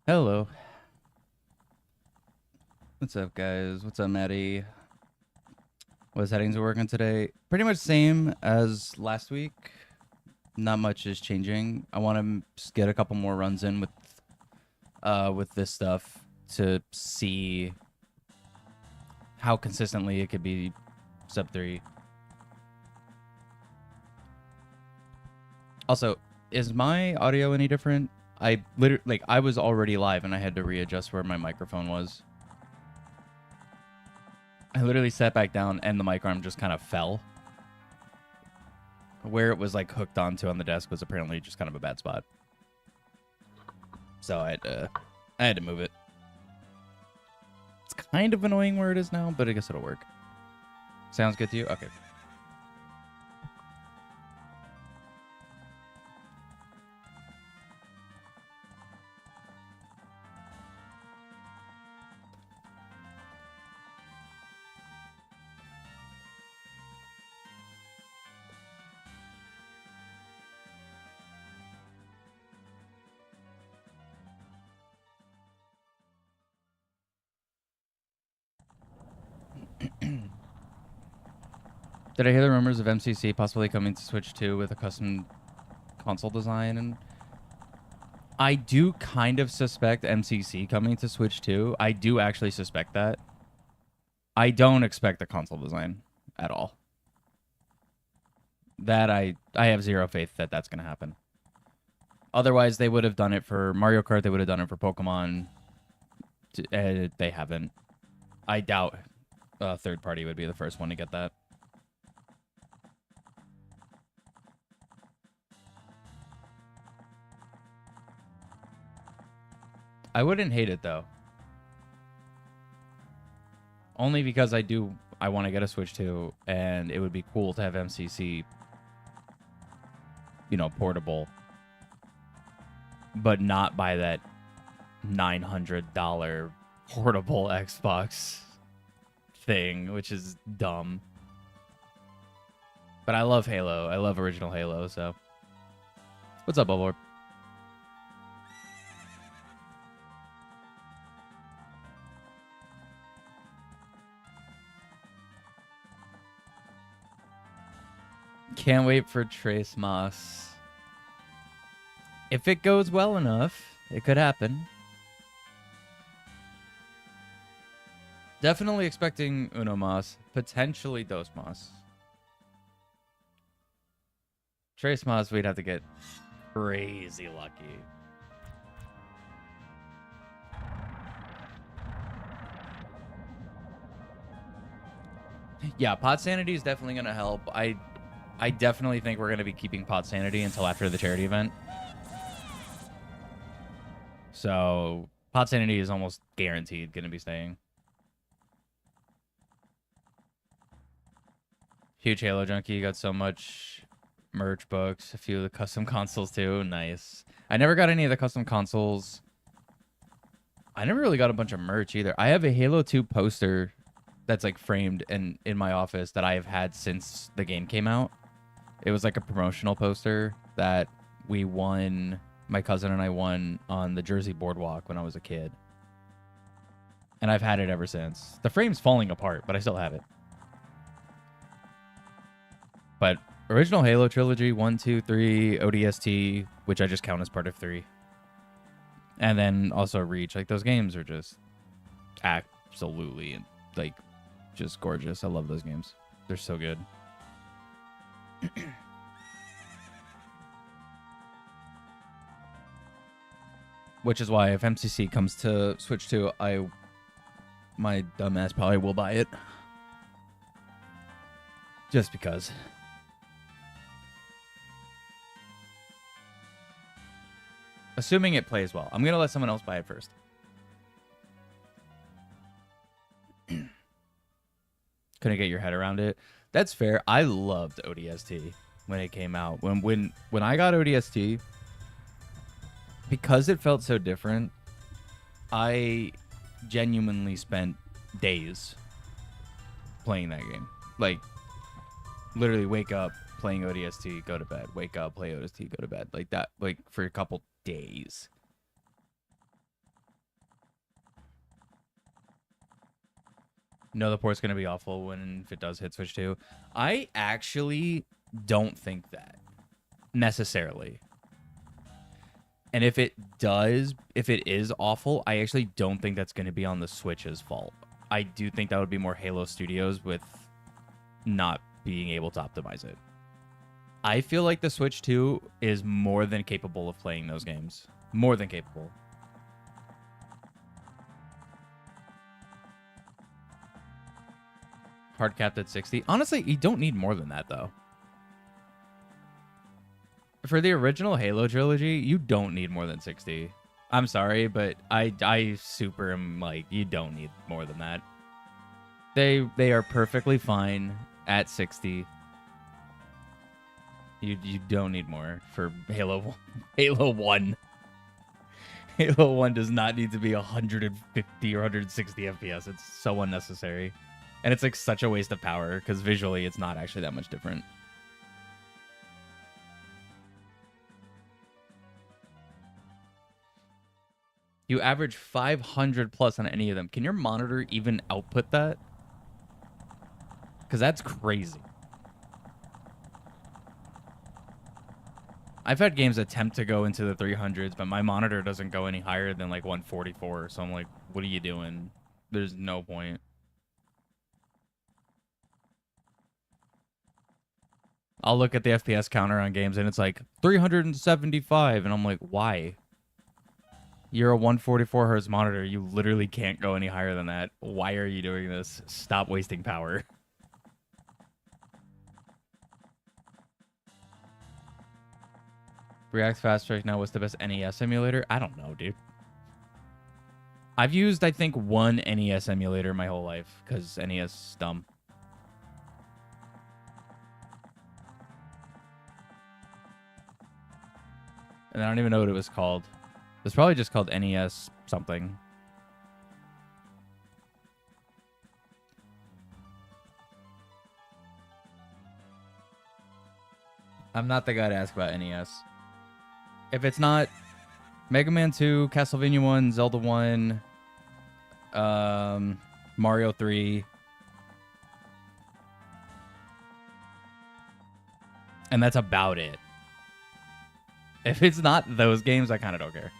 Hello. What's up, guys? What's up, Maddie? What settings are working today? Pretty much same as last week. Not much is changing. I want to just get a couple more runs in with this stuff to see how consistently it could be sub 3. Also, is my audio any different? I literally I was already live and I had to readjust where my microphone was. I literally sat back down and the mic arm just kind of fell. Where it was like hooked onto on the desk was apparently just kind of a bad spot. So I had to move it. It's kind of annoying where it is now, but I guess it'll work. Sounds good to you? Okay. Did I hear the rumors of MCC possibly coming to Switch 2 with a custom console design? And I do kind of suspect MCC coming to Switch 2. I do actually suspect that. I don't expect a console design at all. That I have zero faith that that's going to happen. Otherwise, they would have done it for Mario Kart. They would have done it for Pokemon. They haven't. I doubt a third party would be the first one to get that. I wouldn't hate it, though. Only because I want to get a Switch 2, and it would be cool to have MCC, portable. But not buy that $900 portable Xbox thing, which is dumb. But I love Halo. I love original Halo, so. What's up, Bubble? Can't wait for Trace Moss. If it goes well enough, it could happen. Definitely expecting Uno Moss. Potentially Dos Moss. Trace Moss, we'd have to get crazy lucky. Yeah, Pod Sanity is definitely going to help. I definitely think we're going to be keeping Pod Sanity until after the charity event. So, Pod Sanity is almost guaranteed going to be staying. Huge Halo junkie. Got so much merch books. A few of the custom consoles, too. Nice. I never got any of the custom consoles. I never really got a bunch of merch, either. I have a Halo 2 poster that's, like, framed in my office that I have had since the game came out. It was, like, a promotional poster that we won... My cousin and I won on the Jersey Boardwalk when I was a kid. And I've had it ever since. The frame's falling apart, but I still have it. But original Halo trilogy, 1, 2, 3, ODST, which I just count as part of 3. And then also Reach. Like, those games are just absolutely, like, just gorgeous. I love those games. They're so good. Which is why if MCC comes to Switch 2, my dumbass probably will buy it. Just because. Assuming it plays well. I'm going to let someone else buy it first. Couldn't get your head around it. That's fair. I loved ODST when it came out. When I got ODST... Because it felt so different, I genuinely spent days playing that game. Like, literally wake up, playing ODST, go to bed. Wake up, play ODST, go to bed. Like that, like for a couple days. No, the port's gonna be awful when if it does hit Switch 2. I actually don't think that necessarily. And if it is awful, I actually don't think that's gonna be on the Switch's fault. I do think that would be more Halo Studios with not being able to optimize it. I feel like the Switch 2 is more than capable of playing those games. More than capable. Hard capped at 60. Honestly, you don't need more than that, though. For the original Halo trilogy, you don't need more than 60. I'm sorry, but I super am like, you don't need more than that. They are perfectly fine at 60. You don't need more for Halo 1. Halo 1 does not need to be 150 or 160 FPS. It's so unnecessary. And it's like such a waste of power because visually it's not actually that much different. You average 500 plus on any of them. Can your monitor even output that? Because that's crazy. I've had games attempt to go into the 300s, but my monitor doesn't go any higher than like 144. So I'm like, what are you doing? There's no point. I'll look at the FPS counter on games and it's like 375. And I'm like, why? You're a 144 hertz monitor. You literally can't go any higher than that. Why are you doing this? Stop wasting power. React Fast right now. What's the best NES emulator? I don't know, dude. I've used, I think, one NES emulator my whole life because NES is dumb. And I don't even know what it was called. It's probably just called NES something. I'm not the guy to ask about NES. If it's not Mega Man 2, Castlevania 1, Zelda 1, Mario 3, and that's about it. If it's not those games, I kind of don't care.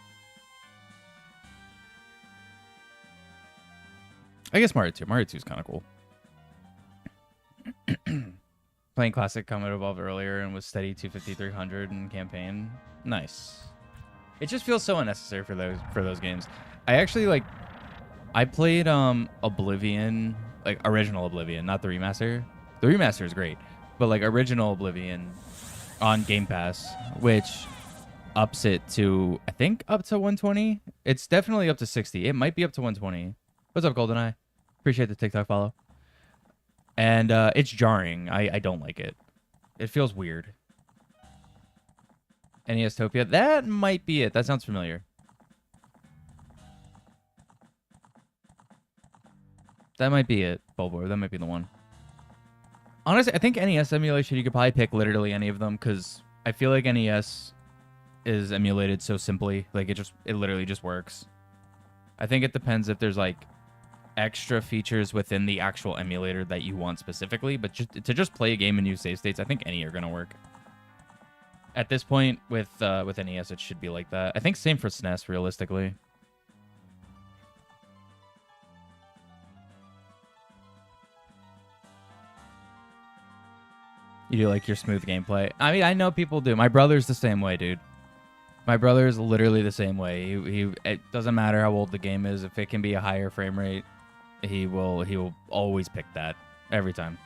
I guess Mario 2. Mario 2 is kind of cool. Playing Classic Combat Evolved earlier and was steady 250, 300 in campaign. Nice. It just feels so unnecessary for those games. I actually I played Oblivion, like original Oblivion, not the remaster. The remaster is great, but like original Oblivion on Game Pass, which ups it to, I think, up to 120. It's definitely up to 60. It might be up to 120. What's up, GoldenEye? Appreciate the TikTok follow. And it's jarring. I don't like it. It feels weird. NES-topia? That might be it. That sounds familiar. That might be it, Bulbor. That might be the one. Honestly, I think NES emulation, you could probably pick literally any of them because I feel like NES is emulated so simply. Like, it literally just works. I think it depends if there's, like, extra features within the actual emulator that you want specifically, but to just play a game and use save states, I think any are going to work. At this point, with NES, it should be like that. I think same for SNES, realistically. You do like your smooth gameplay. I mean, I know people do. My brother's the same way, dude. My brother's literally the same way. It doesn't matter how old the game is. If it can be a higher frame rate, he will always pick that every time.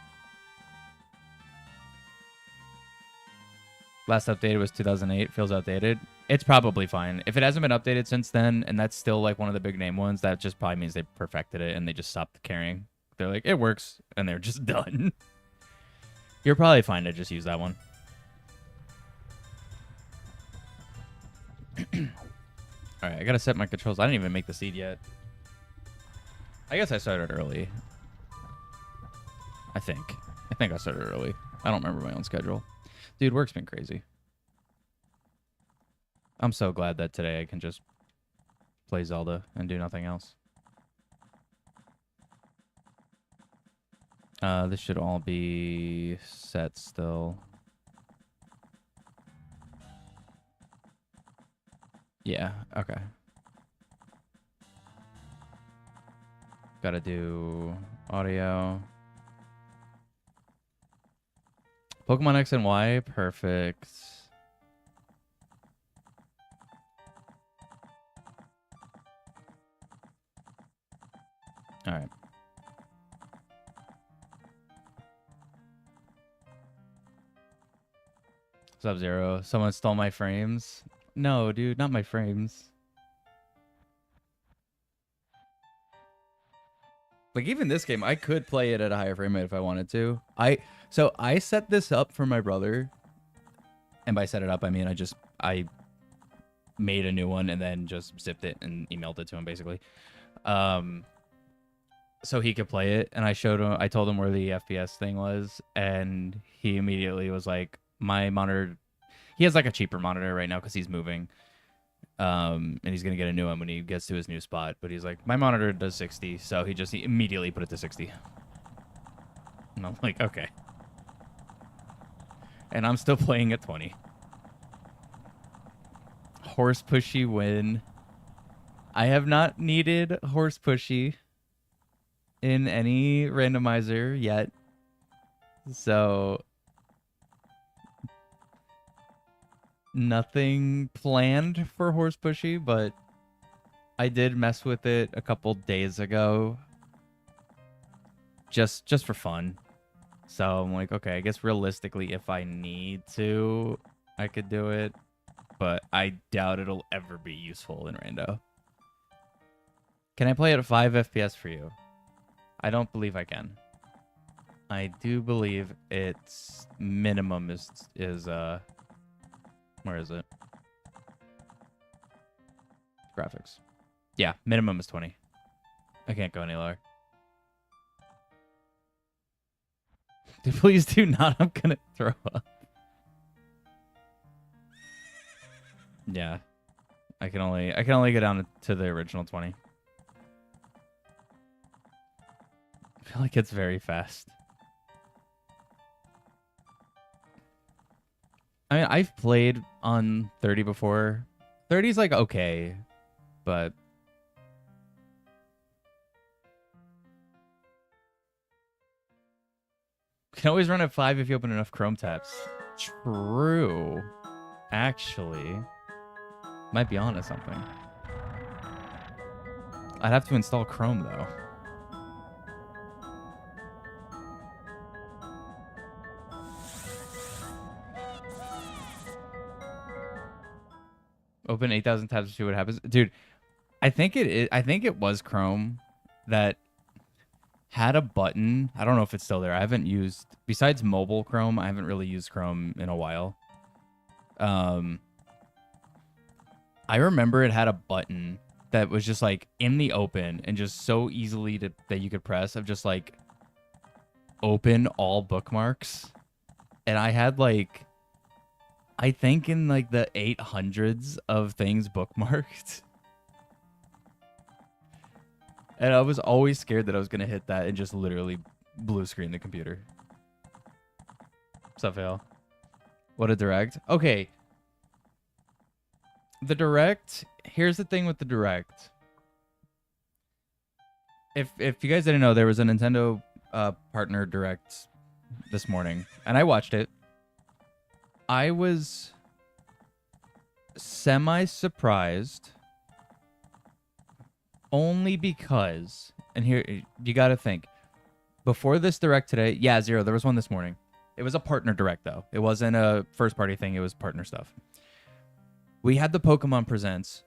Last updated was 2008. Feels outdated. It's probably fine. If it hasn't been updated since then, and that's still like one of the big name ones, that just probably means they perfected it and they just stopped caring. They're like, it works, and they're just done. You're probably fine to just use that one. All right, I gotta set my controls. I didn't even make the seed yet. I guess I started early. I think I started early. I don't remember my own schedule. Dude, work's been crazy. I'm so glad that today I can just play Zelda and do nothing else. This should all be set still. Yeah, okay. Gotta do audio. Pokemon X and Y, perfect. All right. Sub-Zero. Someone stole my frames. No, dude, not my frames. Like, even this game, I could play it at a higher frame rate if I wanted to. So I set this up for my brother. And by set it up, I mean I made a new one and then just zipped it and emailed it to him, basically. So he could play it. And I told him where the FPS thing was. And he immediately was like, my monitor... He has, like, a cheaper monitor right now because he's moving. And he's going to get a new one when he gets to his new spot. But he's like, my monitor does 60. So he immediately put it to 60. And I'm like, okay. And I'm still playing at 20. Horse pushy win. I have not needed horse pushy in any randomizer yet. So... Nothing planned for horse pushy, but I did mess with it a couple days ago. Just for fun. So I'm like, okay, I guess realistically, if I need to, I could do it. But I doubt it'll ever be useful in rando. Can I play at 5 FPS for you? I don't believe I can. I do believe its minimum is where is it? Graphics. Yeah, minimum is 20. I can't go any lower. Dude, please do not. I'm gonna throw up. Yeah. I can only go down to the original 20. I feel like it's very fast. I mean, I've played on 30 before. 30's like okay, but you can always run at 5 if you open enough Chrome tabs. True. Actually, might be onto something. I'd have to install Chrome though. Open 8,000 tabs to see what happens. Dude, I think it was Chrome that had a button. I don't know if it's still there. I haven't used, besides mobile Chrome, I haven't really used Chrome in a while. I remember it had a button that was just like in the open and just so easily that you could press of just like open all bookmarks. And I had like, I think in like the 800s of things bookmarked. And I was always scared that I was going to hit that and just literally blue screen the computer. What's up, Vale? What a direct. Okay. The direct, here's the thing with the direct. If you guys didn't know, there was a Nintendo partner direct this morning, and I watched it. I was semi-surprised only because, and here, you got to think, before this direct today, yeah, Zero, there was one this morning. It was a partner direct, though. It wasn't a first-party thing. It was partner stuff. We had the Pokemon Presents,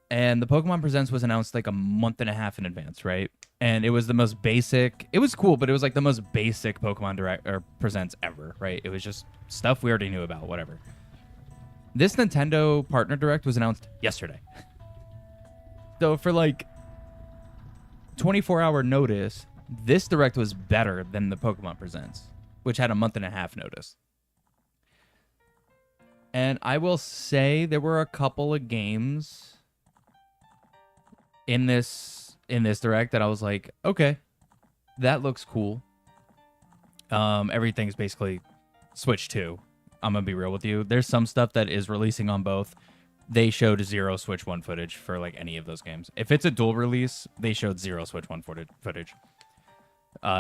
and the Pokemon Presents was announced like a month and a half in advance, right? And it was the most basic. It was cool, but it was like the most basic Pokemon Direct or Presents ever, right? It was just stuff we already knew about, whatever. This Nintendo Partner Direct was announced yesterday. So for like 24-hour notice, this Direct was better than the Pokemon Presents, which had a month and a half notice. And I will say there were a couple of games in this direct that I was like, okay, that looks cool. Everything's basically Switch 2. I'm gonna be real with you. There's some stuff that is releasing on both. They showed 0 Switch 1 footage for like any of those games. If it's a dual release, they showed 0 Switch 1 footage.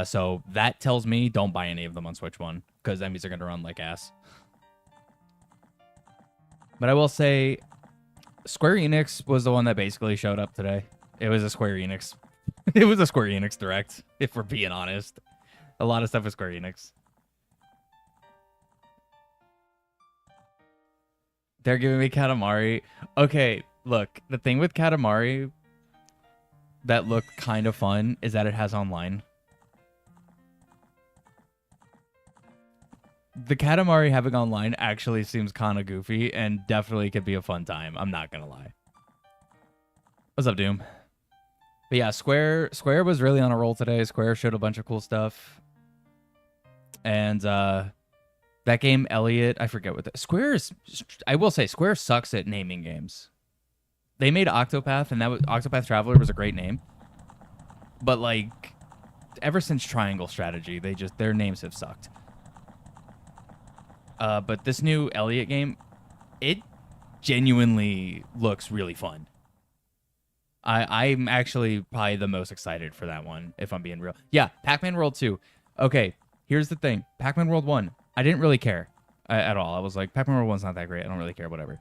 So that tells me don't buy any of them on Switch 1 because that means they're gonna run like ass. But I will say, Square Enix was the one that basically showed up today. It was a Square Enix. It was a Square Enix Direct, if we're being honest. A lot of stuff is Square Enix. They're giving me Katamari. Okay, look, the thing with Katamari that looked kind of fun is that it has online. The Katamari having online actually seems kind of goofy and definitely could be a fun time. I'm not gonna lie. What's up, Doom? But yeah, Square was really on a roll today. Square showed a bunch of cool stuff. And that game, Elliot, I forget what I will say, Square sucks at naming games. They made Octopath, and Octopath Traveler was a great name. But like, ever since Triangle Strategy, their names have sucked. But this new Elliot game, it genuinely looks really fun. I'm actually probably the most excited for that one, if I'm being real. Yeah, Pac-Man World 2. Okay, here's the thing. Pac-Man World 1, I didn't really care at all. I was like, Pac-Man World 1's not that great. I don't really care, whatever.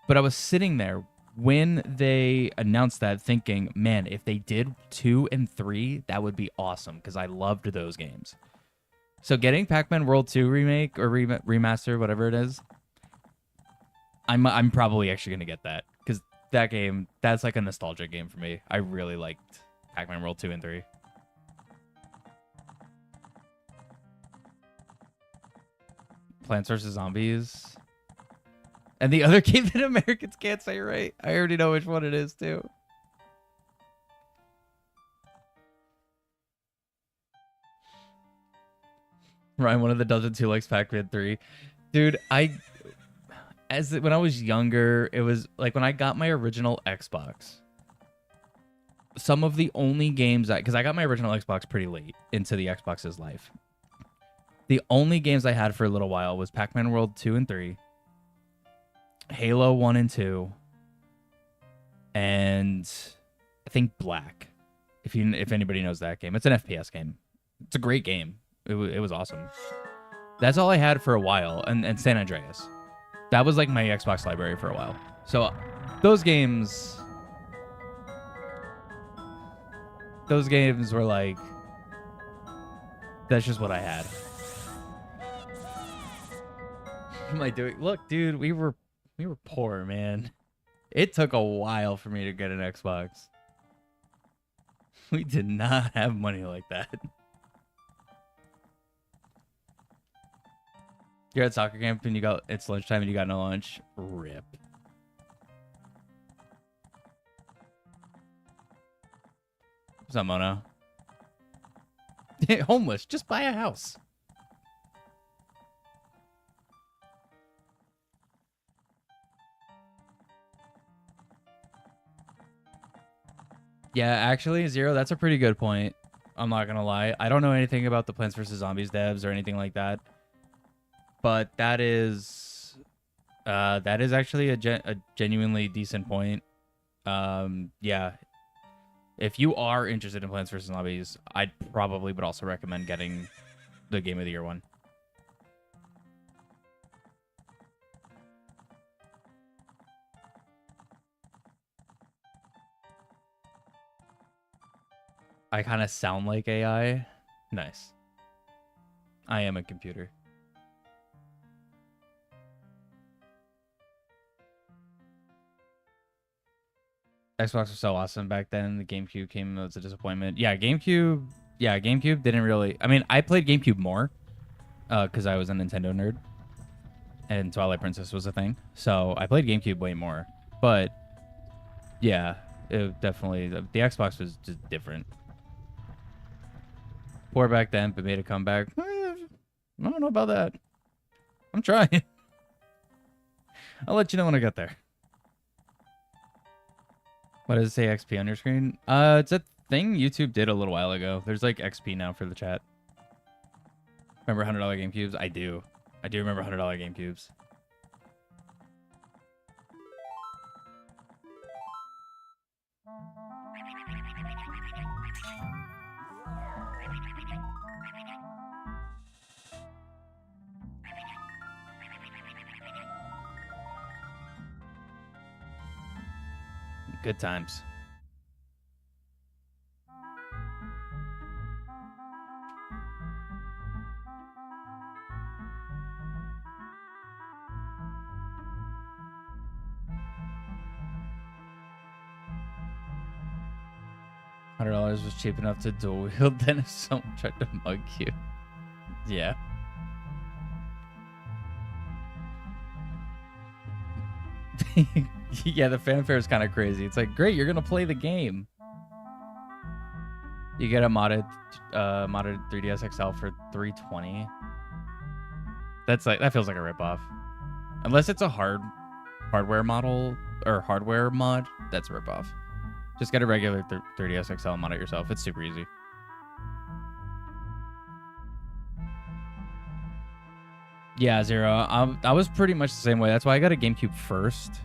But I was sitting there when they announced that thinking, man, if they did 2 and 3, that would be awesome because I loved those games. So getting Pac-Man World 2 remake or remaster, whatever it is, I'm probably actually going to get that because that game, that's like a nostalgia game for me. I really liked Pac-Man World 2 and 3. Plants vs. Zombies. And the other game that Americans can't say right. I already know which one it is, too. Ryan, one of the dozen who likes Pac-Man 3. Dude, when I was younger, it was like when I got my original Xbox. Some of the only games because I got my original Xbox pretty late into the Xbox's life. The only games I had for a little while was Pac-Man World 2 and 3, Halo 1 and 2, and I think Black. If anybody knows that game. It's an FPS game. It's a great game. It was awesome. That's all I had for a while, and San Andreas. That was like my Xbox library for a while. So those games were like, that's just what I had. What am I doing? Look, dude, we were poor, man. It took a while for me to get an Xbox. We did not have money like that. You're at soccer camp and it's lunchtime and you got no lunch. RIP. What's up, Mono? Homeless. Just buy a house. Yeah, actually, Zero, that's a pretty good point. I'm not gonna lie. I don't know anything about the Plants vs. Zombies devs or anything like that. But that is actually a genuinely decent point. Yeah. If you are interested in Plants vs. Zombies, I'd probably would also recommend getting the Game of the Year one. I kind of sound like AI. Nice. I am a computer. Xbox was so awesome back then. The GameCube came as a disappointment. Yeah, GameCube didn't really... I mean, I played GameCube more because I was a Nintendo nerd. And Twilight Princess was a thing. So I played GameCube way more. But, yeah, it definitely... The Xbox was just different. Poor back then, but made a comeback. I don't know about that. I'm trying. I'll let you know when I get there. What does it say XP on your screen? It's a thing YouTube did a little while ago. There's like XP now for the chat. Remember $100 GameCubes? I do. I do remember $100 GameCubes. Good times. $100 was cheap enough to dual wield. Then if someone tried to mug you, yeah. Yeah, the fanfare is kind of crazy. It's like, great, you're gonna play the game. You get a modded 3DS XL for $320. That's like, that feels like a ripoff. Unless it's a hardware model or hardware mod, that's a ripoff. Just get a regular 3DS XL and mod it yourself. It's super easy. Yeah, Zero. I was pretty much the same way. That's why I got a GameCube first.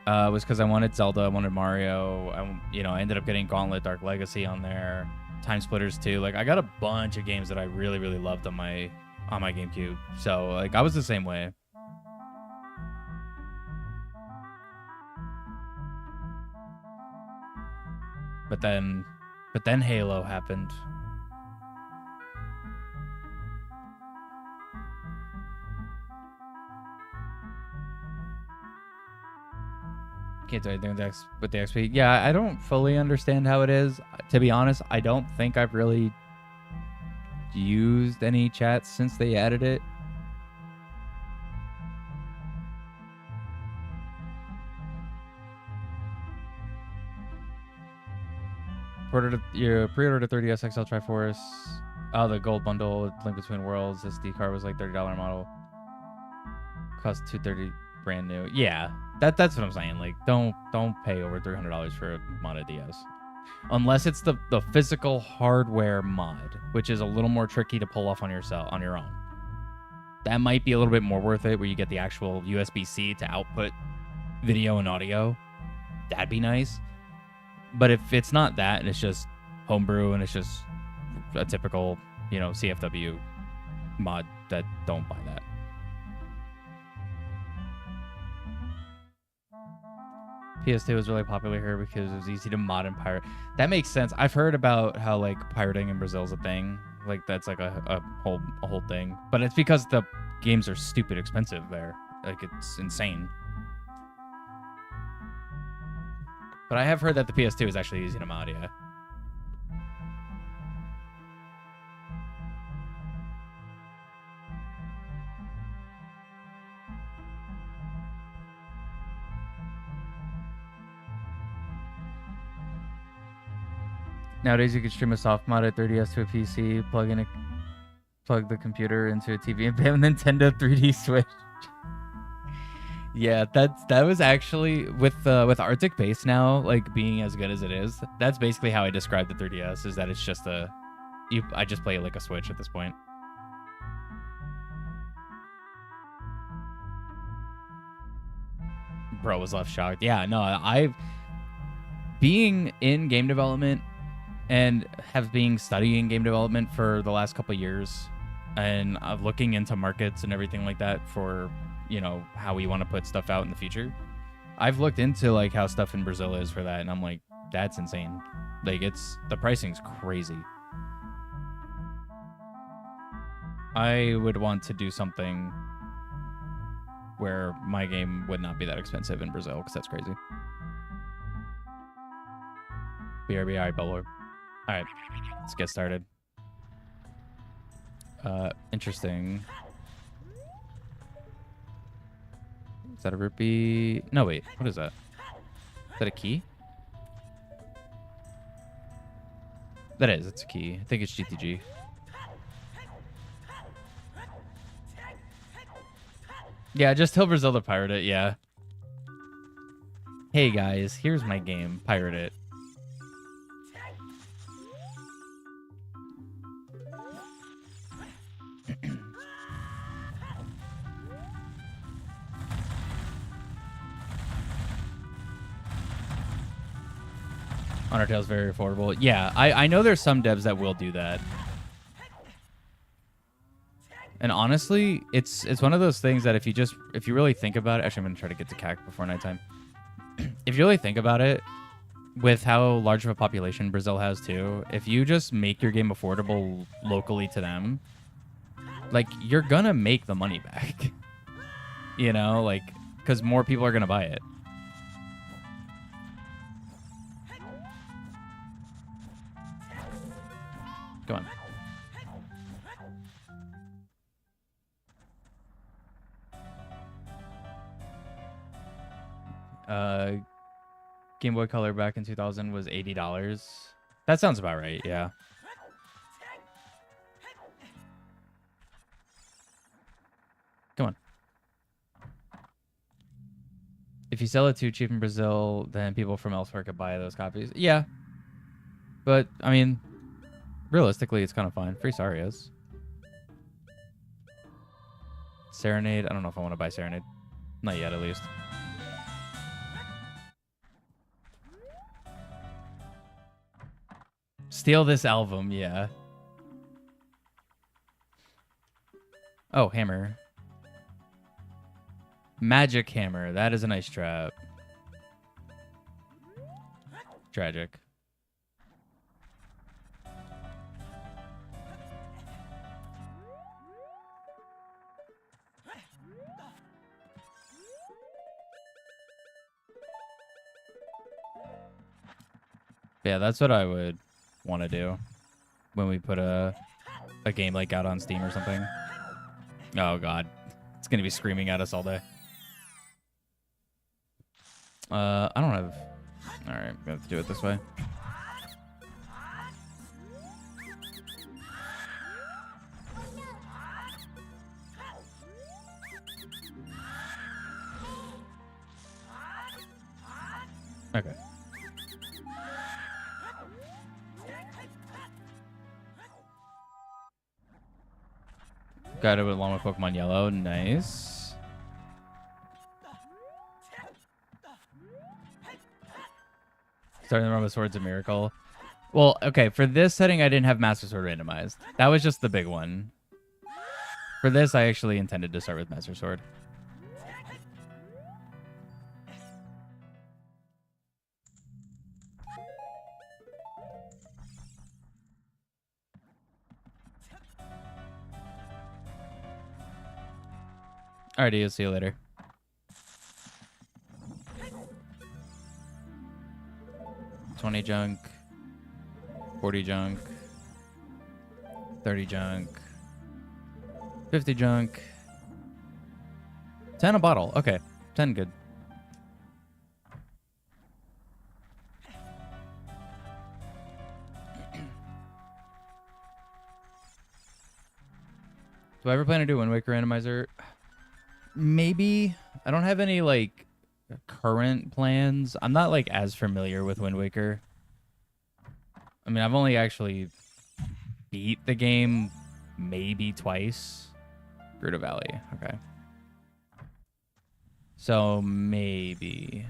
Was because I wanted Zelda, I wanted Mario. I ended up getting Gauntlet, Dark Legacy on there, Time Splitters 2. Like, I got a bunch of games that I really, really loved on my GameCube. So like, I was the same way. But then Halo happened. Can't do anything with the XP. Yeah, I don't fully understand how it is. To be honest, I don't think I've really used any chats since they added it. You pre-ordered a 3DS XL Triforce. Oh, the gold bundle, Link Between Worlds. SD card was like $30 model. Cost $230 brand new. Yeah, that's what I'm saying. Like, don't pay over $300 for a modded DS, unless it's the physical hardware mod, which is a little more tricky to pull off on your own. That might be a little bit more worth it, where you get the actual USB-C to output video and audio. That'd be nice. But if it's not that, and it's just homebrew, and it's just a typical, CFW mod, that don't buy that. PS2 was really popular here because it was easy to mod and pirate. That makes sense. I've heard about how like pirating in Brazil is a thing. Like that's like a whole thing. But it's because the games are stupid expensive there. Like it's insane. But I have heard that the PS2 is actually easy to mod, yeah. Nowadays, you can stream a soft modded 3DS to a PC, plug the computer into a TV, and pay a Nintendo 3D Switch. Yeah, that was actually with Arctic Base now, like being as good as it is. That's basically how I describe the 3DS. Is that it's just I just play it like a Switch at this point. Bro was left shocked. Yeah, no, being in game development and have been studying game development for the last couple of years, and looking into markets and everything like that for, how we want to put stuff out in the future. I've looked into like how stuff in Brazil is for that, and I'm like, that's insane. Like the pricing's crazy. I would want to do something where my game would not be that expensive in Brazil, because that's crazy. BRB, all right, Bellor. All right, let's get started. Interesting. Is that a rupee? No, wait. What is that? Is that a key? That is. It's a key. I think it's GTG. Yeah, just tell Brazil to pirate it. Yeah. Hey, guys. Here's my game. Pirate it. Undertale's very affordable. Yeah, I know there's some devs that will do that. And honestly, it's one of those things that if you really think about it, actually I'm gonna try to get to CAC before nighttime. If you really think about it, with how large of a population Brazil has too, if you just make your game affordable locally to them, like you're gonna make the money back. You know, like because more people are gonna buy it. Go on. Game Boy Color back in 2000 was $80. That sounds about right, yeah. Come on. If you sell it too cheap in Brazil, then people from elsewhere could buy those copies. Yeah. But, I mean, realistically, it's kind of fine. Free Sarias. Serenade. I don't know if I want to buy Serenade. Not yet, at least. Steal this album, yeah. Oh, hammer. Magic hammer. That is a nice trap. Tragic. Yeah, that's what I would want to do when we put a game like out on Steam or something. Oh god, it's gonna be screaming at us all day. I don't have. All right, we have to do it this way. Okay. Got it along with Pokemon Yellow. Nice. Starting the run with Sword's a miracle. Well, okay, for this setting, I didn't have Master Sword randomized. That was just the big one. For this, I actually intended to start with Master Sword. Alrighty, I'll see you later. $20 junk, 40 junk, 30 junk, 50 junk, 10 a bottle. Okay, 10 good. Do I ever plan to do Wind Waker Randomizer? Maybe. I don't have any, like, current plans. I'm not, like, as familiar with Wind Waker. I mean, I've only actually beat the game maybe twice. Gerudo Valley. Okay. So, maybe.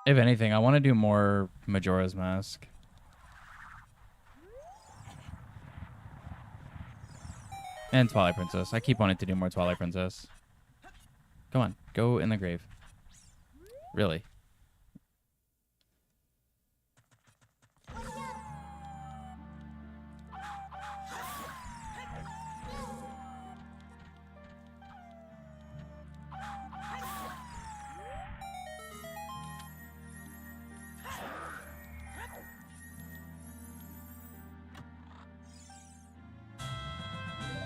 If anything, I want to do more Majora's Mask. And Twilight Princess. I keep wanting to do more Twilight Princess. Come on, go in the grave. Really?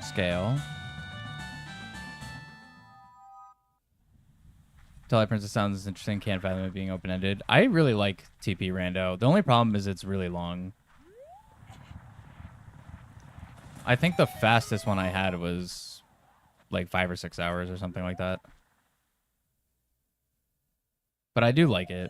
Scale. Twilight Princess sounds interesting. Can't fathom it being open-ended. I really like TP Rando. The only problem is it's really long. I think the fastest one I had was like 5 or 6 hours or something like that. but I do like it.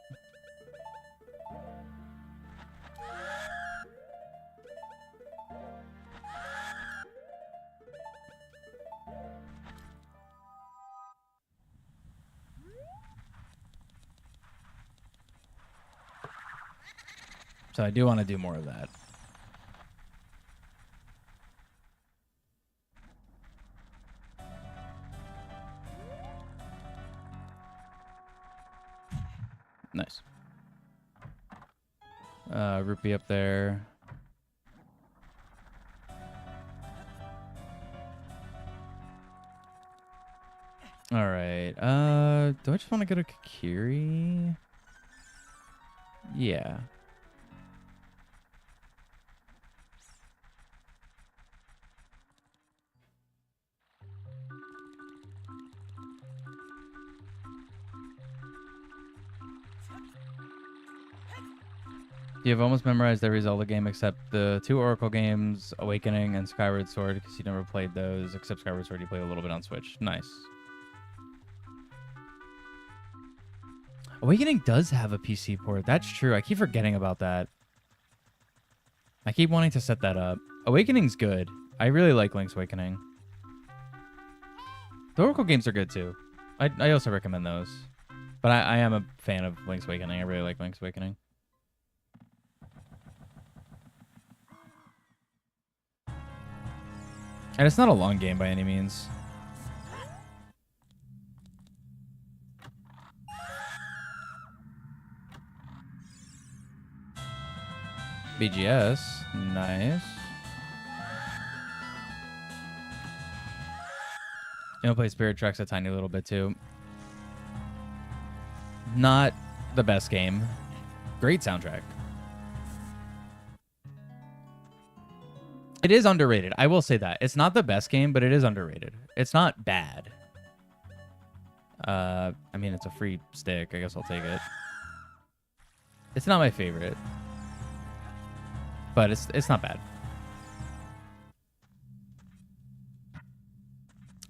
So I do want to do more of that. Nice. Rupee up there. All right. Do I just want to go to Kakiri? Yeah. You've almost memorized every Zelda game except the 2 Oracle games, Awakening and Skyward Sword, because you never played those. Except Skyward Sword, you played a little bit on Switch. Nice. Awakening does have a PC port. That's true. I keep forgetting about that. I keep wanting to set that up. Awakening's good. I really like Link's Awakening. The Oracle games are good too. I also recommend those. But I am a fan of Link's Awakening. I really like Link's Awakening. And it's not a long game by any means. BGS. Nice. You know, play Spirit Tracks a tiny little bit too. Not the best game. Great soundtrack. It is underrated. I will say that. It's not the best game, but it is underrated. It's not bad. I mean, it's a free stick. I guess I'll take it. It's not my favorite. But it's not bad.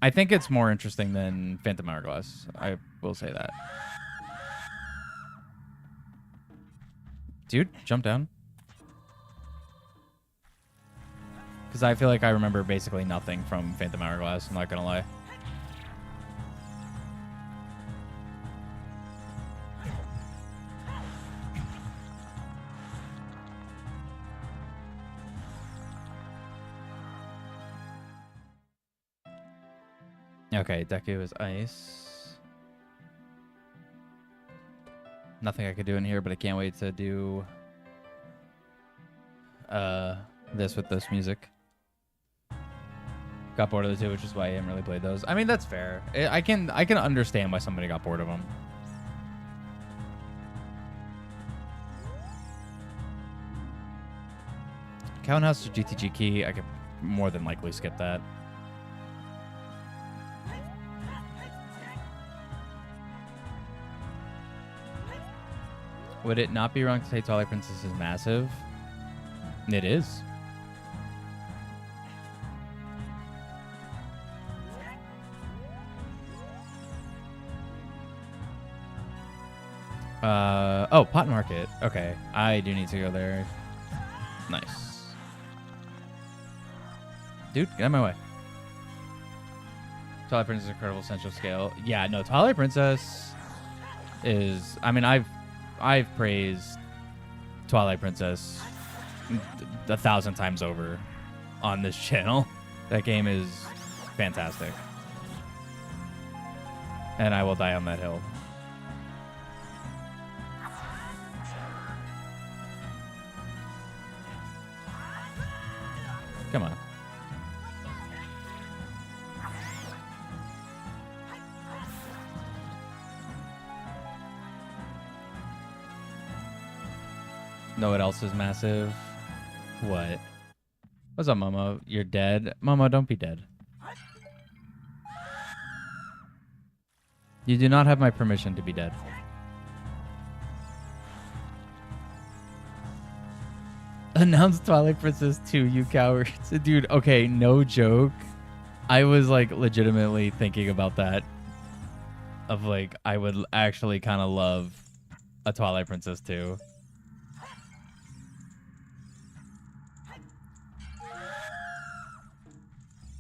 I think it's more interesting than Phantom Hourglass. I will say that. Dude, jump down. Because I feel like I remember basically nothing from Phantom Hourglass, I'm not going to lie. Okay, Deku is ice. Nothing I could do in here, but I can't wait to do this with this music. Got bored of the two, which is why I haven't really played those. I mean, that's fair. I can understand why somebody got bored of them. Count House to GTG Key, I could more than likely skip that. Would it not be wrong to say Twilight Princess is massive? It is. Oh, Pot Market. Okay, I do need to go there. Nice. Dude, get out of my way. Twilight Princess Incredible Essential Scale. Yeah, no, Twilight Princess is... I mean, I've praised Twilight Princess 1,000 times over on this channel. That game is fantastic. And I will die on that hill. Come on. Know what else is massive? What? What's up, Momo? You're dead? Momo, don't be dead. You do not have my permission to be dead. Announce Twilight Princess 2, you cowards. Dude, okay, no joke. I was like legitimately thinking about that. Of like, I would actually kind of love a Twilight Princess 2.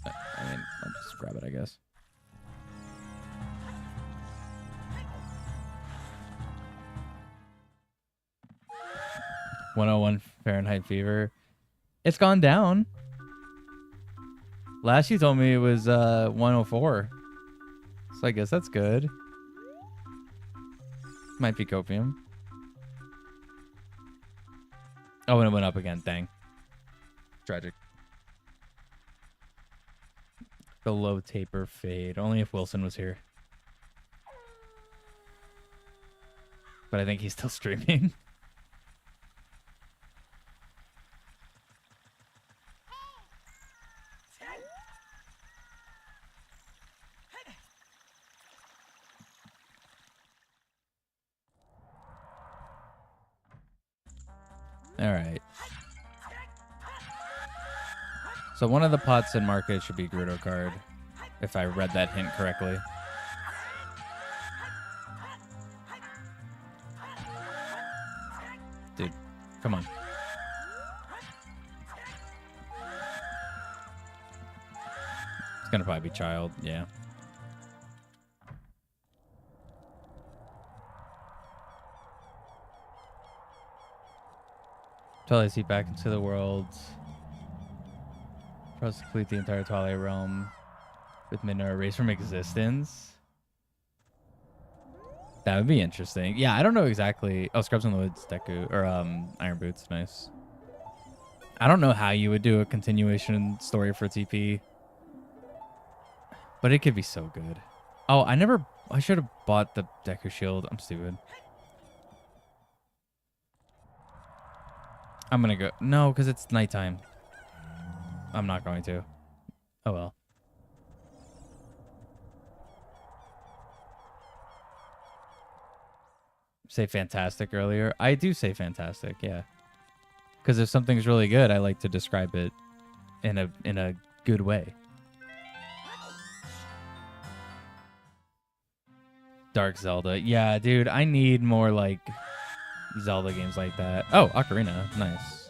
I mean, I'll just grab it, I guess. "101 Fahrenheit fever." It's gone down. Last you told me it was 104. So I guess that's good. Might be copium. Oh, and it went up again. Dang. Tragic. The low taper fade. Only if Wilson was here. But I think he's still streaming. All right. So one of the pots in market should be Gerudo card, if I read that hint correctly. Dude, come on. It's gonna probably be Child, yeah. Twilight Seed back into the world. Press complete the entire Twilight realm with Midna erased from existence. That would be interesting. Yeah, I don't know exactly. Oh, Scrubs in the Woods, Deku, or Iron Boots, nice. I don't know how you would do a continuation story for TP, but it could be so good. Oh, I should have bought the Deku Shield. I'm stupid. I'm gonna go. No, because it's nighttime. I'm not going to. Oh well. Say fantastic earlier. I do say fantastic, yeah. Because if something's really good, I like to describe it in a good way. Dark Zelda. Yeah, dude, I need more like Zelda games like that. Oh, Ocarina. Nice.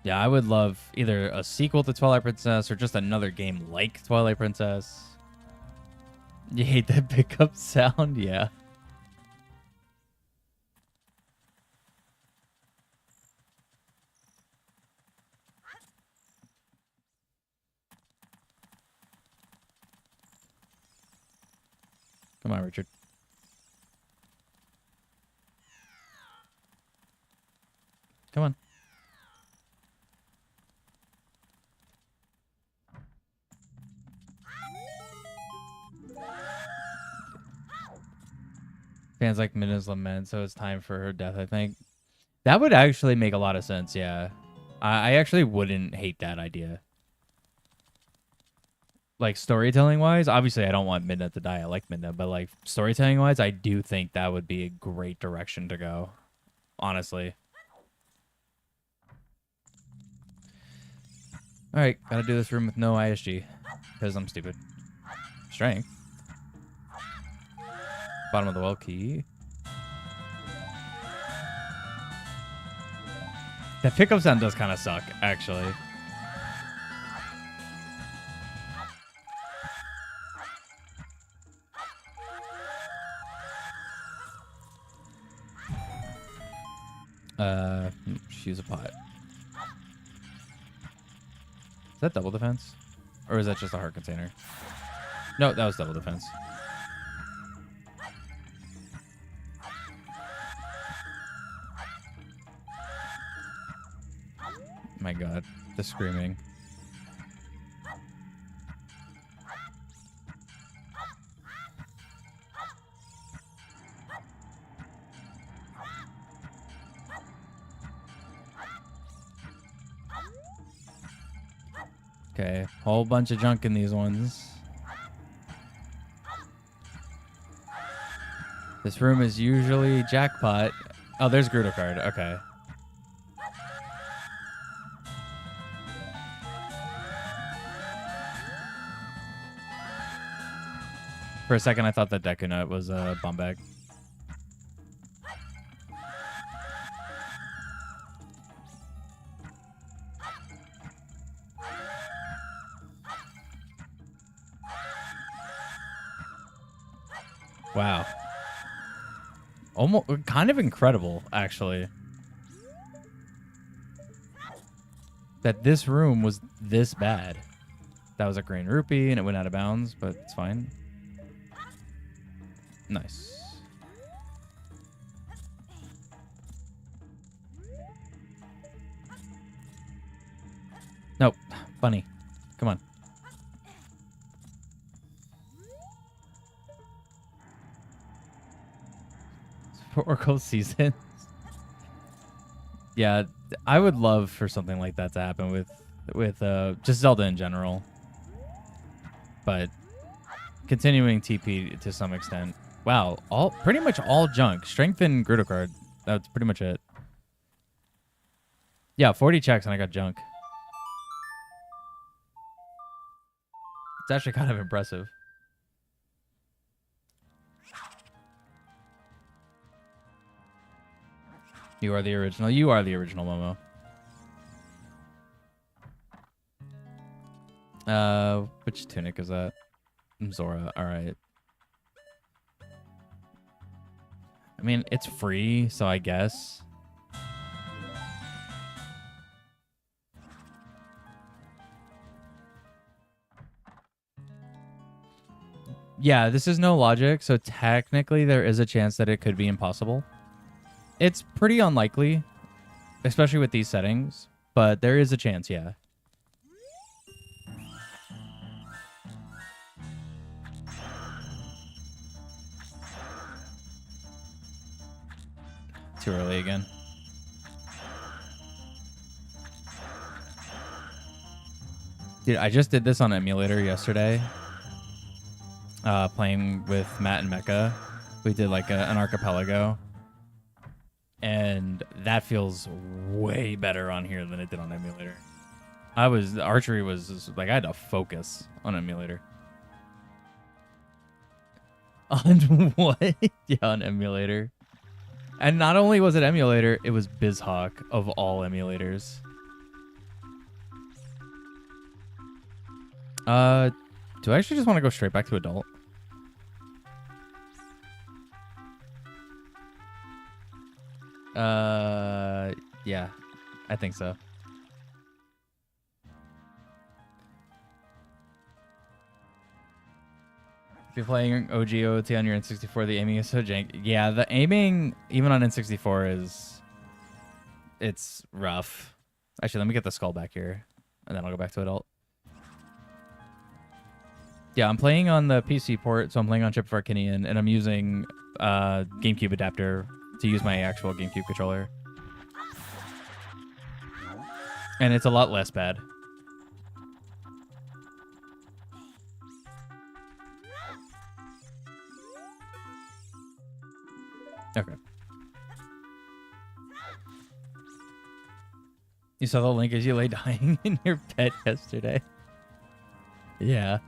Yeah, I would love either a sequel to Twilight Princess or just another game like Twilight Princess. You hate that pickup sound? Yeah. Come on, Richard. Come on. Fans like Midna's Lament, so it's time for her death, I think. That would actually make a lot of sense, yeah. I actually wouldn't hate that idea. Like, storytelling-wise, obviously I don't want Midna to die. I like Midna, but, like, storytelling-wise, I do think that would be a great direction to go. Honestly. Alright, gotta do this room with no ISG. Because I'm stupid. Strength. Bottom of the well key. That pickup sound does kind of suck, actually. Use a pot. Is that double defense? Or is that just a heart container? No, that was double defense. My god, the screaming. Okay, whole bunch of junk in these ones. This room is usually jackpot. Oh, there's Gerudo card. Okay. For a second, I thought that Deku Nut was a bomb bag. Wow. Almost kind of incredible, actually. That this room was this bad. That was a green rupee and it went out of bounds, but it's fine. Nice. Nope. Bunny. Come on. Oracle seasons. Yeah, I would love for something like that to happen with just Zelda in general. But continuing TP to some extent. Wow, pretty much all junk. Strength and Gerudo card. That's pretty much it. Yeah, 40 checks and I got junk. It's actually kind of impressive. You are the original. You are the original, Momo. Which tunic is that? Zora. All right. I mean, it's free, so I guess. Yeah, this is no logic, so technically there is a chance that it could be impossible. It's pretty unlikely, especially with these settings, but there is a chance, yeah. Too early again. Dude, I just did this on emulator yesterday. Playing with Matt and Mecha. We did like an archipelago. And that feels way better on here than it did on emulator. Archery was just, like, I had to focus on emulator. On what? Yeah, on emulator. And not only was it emulator, it was BizHawk of all emulators. Do I actually just want to go straight back to adult? Yeah, I think so. If you're playing OG OOT on your N64, the aiming is so jank. Yeah, the aiming, even on N64, it's rough. Actually, let me get the skull back here, and then I'll go back to adult. Yeah, I'm playing on the PC port, so I'm playing on Chip for Arkinian, and I'm using GameCube adapter to use my actual GameCube controller. And it's a lot less bad. Okay. You saw the link as you lay dying in your bed yesterday. Yeah.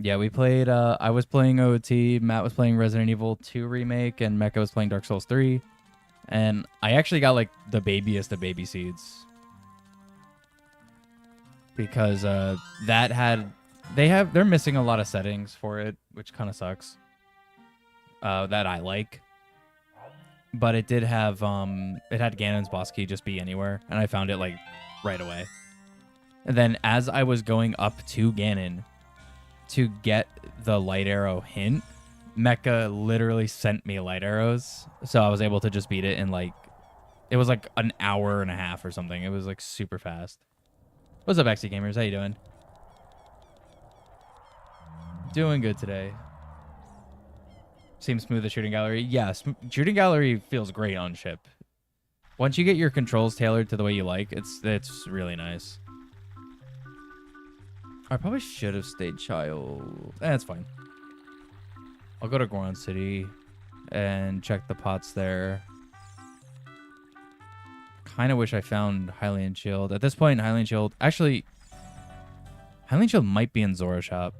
Yeah, we played, I was playing OT, Matt was playing Resident Evil 2 Remake, and Mecha was playing Dark Souls 3. And I actually got, like, the babiest of baby seeds. Because they're missing a lot of settings for it, which kind of sucks. That I like. But it did have, it had Ganon's boss key just be anywhere, and I found it, like, right away. And then as I was going up to Ganon to get the light arrow hint, Mecha literally sent me light arrows, so I was able to just beat it in, like, it was like an hour and a half or something. It was, like, super fast. What's up, XC Gamers? How you doing? Doing good today. Seems smooth, the shooting gallery. Yeah, shooting gallery feels great on chip. Once you get your controls tailored to the way you like, it's really nice. I probably should have stayed child. That's fine. I'll go to Goron City and check the pots there. Kind of wish I found Hylian Shield. At this point, Hylian Shield... Actually, Highland Shield might be in Zora Shop.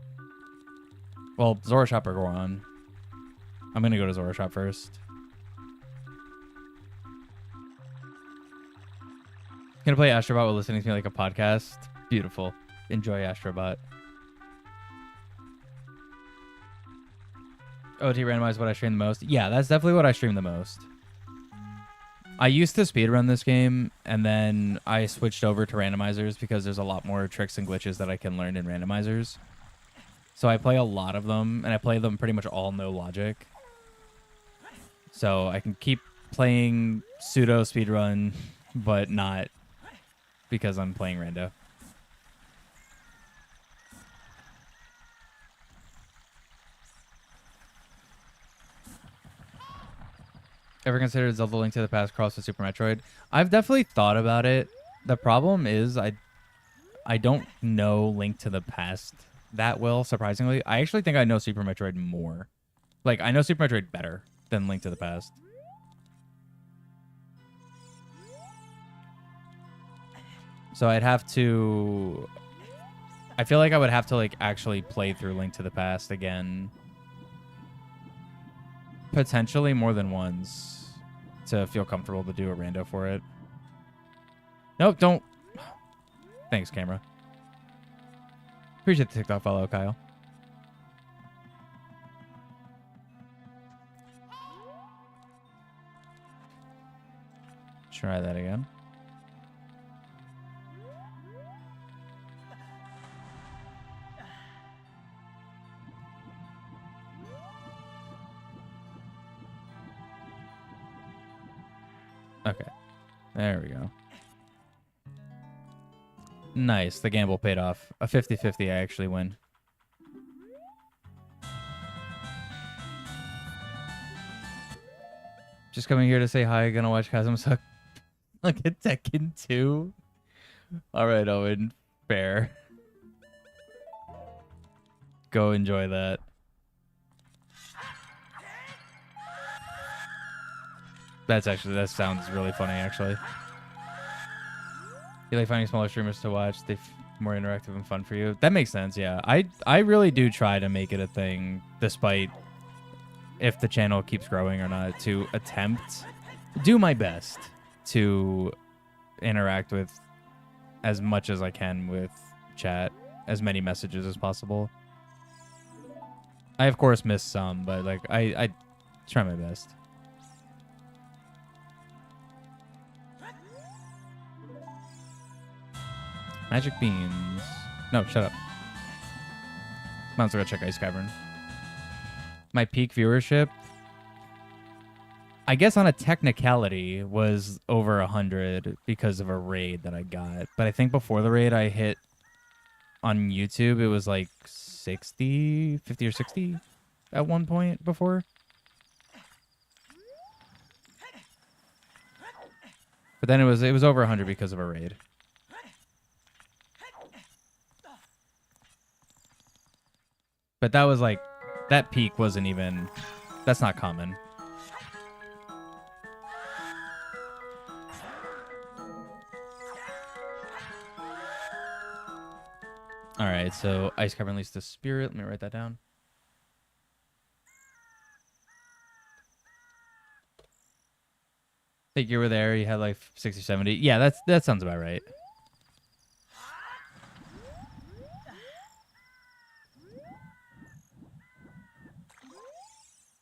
Well, Zora Shop or Goron. I'm going to go to Zora Shop first. Gonna play Astrobot while listening to me like a podcast. Beautiful. Enjoy Astrobot. OT randomized what I stream the most. Yeah, that's definitely what I stream the most. I used to speedrun this game, and then I switched over to randomizers because there's a lot more tricks and glitches that I can learn in randomizers. So I play a lot of them, and I play them pretty much all no logic. So I can keep playing pseudo speedrun, but not because I'm playing rando. Ever considered Zelda Link to the Past cross with Super Metroid? I've definitely thought about it. The problem is I don't know Link to the Past that well, surprisingly. I actually think I know Super Metroid more. Like, I know Super Metroid better than Link to the Past. So I'd have to... I feel like I would have to, like, actually play through Link to the Past again. Potentially more than once to feel comfortable to do a rando for it. Nope, don't. Thanks, camera. Appreciate the TikTok follow, Kyle. Try that again. Okay. There we go. Nice. The gamble paid off. A 50-50, I actually win. Just coming here to say hi. Gonna watch Chasm suck. Look at Tekken 2. Alright, Owen. Fair. Go enjoy that. That sounds really funny, actually. You like finding smaller streamers to watch? They're more interactive and fun for you. That makes sense, yeah. I really do try to make it a thing, despite if the channel keeps growing or not, to do my best to interact with as much as I can with chat, as many messages as possible. I, of course, miss some, but like I try my best. Magic beans. No, shut up. Might as well go check Ice Cavern. My peak viewership, I guess on a technicality, was over 100 because of a raid that I got. But I think before the raid I hit on YouTube, it was like 50 or 60 at one point before. But then it was over 100 because of a raid. But that was like, that peak wasn't even, that's not common. All right, so Ice Cavern leads to Spirit. Let me write that down. I think you were there. You had like 60, 70. Yeah, that sounds about right.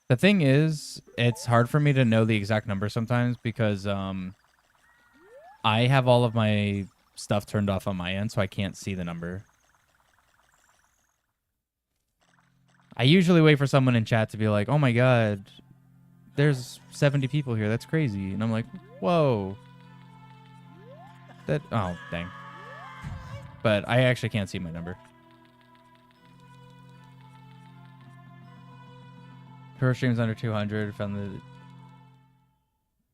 The thing is, it's hard for me to know the exact number sometimes because I have all of my stuff turned off on my end, so I can't see the number. I usually wait for someone in chat to be like, oh my god, there's 70 people here. That's crazy. And I'm like, whoa. Oh, dang. But I actually can't see my number. Per streams under 200, from the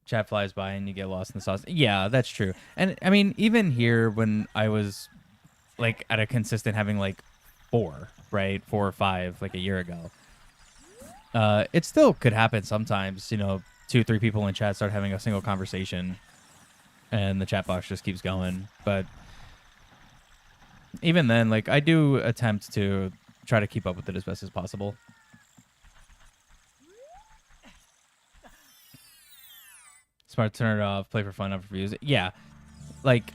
chat flies by and you get lost in the sauce. Yeah, that's true. And I mean, even here when I was like at a consistent having like 4 or 5 like a year ago, it still could happen sometimes. You know, 2-3 people in chat start having a single conversation and the chat box just keeps going. But even then, like, I do attempt to try to keep up with it as best as possible. Smart to turn it off, play for fun, not for views. Yeah, like,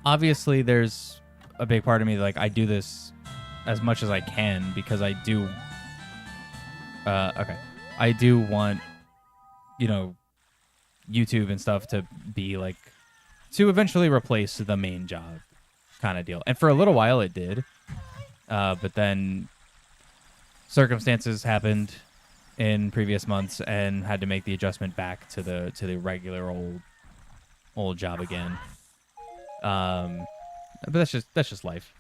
obviously there's a big part of me, like, I do this as much as I can because I do, okay. I do want, you know, YouTube and stuff to be, like, to eventually replace the main job kind of deal. And for a little while it did. But then circumstances happened in previous months and had to make the adjustment back to the regular old job again. But that's just life.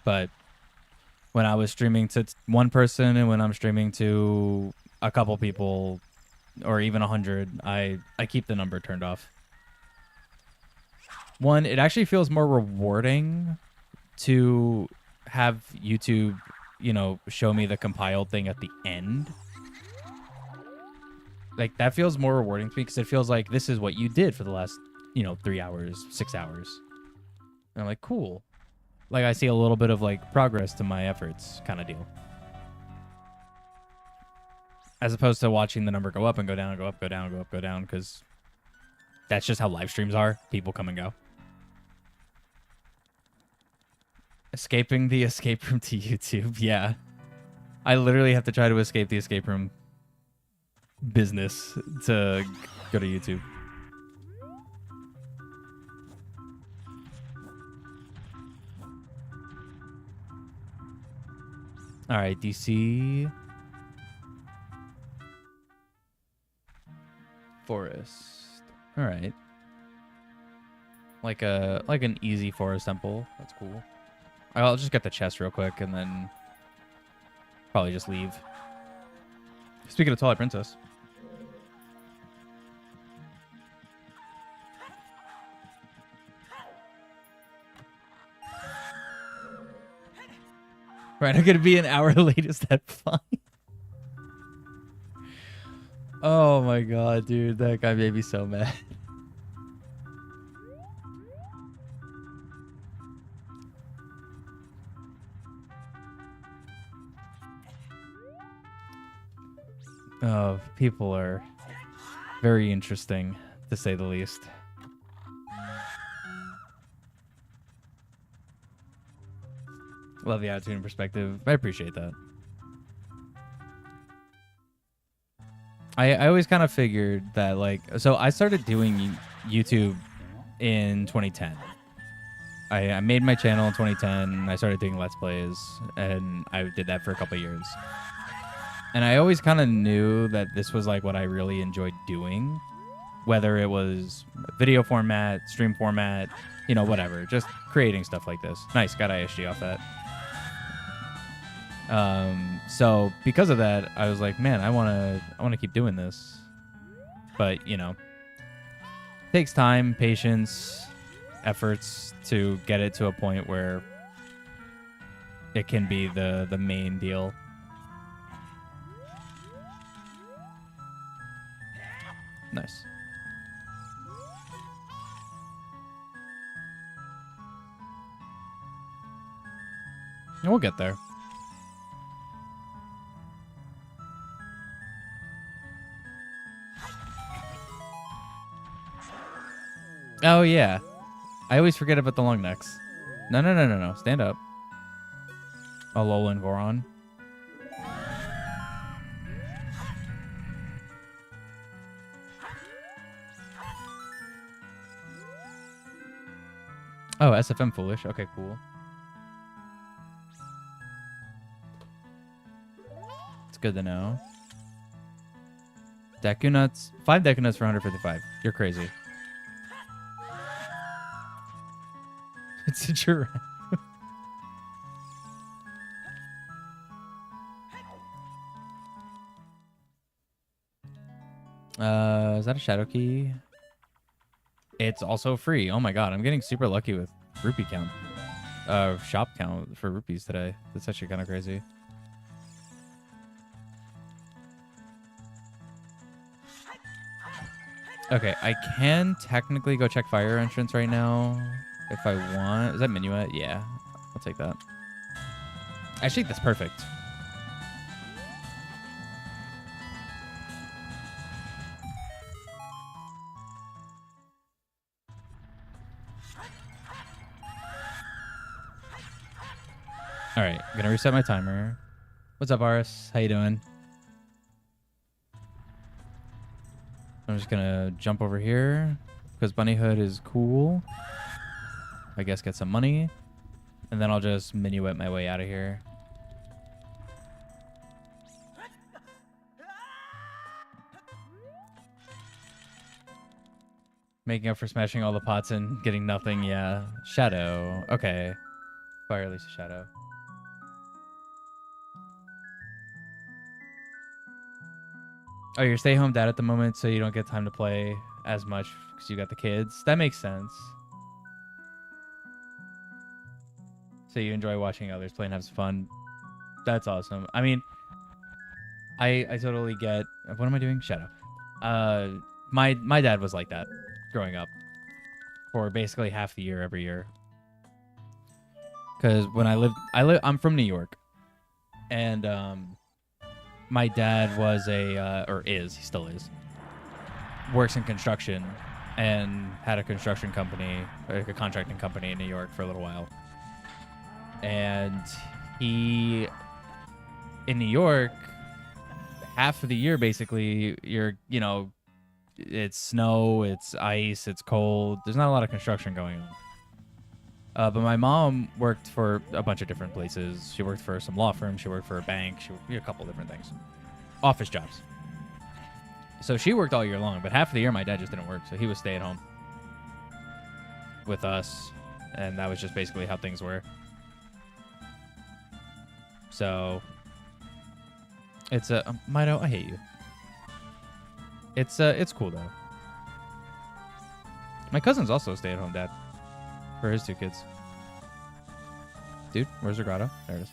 But when I was streaming to one person and when I'm streaming to a couple people or even 100, I keep the number turned off. One, it actually feels more rewarding to have YouTube, you know, show me the compiled thing at the end. Like, that feels more rewarding to me because it feels like this is what you did for the last, you know, 3 hours, 6 hours. And I'm like, cool. Like, I see a little bit of, like, progress to my efforts kind of deal. As opposed to watching the number go up and go down and go up, go down, go up, go down, because that's just how live streams are. People come and go. Escaping the escape room to YouTube. Yeah. I literally have to try to escape the escape room business to go to YouTube. All right, DC. Forest. All right. Like an easy forest temple. That's cool. I'll just get the chest real quick and then probably just leave. Speaking of Twilight Princess. Right, I'm gonna be an hour late. Is that fine? Oh my god, dude. That guy made me so mad. Oh, people are very interesting, to say the least. Love the attitude and perspective. I appreciate that. I always kind of figured that, like, so I started doing YouTube in 2010. I made my channel in 2010. I started doing Let's Plays, and I did that for a couple of years. And I always kind of knew that this was, like, what I really enjoyed doing, whether it was video format, stream format, you know, whatever, just creating stuff like this. Nice, got ISG off that. So because of that, I was like, man, I want to keep doing this. But, you know, it takes time, patience, efforts to get it to a point where it can be the main deal. Nice. And we'll get there. Oh, yeah. I always forget about the long necks. No. Stand up. Alolan Goron. Oh, SFM Foolish. Okay, cool. It's good to know. Deku Nuts. 5 Deku Nuts for 155. You're crazy. It's a giraffe. Is that a shadow key? It's also free. Oh my god, I'm getting super lucky with rupee count. Shop count for rupees today. That's actually kind of crazy. Okay, I can technically go check fire entrance right now if I want. Is that Minuet? Yeah, I'll take that. Actually, that's perfect. All right, I'm gonna reset my timer. What's up, Aris? How you doing? I'm just gonna jump over here because Bunny Hood is cool. I guess get some money, and then I'll just minuet my way out of here. Making up for smashing all the pots and getting nothing. Yeah, Shadow. Okay, fire release a Shadow. Oh, you're stay-home dad at the moment, so you don't get time to play as much because you got the kids. That makes sense. So you enjoy watching others play and have some fun. That's awesome. I mean, I totally get. What am I doing? Shadow. My dad was like that growing up for basically half the year every year. Because when I'm from New York, and my dad was he still is, works in construction and had a construction company, like a contracting company in New York for a little while. And in New York, half of the year, basically, it's snow, it's ice, it's cold. There's not a lot of construction going on. But my mom worked for a bunch of different places. She worked for some law firms. She worked for a bank. She worked a couple different things. Office jobs. So she worked all year long, but half of the year my dad just didn't work. So he was stay at home with us. And that was just basically how things were. So it's Mido, I hate you. It's cool though. My cousin's also a stay-at-home dad for his 2 kids. Dude, where's the grotto? There it is.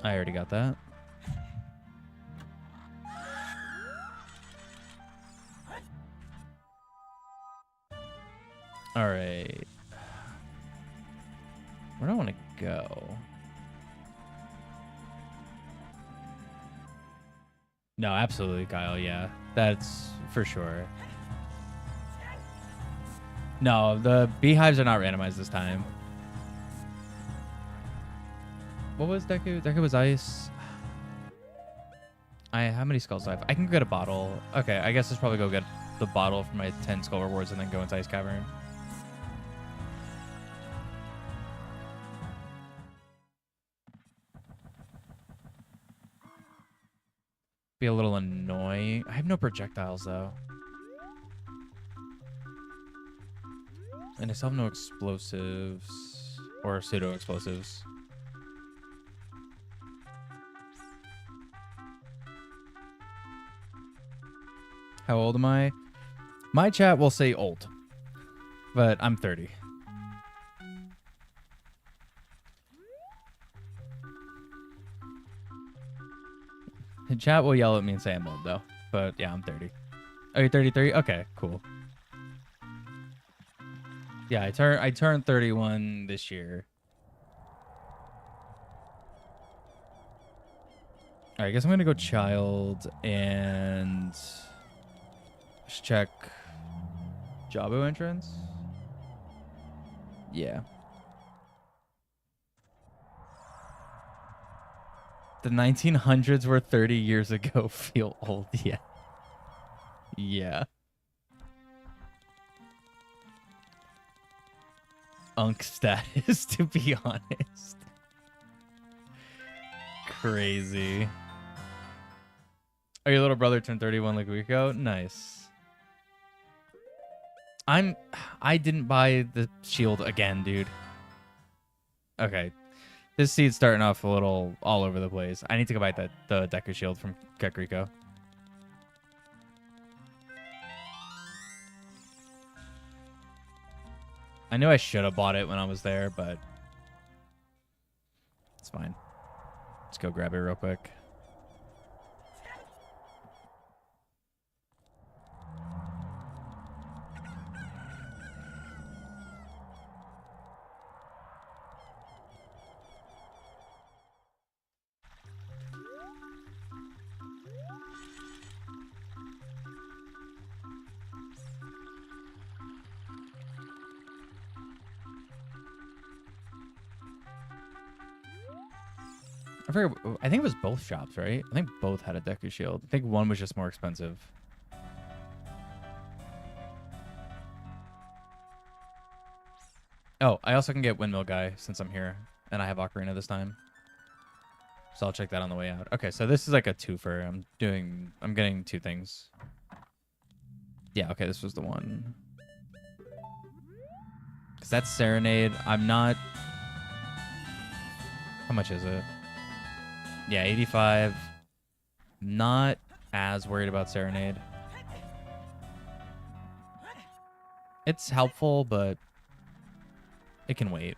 I already got that. All right. Where do I want to go? No, absolutely, Kyle. Yeah, that's for sure. No, the beehives are not randomized this time. What was Deku? Deku was ice. How many skulls do I have? I can get a bottle. Okay, I guess let's probably go get the bottle for my 10 skull rewards and then go into Ice Cavern. Be a little annoying. I have no projectiles though. And I still have no explosives or pseudo explosives. How old am I? My chat will say old, but I'm 30. The chat will yell at me and say I'm old though, but yeah, I'm 30. Are you 33? Okay, cool. Yeah, I turned 31 this year. All right, I guess I'm gonna go child and just check Jabu entrance. Yeah. The 1900s were 30 years ago. Feel old, yeah. Yeah. Unk status, to be honest. Crazy. Oh, your little brother turned 31 like a week ago? Nice. I didn't buy the shield again, dude. Okay. This seed's starting off a little all over the place. I need to go buy the Deku shield from Kekriko. I knew I should have bought it when I was there, but it's fine. Let's go grab it real quick. I forget. I think it was both shops, right? I think both had a Deku Shield. I think one was just more expensive. Oh, I also can get Windmill Guy since I'm here, and I have Ocarina this time. So I'll check that on the way out. Okay, so this is like a twofer. I'm getting two things. Yeah, okay, this was the one. Because that's Serenade. I'm not... How much is it? Yeah, 85. Not as worried about Serenade. It's helpful, but it can wait.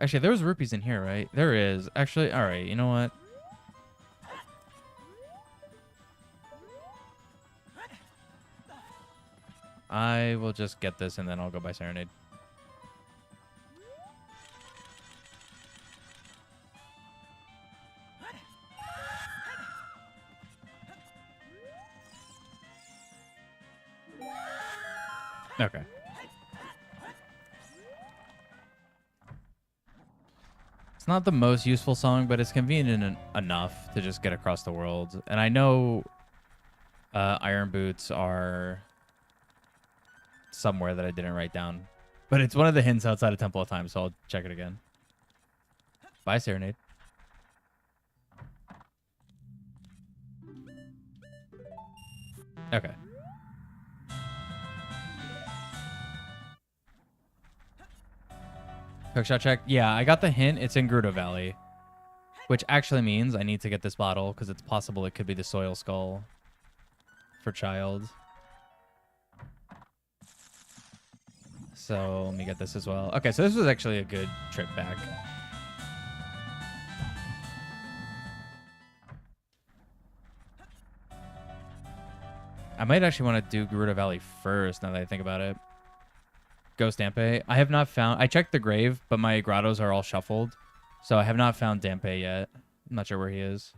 Actually, there was rupees in here, right? There is. Actually, all right, you know what? I will just get this, and then I'll go buy Serenade. Okay. It's not the most useful song, but it's convenient enough to just get across the world. And I know Iron Boots are somewhere that I didn't write down. But it's one of the hints outside of Temple of Time, so I'll check it again. Bye, Serenade. Okay. Hookshot check. Yeah, I got the hint. It's in Gerudo Valley. Which actually means I need to get this bottle because it's possible it could be the Soil Skull for Child. So let me get this as well. Okay, so this was actually a good trip back. I might actually want to do Gerudo Valley first now that I think about it. Ghost Dampe. I have not found... I checked the grave, but my grottos are all shuffled. So I have not found Dampe yet. I'm not sure where he is.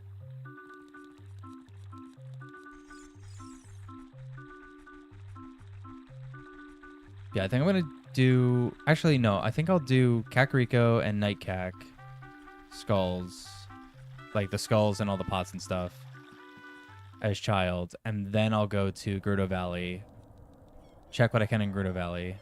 Yeah, I think I'm going to do... Actually, no. I think I'll do Kakariko and Night Cack skulls. Like the skulls and all the pots and stuff as Child. And then I'll go to Gerudo Valley. Check what I can in Gerudo Valley.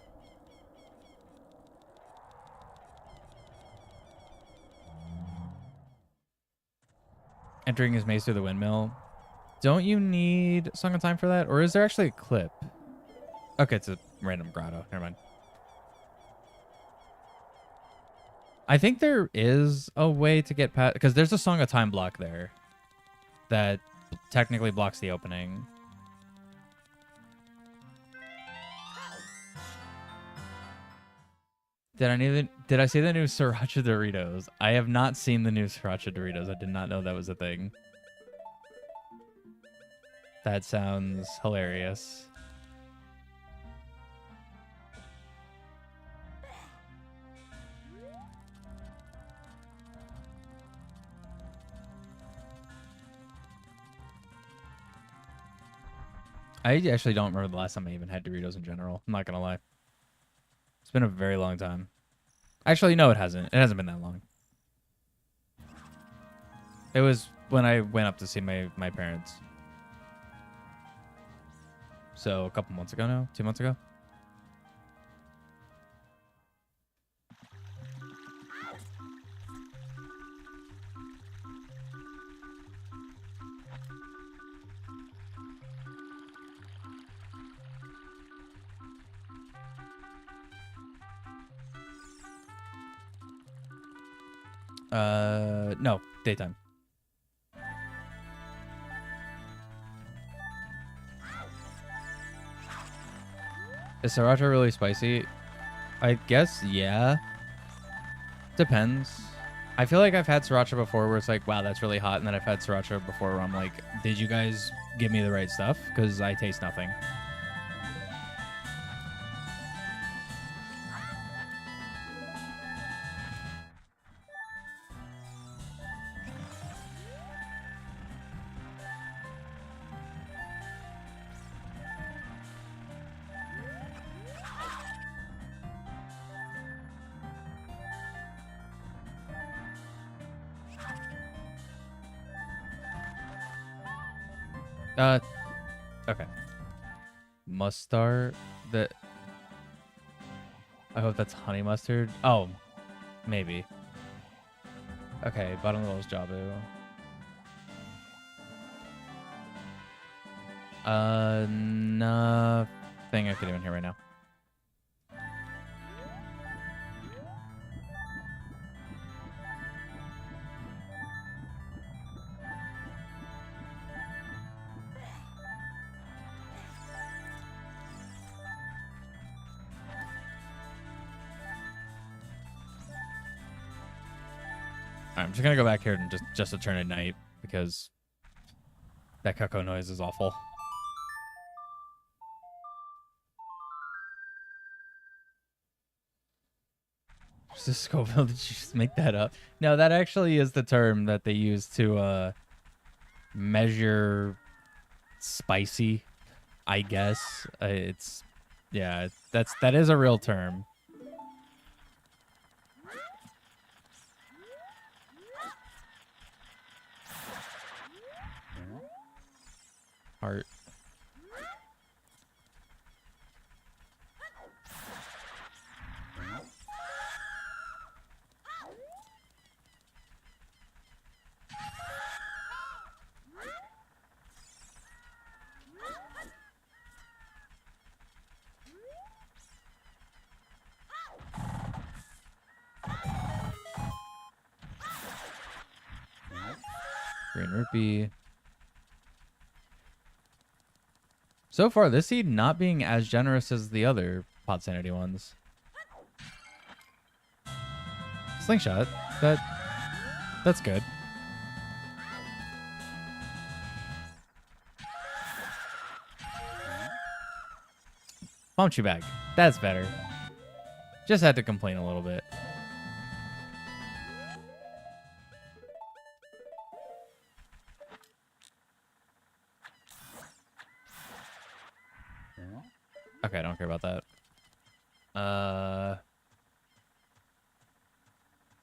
Entering his maze through the windmill. Don't you need Song of Time for that? Or is there actually a clip? Okay, it's a random grotto. Never mind. I think there is a way to get past... Because there's a Song of Time block there. That technically blocks the opening. Did I see the new Sriracha Doritos? I have not seen the new Sriracha Doritos. I did not know that was a thing. That sounds hilarious. I actually don't remember the last time I even had Doritos in general. I'm not gonna lie. It's been a very long time. Actually, no, it hasn't. It hasn't been that long. It was when I went up to see my parents. So a couple months ago now? 2 months ago? No, daytime. Is Sriracha really spicy? I guess, yeah. Depends. I feel like I've had Sriracha before where it's like, wow, that's really hot. And then I've had Sriracha before where I'm like, did you guys give me the right stuff? Because I taste nothing. Uh, okay. Mustard. The. I hope that's honey mustard. Oh, maybe. Okay, bottom level is Jabu. Nothing I could even hear right now. I'm just gonna go back here and just to turn at night because that cuckoo noise is awful. Is this Scoville? Did you just make that up? No, that actually is the term that they use to measure spicy, I guess. It's yeah, that is a real term. Heart. Green rupee. So far, this seed not being as generous as the other pot sanity ones. Slingshot. That's good. Bumped you back. That's better. Just had to complain a little bit. Okay, I don't care about that.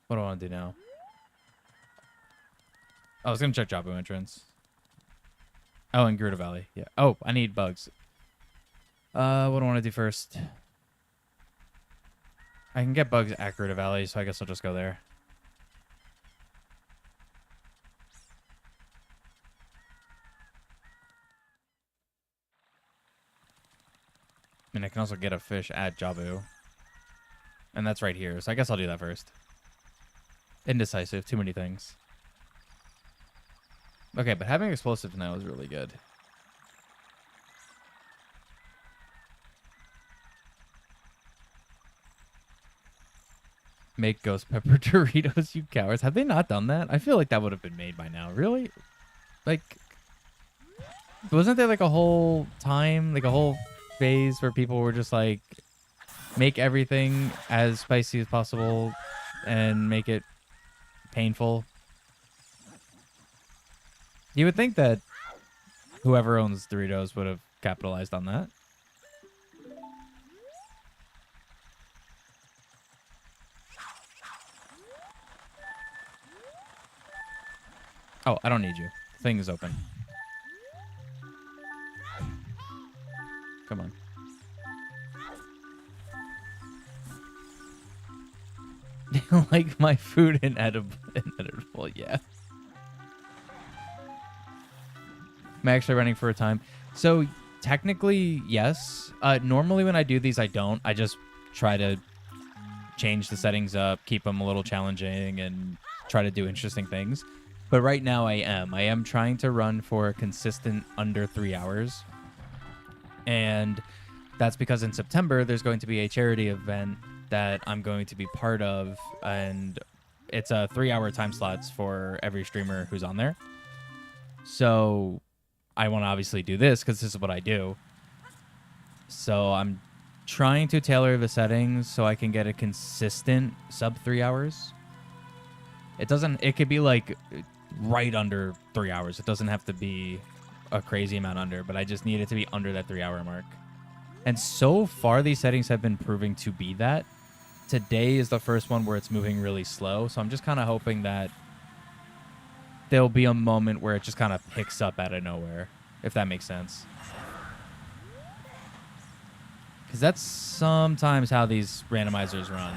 What do I want to do now? I was gonna check Jabu entrance. Oh, and Gerudo Valley. Yeah. Oh, I need bugs. What do I want to do first? I can get bugs at Gerudo Valley, so I guess I'll just go there. I mean, I can also get a fish at Jabu. And that's right here, so I guess I'll do that first. Indecisive, too many things. Okay, but having explosives now is really good. Make ghost pepper Doritos, you cowards. Have they not done that? I feel like that would have been made by now. Really? Like, wasn't there like a whole time, like a whole phase where people were just like, make everything as spicy as possible and make it painful? You would think that whoever owns Doritos would have capitalized on that. Oh, I don't need you. Thing is open. Come on. Like my food inedible, yeah. I'm actually running for a time. So technically, yes. Normally when I do these, I don't. I just try to change the settings up, keep them a little challenging, and try to do interesting things. But right now I am trying to run for a consistent under 3 hours. And that's because in September, there's going to be a charity event that I'm going to be part of. And it's a 3-hour time slots for every streamer who's on there. So I want to obviously do this because this is what I do. So I'm trying to tailor the settings so I can get a consistent sub 3 hours. It could be like right under 3 hours. It doesn't have to be a crazy amount under, but I just need it to be under that 3-hour mark. And so far, these settings have been proving to be that. Today is the first one where it's moving really slow, so I'm just kind of hoping that there'll be a moment where it just kind of picks up out of nowhere. if that makes sense. Because that's sometimes how these randomizers run.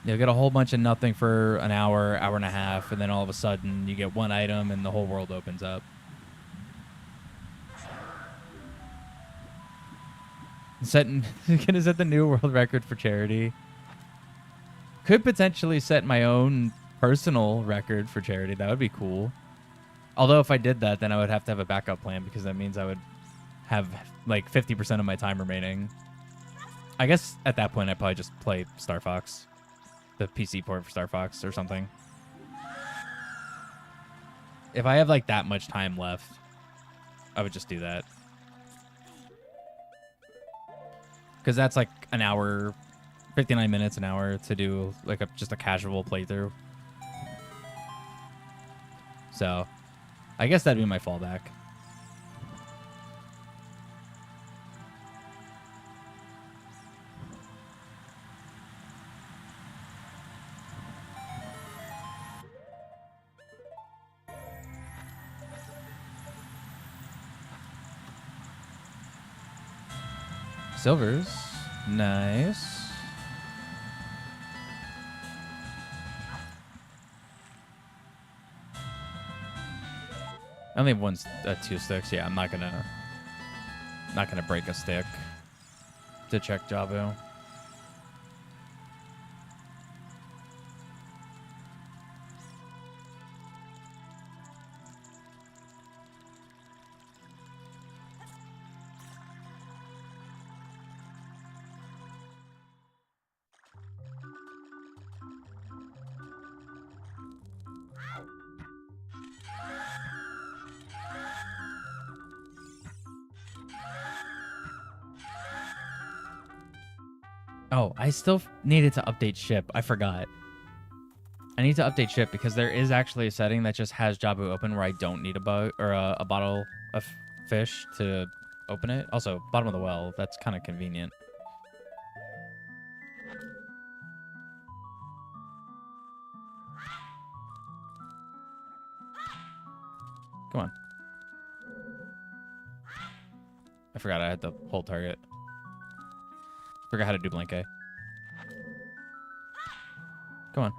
You'll get a whole bunch of nothing for an hour, hour and a half, and then all of a sudden you get one item and the whole world opens up. Gonna set the new world record for charity. Could potentially set my own personal record for charity. That would be cool. Although if I did that, then I would have to have a backup plan because that means I would have like 50% of my time remaining. I guess at that point I'd probably just play Star Fox. The PC port for Star Fox or something. If I have like that much time left, I would just do that. Because that's like an hour, 59 minutes an hour to do like just a casual playthrough. So I guess that'd be my fallback. Silvers. Nice. I only have two sticks. Yeah, I'm not gonna break a stick to check Jabu. Oh, I still needed to update ship. I forgot. I need to update ship because there is actually a setting that just has Jabu open where I don't need a bottle of fish to open it. Also, bottom of the well. That's kind of convenient. Come on. I forgot I had the hold target. Forgot how to do blank A. Come on.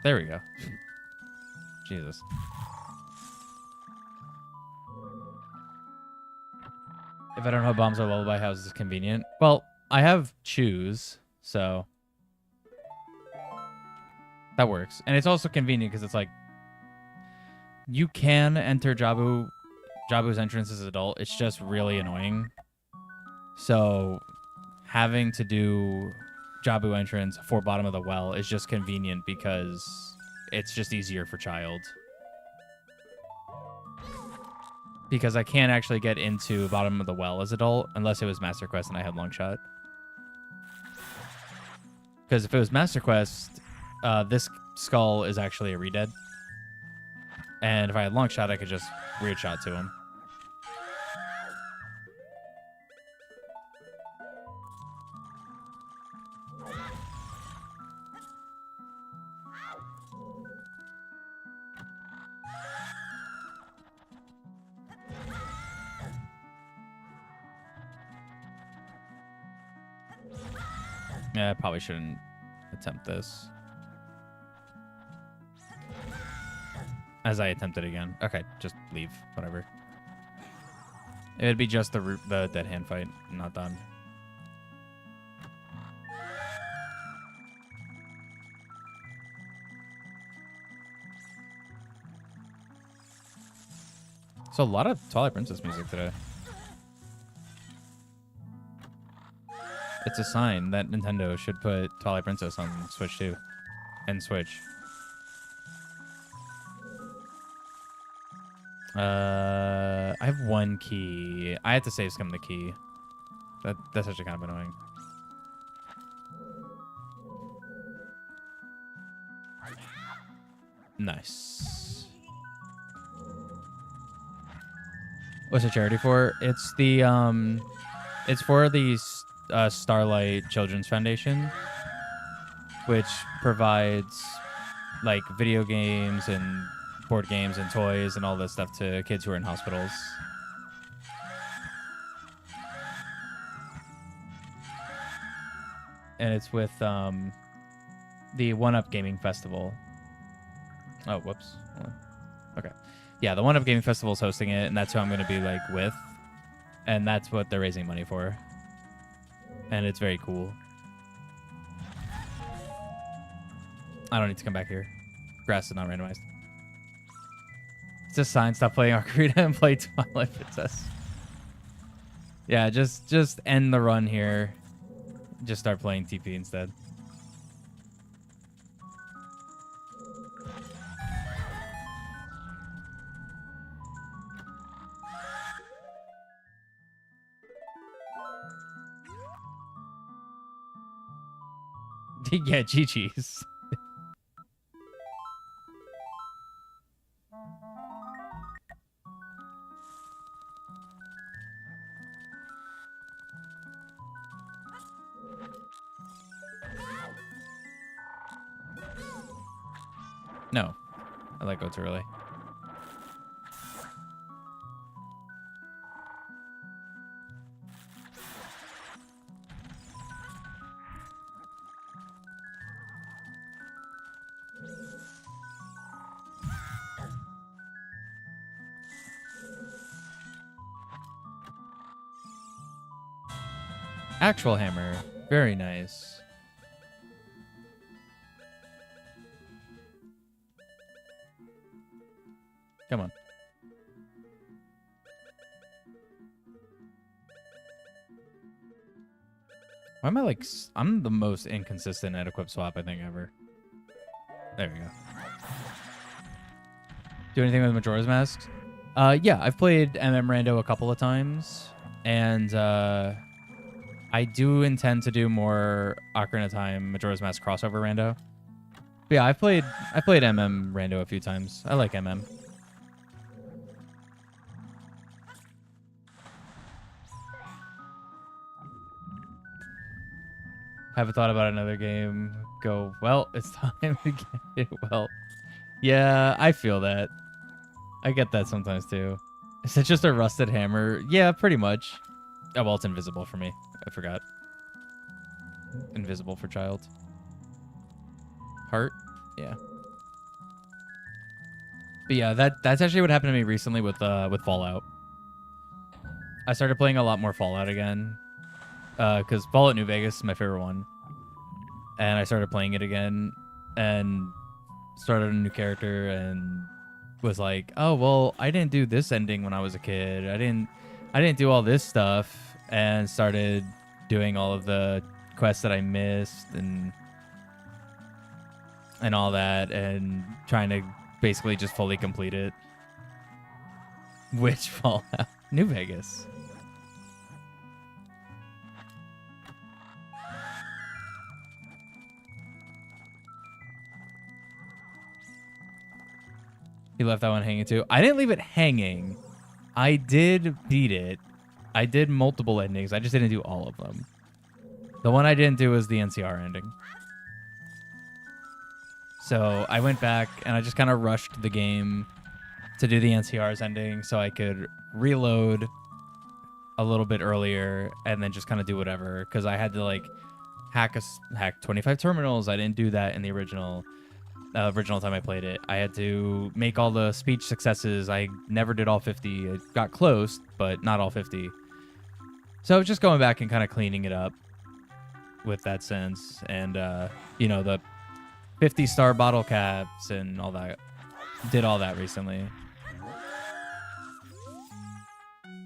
There we go. Jesus. If I don't have bombs or lullaby, how is this convenient? Well, I have choose, so that works. And it's also convenient because it's like you can enter Jabu's entrance as an adult. It's just really annoying. So having to do Jabu entrance for bottom of the well is just convenient because it's just easier for child. Because I can't actually get into bottom of the well as adult unless it was Master Quest and I had long shot. Because if it was Master Quest, this skull is actually a redead. And if I had long shot, I could just weird shot to him. Yeah, I probably shouldn't attempt this. As I attempt it again. Okay, just leave. Whatever. It would be just the dead hand fight. Not done. So a lot of Twilight Princess music today. It's a sign that Nintendo should put Twilight Princess on Switch 2 and Switch. I have one key. I had to save scum the key. That's actually kind of annoying. Nice. What's the charity for? It's the it's for the Starlight Children's Foundation, which provides like video games and board games and toys and all this stuff to kids who are in hospitals. And it's with the One Up Gaming Festival. Oh, whoops. Okay. Yeah, the One Up Gaming Festival is hosting it, and that's who I'm going to be like with. And that's what they're raising money for. And it's very cool. I don't need to come back here. Grass is not randomized. It's just sign, stop playing Ocarina and play Twilight Princess. Yeah, just end the run here. Just start playing TP instead. Yeah, GG's. No, I let go too early. Actual hammer. Very nice. Come on. Why am I like... I'm the most inconsistent at equip swap, I think, ever. There we go. Do anything with Majora's Masks? Yeah, I've played Rando a couple of times. And, I do intend to do more Ocarina of Time Majora's Mask crossover Rando. But yeah, I played Rando a few times. I like MM. Haven't thought about another game. Go, well, it's time to get it well. Yeah, I feel that. I get that sometimes too. Is it just a rusted hammer? Yeah, pretty much. Oh, well, it's invisible for me. I forgot. Invisible for child. Heart? Yeah. But yeah, that's actually what happened to me recently with Fallout. I started playing a lot more Fallout again. Because Fallout New Vegas is my favorite one. And I started playing it again and started a new character and was like, oh, well, I didn't do this ending when I was a kid. I didn't do all this stuff, and started doing all of the quests that I missed and all that, and trying to basically just fully complete it. Which Fallout? New Vegas. He left that one hanging too. I didn't leave it hanging. I did beat it. I did multiple endings. I just didn't do all of them. The one I didn't do was the NCR ending. So I went back and I just kind of rushed the game to do the NCR's ending so I could reload a little bit earlier and then just kind of do whatever, because I had to like hack 25 terminals. I didn't do that in the original time I played it. I had to make all the speech successes. I never did all 50. It got close, but not all 50. So I was just going back and kind of cleaning it up with that sense. And, you know, the 50-star bottle caps and all that. Did all that recently.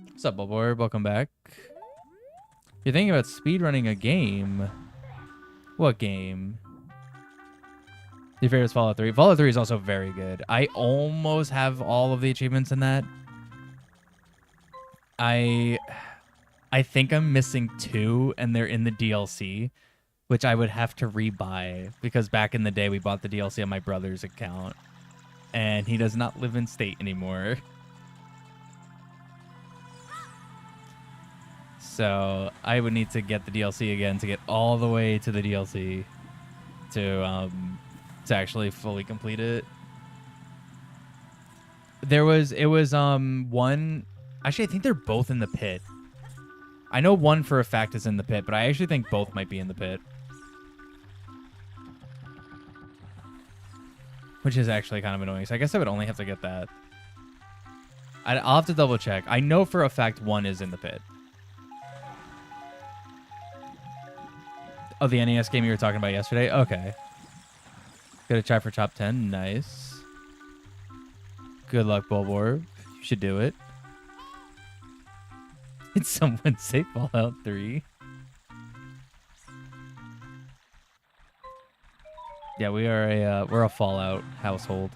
What's up, Billboard? Welcome back. You're thinking about speedrunning a game. What game? Your favorite is Fallout 3. Fallout 3 is also very good. I almost have all of the achievements in that. I think I'm missing 2, and they're in the DLC, which I would have to rebuy, because back in the day we bought the DLC on my brother's account, and he does not live in state anymore. So I would need to get the DLC again to get all the way to the DLC to actually fully complete it. it was one. Actually, I think they're both in the pit. I know one for a fact is in the pit, but I actually think both might be in the pit. Which is actually kind of annoying. So I guess I would only have to get that. I'll have to double check. I know for a fact one is in the pit. Oh, the NES game you were talking about yesterday? Okay. Get a try for top 10. Nice. Good luck, Bulborb. You should do it. Did someone say Fallout 3? Yeah, we're a Fallout household.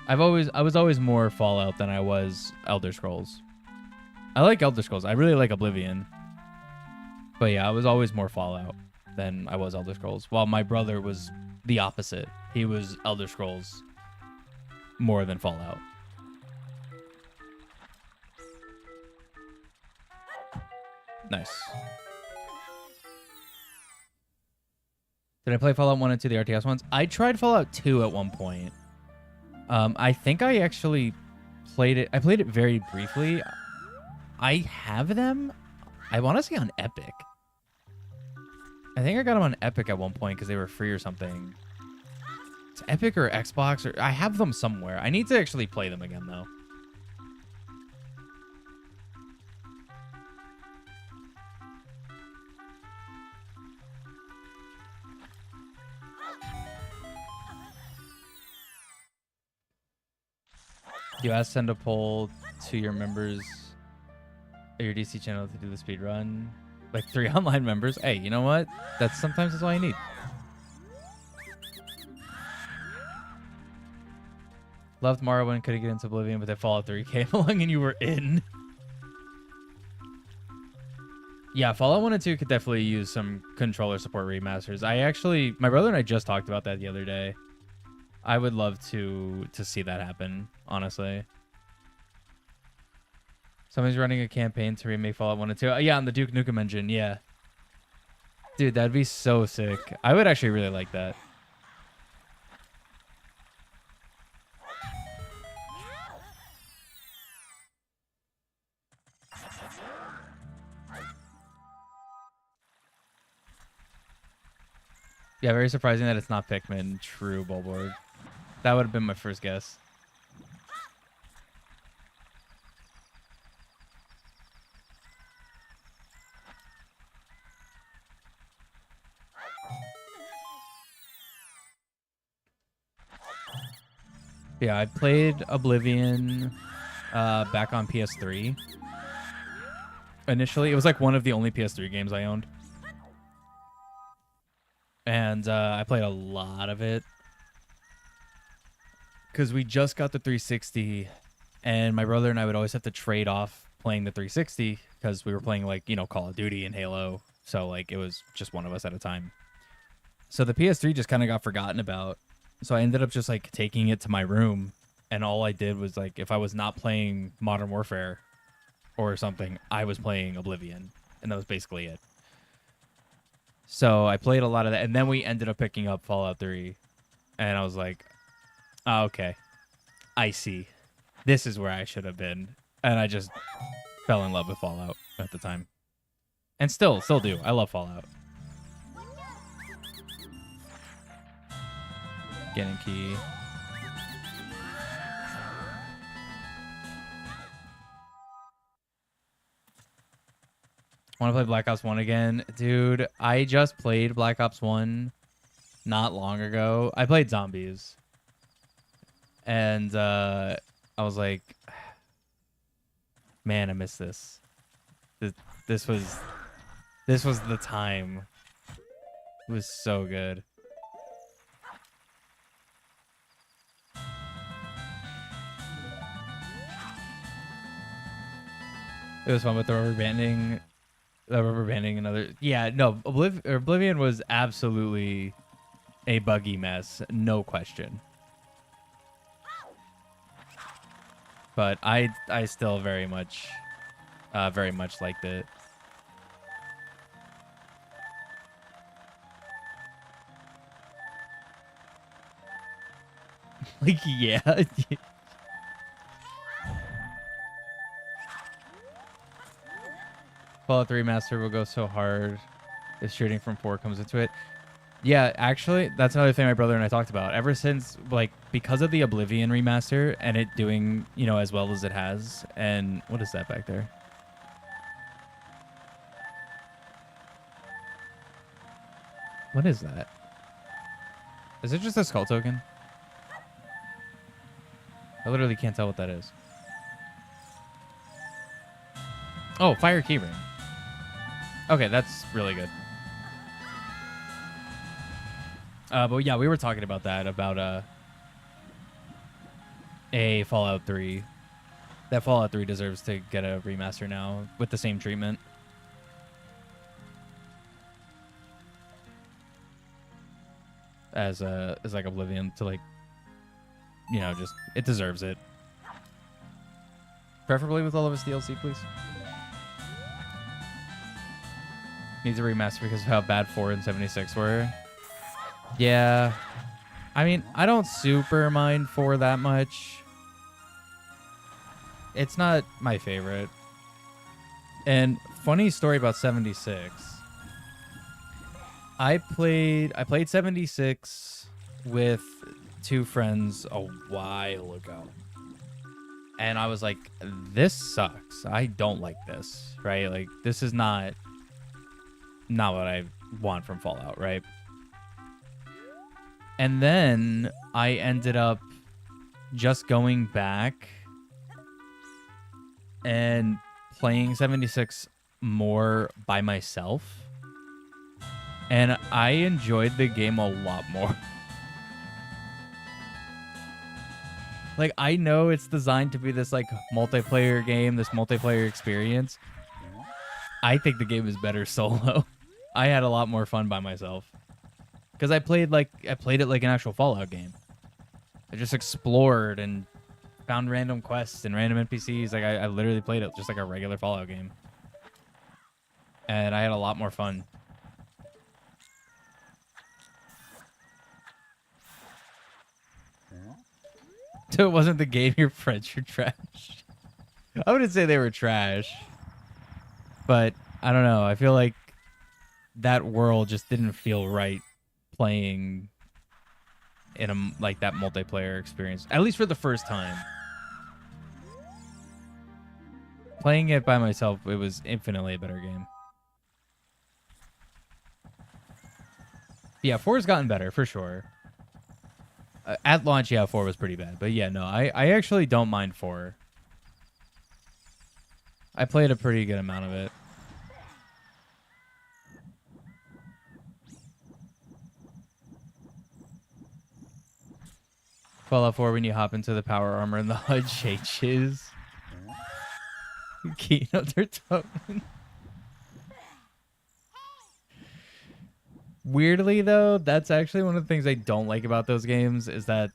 I was always more Fallout than I was Elder Scrolls. I like Elder Scrolls. I really like Oblivion. But yeah, I was always more Fallout than I was Elder Scrolls. While my brother was the opposite. He was Elder Scrolls more than Fallout. Nice. Did I play Fallout 1 and 2, the RTS ones? I tried Fallout 2 at one point. I think I actually played it. I played it very briefly. I have them. I want to say on Epic. I think I got them on Epic at one point because they were free or something. It's Epic or Xbox, or I have them somewhere. I need to actually play them again, though. You asked send a poll to your members of your DC channel to do the speed run. Like 3 online members. Hey, you know what? Sometimes that's all you need. Loved Morrowind, couldn't get into Oblivion, but then Fallout 3 came along and you were in. Yeah, Fallout 1 and 2 could definitely use some controller support remasters. My brother and I just talked about that the other day. I would love to see that happen, honestly. Somebody's running a campaign to remake Fallout 1 and 2. Yeah, on the Duke Nukem engine, yeah. Dude, that'd be so sick. I would actually really like that. Yeah, very surprising that it's not Pikmin. True, Bulborg. That would have been my first guess. Yeah, I played Oblivion back on PS3. Initially, it was like one of the only PS3 games I owned. And I played a lot of it. Because we just got the 360, and my brother and I would always have to trade off playing the 360 because we were playing, like, you know, Call of Duty and Halo. So, like, it was just one of us at a time. So the PS3 just kind of got forgotten about. So I ended up just, like, taking it to my room, and all I did was, like, if I was not playing Modern Warfare or something, I was playing Oblivion, and that was basically it. So I played a lot of that, and then we ended up picking up Fallout 3, and I was like, oh, okay, I see. This is where I should have been. And I just fell in love with Fallout at the time. And still do. I love Fallout. Getting key. Want to play Black Ops 1 again? Dude, I just played Black Ops 1 not long ago. I played Zombies. And I was like, man, I miss this. This was the time. It was so good. It was fun with the rubber banding. Another. Yeah, no, Oblivion was absolutely a buggy mess, no question. But I still very much liked it. Like, yeah. Fallout 3 Master will go so hard if shooting from 4 comes into it. Yeah, actually, that's another thing my brother and I talked about. Ever since, like, because of the Oblivion remaster and it doing, you know, as well as it has. And what is that back there? What is that? Is it just a skull token? I literally can't tell what that is. Oh, fire keyring. Okay, that's really good. But yeah, we were talking about that, about a Fallout 3. That Fallout 3 deserves to get a remaster now with the same treatment. As like Oblivion, to, like, you know, just, it deserves it. Preferably with all of its DLC, please. Needs a remaster because of how bad 4 and 76 were. Yeah. I mean, I don't super mind 4 that much. It's not my favorite. And funny story about 76. I played 76 with 2 friends a while ago. And I was like, this sucks. I don't like this, right? Like, this is not what I want from Fallout, right? And then I ended up just going back and playing 76 more by myself. And I enjoyed the game a lot more. Like, I know it's designed to be this, like, multiplayer game, this multiplayer experience. I think the game is better solo. I had a lot more fun by myself. Because I played it like an actual Fallout game. I just explored and found random quests and random NPCs. Like, I literally played it just like a regular Fallout game. And I had a lot more fun. So it wasn't the game, your friends were trash. I wouldn't say they were trash. But, I don't know. I feel like that world just didn't feel right playing in a, like, that multiplayer experience. At least for the first time. Playing it by myself, it was infinitely a better game. Yeah, 4's gotten better, for sure. At launch, yeah, 4 was pretty bad. But yeah, no, I actually don't mind 4. I played a pretty good amount of it. Fallout 4 when you hop into the power armor and the HUD changes. Keynote or token. Weirdly, though, that's actually one of the things I don't like about those games is that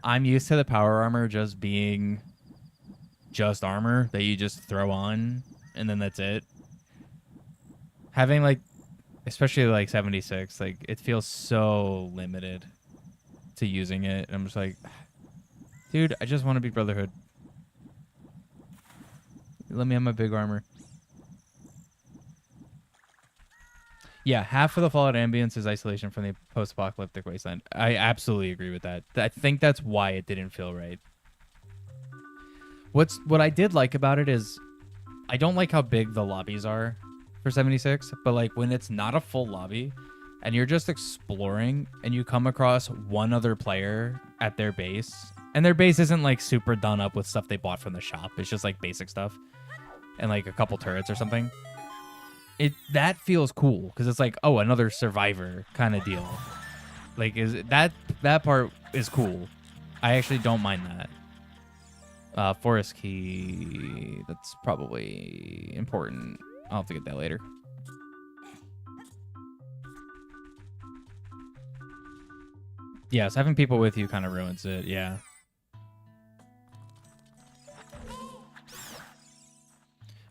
I'm used to the power armor just being just armor that you just throw on, and then that's it. Having, like, especially, like, 76, like, it feels so limited to using it. And I'm just like, dude, I just want to be Brotherhood. Let me have my big armor. Yeah, half of the Fallout ambience is isolation from the post-apocalyptic wasteland. I absolutely agree with that. I think that's why it didn't feel right. What I did like about it is I don't like how big the lobbies are for 76, but, like, when it's not a full lobby and you're just exploring and you come across one other player at their base, and their base isn't, like, super done up with stuff they bought from the shop. It's just, like, basic stuff and, like, a couple turrets or something. That feels cool because it's like, oh, another survivor kind of deal. Like, that part is cool. I actually don't mind that. Forest key, that's probably important. I'll have to get that later. Yes, having people with you kind of ruins it. Yeah.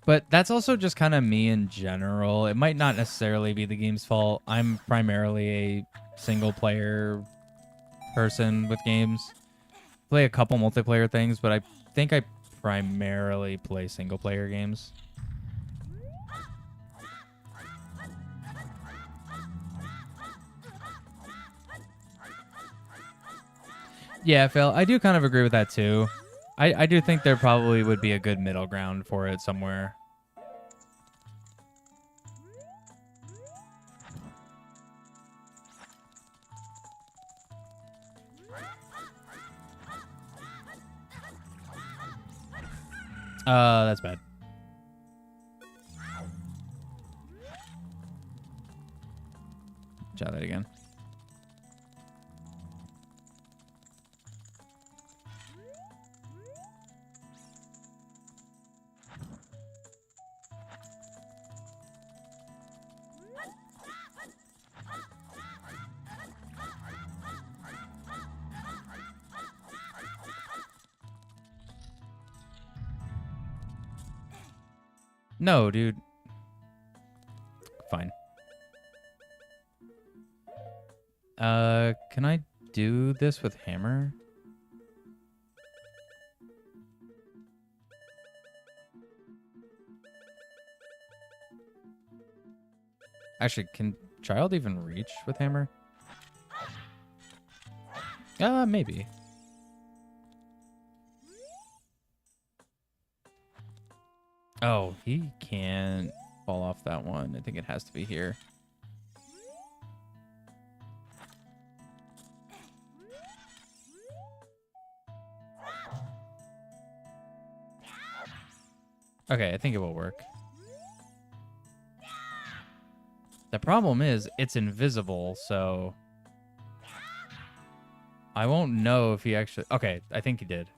But that's also just kind of me in general. It might not necessarily be the game's fault. I'm primarily a single player person with games. play a couple multiplayer things, but I think I primarily play single player games. Yeah, Phil, I do kind of agree with that too. I do think there probably would be a good middle ground for it somewhere. That's bad. Try that again. No, dude. Fine. Can I do this with hammer? Actually, can child even reach with hammer? Maybe. Oh, he can't fall off that one. I think it has to be here. Okay, I think it will work. The problem is it's invisible, so I won't know if he actually... Okay, I think he did.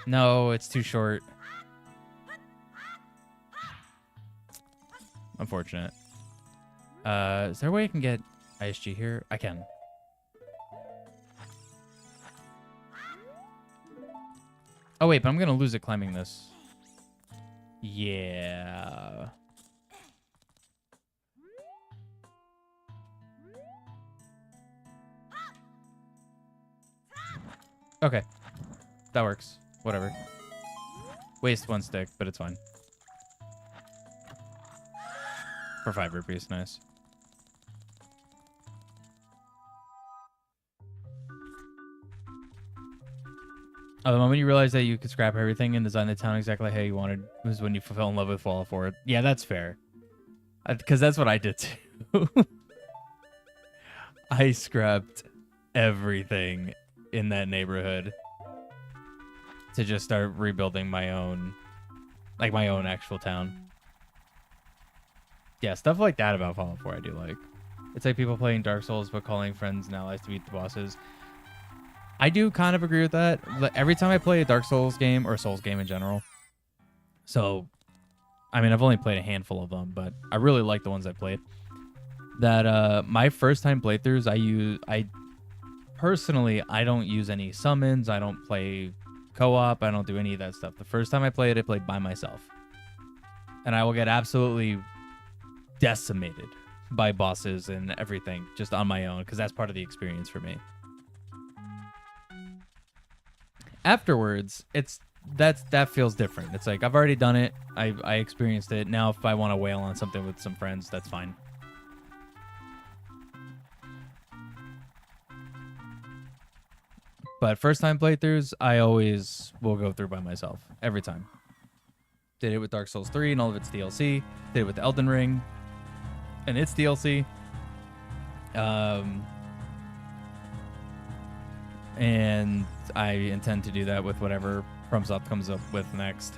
No, it's too short. Unfortunate. Is there a way I can get ISG here? I can. Oh, wait, but I'm going to lose it climbing this. Yeah. Okay. That works. Whatever. Waste one stick, but it's fine. For 5 rupees, nice. Oh, the moment you realize that you could scrap everything and design the town exactly how you wanted was when you fell in love with Fallout 4. Yeah, that's fair. Because that's what I did too. I scrapped everything in that neighborhood to just start rebuilding my own, like my own actual town. Yeah, stuff like that about Fallout 4 I do like. It's like people playing Dark Souls but calling friends and allies to beat the bosses. I do kind of agree with that. Every time I play a Dark Souls game, or a Souls game in general, so, I mean, I've only played a handful of them, but I really like the ones I played. That, my first time playthroughs, I personally, I don't use any summons, I don't play co-op, I don't do any of that stuff. The first time I played by myself. And I will get absolutely decimated by bosses and everything, just on my own, because that's part of the experience for me. Afterwards, that feels different. It's like I've already done it. I experienced it. Now if I want to wail on something with some friends, that's fine. But first time playthroughs, I always will go through by myself every time. Did it with Dark Souls 3 and all of its DLC. Did it with Elden Ring and its DLC. And I intend to do that with whatever FromSoft comes up with next.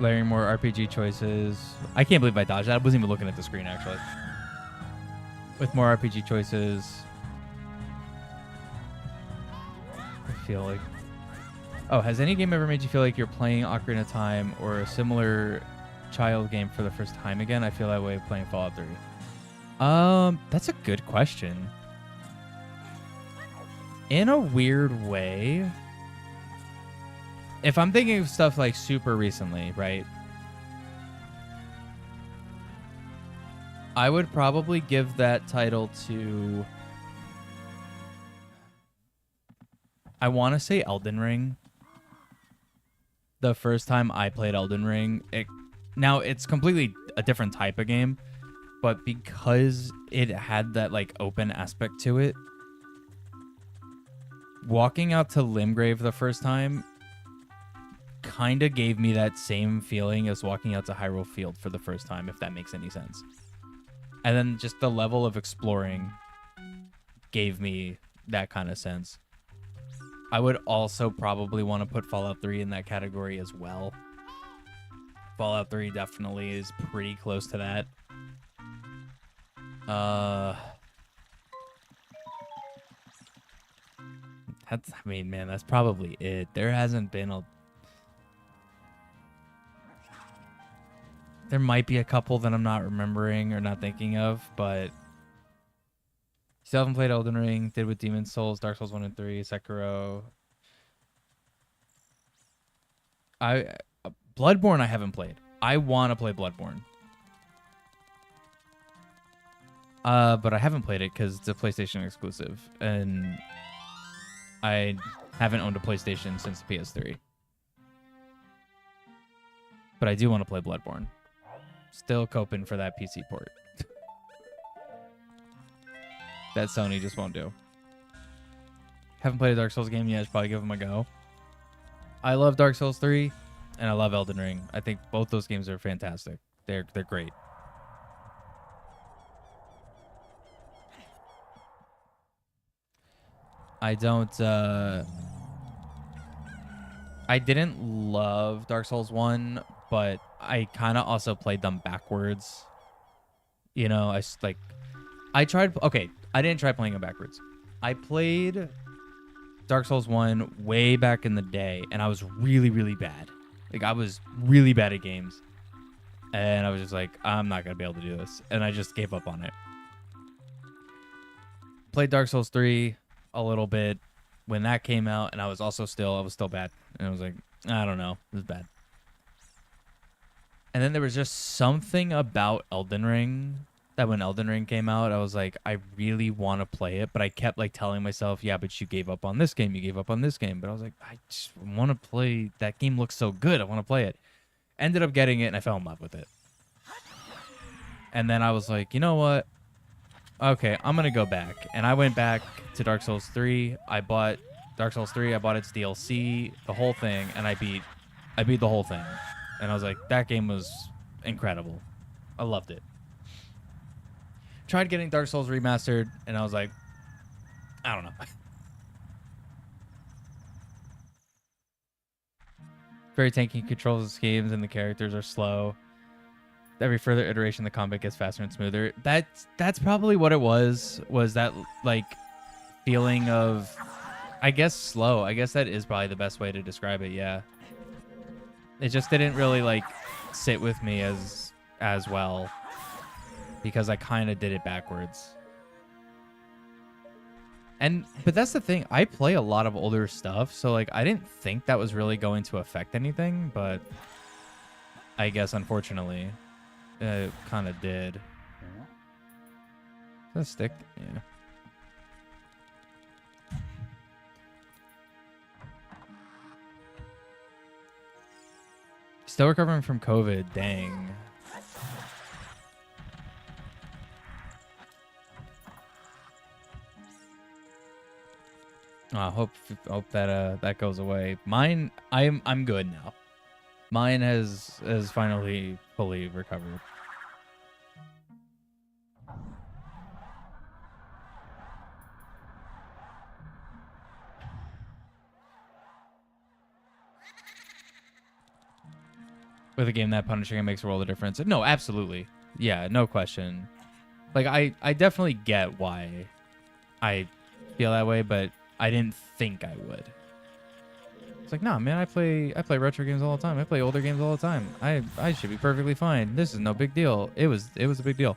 Layering more RPG choices. I can't believe I dodged that. I wasn't even looking at the screen, actually. With more RPG choices. I feel like... Oh, has any game ever made you feel like you're playing Ocarina of Time or a similar child game for the first time again? I feel that way playing Fallout 3. That's a good question. In a weird way, if I'm thinking of stuff like super recently, right? I would probably give that title to, I want to say Elden Ring. The first time I played Elden Ring, now it's completely a different type of game, but because it had that like open aspect to it, walking out to Limgrave the first time kind of gave me that same feeling as walking out to Hyrule Field for the first time, if that makes any sense. And then just the level of exploring gave me that kind of sense. I would also probably want to put Fallout 3 in that category as well. Fallout 3 definitely is pretty close to that. I mean, man, that's probably it. There hasn't been a... There might be a couple that I'm not remembering or not thinking of, but... Still haven't played Elden Ring, did with Demon's Souls, Dark Souls 1 and 3, Sekiro. Bloodborne I haven't played. I want to play Bloodborne. But I haven't played it because it's a PlayStation exclusive, and I haven't owned a PlayStation since the PS3. But I do want to play Bloodborne. Still coping for that PC port. That Sony just won't do. Haven't played a Dark Souls game yet. I should probably give them a go. I love Dark Souls 3, and I love Elden Ring. I think both those games are fantastic. They're great. I didn't love Dark Souls 1, but I kind of also played them backwards. You know, I tried, okay, I didn't try playing them backwards. I played Dark Souls 1 way back in the day, and I was really, really bad. Like, I was really bad at games. And I was just like, I'm not going to be able to do this. And I just gave up on it. Played Dark Souls 3 a little bit when that came out, and I was still bad. And I was like, I don't know, it was bad. And then there was just something about Elden Ring that when Elden Ring came out, I was like, I really want to play it, but I kept like telling myself, yeah, but you gave up on this game, you gave up on this game. But I was like, I just want to play, that game looks so good, I want to play it. Ended up getting it, and I fell in love with it. And then I was like, you know what? Okay, I'm going to go back. And I went back to Dark Souls 3. I bought Dark Souls 3. I bought its DLC, the whole thing, and I beat the whole thing. And I was like, that game was incredible. I loved it. Tried getting Dark Souls remastered, and I was like, I don't know. Very tanky controls schemes, and the characters are slow. Every further iteration, the combat gets faster and smoother. That's probably what it was that like feeling of, I guess, slow. I guess that is probably the best way to describe it. Yeah, it just didn't really like sit with me as well because I kind of did it backwards. But that's the thing. I play a lot of older stuff, so like I didn't think that was really going to affect anything, but I guess unfortunately. It kind of did. Is that a stick? Yeah. Still recovering from COVID. Dang. I hope that that goes away. Mine, I'm good now. Mine has finally fully recovered. With a game that punishing it makes a world of difference. No, absolutely. Yeah, no question. Like I definitely get why I feel that way, but I didn't think I would. It's like, nah, man, I play retro games all the time. I play older games all the time. I should be perfectly fine. This is no big deal. It was a big deal.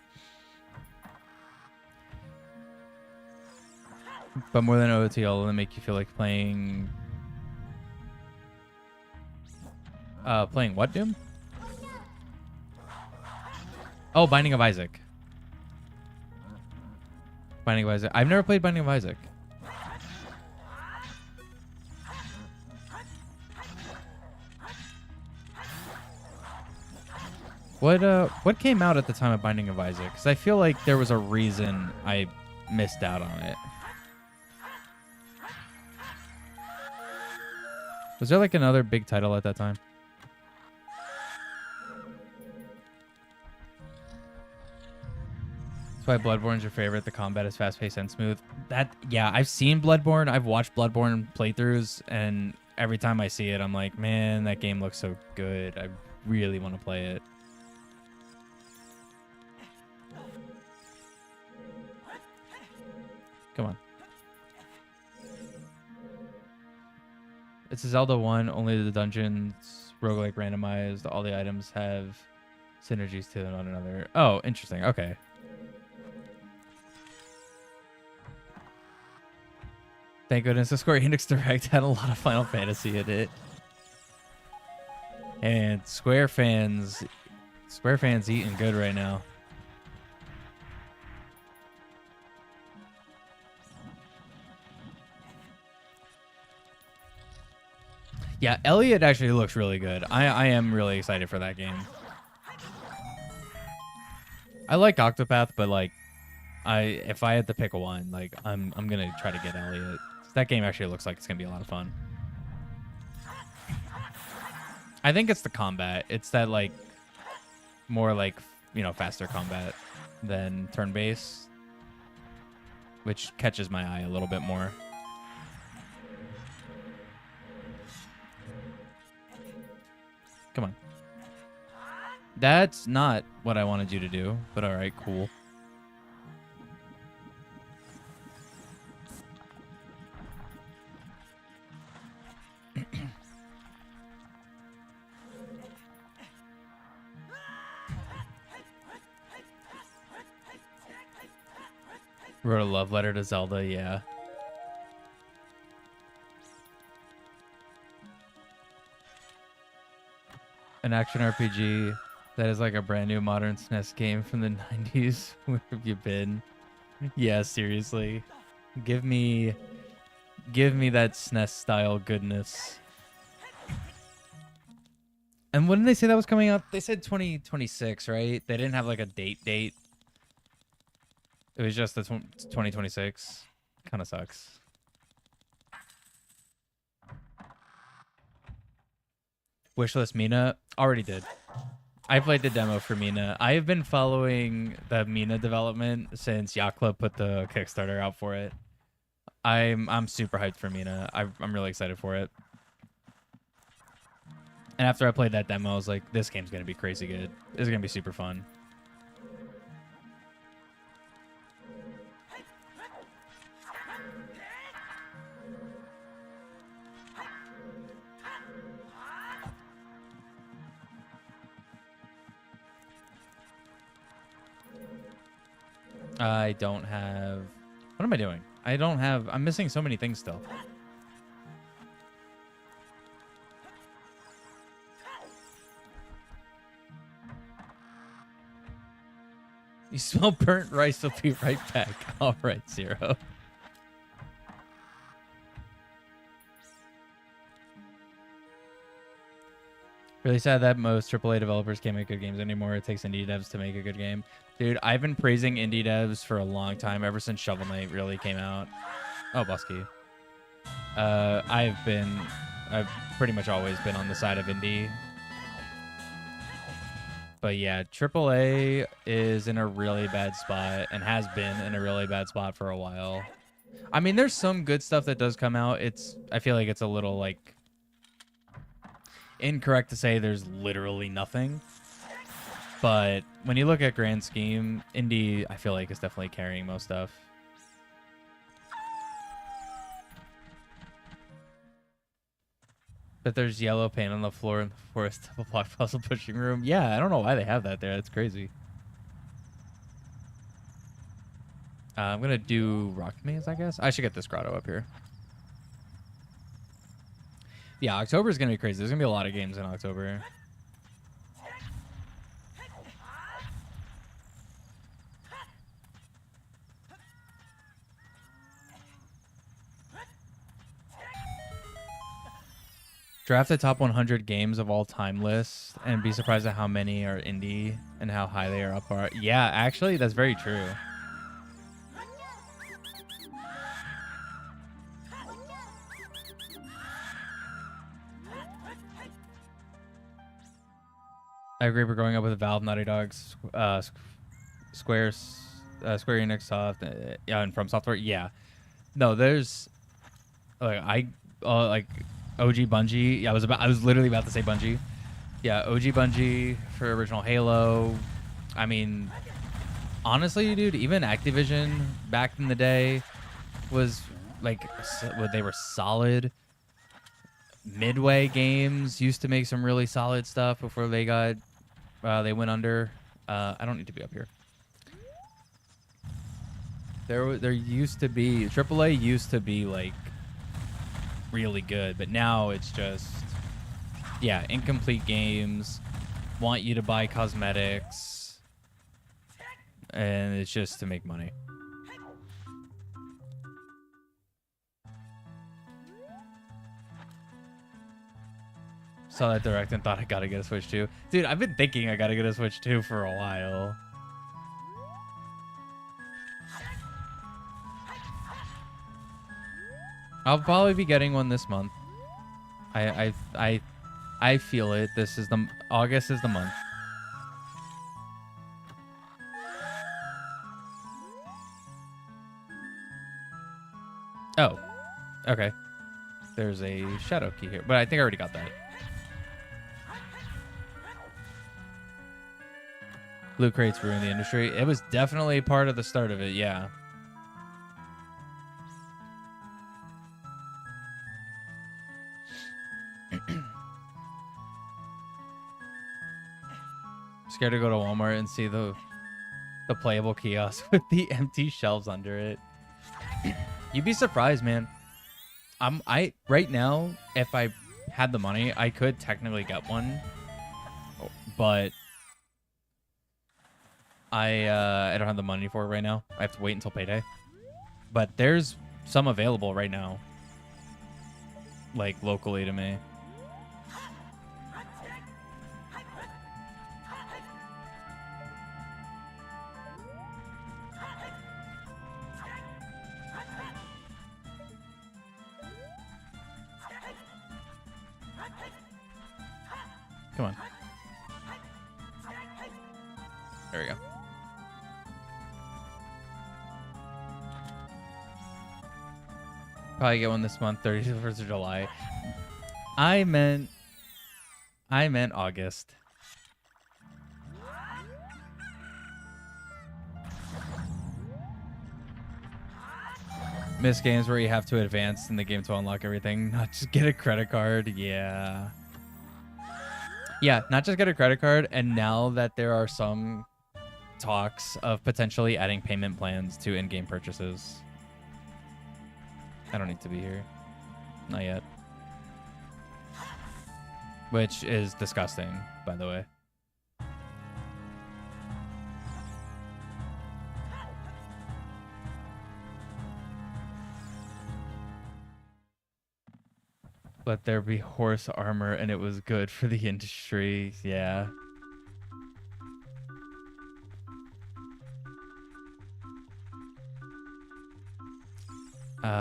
But more than OOT, it'll only make you feel like playing Playing what Doom? Oh, Binding of Isaac. Binding of Isaac. I've never played Binding of Isaac. What came out at the time of Binding of Isaac? Because I feel like there was a reason I missed out on it. Was there like another big title at that time? That's why Bloodborne's your favorite. The combat is fast-paced and smooth. Yeah, I've seen Bloodborne. I've watched Bloodborne playthroughs, and every time I see it, I'm like, man, that game looks so good. I really want to play it. Come on. It's a Zelda 1, only the dungeons, roguelike randomized, all the items have synergies to one another. Oh, interesting. Okay. Thank goodness the Square Enix Direct had a lot of Final Fantasy in it. And Square fans eating good right now. Yeah, Elliot actually looks really good. I am really excited for that game. I like Octopath, but like, if I had to pick one, like I'm gonna try to get Elliot. That game actually looks like it's gonna be a lot of fun. I think it's the combat. It's that like more like, you know, faster combat than turn-based, which catches my eye a little bit more. Come on. That's not what I wanted you to do, but all right, cool. Wrote a love letter to Zelda, yeah. An action RPG that is like a brand new modern SNES game from the 90s. Where have you been? Yeah, seriously. Give me that SNES style goodness. And when did they say that was coming out? They said 2026, right? They didn't have like a date. It was just the 2026. Kind of sucks. Wishlist Mina already did. I played the demo for Mina. I have been following the Mina development since Yacht Club put the Kickstarter out for it. I'm super hyped for Mina. I'm really excited for it. And after I played that demo, I was like, this game's gonna be crazy good. This is gonna be super fun. I don't have... What am I doing? I'm missing so many things still. You smell burnt rice, I'll be right back. All right, Zero. Really sad that most AAA developers can't make good games anymore. It takes indie devs to make a good game. Dude, I've been praising indie devs for a long time, ever since Shovel Knight really came out. Oh, Busky. I've pretty much always been on the side of indie. But yeah, AAA is in a really bad spot and has been in a really bad spot for a while. I mean, there's some good stuff that does come out. I feel like it's a little like incorrect to say there's literally nothing. But when you look at grand scheme, indie, I feel like is definitely carrying most stuff. But there's yellow paint on the floor in the forest double block puzzle pushing room. Yeah, I don't know why they have that there. That's crazy. I'm going to do rock maze, I guess. I should get this grotto up here. Yeah, October is gonna be crazy. There's gonna be a lot of games in October. Draft the top 100 games of all time list and be surprised at how many are indie and how high they are up. Yeah, actually, that's very true. I agree. We're growing up with Valve, Naughty Dogs, Square Enix, Soft, yeah, and From Software. Yeah, no, there's like like OG Bungie. Yeah, I was literally about to say Bungie. Yeah, OG Bungie for original Halo. I mean, honestly, dude, even Activision back in the day was like they were solid. Midway Games used to make some really solid stuff before they went under. I don't need to be up here. There used to be AAA used to be like really good, but now it's just incomplete games, want you to buy cosmetics, and it's just to make money. Saw that direct and thought I gotta get a Switch 2. Dude, I've been thinking I gotta get a Switch 2 for a while. I'll probably be getting one this month. I feel it. August is the month. Oh, okay. There's a shadow key here, but I think I already got that. Loot crates ruined the industry. It was definitely part of the start of it, yeah. Scared to go to Walmart and see the playable kiosk with the empty shelves under it. You'd be surprised, man. Right now, if I had the money, I could technically get one, but I don't have the money for it right now. I have to wait until payday. But there's some available right now, like locally to me. Come on. There we go. Probably get one this month, 31st of July. I meant August. Miss games where you have to advance in the game to unlock everything, not just get a credit card. Yeah. Yeah, not just get a credit card. And now that there are some talks of potentially adding payment plans to in-game purchases. I don't need to be here. Not yet. Which is disgusting, by the way. Let there be horse armor, and it was good for the industry. Yeah.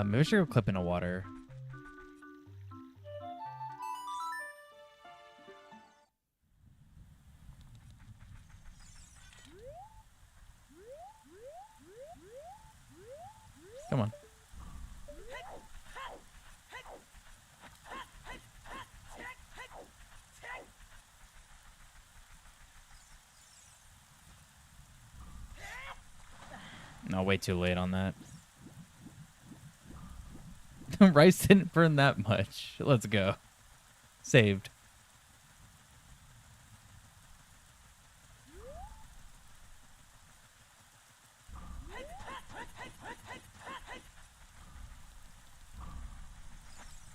Maybe I should go clip in a water. Come on. No, way too late on that. Rice didn't burn that much. Let's go. Saved.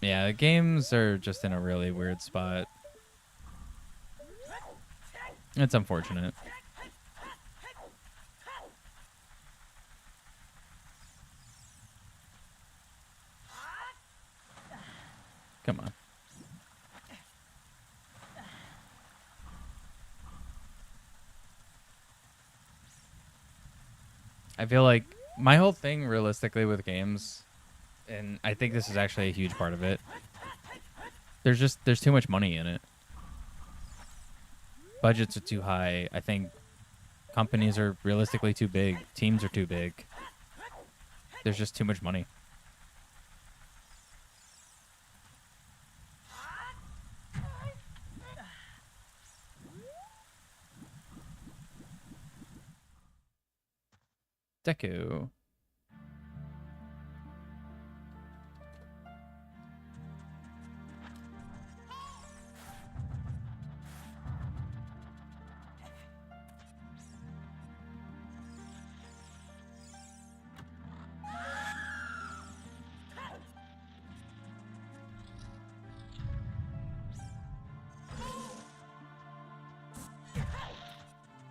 Yeah, the games are just in a really weird spot. It's unfortunate. Come on. I feel like my whole thing realistically with games, and I think this is actually a huge part of it, there's too much money in it. Budgets are too high. I think companies are realistically too big. Teams are too big. There's just too much money. Deku.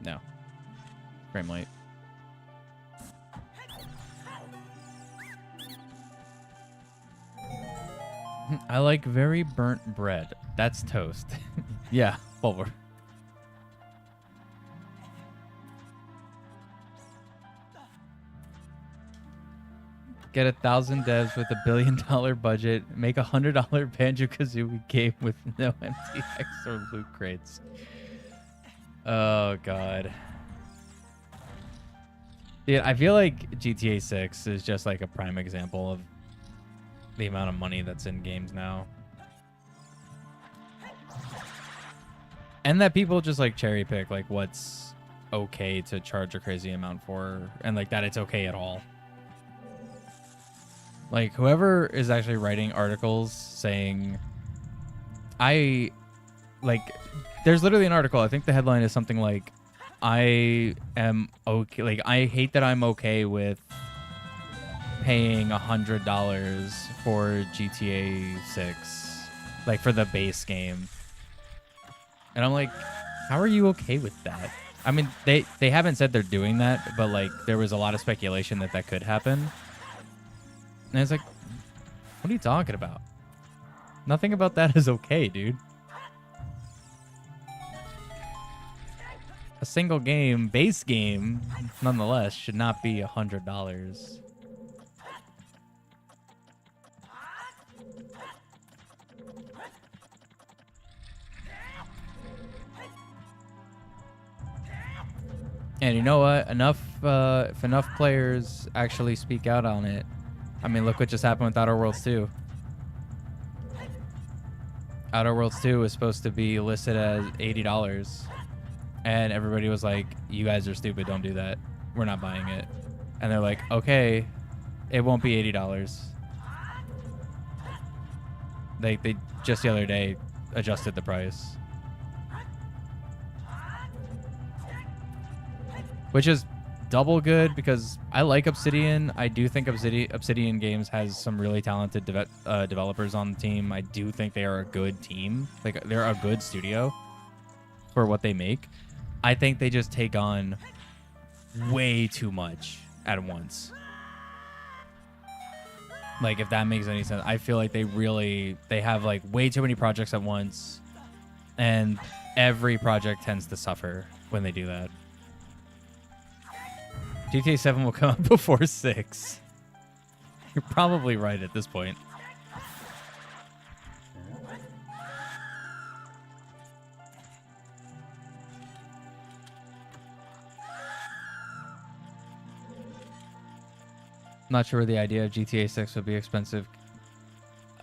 No. Frame rate. I like very burnt bread. That's toast. Yeah, forward. Get 1,000 devs with $1 billion budget. Make $100 Banjo-Kazooie game with no MTX or loot crates. Oh god. Yeah, I feel like GTA 6 is just like a prime example of the amount of money that's in games now. And that people just like cherry pick like what's okay to charge a crazy amount for, and like that it's okay at all. Like whoever is actually writing articles saying there's literally an article, I think the headline is something like I am okay, like I hate that I'm okay with paying $100 for GTA 6, like for the base game. And I'm like, how are you okay with that? I mean, they haven't said they're doing that, but like there was a lot of speculation that could happen. And it's like, what are you talking about? Nothing about that is okay, dude. A single game, base game, nonetheless, should not be $100. And you know what? If enough players actually speak out on it, I mean, look what just happened with Outer Worlds 2. Outer Worlds 2 was supposed to be listed as $80. And everybody was like, you guys are stupid. Don't do that. We're not buying it. And they're like, okay, it won't be $80. They just the other day adjusted the price. Which is double good because I like Obsidian. I do think Obsidian Games has some really talented developers on the team. I do think they are a good team. Like they're a good studio for what they make. I think they just take on way too much at once. Like if that makes any sense. I feel like they have like way too many projects at once, and every project tends to suffer when they do that. GTA 7 will come out before 6. You're probably right at this point. Not sure where the idea of GTA 6 would be expensive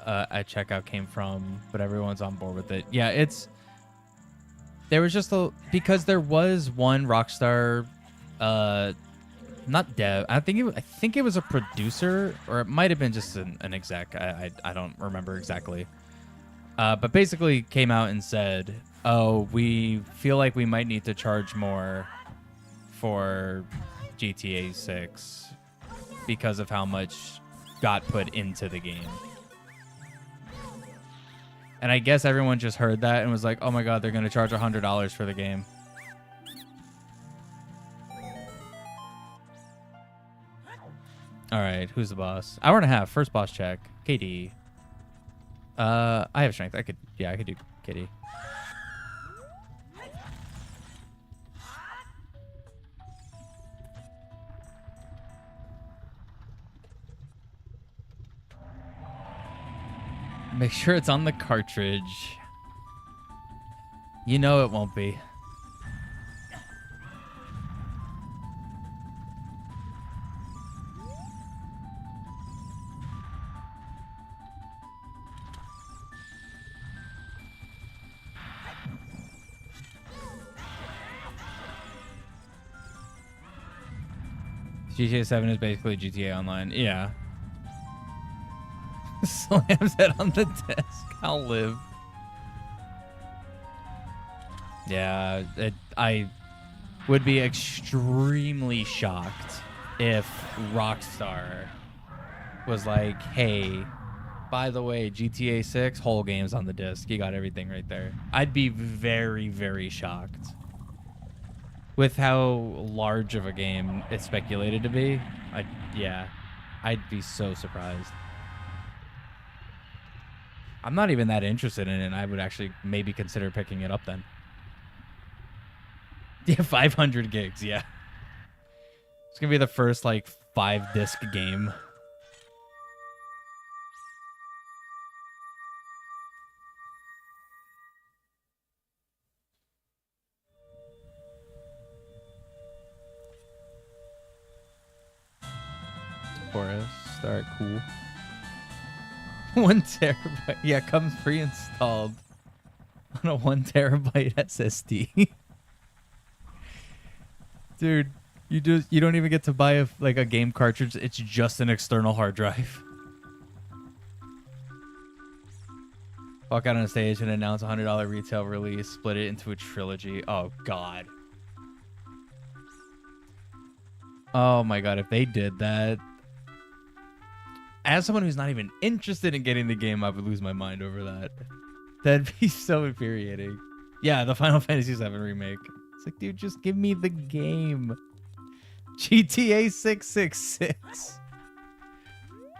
at checkout came from, but everyone's on board with it. Yeah, there was just because there was one Rockstar not dev. I think it was a producer, or it might have been just an exec. I don't remember exactly. But basically came out and said, "Oh, we feel like we might need to charge more for GTA 6 because of how much got put into the game." And I guess everyone just heard that and was like, oh my god, they're going to charge $100 for the game. All right, who's the boss? Hour and a half, first boss check. KD. I have strength. I could do KD. Make sure it's on the cartridge. You know it won't be. GTA 7 is basically GTA Online. Yeah. Slams it on the desk. I'll live. Yeah, I would be extremely shocked if Rockstar was like, hey, by the way, GTA 6, whole game's on the disc. You got everything right there. I'd be very, very shocked. With how large of a game it's speculated to be, I'd be so surprised. I'm not even that interested in it, and I would actually maybe consider picking it up then. Yeah, 500 gigs, yeah. It's gonna be the first, like, 5-disc game. Forest, alright, cool. 1 terabyte. Yeah, comes pre-installed on a 1 terabyte SSD. Dude, you don't even get to buy a game cartridge. It's just an external hard drive. Walk out on a stage and announce a $100 retail release. Split it into a trilogy. Oh god. Oh my god, if they did that. As someone who's not even interested in getting the game, I would lose my mind over that. That'd be so infuriating. Yeah, the Final Fantasy VII remake. It's like, dude, just give me the game. GTA 666.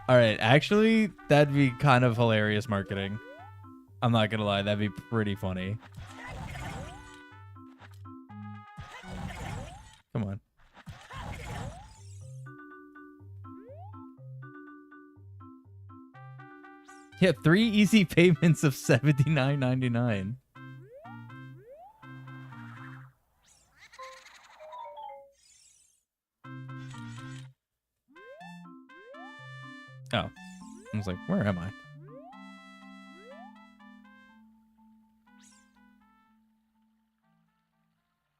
All right, actually, that'd be kind of hilarious marketing. I'm not gonna lie, that'd be pretty funny. Come on. Yeah, 3 easy payments of $79.99. Oh, I was like, where am I?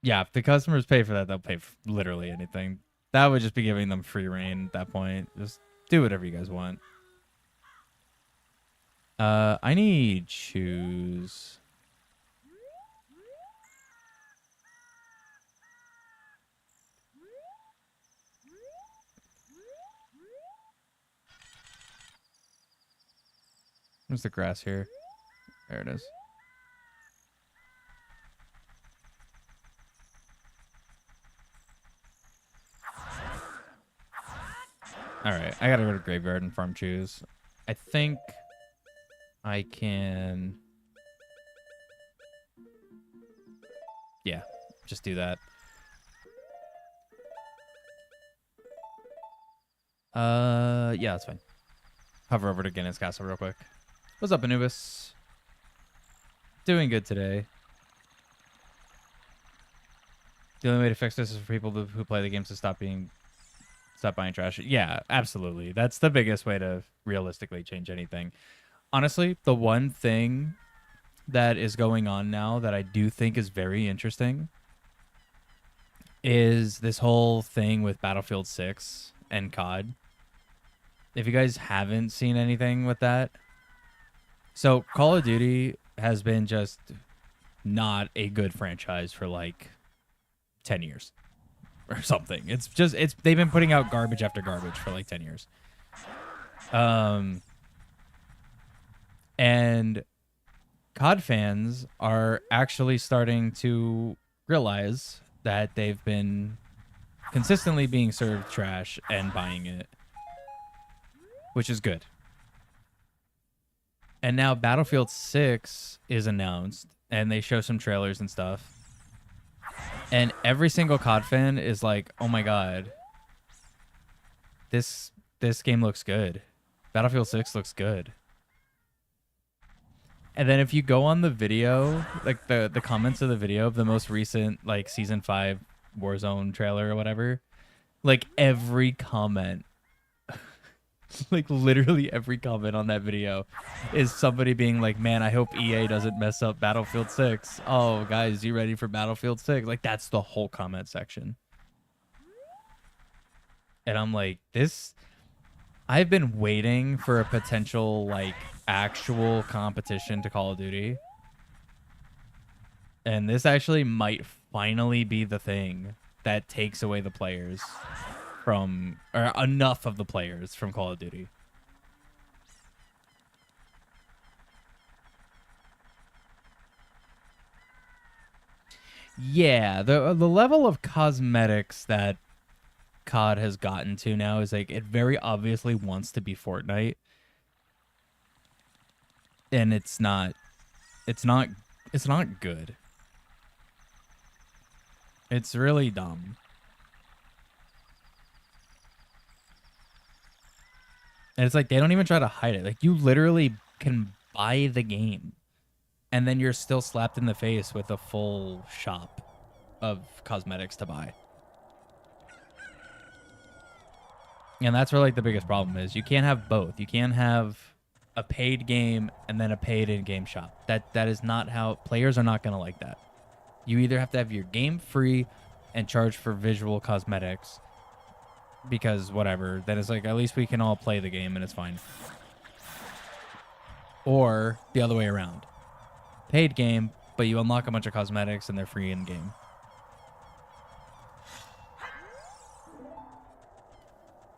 Yeah, if the customers pay for that, they'll pay for literally anything. That would just be giving them free reign at that point. Just do whatever you guys want. I need shoes. Where's the grass here? There it is. All right, I gotta go to Graveyard and farm shoes. I think I can... Yeah, just do that. Yeah, that's fine. Hover over to Guinness Castle real quick. What's up, Anubis? Doing good today. The only way to fix this is for people who play the games to stop buying trash. Yeah, absolutely. That's the biggest way to realistically change anything. Honestly, the one thing that is going on now that I do think is very interesting is this whole thing with Battlefield 6 and COD. If you guys haven't seen anything with that, so Call of Duty has been just not a good franchise for like 10 years or something. They've been putting out garbage after garbage for like 10 years. And COD fans are actually starting to realize that they've been consistently being served trash and buying it, which is good. And now Battlefield 6 is announced, and they show some trailers and stuff. And every single COD fan is like, "Oh my god, this game looks good. Battlefield 6 looks good." And then if you go on the video, like the comments of the video of the most recent like season 5 Warzone trailer or whatever, like every comment, like literally every comment on that video is somebody being like, "Man, I hope EA doesn't mess up Battlefield 6. Oh, guys, you ready for Battlefield 6?" Like that's the whole comment section. And I'm like, I've been waiting for a potential like actual competition to Call of Duty. And this actually might finally be the thing that takes away the players from, or enough of the players from Call of Duty. Yeah, the level of cosmetics that COD has gotten to now is like it very obviously wants to be Fortnite. And it's not good. It's really dumb. And it's like they don't even try to hide it. Like you literally can buy the game and then you're still slapped in the face with a full shop of cosmetics to buy. And that's where like the biggest problem is. You can't have both. You can't have a paid game and then a paid in-game shop. That is not how players are not going to like that. You either have to have your game free and charge for visual cosmetics because whatever. Then it's like at least we can all play the game and it's fine. Or the other way around. Paid game, but you unlock a bunch of cosmetics and they're free in game.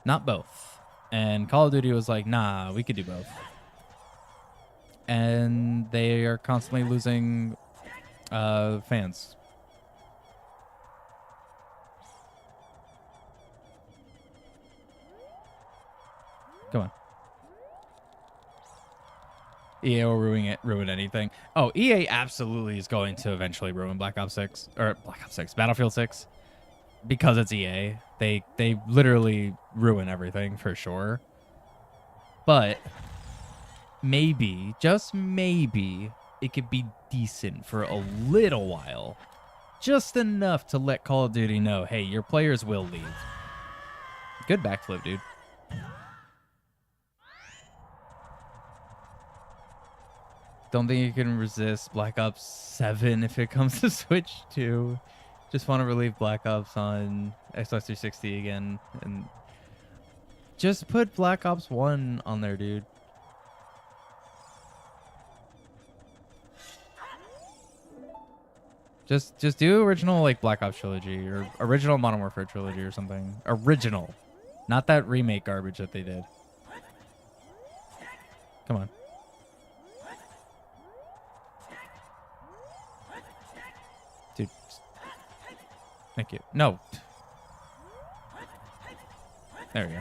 Not both. And Call of Duty was like, nah, we could do both. And they are constantly losing fans. Come on. EA will ruin anything. Oh, EA absolutely is going to eventually ruin Battlefield 6 because it's EA. They literally ruin everything for sure. But maybe, just maybe, it could be decent for a little while. Just enough to let Call of Duty know, hey, your players will leave. Good backflip, dude. Don't think you can resist Black Ops 7 if it comes to Switch 2. Just want to relieve Black Ops on Xbox 360 again. And just put Black Ops 1 on there, dude. Just do original like Black Ops trilogy or original Modern Warfare trilogy or something. Original. Not that remake garbage that they did. Come on. Dude. Thank you. No. There we go.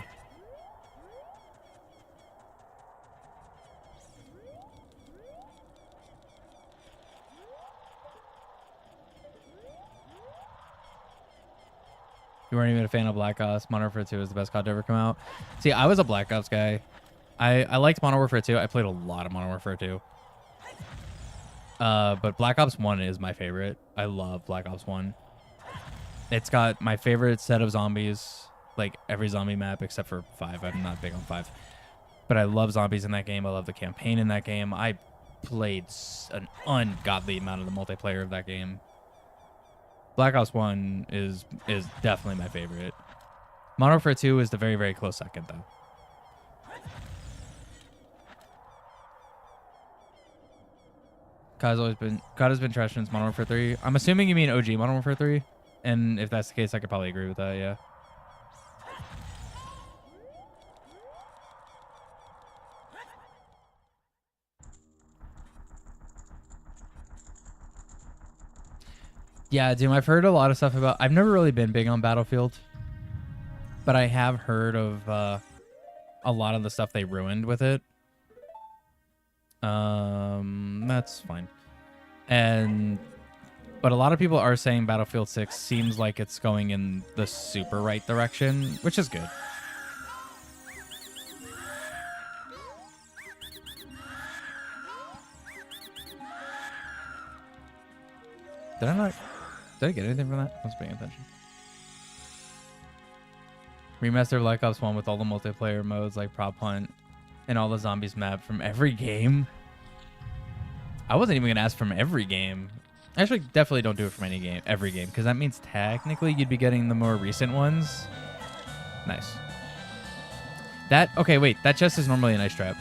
You weren't even a fan of Black Ops. Modern Warfare 2 is the best COD to ever come out. See, I was a Black Ops guy. I liked Modern Warfare 2. I played a lot of Modern Warfare 2. But Black Ops 1 is my favorite. I love Black Ops 1. It's got my favorite set of zombies, like every zombie map except for 5. I'm not big on 5. But I love zombies in that game. I love the campaign in that game. I played an ungodly amount of the multiplayer of that game. Black Ops 1 is definitely my favorite. Modern Warfare 2 is the very, very close second, though. COD has been trash since Modern Warfare 3. I'm assuming you mean OG Modern Warfare 3. And if that's the case, I could probably agree with that, yeah. Yeah, Doom. I've heard a lot of stuff about. I've never really been big on Battlefield, but I have heard of a lot of the stuff they ruined with it. That's fine. But a lot of people are saying Battlefield 6 seems like it's going in the super right direction, which is good. Did I get anything from that? I was paying attention. Remaster of Black Ops 1 with all the multiplayer modes like Prop Hunt and all the zombies map from every game. I wasn't even going to ask from every game. Actually, definitely don't do it from every game, because that means technically you'd be getting the more recent ones. Nice. Okay, wait. That chest is normally an ice trap.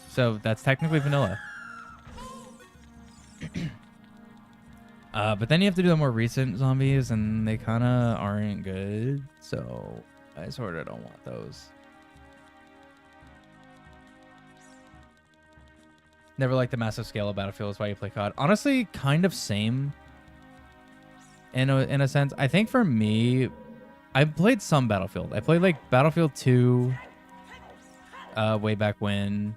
So that's technically vanilla. But then you have to do the more recent zombies, and they kind of aren't good. So I sort of don't want those. Never liked the massive scale of Battlefield. Is why you play COD. Honestly, kind of same. In a sense, I think for me, I played some Battlefield. I played like Battlefield 2, way back when.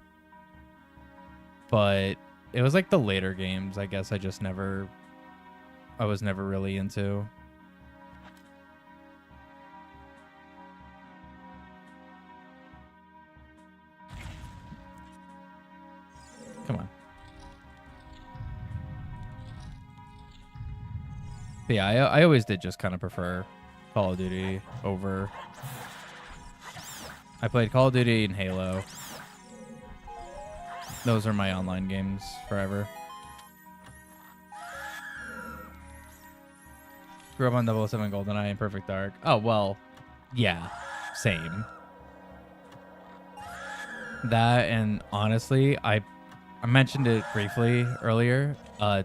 But it was like the later games. I guess I was never really into. Come on. But yeah, I always did just kind of prefer Call of Duty over. I played Call of Duty and Halo. Those are my online games forever. Grew up on 007 GoldenEye and Perfect Dark. Oh, well, yeah, same. That, and honestly, I mentioned it briefly earlier.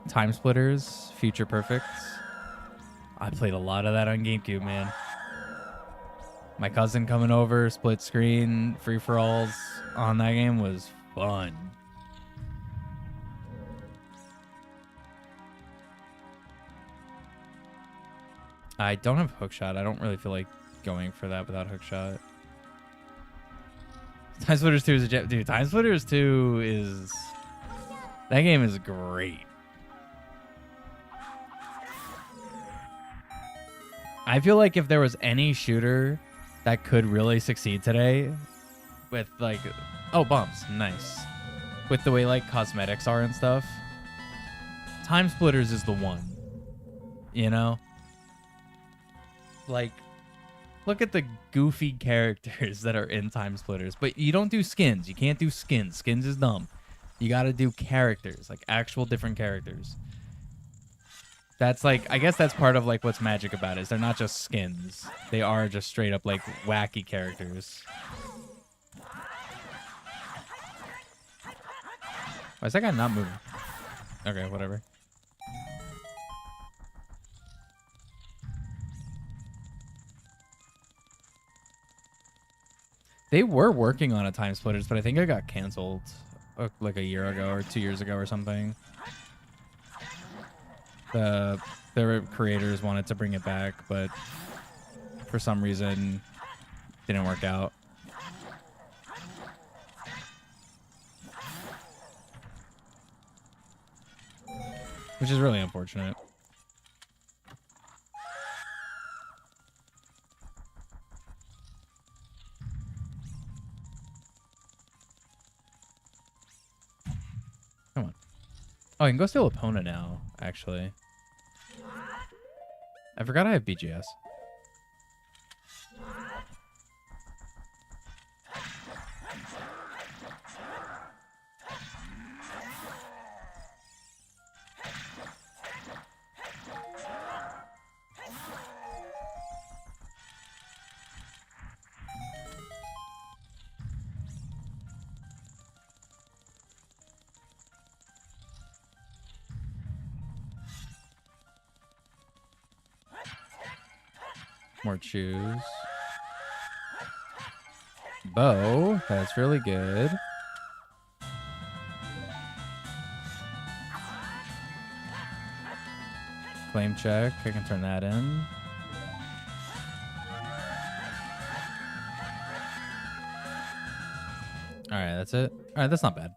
Time Splitters, Future Perfect. I played a lot of that on GameCube, man. My cousin coming over, split screen, free-for-alls on that game was fun. I don't have hookshot. I don't really feel like going for that without hookshot. Time Splitters 2 is a jet. Dude, Time Splitters 2 is... That game is great. I feel like if there was any shooter that could really succeed today with like... Oh, bumps. Nice. With the way like cosmetics are and stuff. Time Splitters is the one. You know? Like, look at the goofy characters that are in Time Splitters. But you don't do skins. You can't do skins. Skins is dumb. You gotta do characters. Like, actual different characters. That's like, I guess that's part of like what's magic about it. Is they're not just skins. They are just straight up like wacky characters. Why is that guy not moving? Okay, whatever. They were working on a Time Splitters, but I think it got canceled like a year ago or 2 years ago or something. Their creators wanted to bring it back, but for some reason didn't work out. Which is really unfortunate. Come on. Oh, I can go steal Epona now, actually. I forgot I have BGS. More choose. Bow. That's really good. Claim check. I can turn that in. All right, that's it. All right, that's not bad.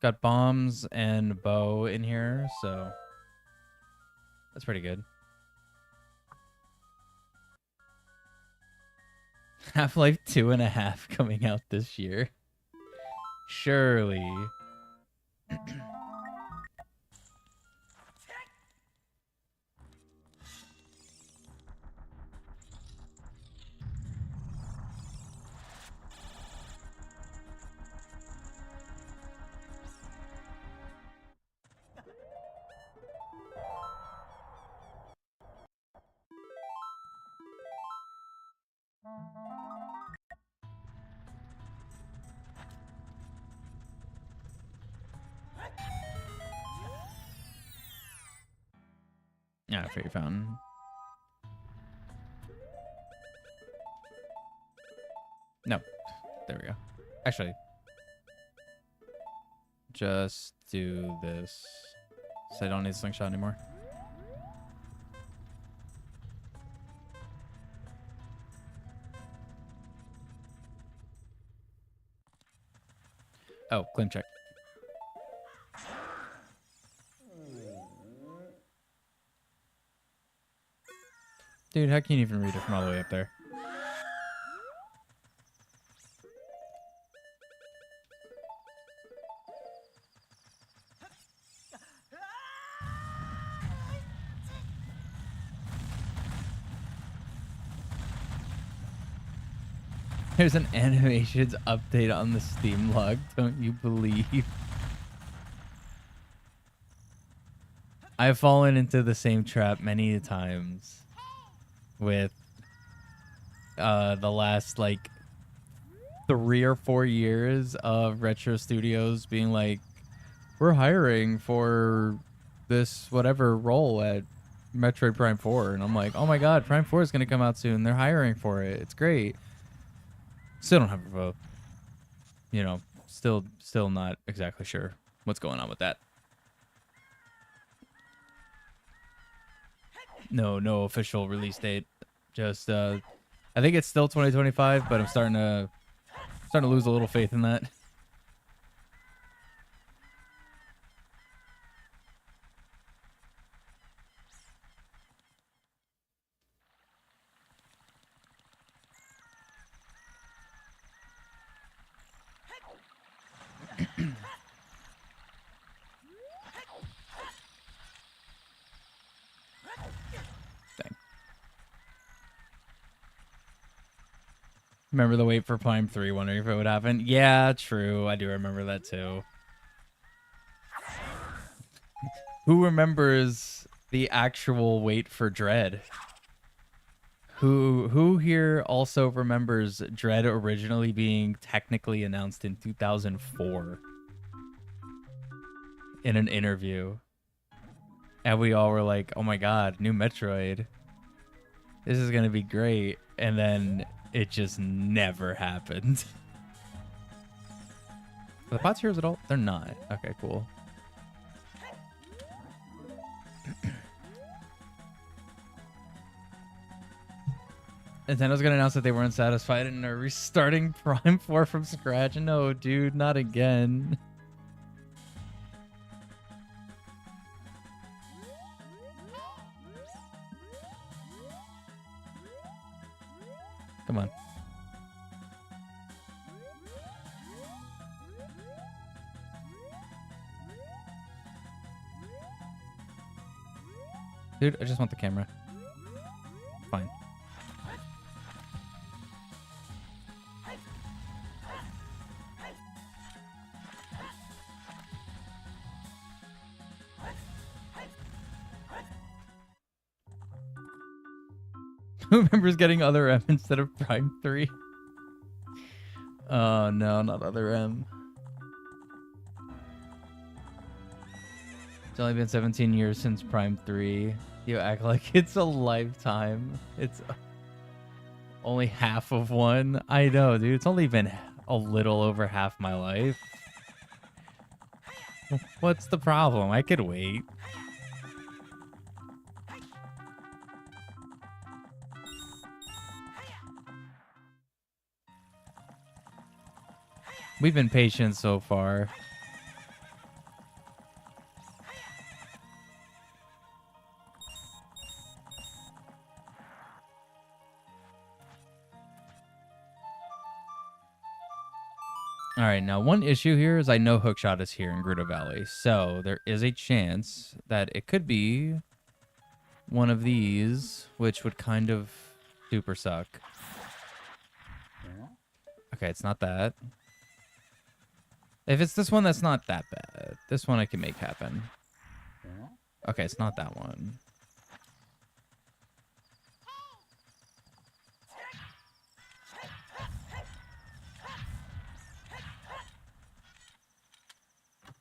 Got bombs and bow in here, so that's pretty good. Half-Life 2.5 coming out this year. Surely. Yeah, Fairy Fountain. No. There we go. Actually, just do this. So I don't need slingshot anymore. Oh, claim check. Dude, how can you even read it from all the way up there? There's an animations update on the Steam log, don't you believe? I've fallen into the same trap many times with the last like 3 or 4 years of Retro Studios being like, we're hiring for this whatever role at Metroid Prime 4. And I'm like, oh my god, Prime 4 is going to come out soon. They're hiring for it. It's great. Still don't have a vote. You know, still not exactly sure what's going on with that. No official release date. Just I think it's still 2025, but I'm starting to lose a little faith in that. Remember the wait for Prime 3, wondering if it would happen? Yeah, true. I do remember that too. Who remembers the actual wait for Dread? Who here also remembers Dread originally being technically announced in 2004 in an interview? And we all were like, oh my god, new Metroid. This is going to be great. And then it just never happened. Are the pots heroes at all? They're not. Okay, cool. Nintendo's gonna announce that they weren't satisfied and are restarting Prime 4 from scratch. No, dude, not again. Come on. Dude, I just want the camera. Fine. Who remembers getting Other M instead of Prime 3? Oh no, not Other M. It's only been 17 years since Prime 3. You act like it's a lifetime. It's only half of one. I know, dude. It's only been a little over half my life. What's the problem? I could wait. We've been patient so far. All right, now one issue here is I know Hookshot is here in Gerudo Valley, so there is a chance that it could be one of these, which would kind of super suck. Okay, it's not that. If it's this one, that's not that bad. This one I can make happen. Okay, it's not that one.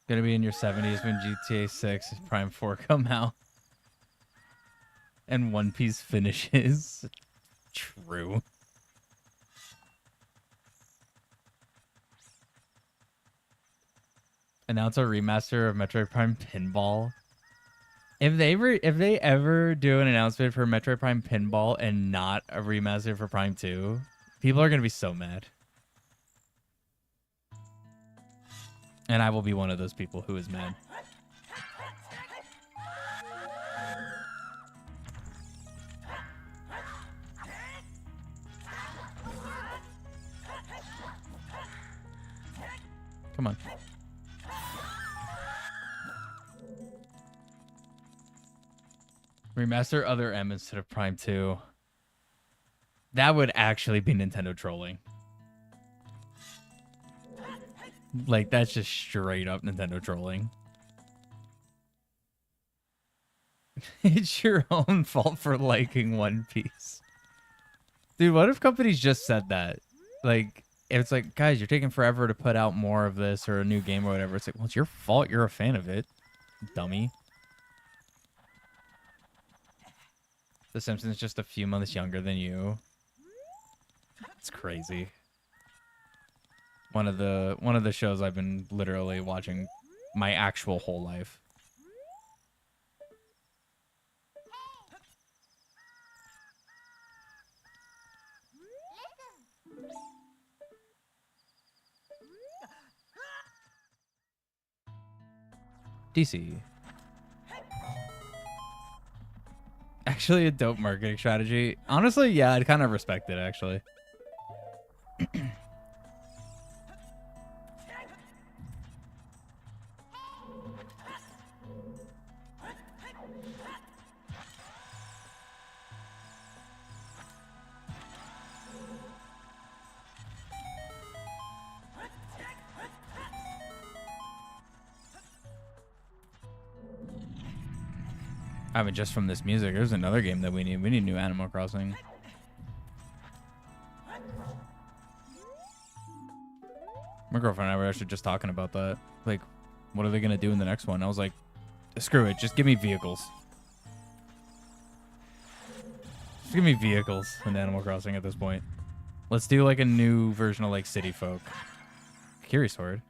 Gonna be in your 70s when GTA 6 Prime 4 come out. And One Piece finishes. True. Announce a remaster of Metroid Prime Pinball. If they ever do an announcement for Metroid Prime Pinball and not a remaster for Prime 2, people are gonna be so mad. And I will be one of those people who is mad. Come on. Remaster Other M instead of Prime 2. That would actually be Nintendo trolling. Like, that's just straight up Nintendo trolling. It's your own fault for liking One Piece. Dude, what if companies just said that? Like, if it's like, guys, you're taking forever to put out more of this or a new game or whatever. It's like, well, it's your fault. You're a fan of it, dummy. The Simpsons just a few months younger than you. It's crazy. One of the shows I've been literally watching my actual whole life. DC. Actually a dope marketing strategy. Honestly, yeah, I'd kind of respect it, actually. I mean, just from this music, there's another game that we need. We need new Animal Crossing. My girlfriend and I were actually just talking about that. Like, what are they going to do in the next one? I was like, screw it. Just give me vehicles. Just give me vehicles in Animal Crossing at this point. Let's do, like, a new version of, like, City Folk. Curious Horde.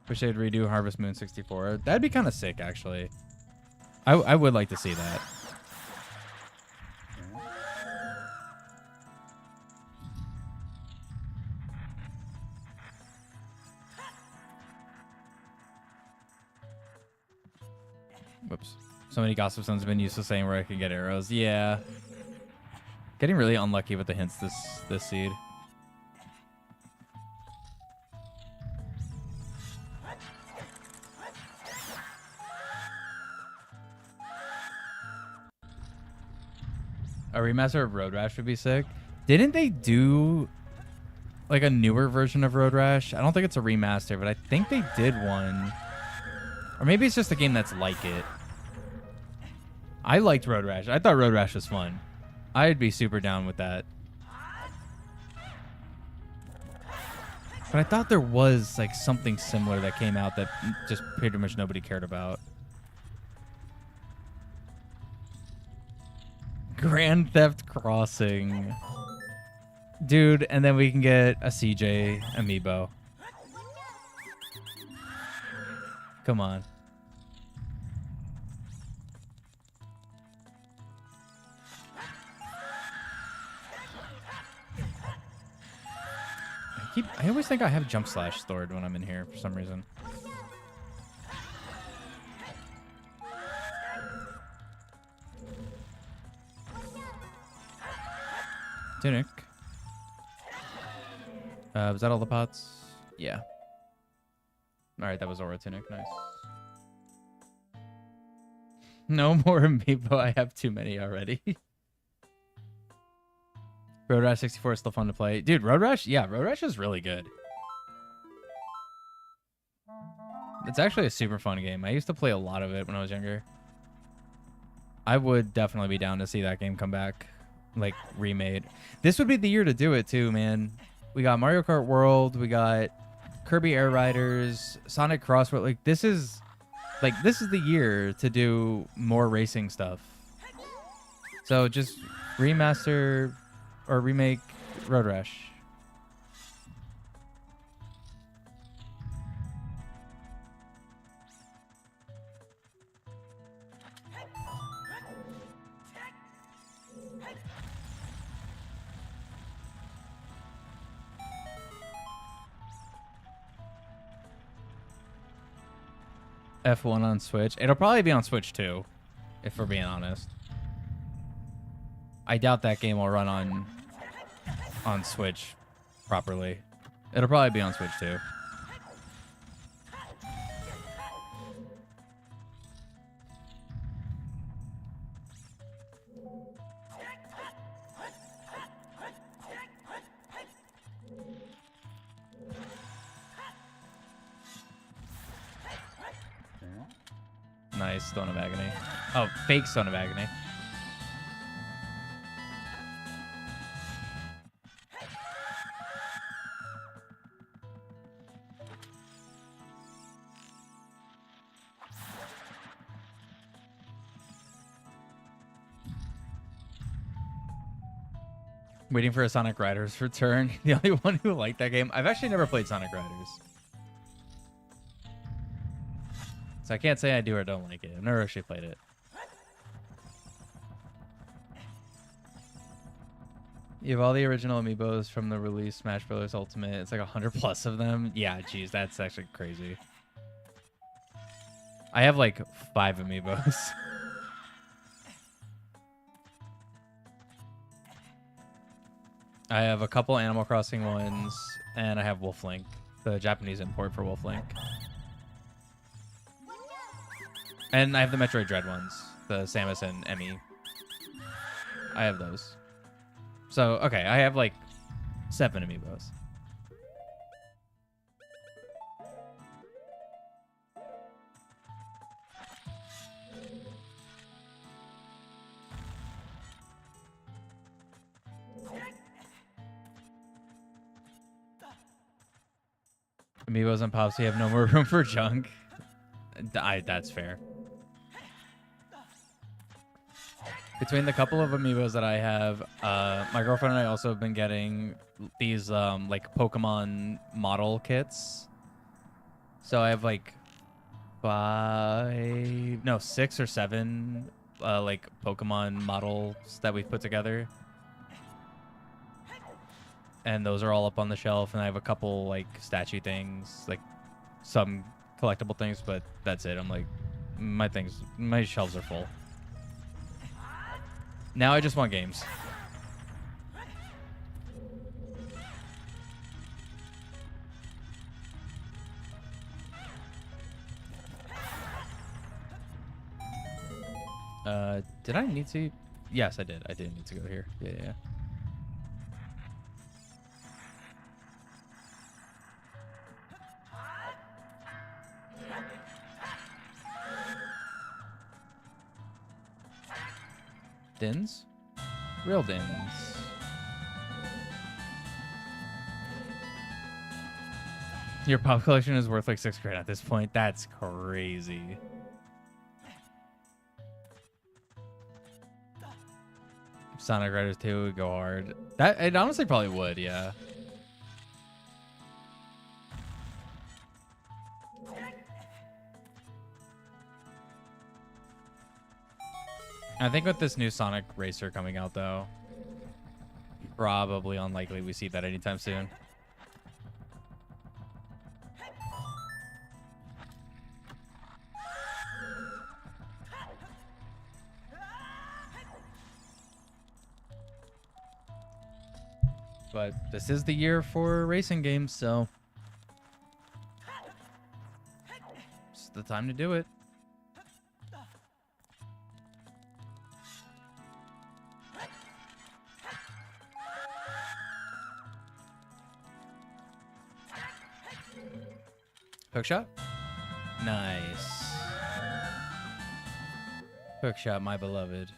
Wish they'd redo Harvest Moon 64. That'd be kind of sick, actually. I would like to see that. Whoops. So many gossip stones have been used to saying where I can get arrows. Yeah. Getting really unlucky with the hints this seed. A remaster of Road Rash would be sick. Didn't they do like a newer version of Road Rash? I don't think it's a remaster, but I think they did one. Or maybe it's just a game that's like it. I liked Road Rash. I thought Road Rash was fun. I'd be super down with that. But I thought there was like something similar that came out that just pretty much nobody cared about. Grand Theft Crossing. Dude, and then we can get a CJ amiibo. Come on. I always think I have jump slash stored when I'm in here for some reason. Tunic. Was that all the pots? Yeah. All right, that was Aura Tunic. Nice. No more amiibo. I have too many already. Road Rash 64 is still fun to play. Dude, Road Rash? Yeah, Road Rash is really good. It's actually a super fun game. I used to play a lot of it when I was younger. I would definitely be down to see that game come back. Like, remade. This would be the year to do it, too, man. We got Mario Kart World. We got Kirby Air Riders. Sonic Crossroads. Like, this is the year to do more racing stuff. So, just remaster or remake Road Rash. F1 on Switch. It'll probably be on Switch too, if we're being honest. I doubt that game will run on Switch properly. It'll probably be on Switch too. Nice, Stone of Agony. Oh, fake Stone of Agony. Waiting for a Sonic Riders return. The only one who liked that game. I've actually never played Sonic Riders. So I can't say I do or don't like it. I've never actually played it. You have all the original amiibos from the release Smash Bros. Ultimate. It's like 100 plus of them. Yeah, geez, that's actually crazy. I have like 5 amiibos. I have a couple Animal Crossing ones, and I have Wolf Link, the Japanese import for Wolf Link. And I have the Metroid Dread ones, the Samus and Emmy. I have those. So, okay, I have like 7 amiibos. Amiibos and Pops, you have no more room for junk. That's fair. Between the couple of amiibos that I have, my girlfriend and I also have been getting these like Pokemon model kits. So I have like 6 or 7 like Pokemon models that we've put together. And those are all up on the shelf, and I have a couple like statue things, like some collectible things, but that's it. I'm like, my shelves are full. Now I just want games. Did I need to? Yes, I did. I did need to go here. Yeah. Dins? Real Dins. Your pop collection is worth like $6,000 at this point. That's crazy. Sonic Riders 2 would go hard. It honestly probably would, yeah. I think with this new Sonic Racer coming out, though, probably unlikely we see that anytime soon. But this is the year for racing games, so it's the time to do it. Hook shot? Nice. Hook shot, my beloved.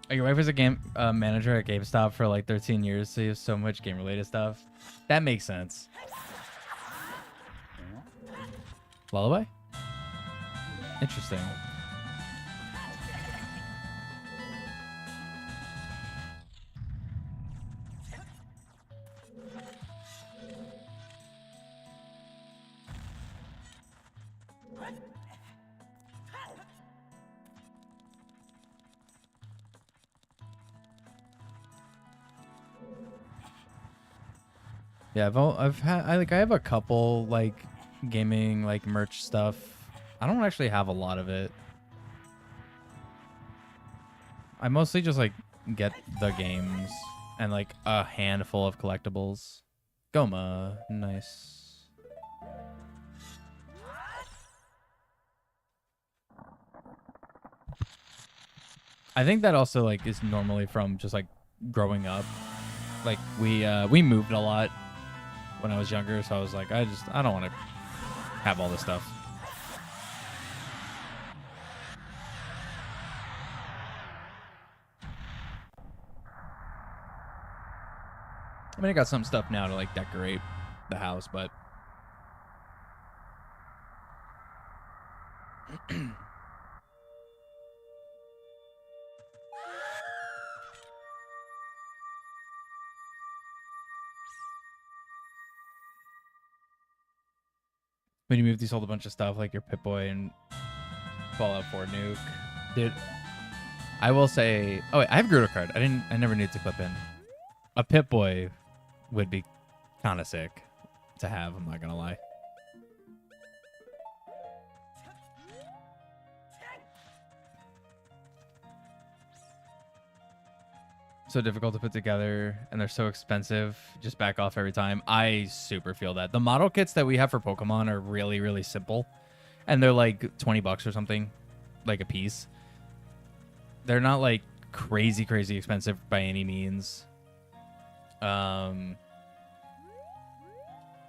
Your wife was a game manager at GameStop for like 13 years, so you have so much game-related stuff. That makes sense. Lullaby? Interesting. Yeah, I have a couple like gaming like merch stuff. I don't actually have a lot of it. I mostly just like get the games and like a handful of collectibles. Goma, nice. I think that also like is normally from just like growing up. Like we moved a lot when I was younger, so I was like, I don't want to have all this stuff. I mean, I got some stuff now to like decorate the house, but when you move, you sold a bunch of stuff like your Pip-Boy and Fallout 4 Nuke. Dude, I will say, oh wait, I have Gerudo card. I never need to clip in. A Pip-Boy would be kind of sick to have, I'm not gonna lie. So difficult to put together and they're so expensive. Just back off every time. I super feel that. The model kits that we have for Pokemon are really, really simple. And they're like 20 bucks or something, like a piece. They're not like crazy, crazy expensive by any means.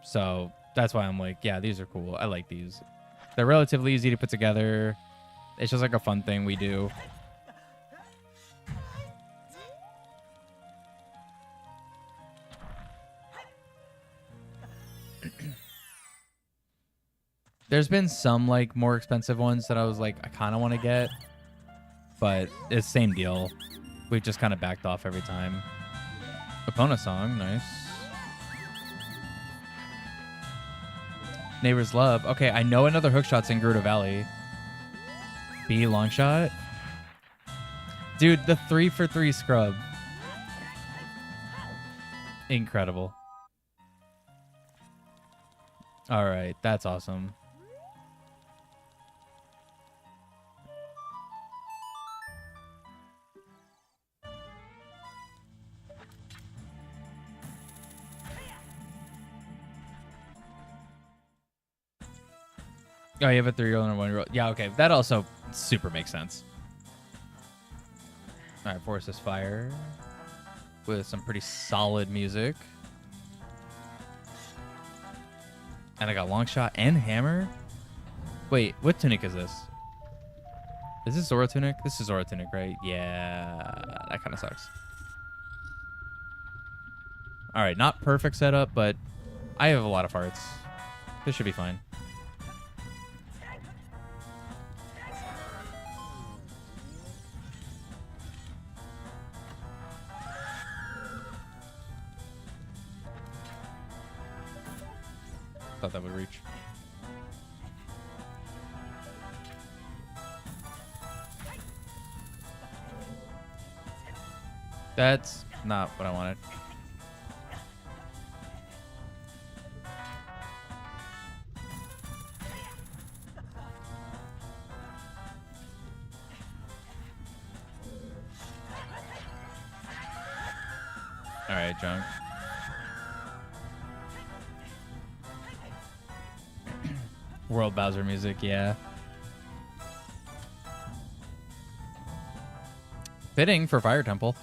So that's why I'm like, yeah, these are cool. I like these. They're relatively easy to put together. It's just like a fun thing we do. There's been some like more expensive ones that I was like, I kind of want to get, but it's same deal. We've just kind of backed off every time. Epona song, nice. Neighbor's Love. Okay, I know another hookshot's in Gerudo Valley. B long shot. Dude, the 3-for-3 scrub. Incredible. All right, that's awesome. Oh, you have a 3-year-old and a 1-year-old. Yeah, okay. That also super makes sense. All right, Forest is Fire with some pretty solid music. And I got Long Shot and Hammer. Wait, what tunic is this? Is this Zora tunic? This is Zora tunic, right? Yeah, that kind of sucks. All right, not perfect setup, but I have a lot of hearts. This should be fine. Thought that would reach. That's not what I wanted. All right, junk. World Bowser music, yeah. Fitting for Fire Temple.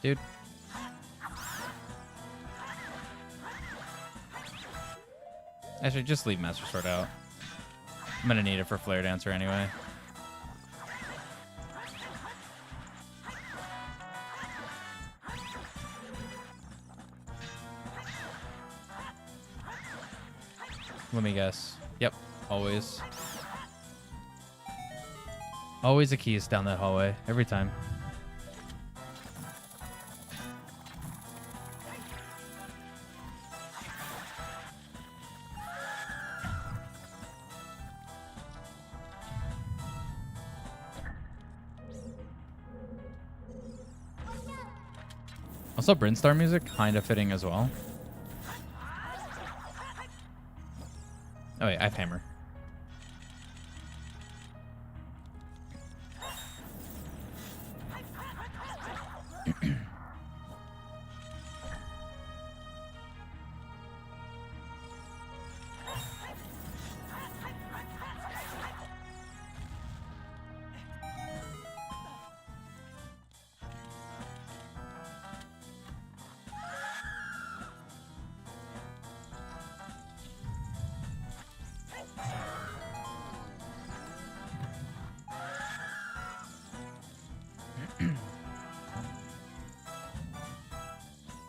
Dude. Actually, just leave Master Sword out. I'm gonna need it for Flare Dancer anyway. Let me guess. Yep, always. Always a keys down that hallway, every time. Also, Brinstar music, kind of fitting as well. Oh wait, I have Hammer.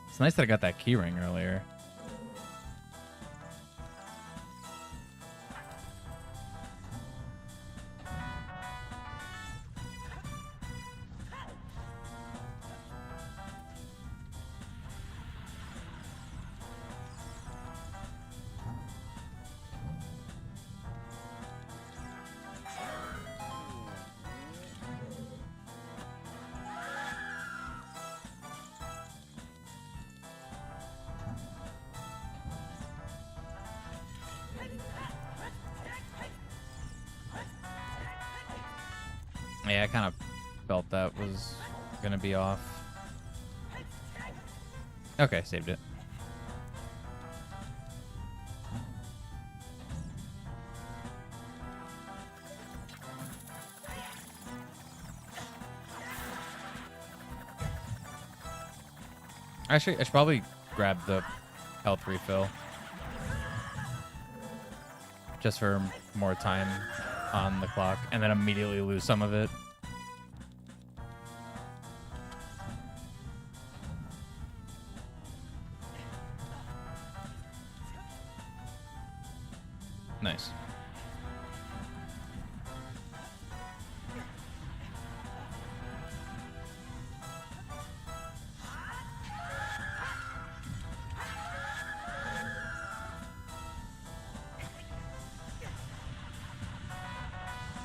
It's nice that I got that key ring earlier. Yeah, I kind of felt that was gonna be off. Okay, saved it. Actually, I should probably grab the health refill. Just for more time on the clock, and then immediately lose some of it. Nice.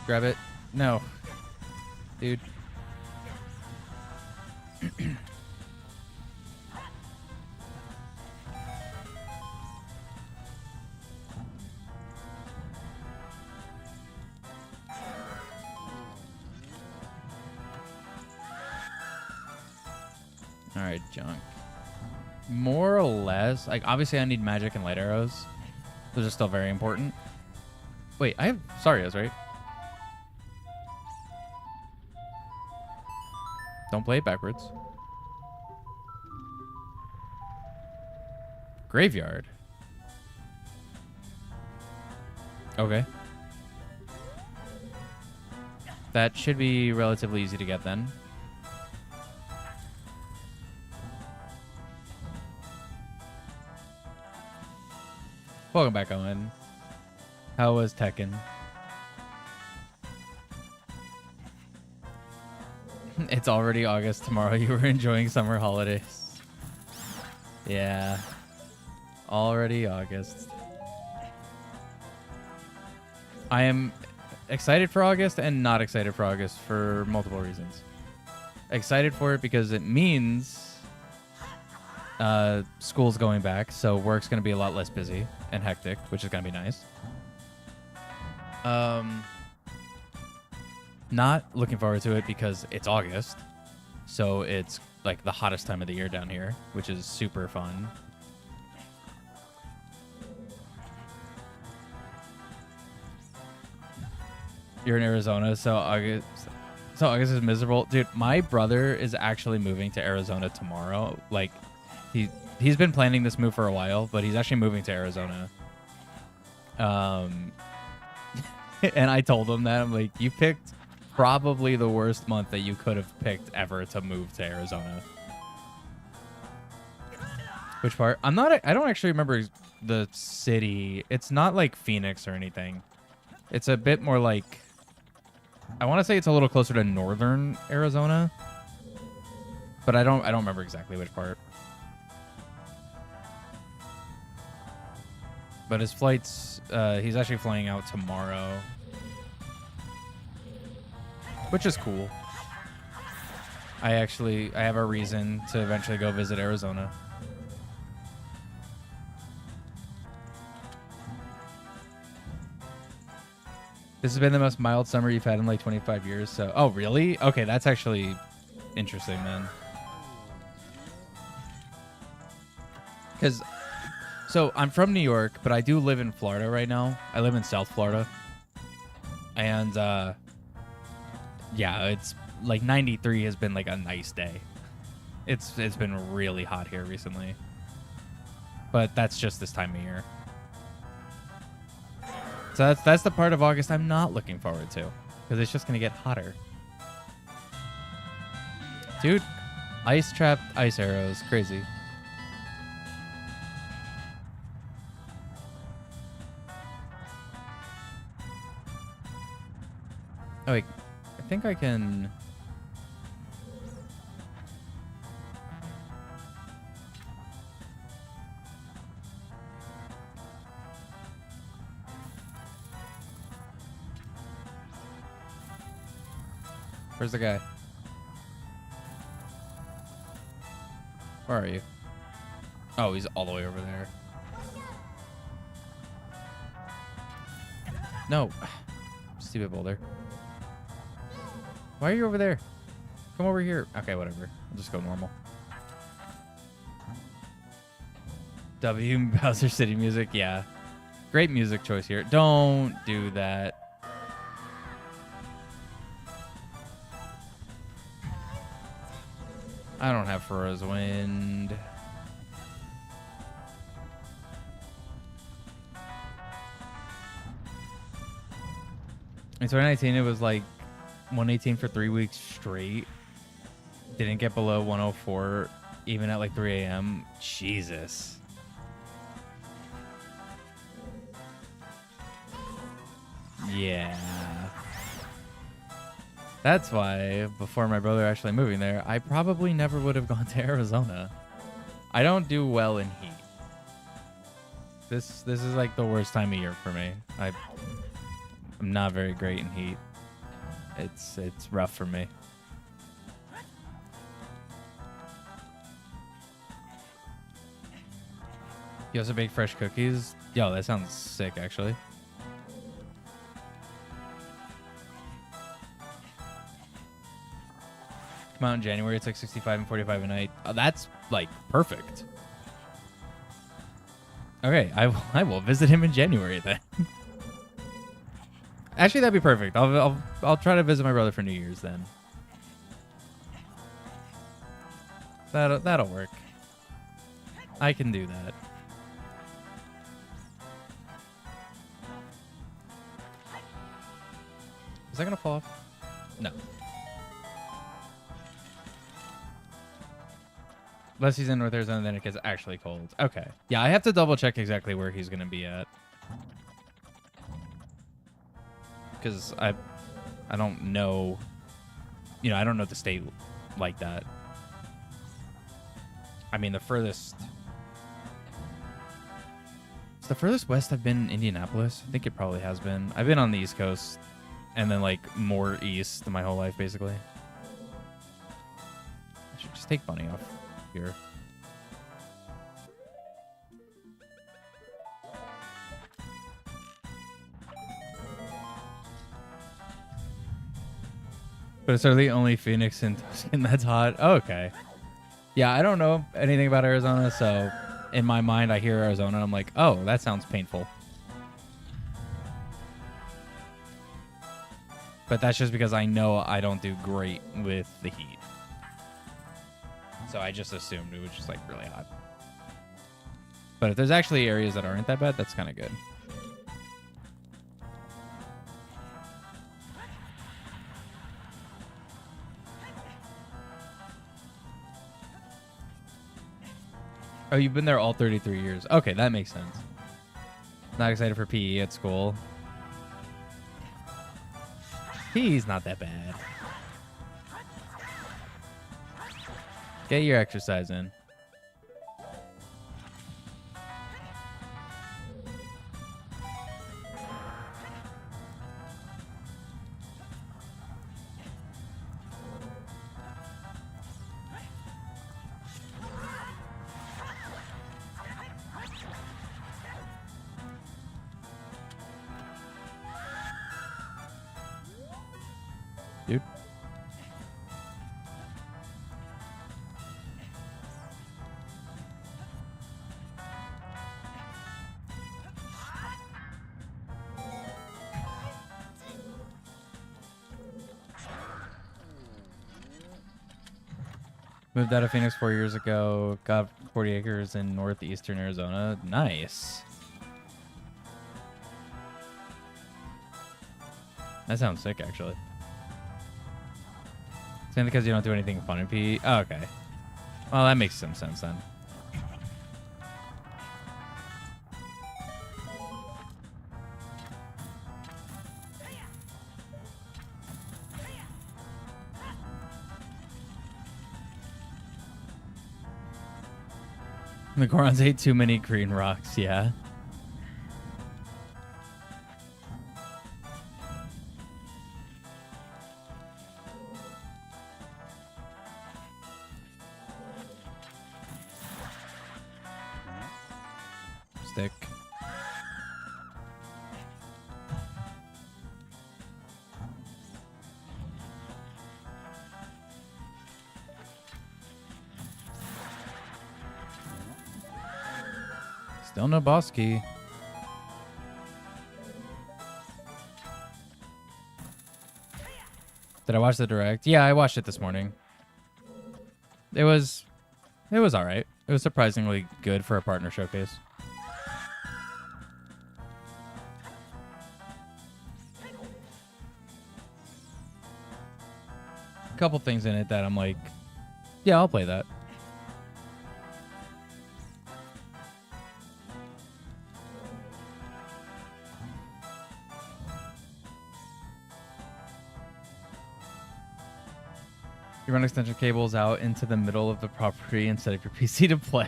Grab it. No. Dude. Alright, junk. More or less. Like, obviously I need magic and light arrows. Those are still very important. Wait, I have Sarias, right? Don't play it backwards. Graveyard. Okay. That should be relatively easy to get then. Welcome back, Owen. How was Tekken? It's already August. Tomorrow you were enjoying summer holidays. Yeah. Already August. I am excited for August and not excited for August for multiple reasons. Excited for it because it means school's going back, so work's going to be a lot less busy and hectic, which is going to be nice. Not looking forward to it because it's August, so it's like the hottest time of the year down here, which is super fun. You're in Arizona, so August is miserable. Dude, my brother is actually moving to Arizona tomorrow. Like, he's been planning this move for a while, but he's actually moving to Arizona. And I told him that. I'm like, you picked probably the worst month that you could have picked ever to move to Arizona. Which part? I don't actually remember the city. It's not like Phoenix or anything. It's a bit more like, I want to say it's a little closer to northern Arizona, but I don't remember exactly which part. But his flights, he's actually flying out tomorrow, which is cool. I have a reason to eventually go visit Arizona. This has been the most mild summer you've had in like 25 years. So, oh, really? Okay, that's actually interesting, man. Because, so I'm from New York, but I do live in Florida right now. I live in South Florida. And, yeah, it's like 93 has been like a nice day. It's been really hot here recently. But that's just this time of year. So that's the part of August I'm not looking forward to, because it's just going to get hotter. Dude, ice trapped ice arrows. Crazy. Oh, wait. I think I can... Where's the guy? Where are you? Oh, he's all the way over there. No. Stupid boulder. Why are you over there? Come over here. Okay, whatever. I'll just go normal. W Bowser City music. Yeah. Great music choice here. Don't do that. I don't have Furrow's Wind. In 2019, it was like 118 for 3 weeks straight. Didn't get below 104 even at like 3 a.m. Jesus. Yeah. That's why, before my brother actually moving there, I probably never would have gone to Arizona. I don't do well in heat. This is like the worst time of year for me. I'm not very great in heat. It's rough for me. You also bake fresh cookies? Yo, that sounds sick, actually. Come out in January. It's like 65 and 45 a night. Oh, that's like perfect. Okay, I will visit him in January then. Actually, that'd be perfect. I'll try to visit my brother for New Year's then. That'll work. I can do that. Is that gonna fall off? No. Unless he's in North Arizona, then it gets actually cold. Okay. Yeah, I have to double check exactly where he's gonna be at. Because I don't know, you know, I don't know the state like that. I mean, the furthest west I've been in Indianapolis. I think it probably has been. I've been on the East Coast and then like more east my whole life basically. I should just take Bunny off here. But it's really only Phoenix and Tuscan that's hot. Oh, okay. Yeah, I don't know anything about Arizona, so in my mind I hear Arizona and I'm like, oh, that sounds painful. But that's just because I know I don't do great with the heat. So I just assumed it was just like really hot. But if there's actually areas that aren't that bad, that's kind of good. Oh, you've been there all 33 years. Okay, that makes sense. Not excited for PE at school. PE's not that bad. Get your exercise in. Dude. Moved out of Phoenix 4 years ago. Got 40 acres in northeastern Arizona. Nice. That sounds sick, actually. It's mainly because you don't do anything fun in PE. Oh, okay. Well, that makes some sense then. The Gorons ate too many green rocks, yeah. Stick. Still no boss key. Did I watch the direct? Yeah, I watched it this morning. It was all right. It was surprisingly good for a partner showcase. A couple things in it that I'm like, yeah, I'll play that. You run extension cables out into the middle of the property and set up your PC to play.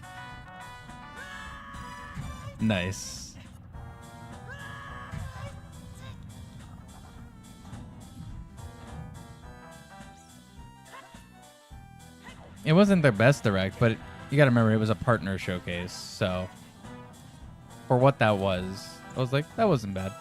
Nice. It wasn't their best direct, but you gotta remember it was a partner showcase, so for what that was, I was like, that wasn't bad.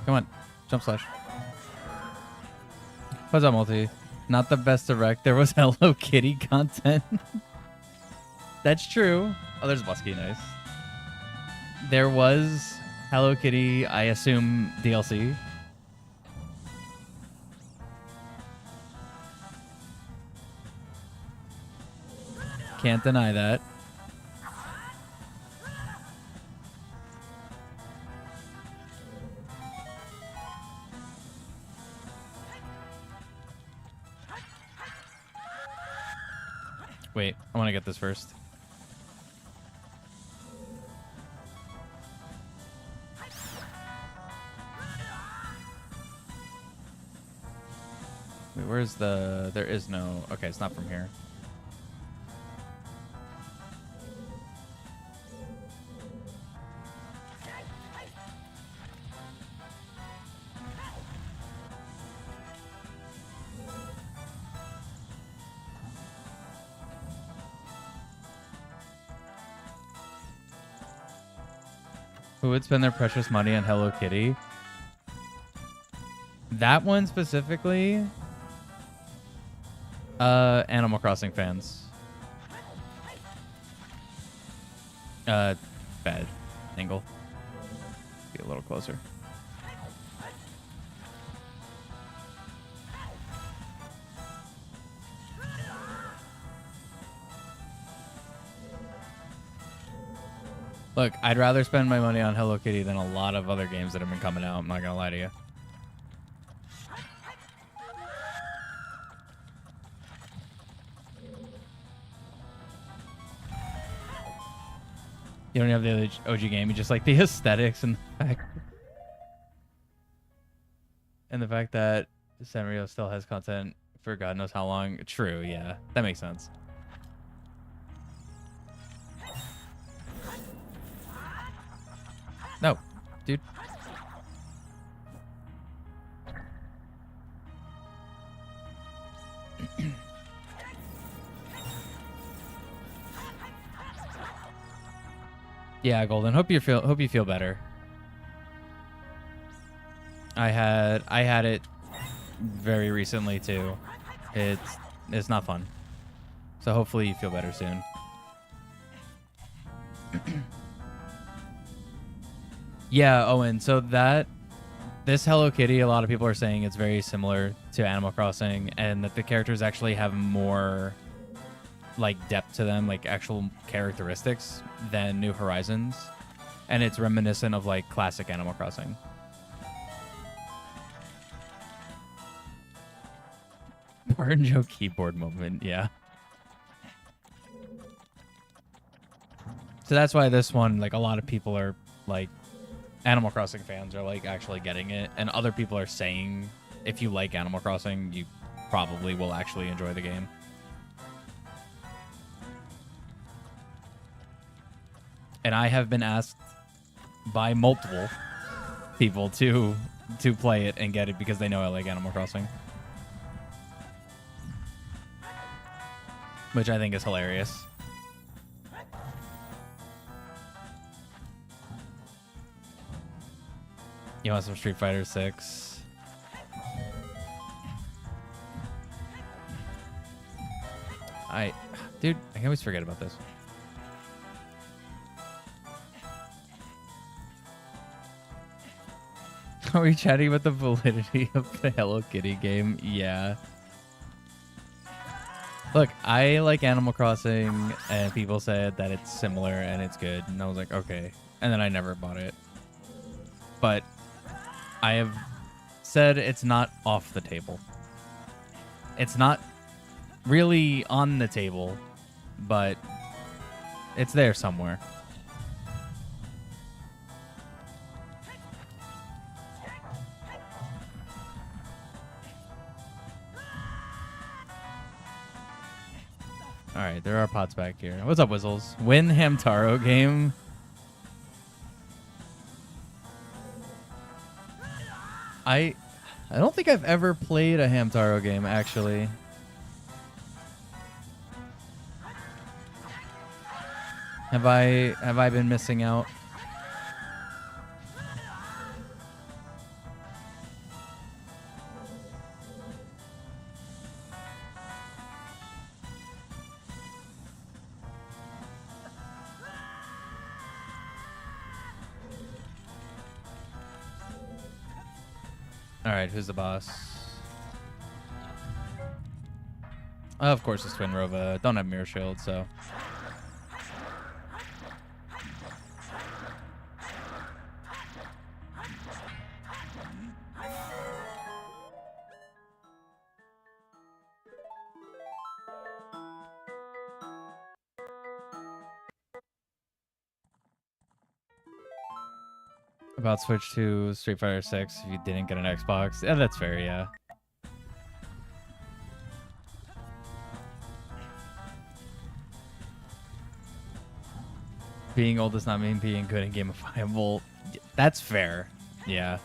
Come on, jump slash. What's up, Multi? Not the best direct. There was Hello Kitty content. That's true. Oh, there's Busky, nice. There was Hello Kitty, I assume, DLC. Can't deny that. Wait, I want to get this first. Wait, where's the... There is no... Okay, it's not from here. Who would spend their precious money on Hello Kitty? That one specifically? Animal Crossing fans. Bad angle. Be a little closer. Look, I'd rather spend my money on Hello Kitty than a lot of other games that have been coming out. I'm not gonna lie to you. You don't have the other OG game. You just like the aesthetics and the fact that Sanrio still has content for God knows how long. True, yeah, that makes sense. No, dude. Yeah, Golden. Hope you feel better. I had it very recently too. It's not fun. So hopefully you feel better soon. Yeah, Owen. So this Hello Kitty, a lot of people are saying it's very similar to Animal Crossing, and that the characters actually have more like depth to them, like actual characteristics than New Horizons, and it's reminiscent of like classic Animal Crossing. Martin Joe keyboard movement, yeah. So that's why this one, like a lot of people are like Animal Crossing fans are like actually getting it, and other people are saying if you like Animal Crossing, you probably will actually enjoy the game. And I have been asked by multiple people to play it and get it because they know I like Animal Crossing. Which I think is hilarious. You want some Street Fighter 6? Dude, I can always forget about this. Are we chatting about the validity of the Hello Kitty game? Yeah. Look, I like Animal Crossing, and people said that it's similar and it's good, and I was like, okay. And then I never bought it. But I have said it's not off the table. It's not really on the table, but it's there somewhere. All right, there are pots back here. What's up, Whistles? Win Hamtaro game. I don't think I've ever played a Hamtaro game, actually. Have I been missing out? All right, who's the boss? Of course, it's Twin Rova. Don't have Mirror Shield, so. about Switch to Street Fighter 6 if you didn't get an Xbox. Yeah, that's fair, yeah. Being old does not mean being good and gamifiable. That's fair. Yeah.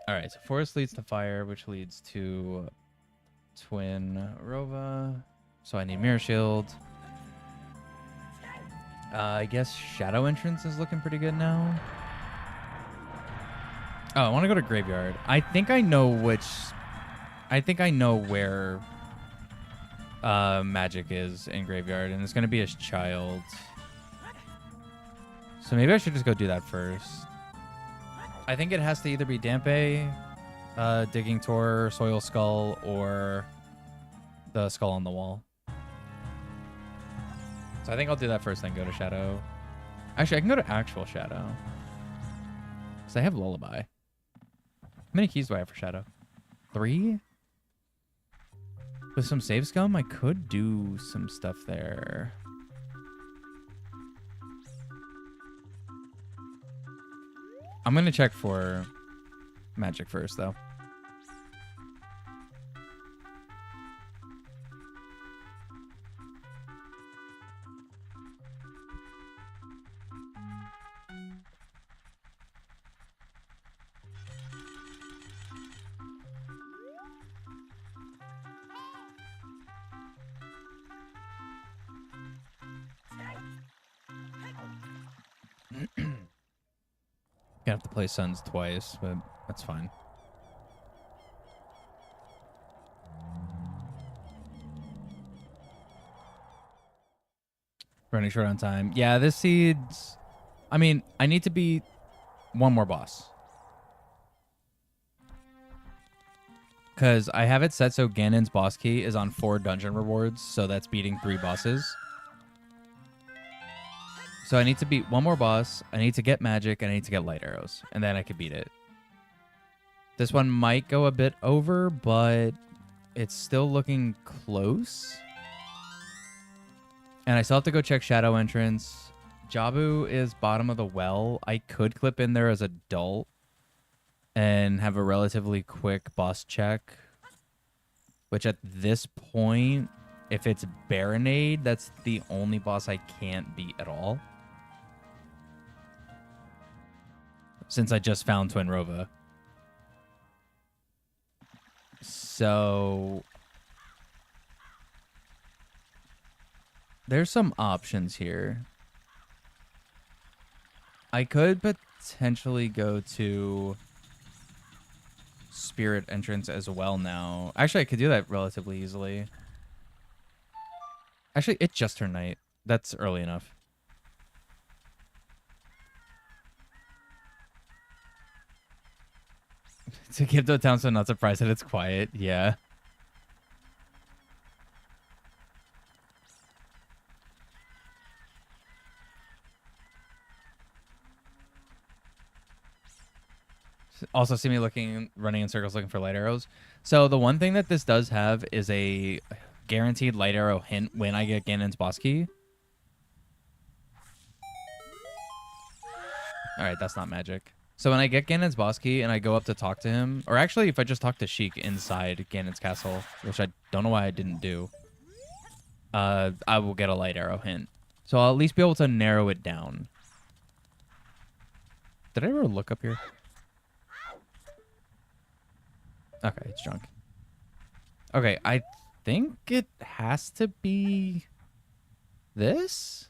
All right, so forest leads to fire, which leads to Twin Rova. So I need Mirror Shield. I guess Shadow Entrance is looking pretty good now. Oh, I want to go to Graveyard. I think I know which... I think I know where Magic is in Graveyard, and it's going to be his child. So maybe I should just go do that first. I think it has to either be Dampe, Digging Tor, Soil Skull, or the Skull on the Wall. So I think I'll do that first, then go to Shadow. Actually, I can go to actual Shadow. Because I have Lullaby. How many keys do I have for Shadow? 3? With some save scum, I could do some stuff there. I'm going to check for Magic first, though. Gonna have to play Suns twice, but that's fine. Running short on time. Yeah, this seeds... I mean, I need to beat one more boss. Because I have it set so Ganon's boss key is on 4 dungeon rewards, so that's beating 3 bosses. So I need to beat one more boss, I need to get magic, and I need to get light arrows. And then I can beat it. This one might go a bit over, but it's still looking close. And I still have to go check Shadow Entrance. Jabu is bottom of the well. I could clip in there as adult and have a relatively quick boss check. Which at this point, if it's Baronade, that's the only boss I can't beat at all. Since I just found Twin Rova. So there's some options here. I could potentially go to Spirit Entrance as well now. Actually, I could do that relatively easily. Actually, it just turned night. That's early enough. To give the town so not surprised that it's quiet. Yeah. Also see me running in circles looking for light arrows. So the one thing that this does have is a guaranteed light arrow hint when I get Ganon's boss key. All right, that's not magic. So when I get Ganon's boss key and I go up to talk to him, or actually if I just talk to Sheik inside Ganon's castle, which I don't know why I didn't do, I will get a light arrow hint. So I'll at least be able to narrow it down. Did I ever look up here? Okay, it's drunk. Okay, I think it has to be this?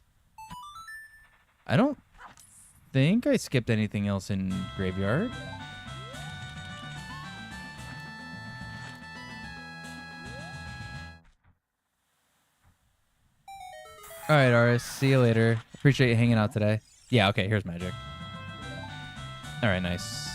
I don't think I skipped anything else in Graveyard. All right, Aris. See you later. Appreciate you hanging out today. Yeah, okay, here's magic. All right, nice.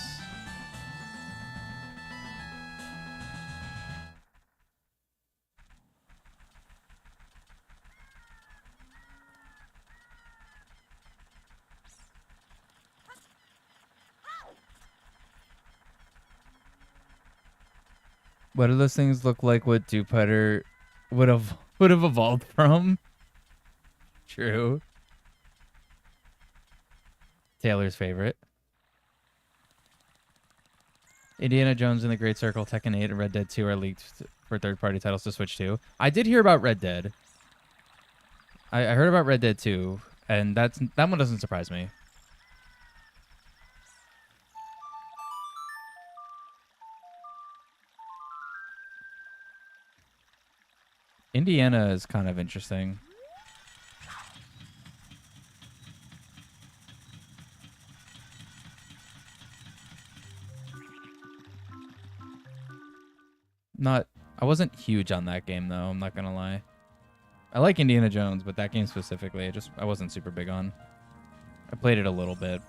What do those things look like? What Dupeter would have evolved from? True. Taylor's favorite. Indiana Jones and the Great Circle, Tekken 8, and Red Dead 2 are leaked for third-party titles to Switch to. I did hear about Red Dead. I heard about Red Dead 2, and that one doesn't surprise me. Indiana is kind of interesting. I wasn't huge on that game though, I'm not gonna lie. I like Indiana Jones, but that game specifically, I wasn't super big on. I played it a little bit.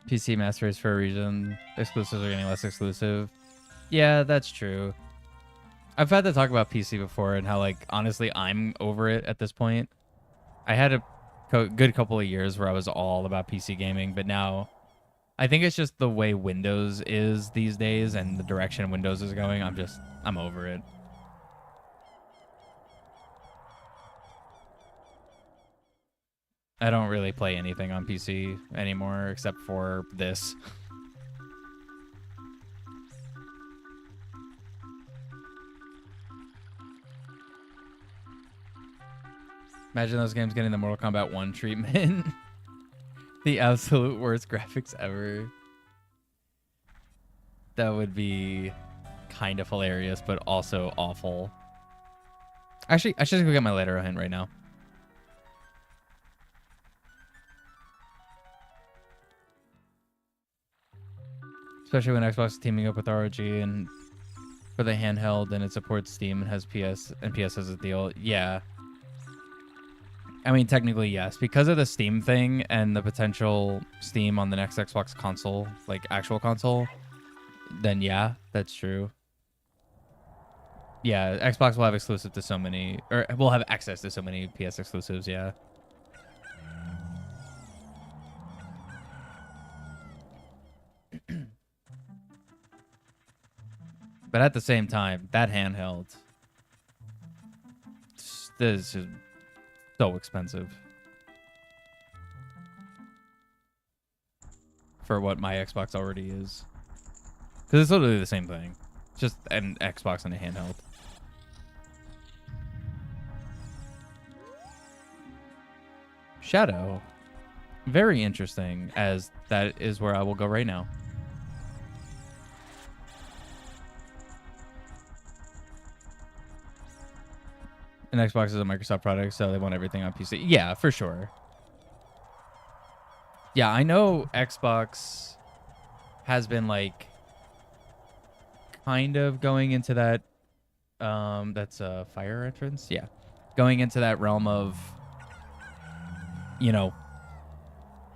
PC Master Race for a reason. Exclusives are getting less exclusive. Yeah, that's true. I've had to talk about PC before and how, like, honestly, I'm over it at this point. I had a good couple of years where I was all about PC gaming, but now I think it's just the way Windows is these days and the direction Windows is going. I'm over it. I don't really play anything on PC anymore except for this. Imagine those games getting the Mortal Kombat 1 treatment. The absolute worst graphics ever. That would be kind of hilarious, but also awful. Actually, I should go get my letter hint right now. Especially when Xbox is teaming up with ROG and for the handheld and it supports Steam and has PS and PS has a deal. Yeah. I mean, technically, yes. Because of the Steam thing and the potential Steam on the next Xbox console, like actual console, then yeah, that's true. Yeah, Xbox will have exclusive to so many, or will have access to so many PS exclusives, yeah. But at the same time, that handheld, this is so expensive for what my Xbox already is. Because it's literally the same thing. Just an Xbox and a handheld. Shadow. Very interesting, as that is where I will go right now. And Xbox is a Microsoft product, so they want everything on PC. Yeah, for sure. Yeah, I know Xbox has been like kind of going into that that's a fire entrance. Yeah. Going into that realm of, you know,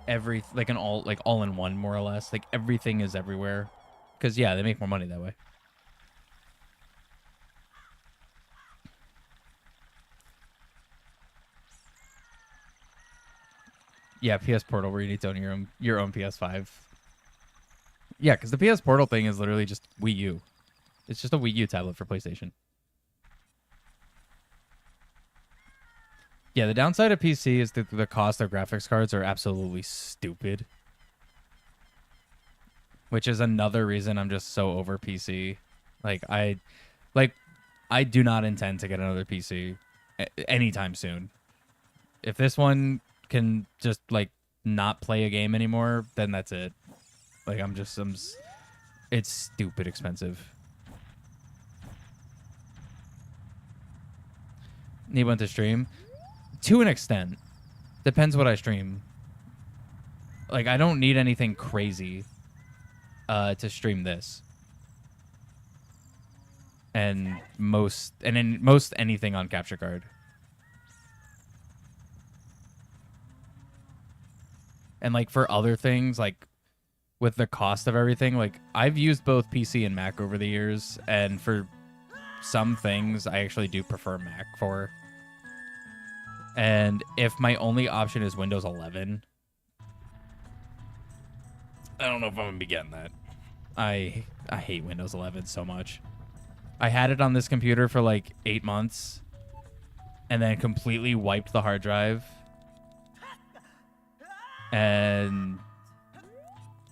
like an all in one, more or less. Like everything is everywhere. Because yeah, they make more money that way. Yeah, PS Portal, where you need to own your own PS5. Yeah, because the PS Portal thing is literally just Wii U. It's just a Wii U tablet for PlayStation. Yeah, the downside of PC is that the cost of graphics cards are absolutely stupid. Which is another reason I'm just so over PC. I do not intend to get another PC anytime soon. If this one can just like not play a game anymore, then that's it. Like it's stupid expensive. Need one to stream? To an extent. Depends what I stream. Like I don't need anything crazy to stream this. And in most anything on capture card. And like for other things, like with the cost of everything, like I've used both PC and Mac over the years, and for some things I actually do prefer Mac for. And if my only option is Windows 11, I don't know if I'm gonna be getting that. I hate Windows 11 so much. I had it on this computer for like 8 months and then completely wiped the hard drive and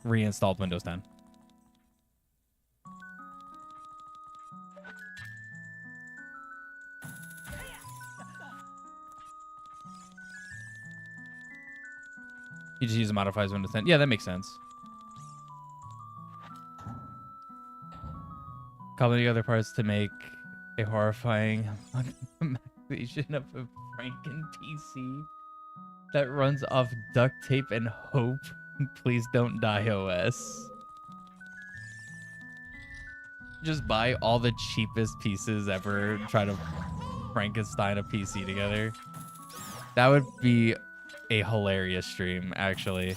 reinstalled Windows 10. You just use a modifies Windows 10. Yeah, that makes sense. Couple the other parts to make a horrifying amalgamation of a Franken PC that runs off duct tape and hope. Please don't die OS. Just buy all the cheapest pieces ever. Try to Frankenstein a PC together. That would be a hilarious stream, actually.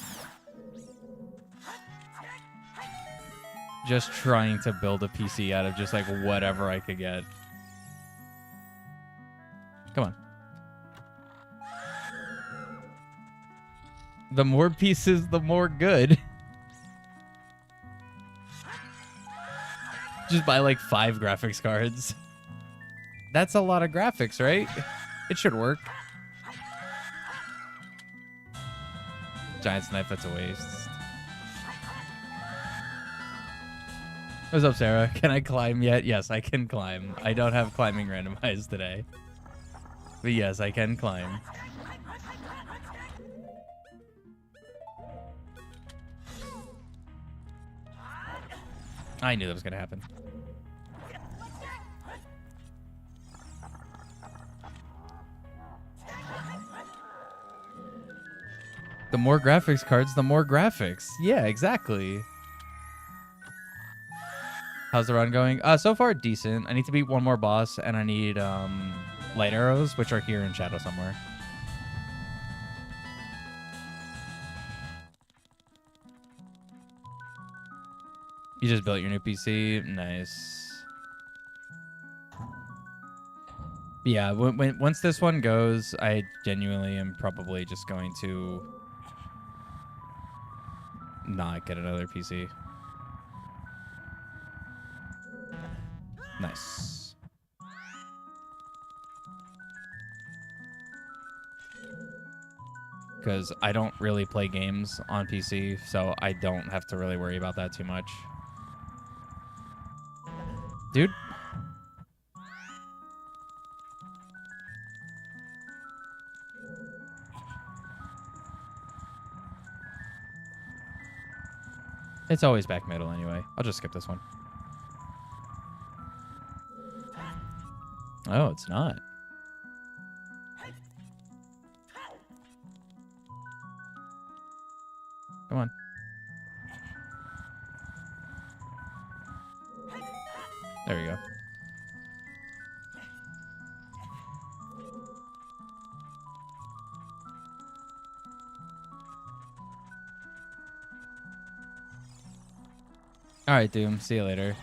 Just trying to build a PC out of just like whatever I could get. Come on. The more pieces, the more good. Just buy like 5 graphics cards. That's a lot of graphics, right? It should work. Giant knife, that's a waste. What's up, Sarah? Can I climb yet? Yes, I can climb. I don't have climbing randomized today. But yes, I can climb. I knew that was going to happen. The more graphics cards, the more graphics. Yeah, exactly. How's the run going? So far, decent. I need to beat one more boss, and I need light arrows, which are here in Shadow somewhere. You just built your new PC? Nice. Yeah, once this one goes, I genuinely am probably just going to not get another PC. Nice. Because I don't really play games on PC, so I don't have to really worry about that too much. Dude. It's always back middle anyway. I'll just skip this one. Oh, it's not. Come on. There we go. All right, Doom. See you later.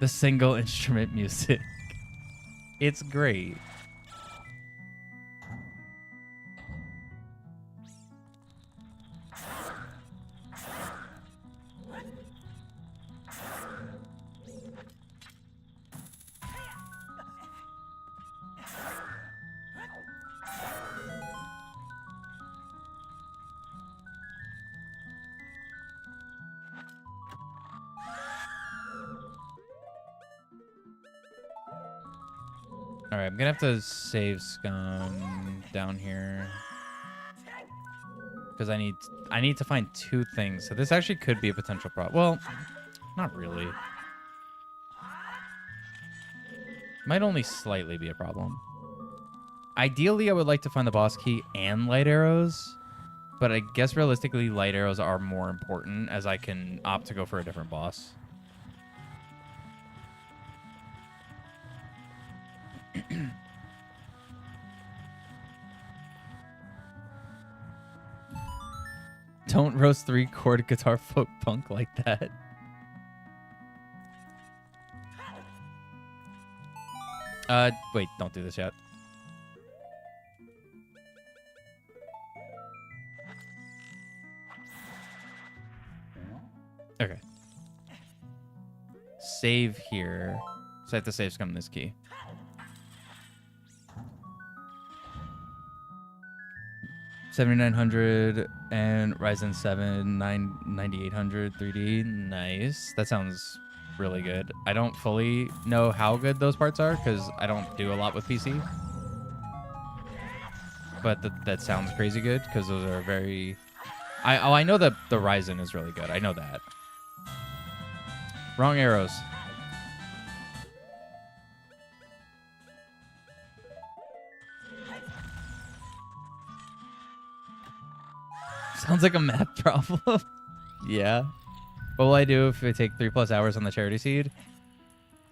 The single instrument music. It's great. All right, I'm gonna have to save Scum down here because I need to find 2 things. So this actually could be a potential problem. Well, not really. Might only slightly be a problem. Ideally, I would like to find the boss key and light arrows, but I guess realistically, light arrows are more important as I can opt to go for a different boss. Don't roast 3-chord guitar folk punk like that. Wait, don't do this yet. Okay. Save here. So I have to save scum this key. $7,900 and Ryzen 7 9800 3D. Nice. That sounds really good. I don't fully know how good those parts are because I don't do a lot with PC. But that sounds crazy good because those are very... I know that the Ryzen is really good. I know that. Wrong arrows. Sounds like a math problem. Yeah. What will I do if I take 3+ hours on the charity seed?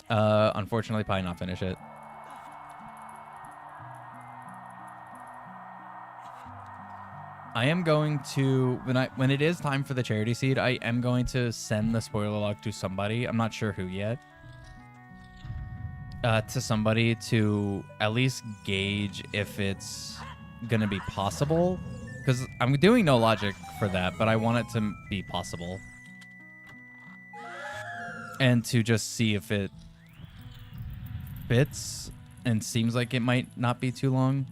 Unfortunately, probably not finish it. I am going to when it is time for the charity seed, I am going to send the spoiler log to somebody. I'm not sure who yet. To somebody to at least gauge if it's gonna be possible. Because I'm doing no logic for that, but I want it to be possible. And to just see if it fits and seems like it might not be too long.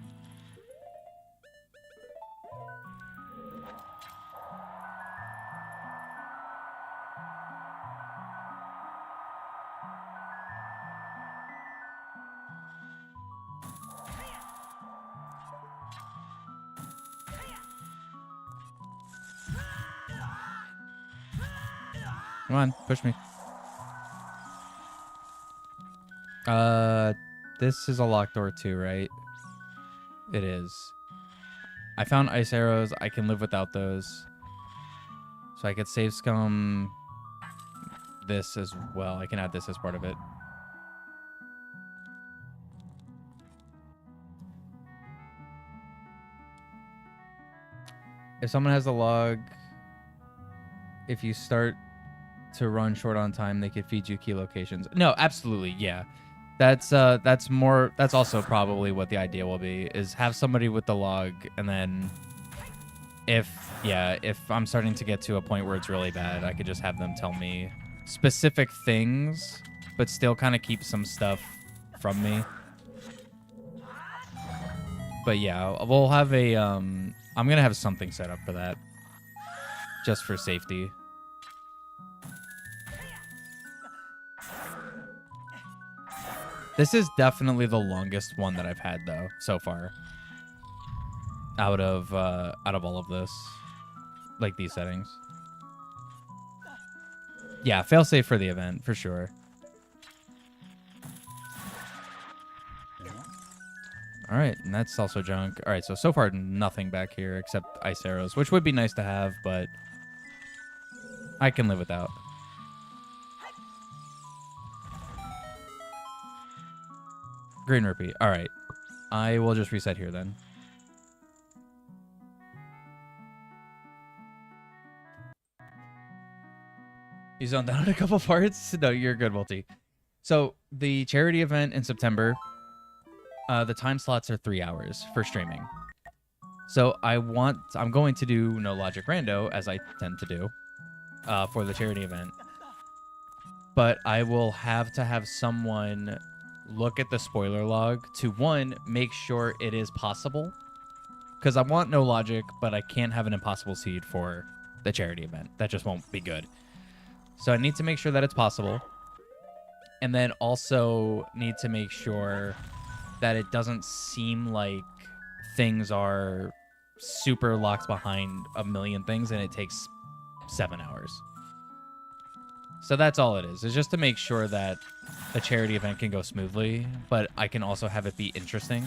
Come on, push me. This is a locked door too, right? It is. I found ice arrows. I can live without those. So I could save scum this as well. I can add this as part of it. If someone has a log, if you start to run short on time, they could feed you key locations. No, absolutely, yeah. That's also probably what the idea will be, is have somebody with the log, and then if I'm starting to get to a point where it's really bad, I could just have them tell me specific things, but still kind of keep some stuff from me. But yeah, we'll have a I'm gonna have something set up for that, just for safety. This is definitely the longest one that I've had though so far. Out of all of this, like these settings. Yeah, failsafe for the event for sure. All right, and that's also junk. All right, so far nothing back here except ice arrows, which would be nice to have, but I can live without. Green rupee. All right. I will just reset here then. You zoned down a couple parts? No, you're good, Multi. So the charity event in September, the time slots are 3 hours for streaming. So I'm going to do no logic rando, as I tend to do, for the charity event. But I will have to have someone look at the spoiler log to, one, make sure it is possible, because I want no logic, but I can't have an impossible seed for the charity event. That just won't be good. So I need to make sure that it's possible, and then also need to make sure that it doesn't seem like things are super locked behind a million things and it takes 7 hours. So that's all it is. It's just to make sure that the charity event can go smoothly, but I can also have it be interesting.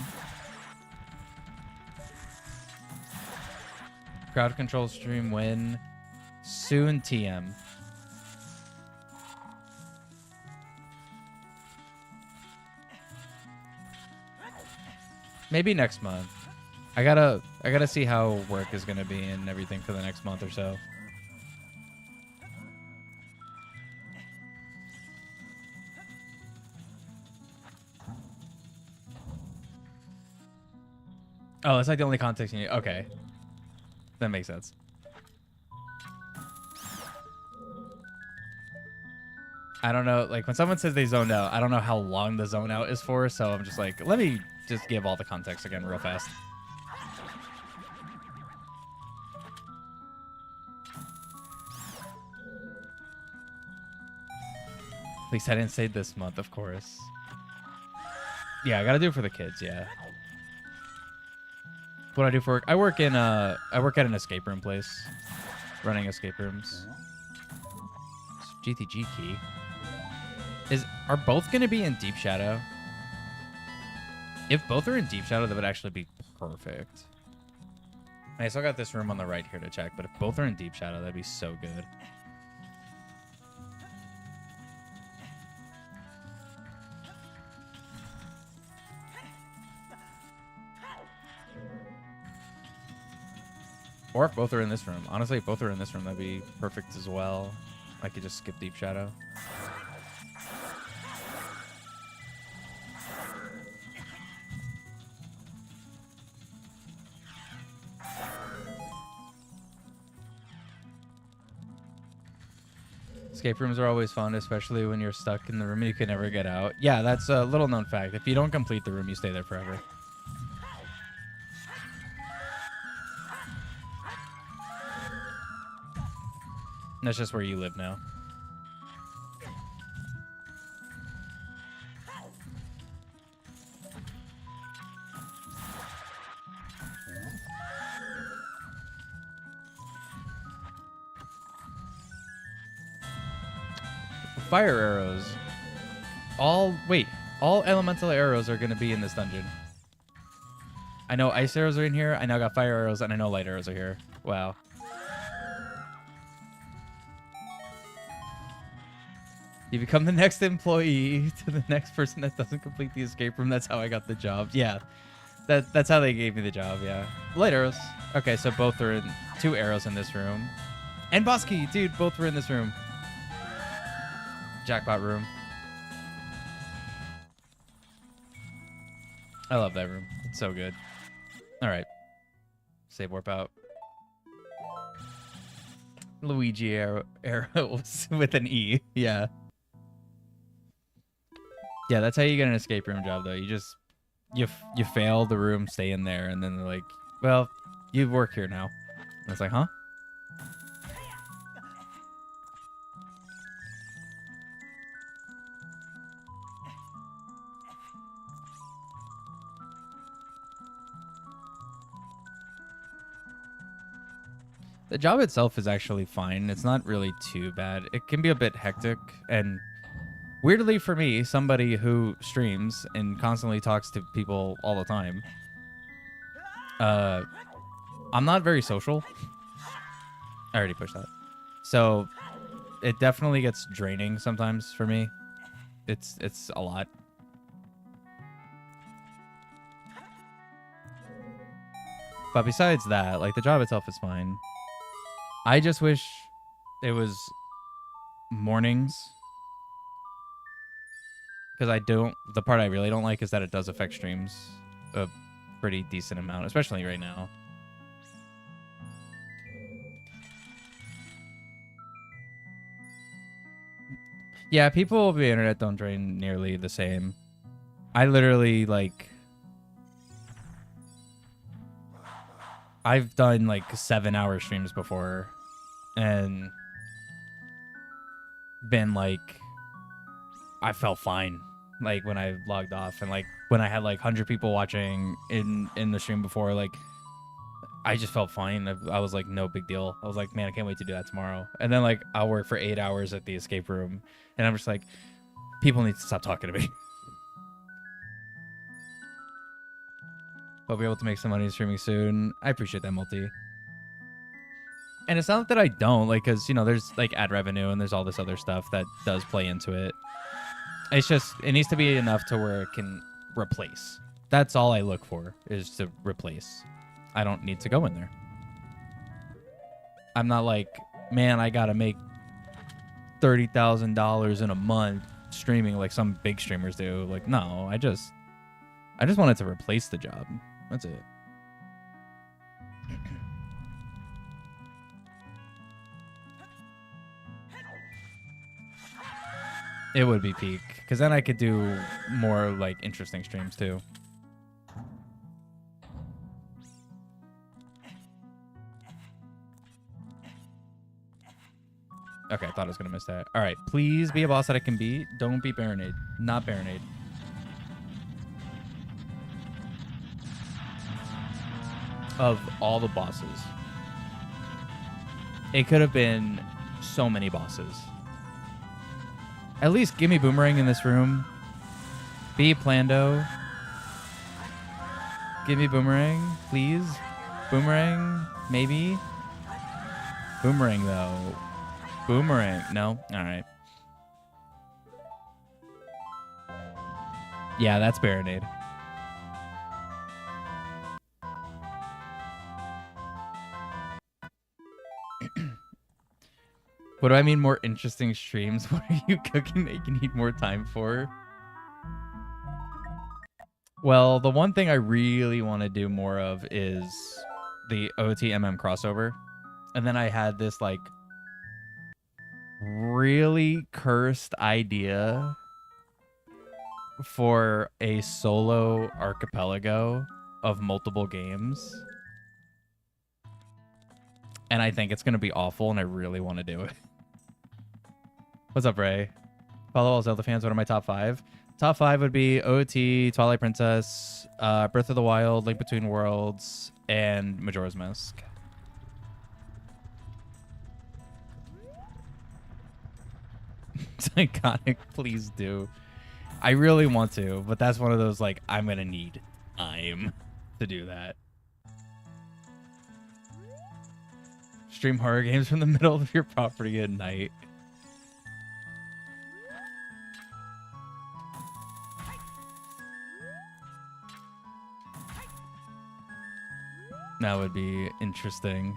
Crowd control stream when? Soon TM. Maybe next month. I gotta see how work is gonna be and everything for the next month or so. Oh, it's like the only context you need. Okay. That makes sense. I don't know. Like, when someone says they zoned out, I don't know how long the zone out is for, so I'm just like, let me just give all the context again real fast. At least I didn't say this month, of course. Yeah, I gotta do it for the kids, yeah. What do I do for work? I work at an escape room place. Running escape rooms. GTG key. Are both gonna be in Deep Shadow? If both are in Deep Shadow, that would actually be perfect. I still got this room on the right here to check, but if both are in Deep Shadow, that'd be so good. Or if both are in this room. Honestly, if both are in this room, that'd be perfect as well. I could just skip Deep Shadow. Escape rooms are always fun, especially when you're stuck in the room and you can never get out. Yeah, that's a little known fact. If you don't complete the room, you stay there forever. That's just where you live now. Fire arrows. All elemental arrows are going to be in this dungeon. I know ice arrows are in here. I now got fire arrows, and I know light arrows are here. Wow. You become the next employee to the next person that doesn't complete the escape room. That's how I got the job. Yeah. That's how they gave me the job, yeah. Light arrows. Okay, so both are in... 2 arrows in this room. And boss key, dude, both were in this room. Jackpot room. I love that room. It's so good. Alright. Save warp out. Luigi arrows with an E. Yeah. Yeah, that's how you get an escape room job, though. You just... You fail the room, stay in there, and then they're like, well, you work here now. And it's like, huh? The job itself is actually fine. It's not really too bad. It can be a bit hectic, and weirdly for me, somebody who streams and constantly talks to people all the time, I'm not very social. I already pushed that. So it definitely gets draining sometimes for me. It's a lot. But besides that, like, the job itself is fine. I just wish it was mornings. Because the part I really don't like is that it does affect streams a pretty decent amount, especially right now. Yeah, people over the internet don't drain nearly the same. I literally, like... I've done, like, 7-hour streams before. And... been, like... I felt fine. Like, when I logged off. And, like, when I had, like, 100 people watching in the stream before, like... I just felt fine. I was like, no big deal. I was like, man, I can't wait to do that tomorrow. And then, like, I'll work for 8 hours at the escape room. And I'm just like, people need to stop talking to me. Hope you're able to make some money streaming soon. I appreciate that, Multi. And it's not that I don't, like, because, you know, there's, like, ad revenue and there's all this other stuff that does play into it. It's just, it needs to be enough to where it can replace. That's all I look for, is to replace. I don't need to go in there. I'm not like, man, I gotta make $30,000 in a month streaming like some big streamers do. Like, no, I just wanted to replace the job. That's it. It would be peak, because then I could do more like interesting streams too. Okay, I thought I was gonna miss that. All right, please be a boss that I can beat. Don't be Baronade. Not Baronade. Of all the bosses, it could have been so many bosses. At least give me Boomerang in this room. Be Plando. Give me Boomerang, please. Boomerang, maybe. Boomerang, though. Boomerang. No? Alright. Yeah, that's Baronade. What do I mean more interesting streams? What are you cooking that you need more time for? Well, the one thing I really want to do more of is the OTMM crossover. And then I had this, like, really cursed idea for a solo archipelago of multiple games. And I think it's going to be awful, and I really want to do it. What's up, Ray? Follow all Zelda fans. What are my top 5? Top 5 would be OT, Twilight Princess, Breath of the Wild, Link Between Worlds, and Majora's Mask. It's iconic. Please do. I really want to, but that's one of those, like, I'm going to need time to do that. Stream horror games from the middle of your property at night. That would be interesting.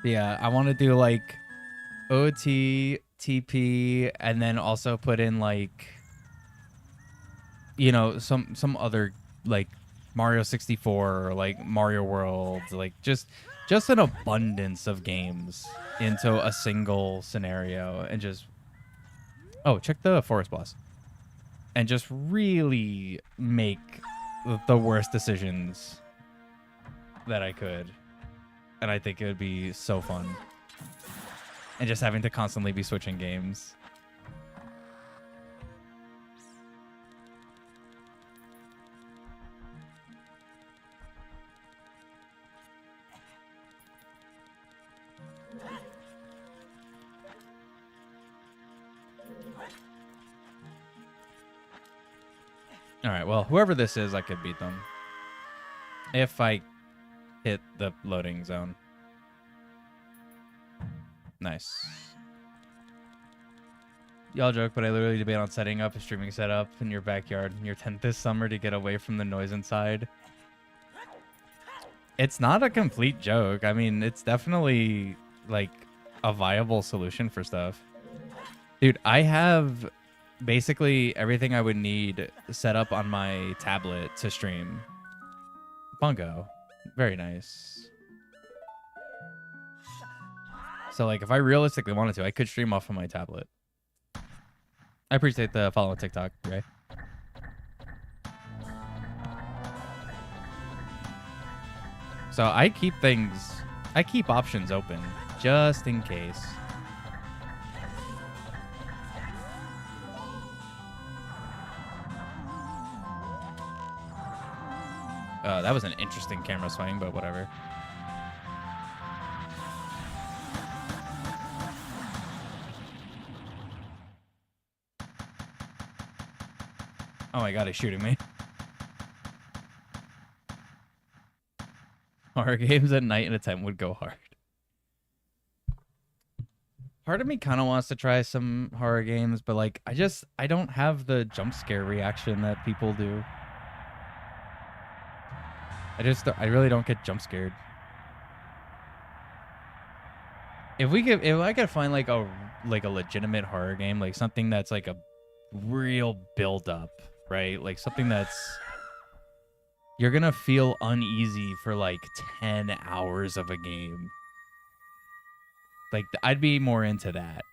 Yeah, I want to do like OT, TP, and then also put in like, you know, some other like Mario 64 or like Mario World, like just an abundance of games into a single scenario, and just check the forest boss, and just really make the worst decisions that I could. And I think it would be so fun. And just having to constantly be switching games. All right, well, whoever this is, I could beat them. If I hit the loading zone. Nice. Y'all joke, but I literally debate on setting up a streaming setup in your backyard in your tent this summer to get away from the noise inside. It's not a complete joke. I mean, it's definitely, like, a viable solution for stuff. Dude, I have basically everything I would need set up on my tablet to stream. Bungo. Very nice. So, like, if I realistically wanted to, I could stream off of my tablet. I appreciate the follow on TikTok, Ray. So I keep options open just in case. That was an interesting camera swing, but whatever. Oh my god, he's shooting me. Horror games at night in a tent would go hard. Part of me kind of wants to try some horror games, but like I don't have the jump scare reaction that people do. I really don't get jump scared. If I could find like a legitimate horror game, like something that's like a real build up, right? Like something that's you're gonna feel uneasy for like 10 hours of a game. Like I'd be more into that.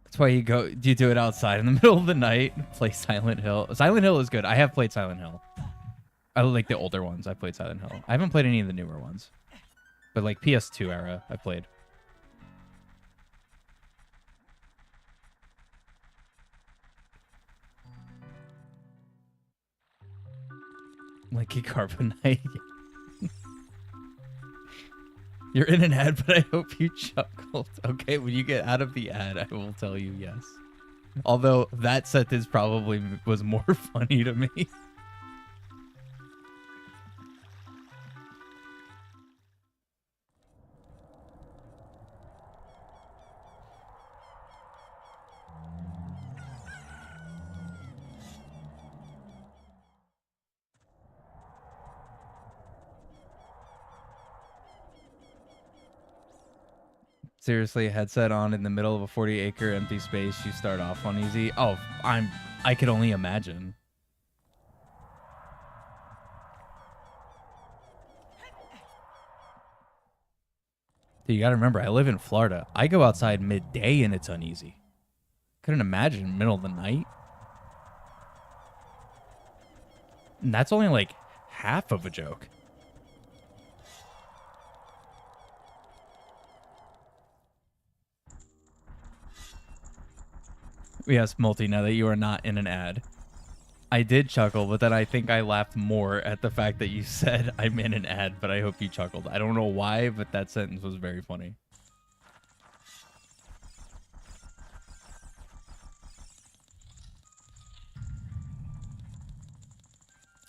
That's why you do it outside in the middle of the night, play Silent Hill. Silent Hill is good. I have played Silent Hill. I like the older ones. I played Silent Hill. I haven't played any of the newer ones. But like PS2 era, I played. Like Carbonite. You're in an ad, but I hope you chuckled. Okay, when you get out of the ad, I will tell you yes. Although that sentence probably was more funny to me. Seriously, headset on in the middle of a 40-acre empty space, you start off on easy. Oh, I could only imagine. Dude, you gotta remember, I live in Florida. I go outside midday and it's uneasy. Couldn't imagine middle of the night. And that's only like half of a joke. Yes, Multi, now that you are not in an ad. I did chuckle, but then I think I laughed more at the fact that you said I'm in an ad, but I hope you chuckled. I don't know why, but that sentence was very funny.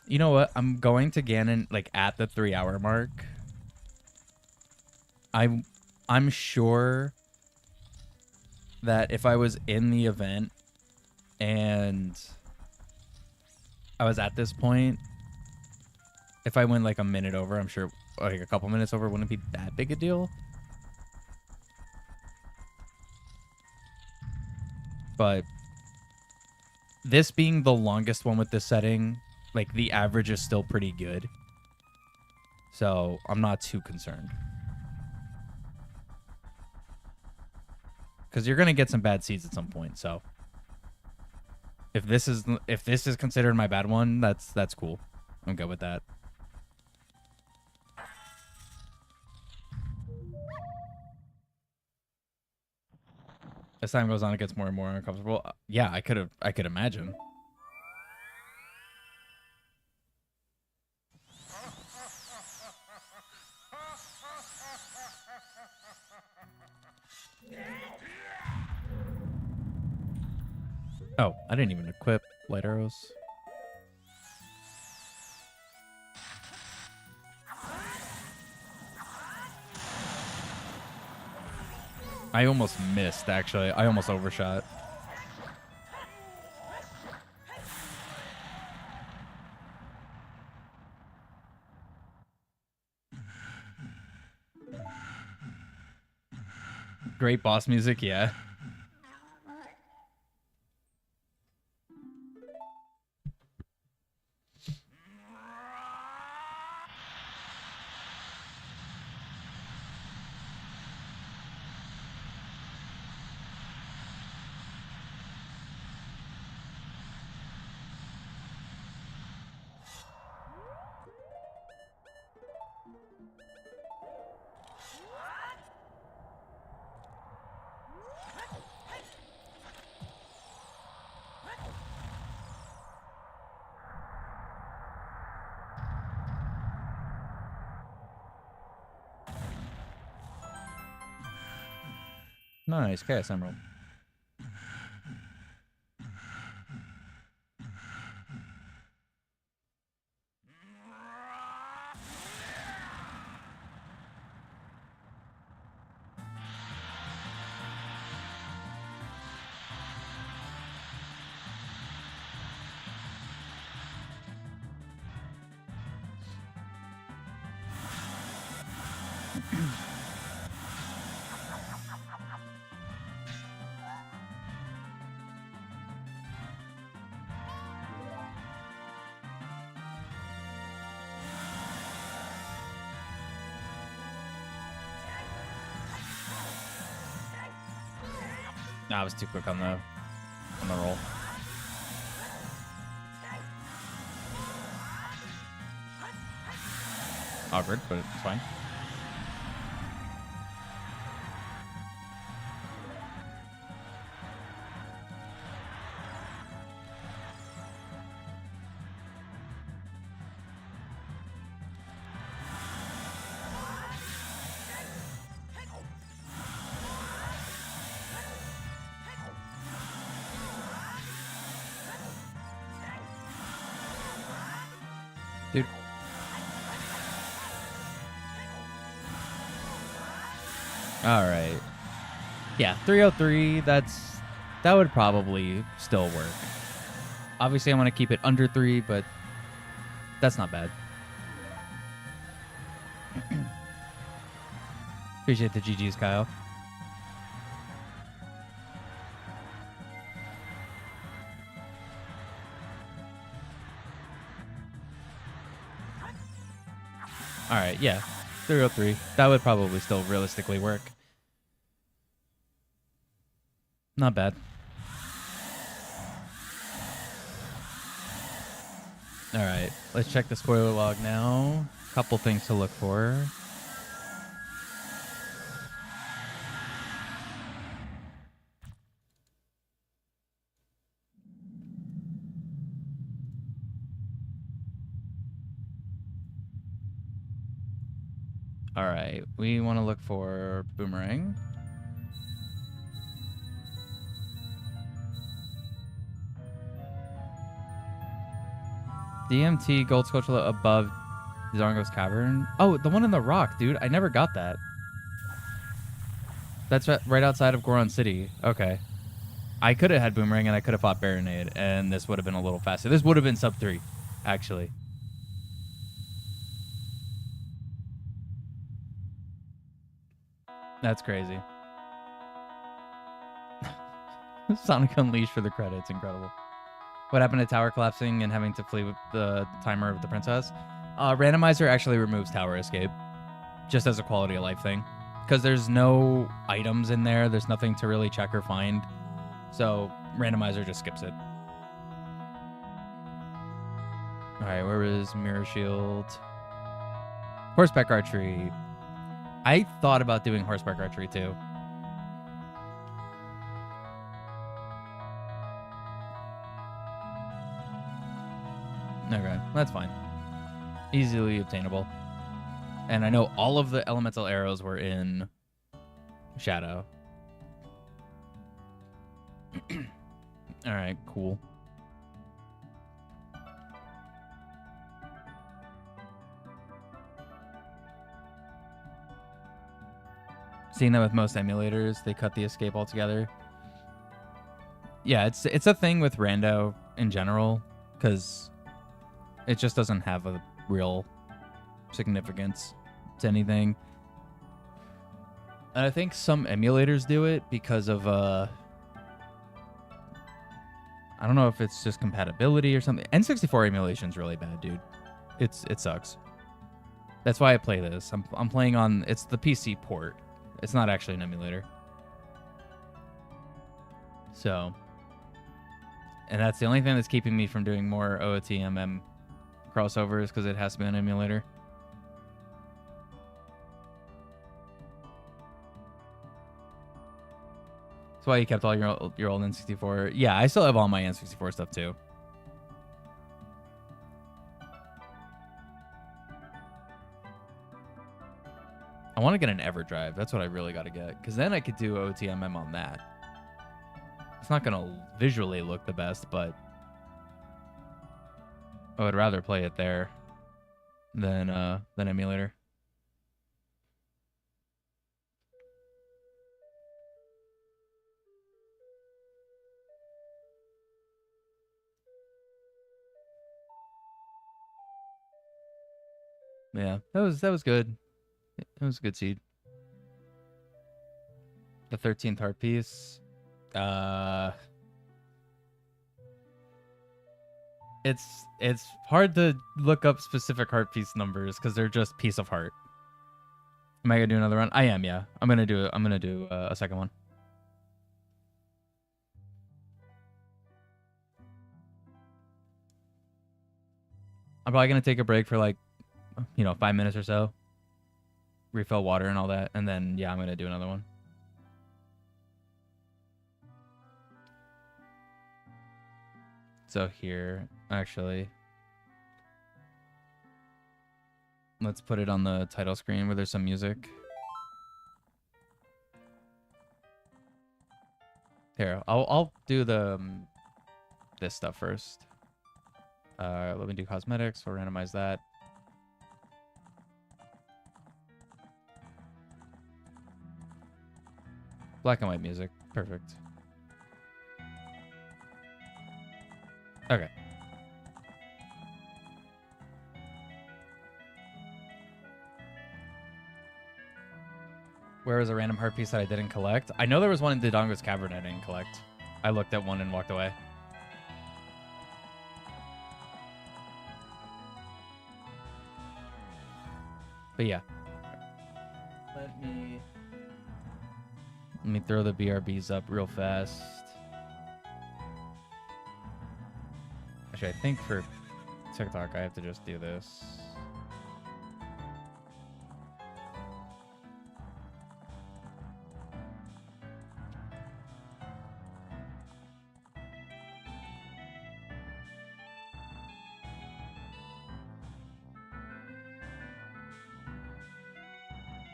You know what? I'm going to Ganon like at the 3-hour mark. I'm sure that if I was in the event and I was at this point, if I went like a minute over, I'm sure like a couple minutes over wouldn't be that big a deal. But this being the longest one with this setting, like the average is still pretty good. So I'm not too concerned. Because you're gonna get some bad seeds at some point. So if this is considered my bad one, that's cool. I'm good with that. As time goes on, it gets more and more uncomfortable. Yeah, I could imagine. Oh, I didn't even equip light arrows. I almost missed, actually. I almost overshot. Great boss music, yeah. Nice, Chaos Emerald. Nah, I was too quick on the roll. Awkward, but it's fine. Dude. All right. Yeah, 303, that would probably still work. Obviously, I want to keep it under 3, but that's not bad. Appreciate the GGs, Kyle. All right, yeah, 303. That would probably still realistically work. Not bad. All right, let's check the spoiler log now. Couple things to look for. All right, we want to look for Boomerang. DMT Gold Sculpture above Zongo's Cavern. Oh, the one in the rock, dude. I never got that. That's right outside of Goron City. Okay. I could have had Boomerang and I could have fought Baronade, and this would have been a little faster. This would have been sub 3, actually. That's crazy. Sonic Unleashed for the credits. Incredible. What happened to tower collapsing and having to flee with the timer of the princess? Randomizer actually removes tower escape, just as a quality of life thing. Because there's no items in there. There's nothing to really check or find. So Randomizer just skips it. All right, where is Mirror Shield? Horseback Archery. I thought about doing Horseback Archery too. Okay, that's fine. Easily obtainable. And I know all of the elemental arrows were in Shadow. All right, cool. Seeing that with most emulators, they cut the escape altogether. Yeah, it's a thing with Rando in general, because it just doesn't have a real significance to anything. And I think some emulators do it because of I don't know if it's just compatibility or something. N64 emulation's really bad, dude. It sucks. That's why I play this. I'm playing on, it's the PC port. It's not actually an emulator. So, and that's the only thing that's keeping me from doing more OOTMM crossovers, because it has to be an emulator. That's why you kept all your old N64. Yeah, I still have all my N64 stuff too. I want to get an EverDrive. That's what I really got to get, because then I could do OTMM on that. It's not going to visually look the best, but I would rather play it there than emulator. Yeah, that was good. It was a good seed. The 13th heart piece. It's hard to look up specific heart piece numbers because they're just piece of heart. Am I gonna do another run? I am, yeah. I'm gonna do a second one. I'm probably gonna take a break for like, 5 minutes or so. Refill water and all that, and then yeah, I'm gonna do another one. So here, actually, let's put it on the title screen where there's some music. Here, I'll do the this stuff first. Let me do cosmetics. We'll randomize that. Black and white music. Perfect. Okay. Where was a random heart piece that I didn't collect? I know there was one in Dodongo's Cavern I didn't collect. I looked at one and walked away. But yeah. Let me throw the BRBs up real fast. Actually, I think for TikTok, I have to just do this.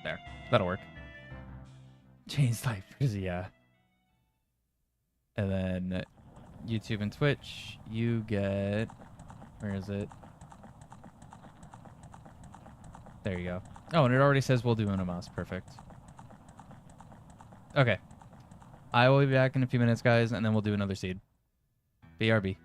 There. That'll work. Chain snipers, yeah. And then YouTube and Twitch, you get... Where is it? There you go. Oh, and it already says we'll do Unamas. Perfect. Okay. I will be back in a few minutes, guys, and then we'll do another seed. BRB.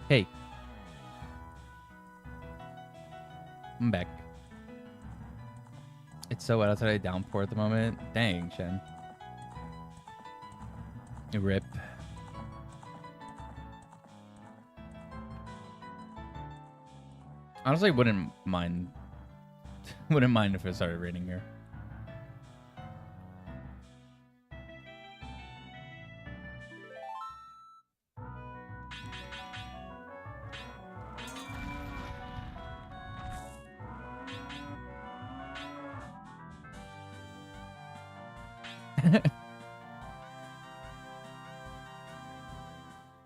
Hey. I'm back. It's so wet outside, downpour at the moment. Dang, Shen. Rip. Honestly, wouldn't mind if it started raining here.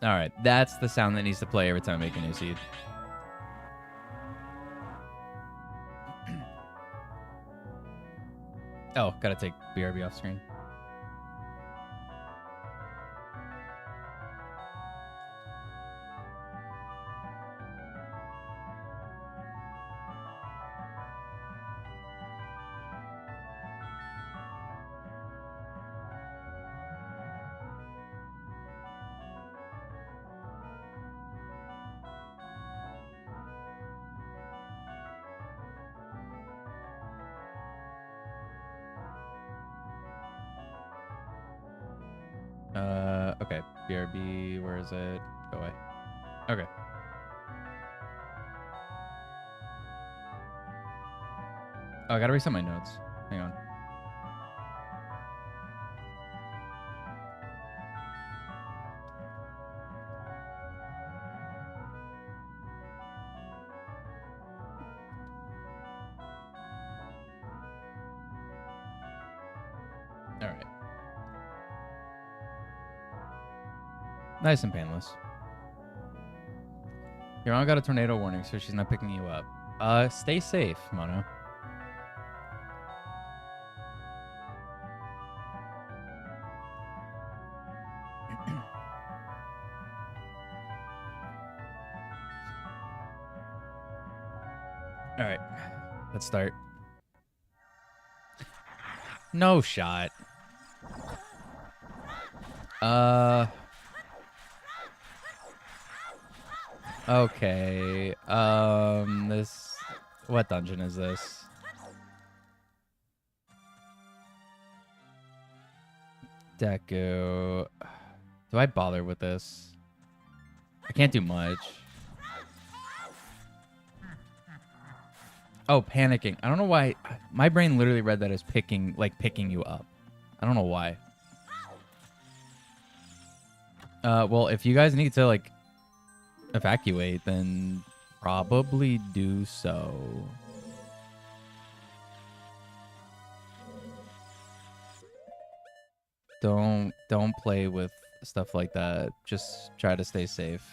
All right, that's the sound that needs to play every time I make a new seed. Oh, gotta take BRB off screen. Okay. BRB, where is it? Go away. Okay. Oh, I gotta reset my notes. Hang on. All right. Nice and painless. Your aunt got a tornado warning, so she's not picking you up. Stay safe, Mono. All right, let's start. No shot. Okay. This. What dungeon is this? Deku. Do I bother with this? I can't do much. Oh, panicking. I don't know why. My brain literally read that as picking you up. I don't know why. Well, if you guys need to, like, evacuate, then probably do so. Don't play with stuff like that. Just try to stay safe.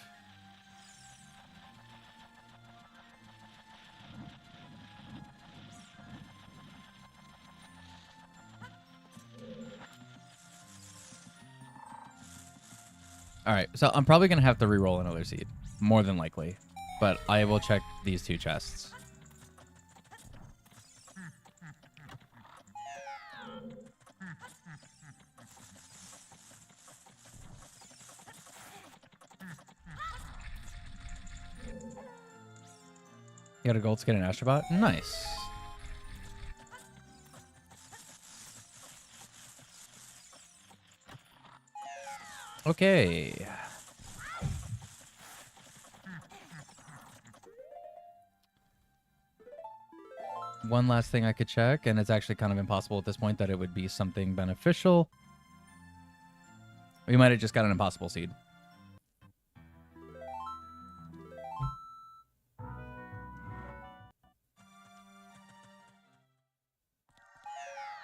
All right, so I'm probably gonna have to re-roll another seed, more than likely, but I will check these two chests. You got a gold skin and Astrobot? Nice. Okay. One last thing I could check, and it's actually kind of impossible at this point that it would be something beneficial. We might have just got an impossible seed.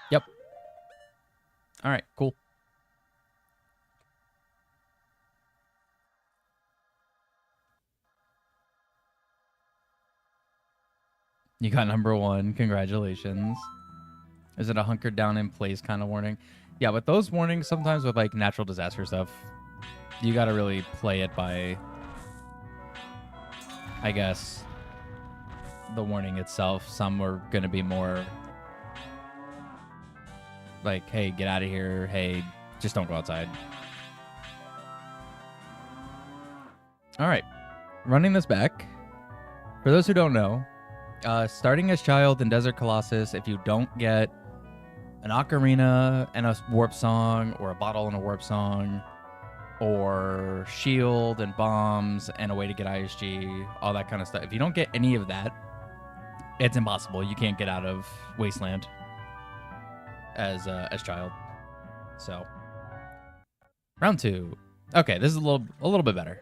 Yep. All right, cool. You got number 1. Congratulations. Is it a hunkered down in place kind of warning? Yeah, but those warnings sometimes with like natural disaster stuff, you got to really play it by, I guess, the warning itself. Some are going to be more like, hey, get out of here. Hey, just don't go outside. All right. running this back, for those who don't know, starting as Child in Desert Colossus, if you don't get an Ocarina and a Warp Song, or a Bottle and a Warp Song, or Shield and Bombs and a way to get ISG, all that kind of stuff. If you don't get any of that, it's impossible. You can't get out of Wasteland as Child. So, round 2. Okay, this is a little bit better.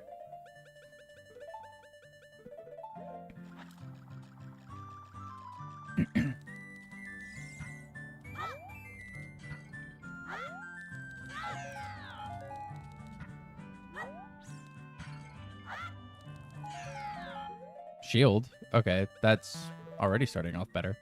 Shield. Okay, that's already starting off better.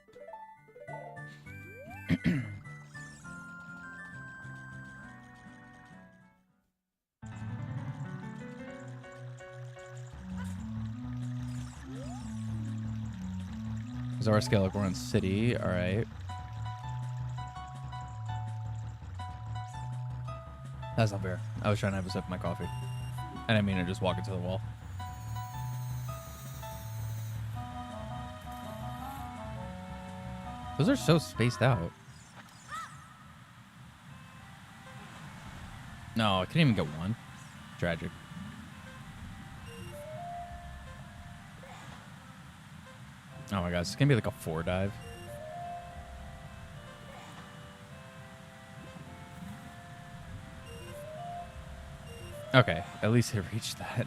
Zora Scale of Goron City. All right. That's not fair. I was trying to have a sip of my coffee. I didn't mean to just walk into the wall. Those are so spaced out. No, I couldn't even get one. Tragic. Oh my god, it's gonna be like a 4 dive. Okay, at least it reached that.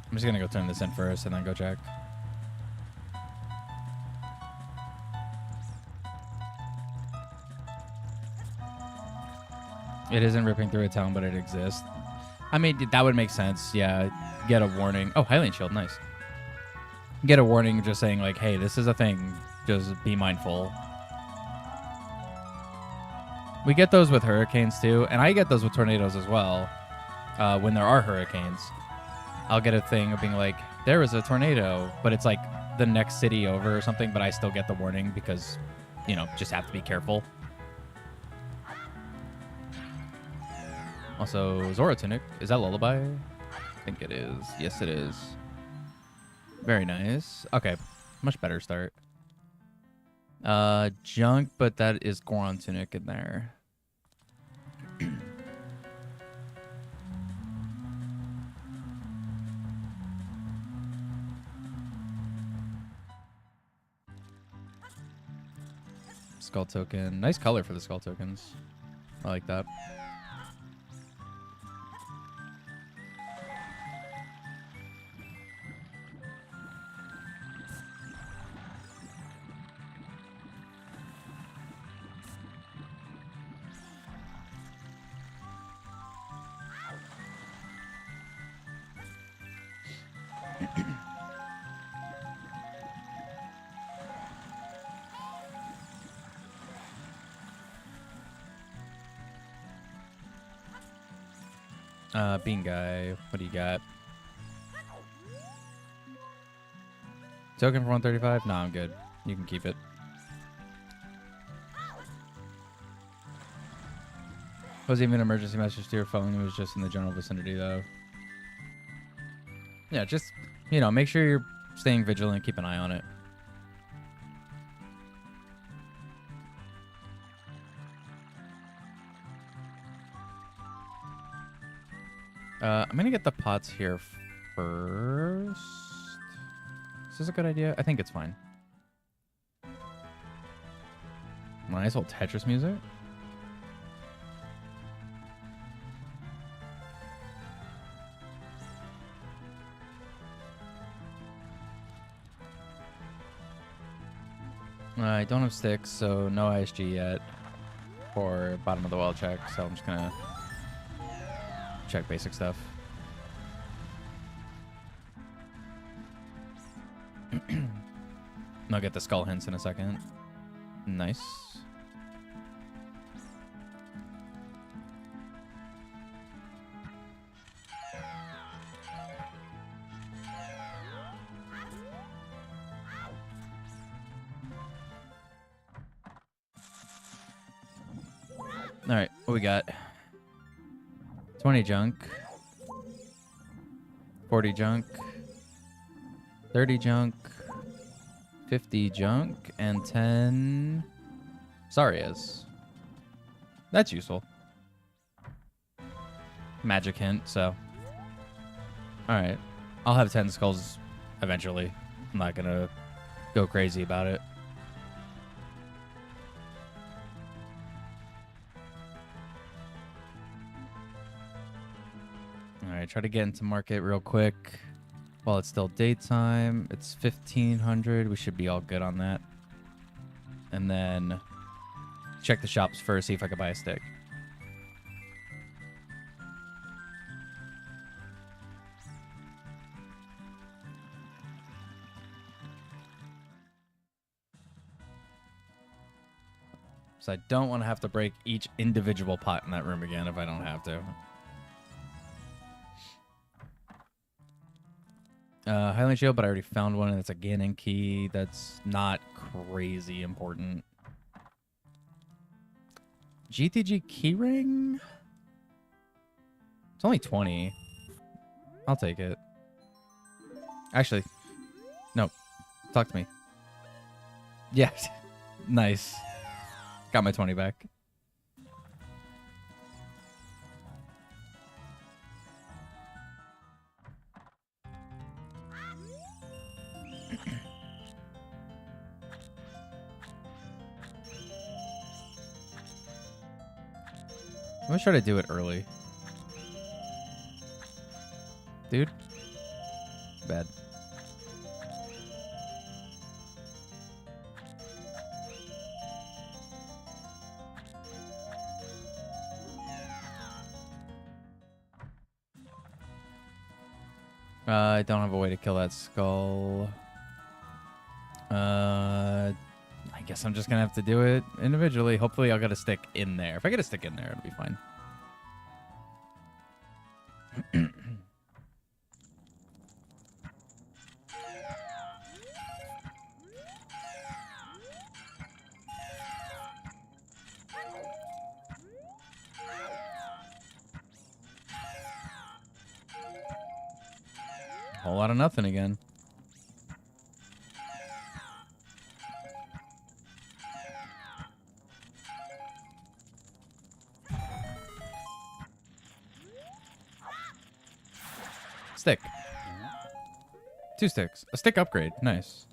I'm just gonna go turn this in first and then go check. It isn't ripping through a town, but it exists. I mean, that would make sense. Yeah, get a warning. Oh, Hylian Shield, nice. Get a warning just saying like, hey, this is a thing. Just be mindful. We get those with hurricanes too, and I get those with tornadoes as well. When there are hurricanes, I'll get a thing of being like, there was a tornado, but it's like the next city over or something, but I still get the warning because, you know, just have to be careful. Also, Zora Tunic. Is that Lullaby? I think it is. Yes, it is. Very nice. Okay. Much better start. Junk, but that is Goron Tunic in there. Skull token. Nice color for the skull tokens. I like that. Bean guy, what do you got? Token for 135? No, I'm good. You can keep it. Wasn't even an emergency message to your phone. It was just in the general vicinity, though. Yeah, just, you know, make sure you're staying vigilant. Keep an eye on it. I'm gonna get the pots here first. Is this a good idea? I think it's fine. Nice old Tetris music. I don't have sticks, so no ISG yet for bottom of the well check, so I'm just gonna check basic stuff. I'll get the skull hints in a second. Nice. All right, what we got? 20 junk, 40 junk, 30 junk, 50 junk, and 10 Sarias. That's useful. Magic hint, so. Alright. I'll have 10 skulls eventually. I'm not gonna go crazy about it. Alright, try to get into market real quick while it's still daytime. It's 1500. We should be all good on that. And then check the shops first, see if I can buy a stick. So I don't want to have to break each individual pot in that room again if I don't have to. Highland Shield, but I already found one, and it's a Ganon key. That's not crazy important. GTG keyring? It's only 20. I'll take it. Actually, no. Talk to me. Yeah. Nice. Got my 20 back. I'm gonna try to do it early. Dude. Bad. I don't have a way to kill that skull. I guess I'm just gonna have to do it individually. Hopefully I'll get a stick in there. If I get a stick in there, it'll be fine. Whole lot of nothing again. Stick. 2 sticks. A stick upgrade. Nice.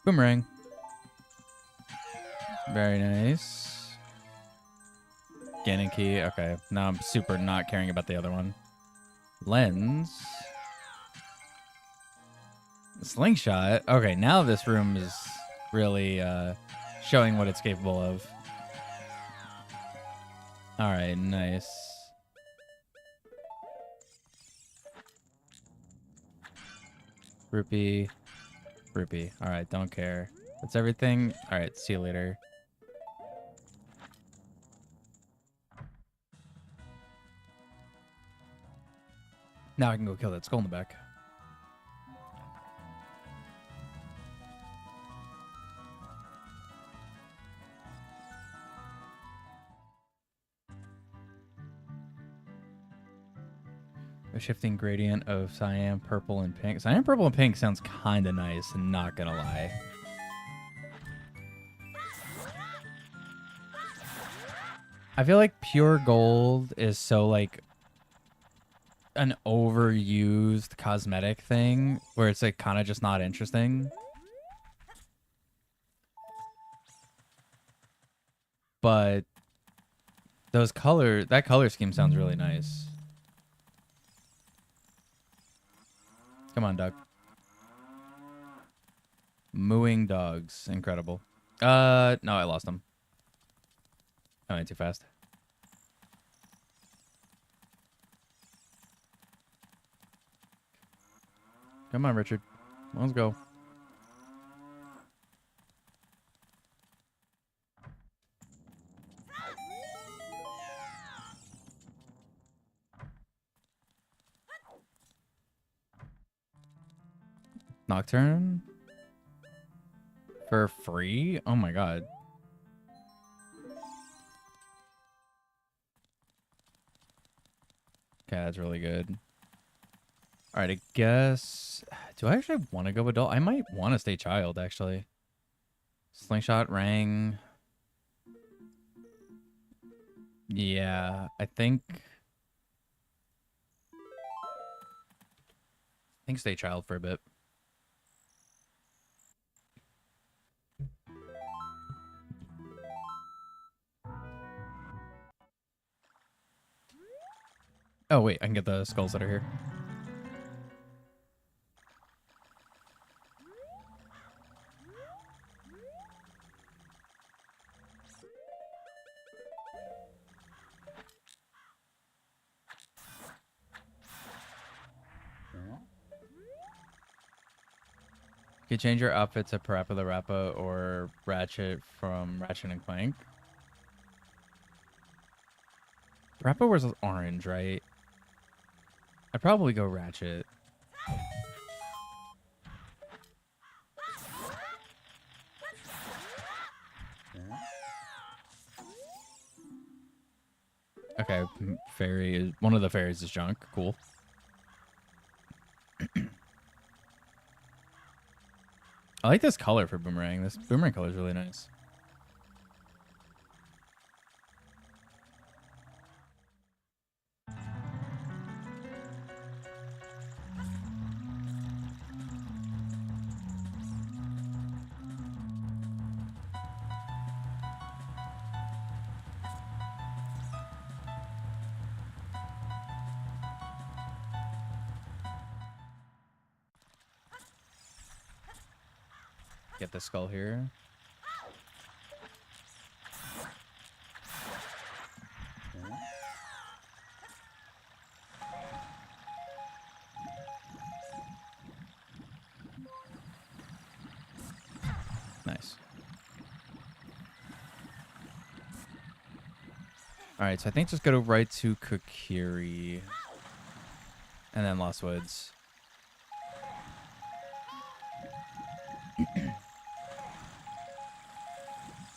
Boomerang. Very nice. Ganon key. Okay. Now I'm super not caring about the other one. Lens. Slingshot. Okay, now this room is really showing what it's capable of. Alright, nice. Rupee. Rupee. Alright, don't care. That's everything. Alright, see you later. Now I can go kill that skull in the back. A shifting gradient of cyan, purple, and pink. Cyan, purple, and pink sounds kind of nice, not gonna lie. I feel like pure gold is so, like, an overused cosmetic thing where it's, like, kind of just not interesting. But that color scheme sounds really nice. Come on, Doug. Mooing dogs. Incredible. No, I lost them. I went too fast. Come on, Richard. Let's go. Nocturne? For free? Oh my god. Okay, that's really good. Alright, I guess... Do I actually want to go adult? I might want to stay child, actually. Slingshot, Rang... Yeah, I think stay child for a bit. Oh wait, I can get the skulls that are here. You can change your outfit to Parappa the Rappa or Ratchet from Ratchet and Clank. Parappa was orange, right? I'd probably go Ratchet. Okay, fairy is one of the fairies is junk. Cool. I like this color for Boomerang. This Boomerang color is really nice. Get the skull here. Nice. All right, so I think just go right to Kokiri and then Lost Woods.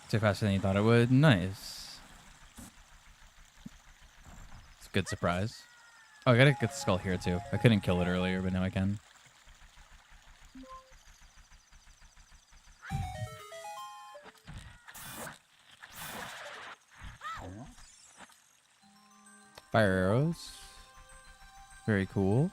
Took faster than you thought it would. Nice. It's a good surprise. Oh, I gotta get the skull here too. I couldn't kill it earlier, but now I can. Fire arrows. Very cool.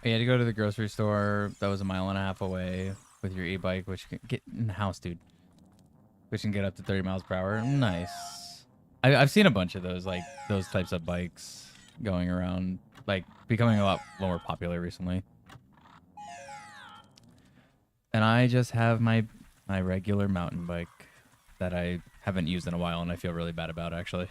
You had to go to the grocery store that was a mile and a half away with your e-bike, which can get in the house, dude. Which can get up to 30 miles per hour. Nice. I've seen a bunch of those, like those types of bikes going around, like becoming a lot more popular recently. And I just have my regular mountain bike that I haven't used in a while, and I feel really bad about, actually.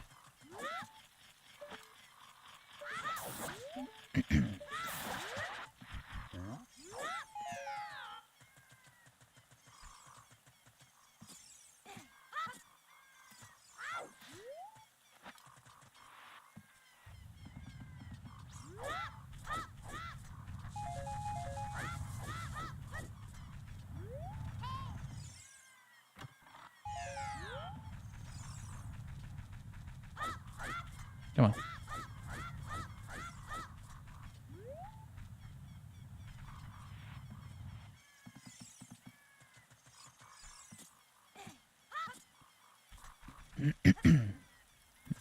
Come on.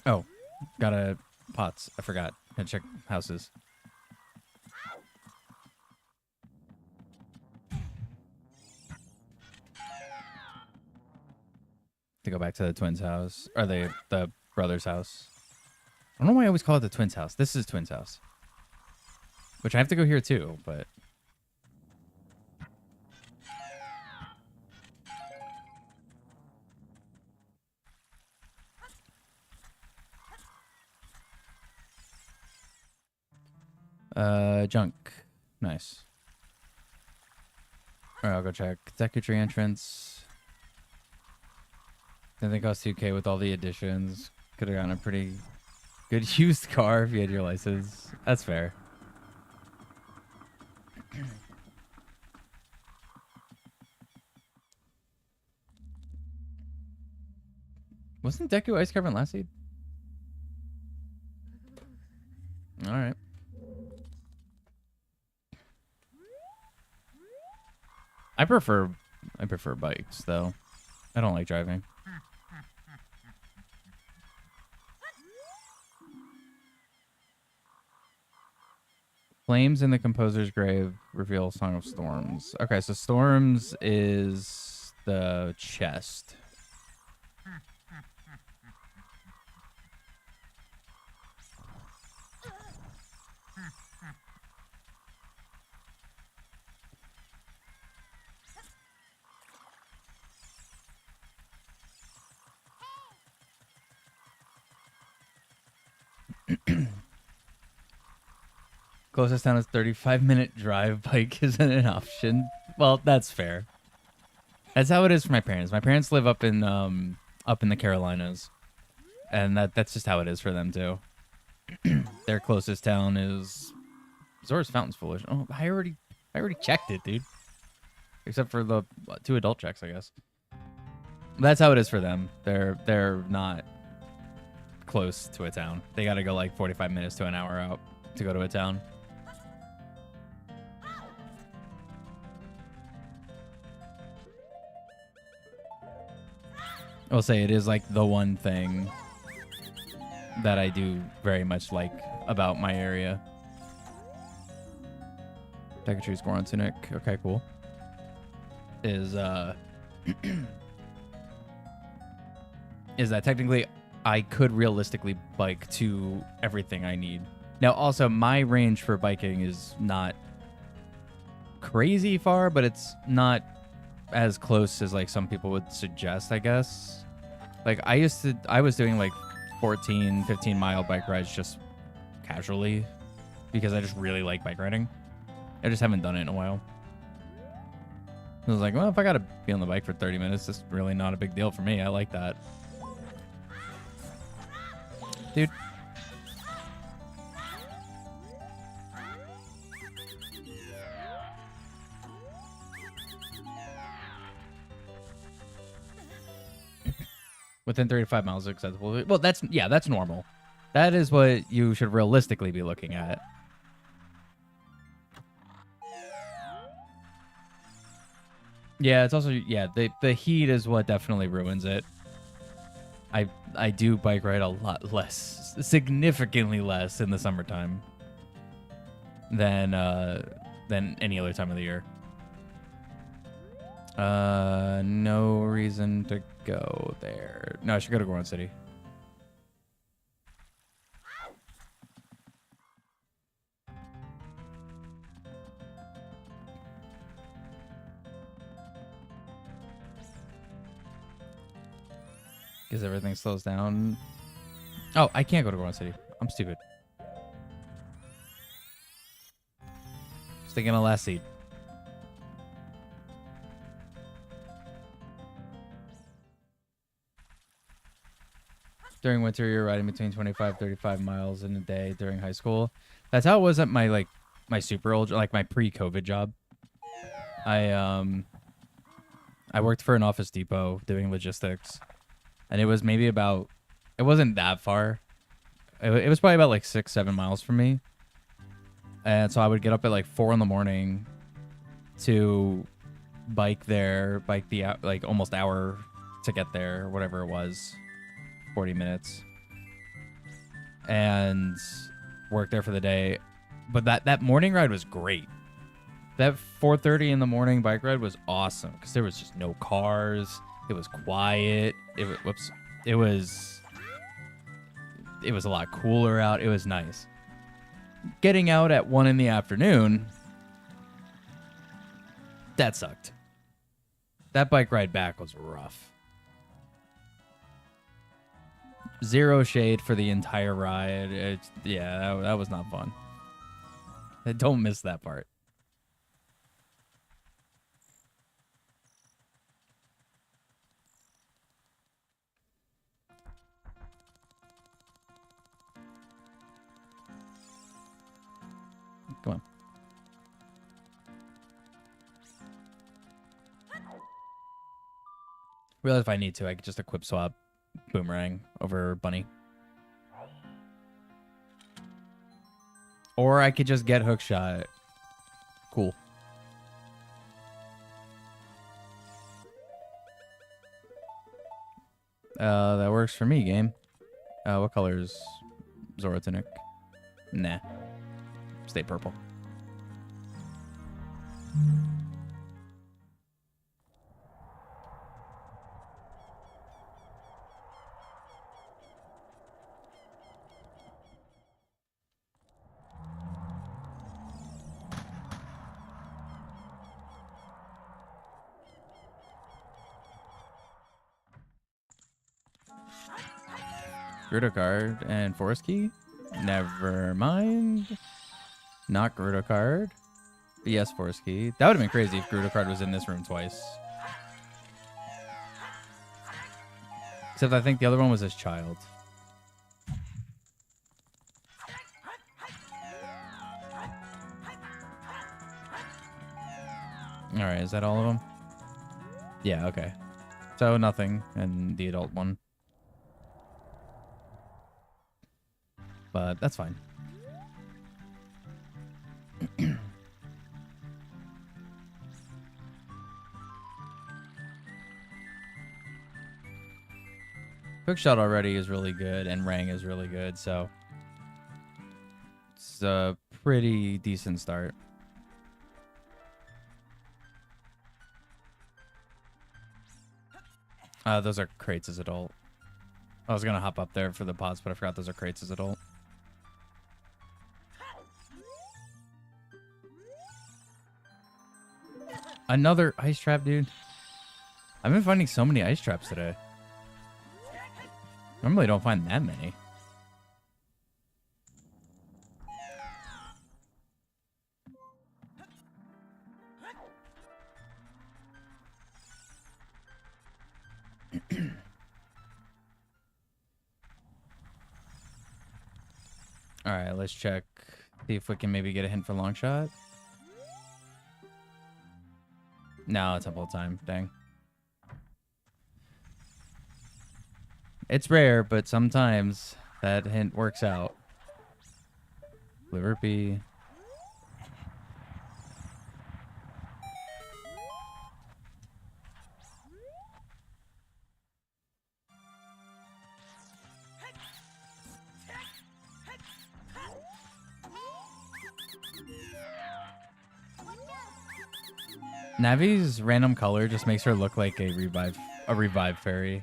Oh, got a pots. I forgot. Gotta check houses. To go back to the twins' house, or the brother's house. I don't know why I always call it the twins' house. This is twins' house. Which I have to go here too, but... Junk. Nice. Alright, I'll go check. Deku Tree entrance. Then they cost 2K with all the additions. Could have gotten a pretty good used car if you had your license. That's fair. Wasn't Deku Ice Cavern last seed? Alright. I prefer bikes though. I don't like driving. Flames in the Composer's Grave reveal Song of Storms. Okay, so Storms is the chest. Closest town is 35-minute drive. Bike isn't an option. Well, that's fair. That's how it is for my parents. My parents live up in the Carolinas, and that's just how it is for them too. Their closest town is Zora's Fountain's foolish. Oh, I already checked it, dude. Except for the 2 adult checks, I guess. That's how it is for them. They're not close to a town. They got to go like 45 minutes to an hour out to go to a town. I'll say it is like the one thing that I do very much like about my area. Deku Tree's Goron Tunic. Okay, cool. Is is that technically I could realistically bike to everything I need. Now, also, my range for biking is not crazy far, but it's not as close as like some people would suggest, I guess. Like I was doing like 14, 15 mile bike rides just casually because I just really like bike riding. I just haven't done it in a while. I was like, well, if I gotta be on the bike for 30 minutes, it's really not a big deal for me. I like that. Dude. Within 35 miles is acceptable. Well, that's normal. That is what you should realistically be looking at. Yeah, it's also, yeah, the heat is what definitely ruins it. I do bike ride a lot less, significantly less in the summertime than any other time of the year. No reason to go there. No, I should go to Goron City. Because everything slows down. Oh, I can't go to Goron City. I'm stupid. Just thinking of last seed. During winter, you're riding between 25, 35 miles in a day during high school. That's how it was at my super old, like my pre-COVID job. I worked for an Office Depot doing logistics. And it was maybe about, it wasn't that far. It was probably about like 6-7 miles from me. And so I would get up at like 4 in the morning to bike there, bike the like almost hour to get there, whatever it was, 40 minutes. And work there for the day. But that morning ride was great. That 4:30 in the morning bike ride was awesome because there was just no cars. It was quiet. It was it was a lot cooler out. It was nice. Getting out at 1 in the afternoon, that sucked. That bike ride back was rough. Zero shade for the entire ride. That was not fun. Don't miss that part. Come on. Realize if I need to, I could just equip swap Boomerang over Bunny. Or I could just get Hookshot. Cool. That works for me, game. What color is Zoratinic? Nah. Stay purple. Gerudo card and Forest Key? Never mind. Not Gerudo card. But yes, Forest Key. That would have been crazy if Gerudo card was in this room twice. Except I think the other one was his child. Alright, is that all of them? Yeah, okay. So nothing, and the adult one. But that's fine. Hookshot already is really good, and Rang is really good, so it's a pretty decent start. Those are crates as adult. I was gonna hop up there for the pots, but I forgot those are crates as adult. Another ice trap, dude. I've been finding so many ice traps today. Normally don't find that many. All right, let's check. See if we can maybe get a hint for long shot. No, it's Temple of Time. Dang. It's rare, but sometimes that hint works out. Liverpy. Navi's random color just makes her look like a revive fairy.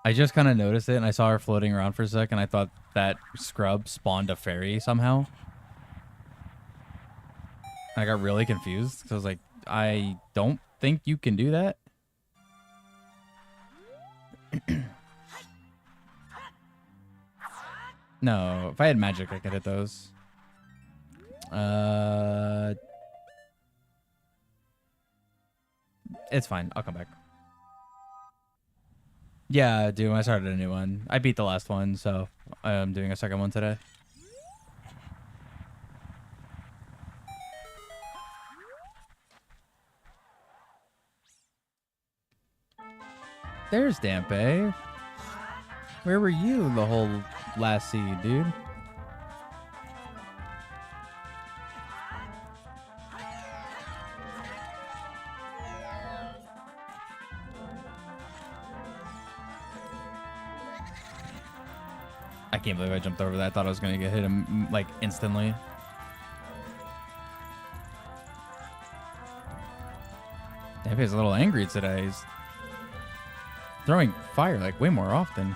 I just kind of noticed it, and I saw her floating around for a second. I thought that scrub spawned a fairy somehow. I got really confused because I was like, I don't think you can do that. No, if I had magic, I could hit those. It's fine. I'll come back. Yeah, dude, I started a new one. I beat the last one, so I'm doing a second one today. There's Dampe. Where were you the whole last seed, dude? I can't believe I jumped over that. I thought I was going to get hit him, like, instantly. Dampe's a little angry today. He's throwing fire, like, way more often.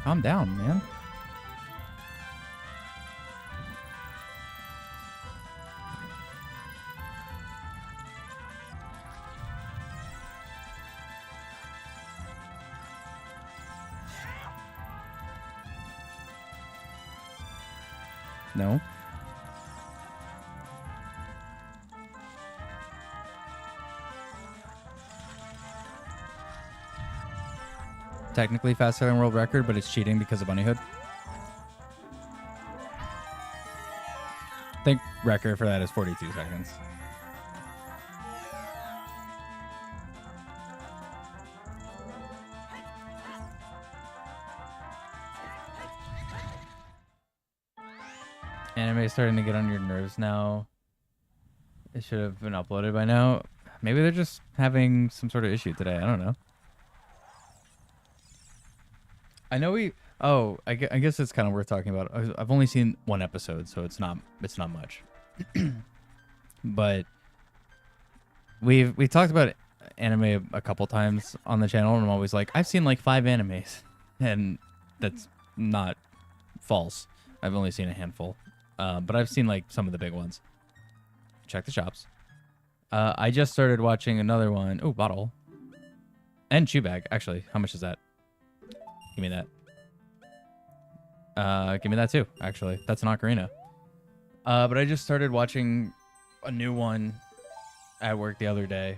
Calm down, man. No. Technically faster than world record, but it's cheating because of bunny hood. I think record for that is 42 seconds. Anime is starting to get on your nerves now. It should have been uploaded by now. Maybe they're just having some sort of issue today. I don't know. I know we... Oh, I guess it's kind of worth talking about. I've only seen one episode, so it's not much. But we talked about anime a couple times on the channel, and I'm always like, I've seen like 5 animes, and that's not false. I've only seen a handful, but I've seen like some of the big ones. Check the shops. I just started watching another one. Oh, bottle and chew bag. Actually, how much is that? Give me that. Give me that too, actually. That's an Ocarina. But I just started watching a new one at work the other day.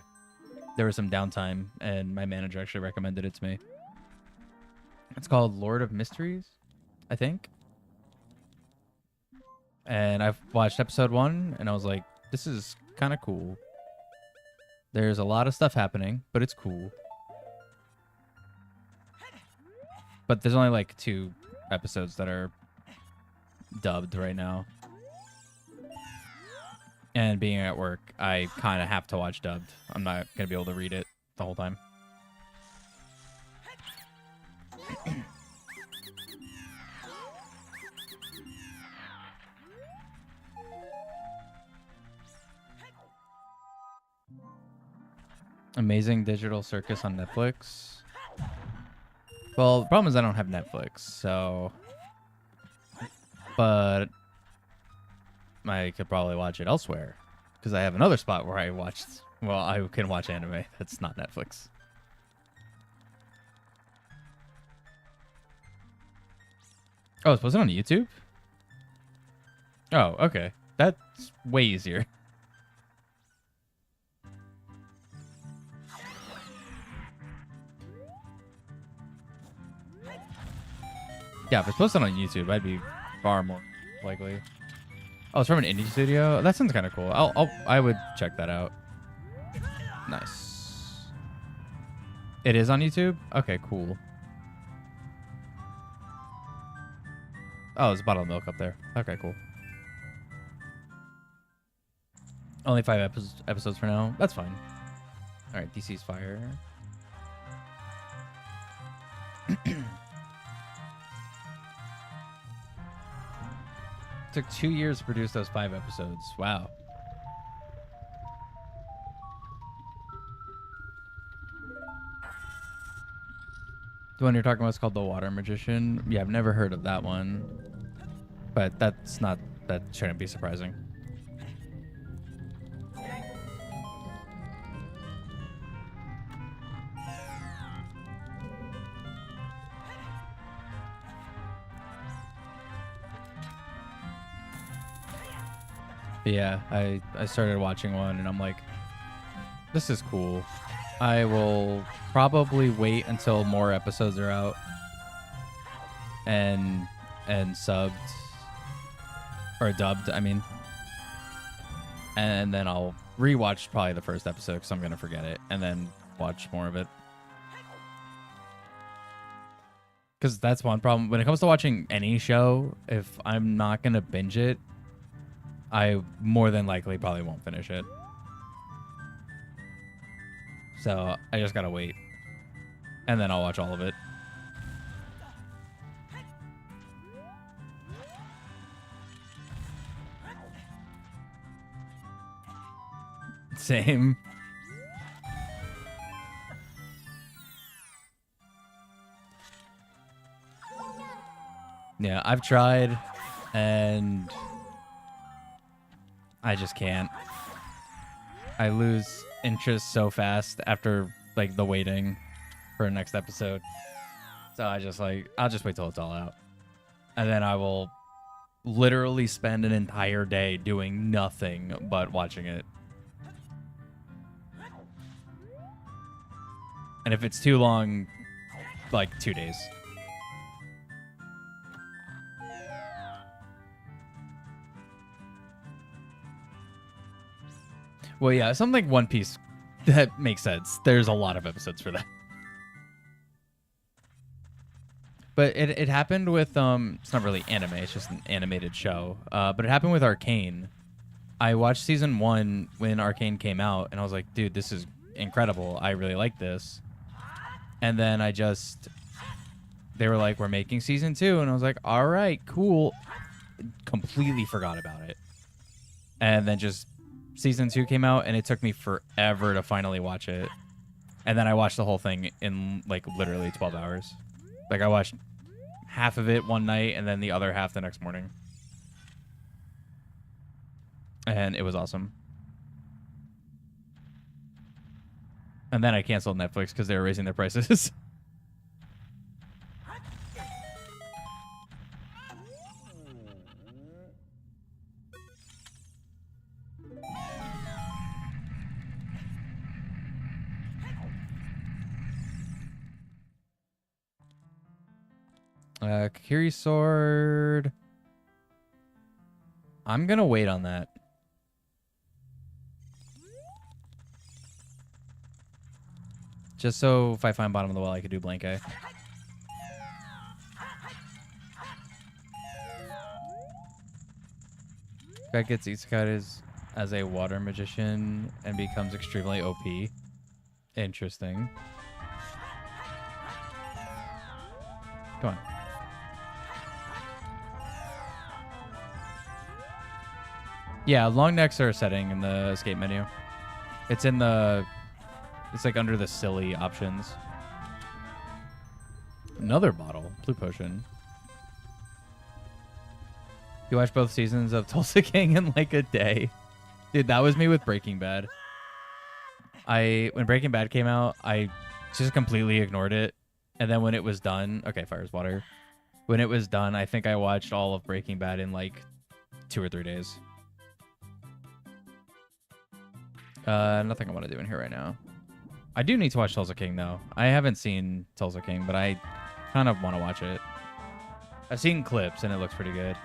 There was some downtime, and my manager actually recommended it to me. It's called Lord of Mysteries, I think. And I've watched episode 1, and I was like, this is kind of cool. There's a lot of stuff happening, but it's cool. But there's only like 2 episodes that are dubbed right now. And being at work, I kind of have to watch dubbed. I'm not going to be able to read it the whole time. Amazing Digital Circus on Netflix. Well, the problem is I don't have Netflix, so... But I could probably watch it elsewhere, because I have another spot where I watched... Well, I can watch anime that's not Netflix. Oh, was it on YouTube? Oh, okay. That's way easier. Yeah, if it's posted on YouTube, I'd be far more likely. Oh, it's from an indie studio? That sounds kind of cool. I would check that out. Nice. It is on YouTube? Okay, cool. Oh, there's a bottle of milk up there. Okay, cool. Only 5 episodes for now. That's fine. All right, DC's fire. Took 2 years to produce those 5 episodes. Wow. The one you're talking about is called The Water Magician. Yeah, I've never heard of that one. But that shouldn't be surprising. But yeah, I started watching one and I'm like, this is cool. I will probably wait until more episodes are out and subbed or dubbed, I mean. And then I'll rewatch probably the first episode because I'm gonna forget it, and then watch more of it. Because that's one problem when it comes to watching any show. If I'm not gonna binge it, I more than likely probably won't finish it. So I just gotta wait, and then I'll watch all of it. Same. Yeah, I've tried, and I just can't. I lose interest so fast after like the waiting for the next episode. So I just like I'll just wait till it's all out, and then I will literally spend an entire day doing nothing but watching it. And if it's too long, like 2 days. Well, yeah, something like One Piece, that makes sense. There's a lot of episodes for that. But it happened with it's not really anime, it's just an animated show. But it happened with Arcane. I watched season 1 when Arcane came out, and I was like, dude, this is incredible. I really like this. And then they were like, we're making season 2, and I was like, all right, cool. Completely forgot about it. And then just season 2 came out, and it took me forever to finally watch it. And then I watched the whole thing in like literally 12 hours. Like I watched half of it one night and then the other half the next morning. And it was awesome. And then I canceled Netflix because they were raising their prices. Kiri sword. I'm gonna wait on that. Just so if I find bottom of the well, I could do blank A. Guy gets isekai as a water magician and becomes extremely OP. Interesting. Come on. Yeah, long necks are a setting in the escape menu. It's in the... It's like under the silly options. Another bottle. Blue potion. You watched both seasons of Tulsa King in like a day. Dude, that was me with Breaking Bad. When Breaking Bad came out, I just completely ignored it. And then when it was done... Okay, fire's water. When it was done, I think I watched all of Breaking Bad in like 2 or 3 days. Nothing I want to do in here right now. I do need to watch Tulsa King, though. I haven't seen Tulsa King, but I kind of want to watch it. I've seen clips, and it looks pretty good.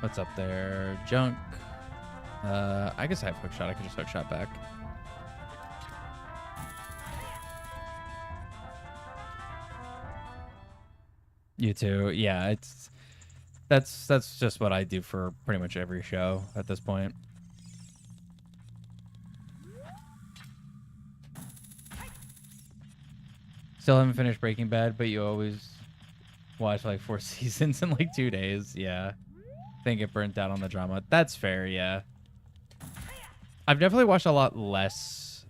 What's up there? Junk. I guess I have hookshot. I could just hookshot back. You too. Yeah, that's just what I do for pretty much every show at this point. Still haven't finished Breaking Bad, but you always watch like 4 seasons in like 2 days. Yeah. Think it burnt out on the drama. That's fair, yeah. I've definitely watched a lot less.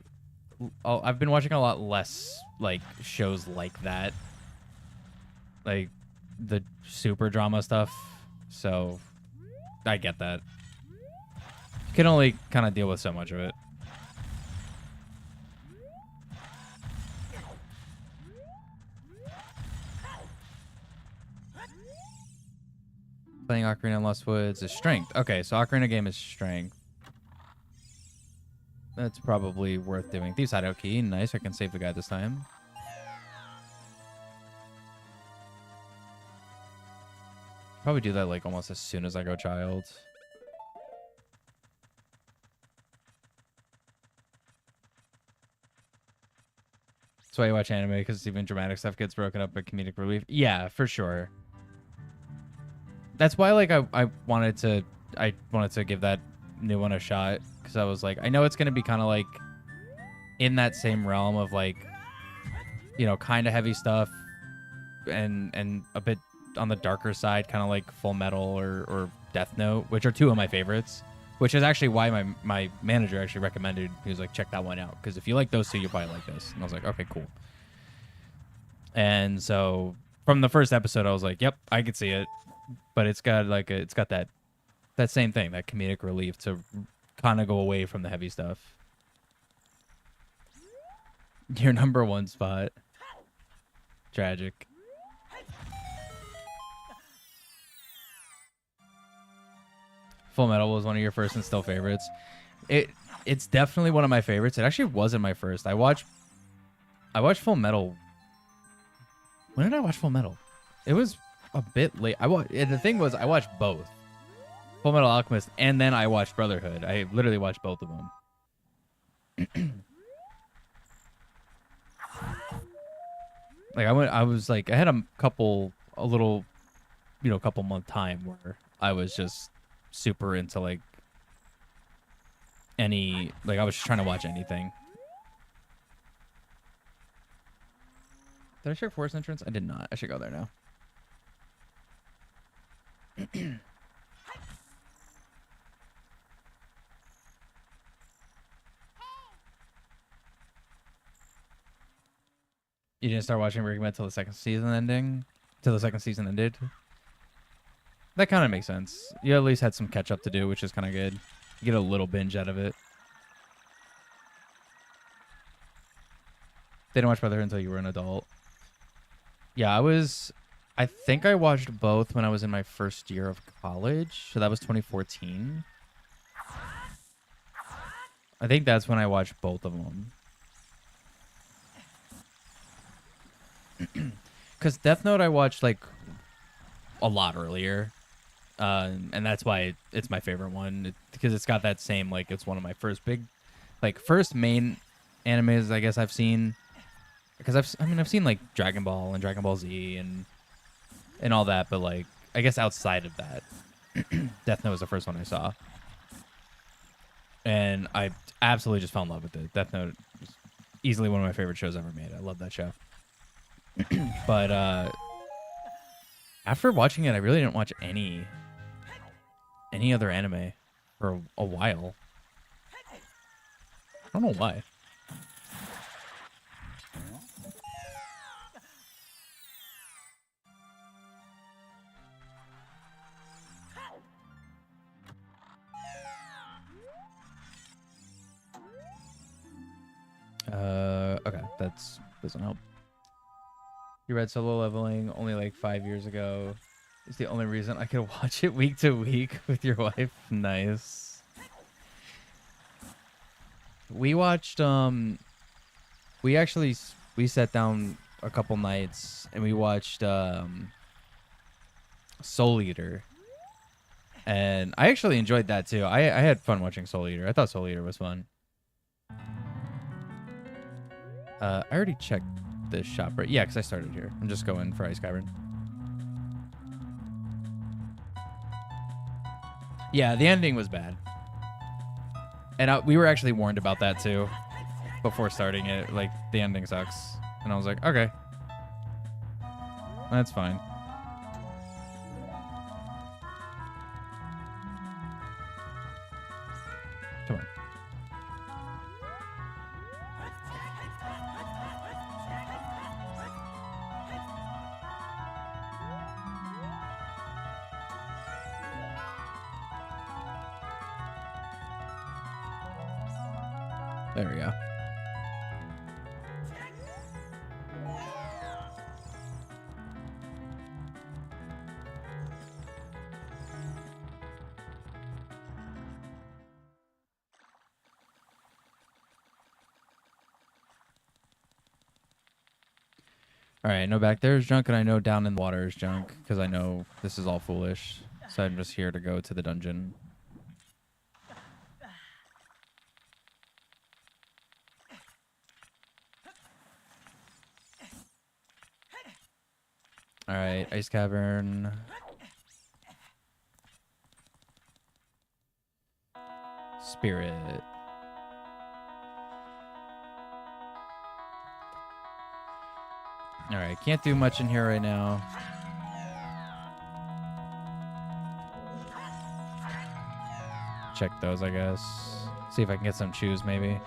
I've been watching a lot less like shows like that. Like the super drama stuff. So I get that. You can only kind of deal with so much of it. Playing Ocarina in Lost Woods is strength. Okay, so Ocarina game is strength. That's probably worth doing. Thieves Hideout key. Nice, I can save the guy this time. Probably do that like almost as soon as I go child. That's why you watch anime, because even dramatic stuff gets broken up by comedic relief. Yeah, for sure. That's why like I wanted to give that new one a shot, because I was like, I know it's gonna be kind of like in that same realm of like, you know, kind of heavy stuff and a bit on the darker side, kind of like Full Metal or Death Note, which are 2 of my favorites. which is actually why my manager actually recommended. He was like, check that one out, because if you like those two, you'll probably like this. And I was like, okay, cool. And so from the first episode, I was like, yep, I could see it, but it's got like it's got that same thing, that comedic relief to kind of go away from the heavy stuff. Your number one spot. Tragic. Full Metal was one of your first and still favorites. It's definitely one of my favorites. It actually wasn't my first. I watched Full Metal. When did I watch Full Metal? It was a bit late. And the thing was, I watched both. Full Metal Alchemist, and then I watched Brotherhood. I literally watched both of them. Like I had a little couple month time where I was just super into like I was just trying to watch anything. Did I check Forest Entrance? I did not. I should go there now. You didn't start watching Breaking Bad till the second season ended? That kind of makes sense. You at least had some catch up to do, which is kind of good. You get a little binge out of it. Didn't watch Brotherhood until you were an adult. Yeah, I think I watched both when I was in my first year of college. So that was 2014. I think that's when I watched both of them. Because Death Note I watched like a lot earlier, and that's why it's my favorite one, because it's got that same, like, it's one of my first main animes I guess I've seen, because I've seen like Dragon Ball and Dragon Ball Z and all that, but like I guess outside of that, Death Note was the first one I saw, and I absolutely just fell in love with it. Death Note is easily one of my favorite shows ever made. I love that show. But after watching it, I really didn't watch any other anime for a while. I don't know why. Okay, that doesn't help. You read Solo Leveling only like 5 years ago. It's the only reason I could watch it week to week with your wife. Nice. We watched, we sat down a couple nights and we watched, Soul Eater. And I actually enjoyed that too. I had fun watching Soul Eater. I thought Soul Eater was fun. I already checked this shop, right? Yeah, because I started here. I'm just going for Ice Cavern. Yeah, the ending was bad. And we were actually warned about that too before starting it. Like, the ending sucks. And I was like, okay. That's fine. Come on. There we go. All right, no back there is junk, and I know down in the water is junk, because I know this is all foolish. So I'm just here to go to the dungeon. All right, Ice Cavern. Spirit. All right, can't do much in here right now. check those, I guess. See if I can get some chews, maybe.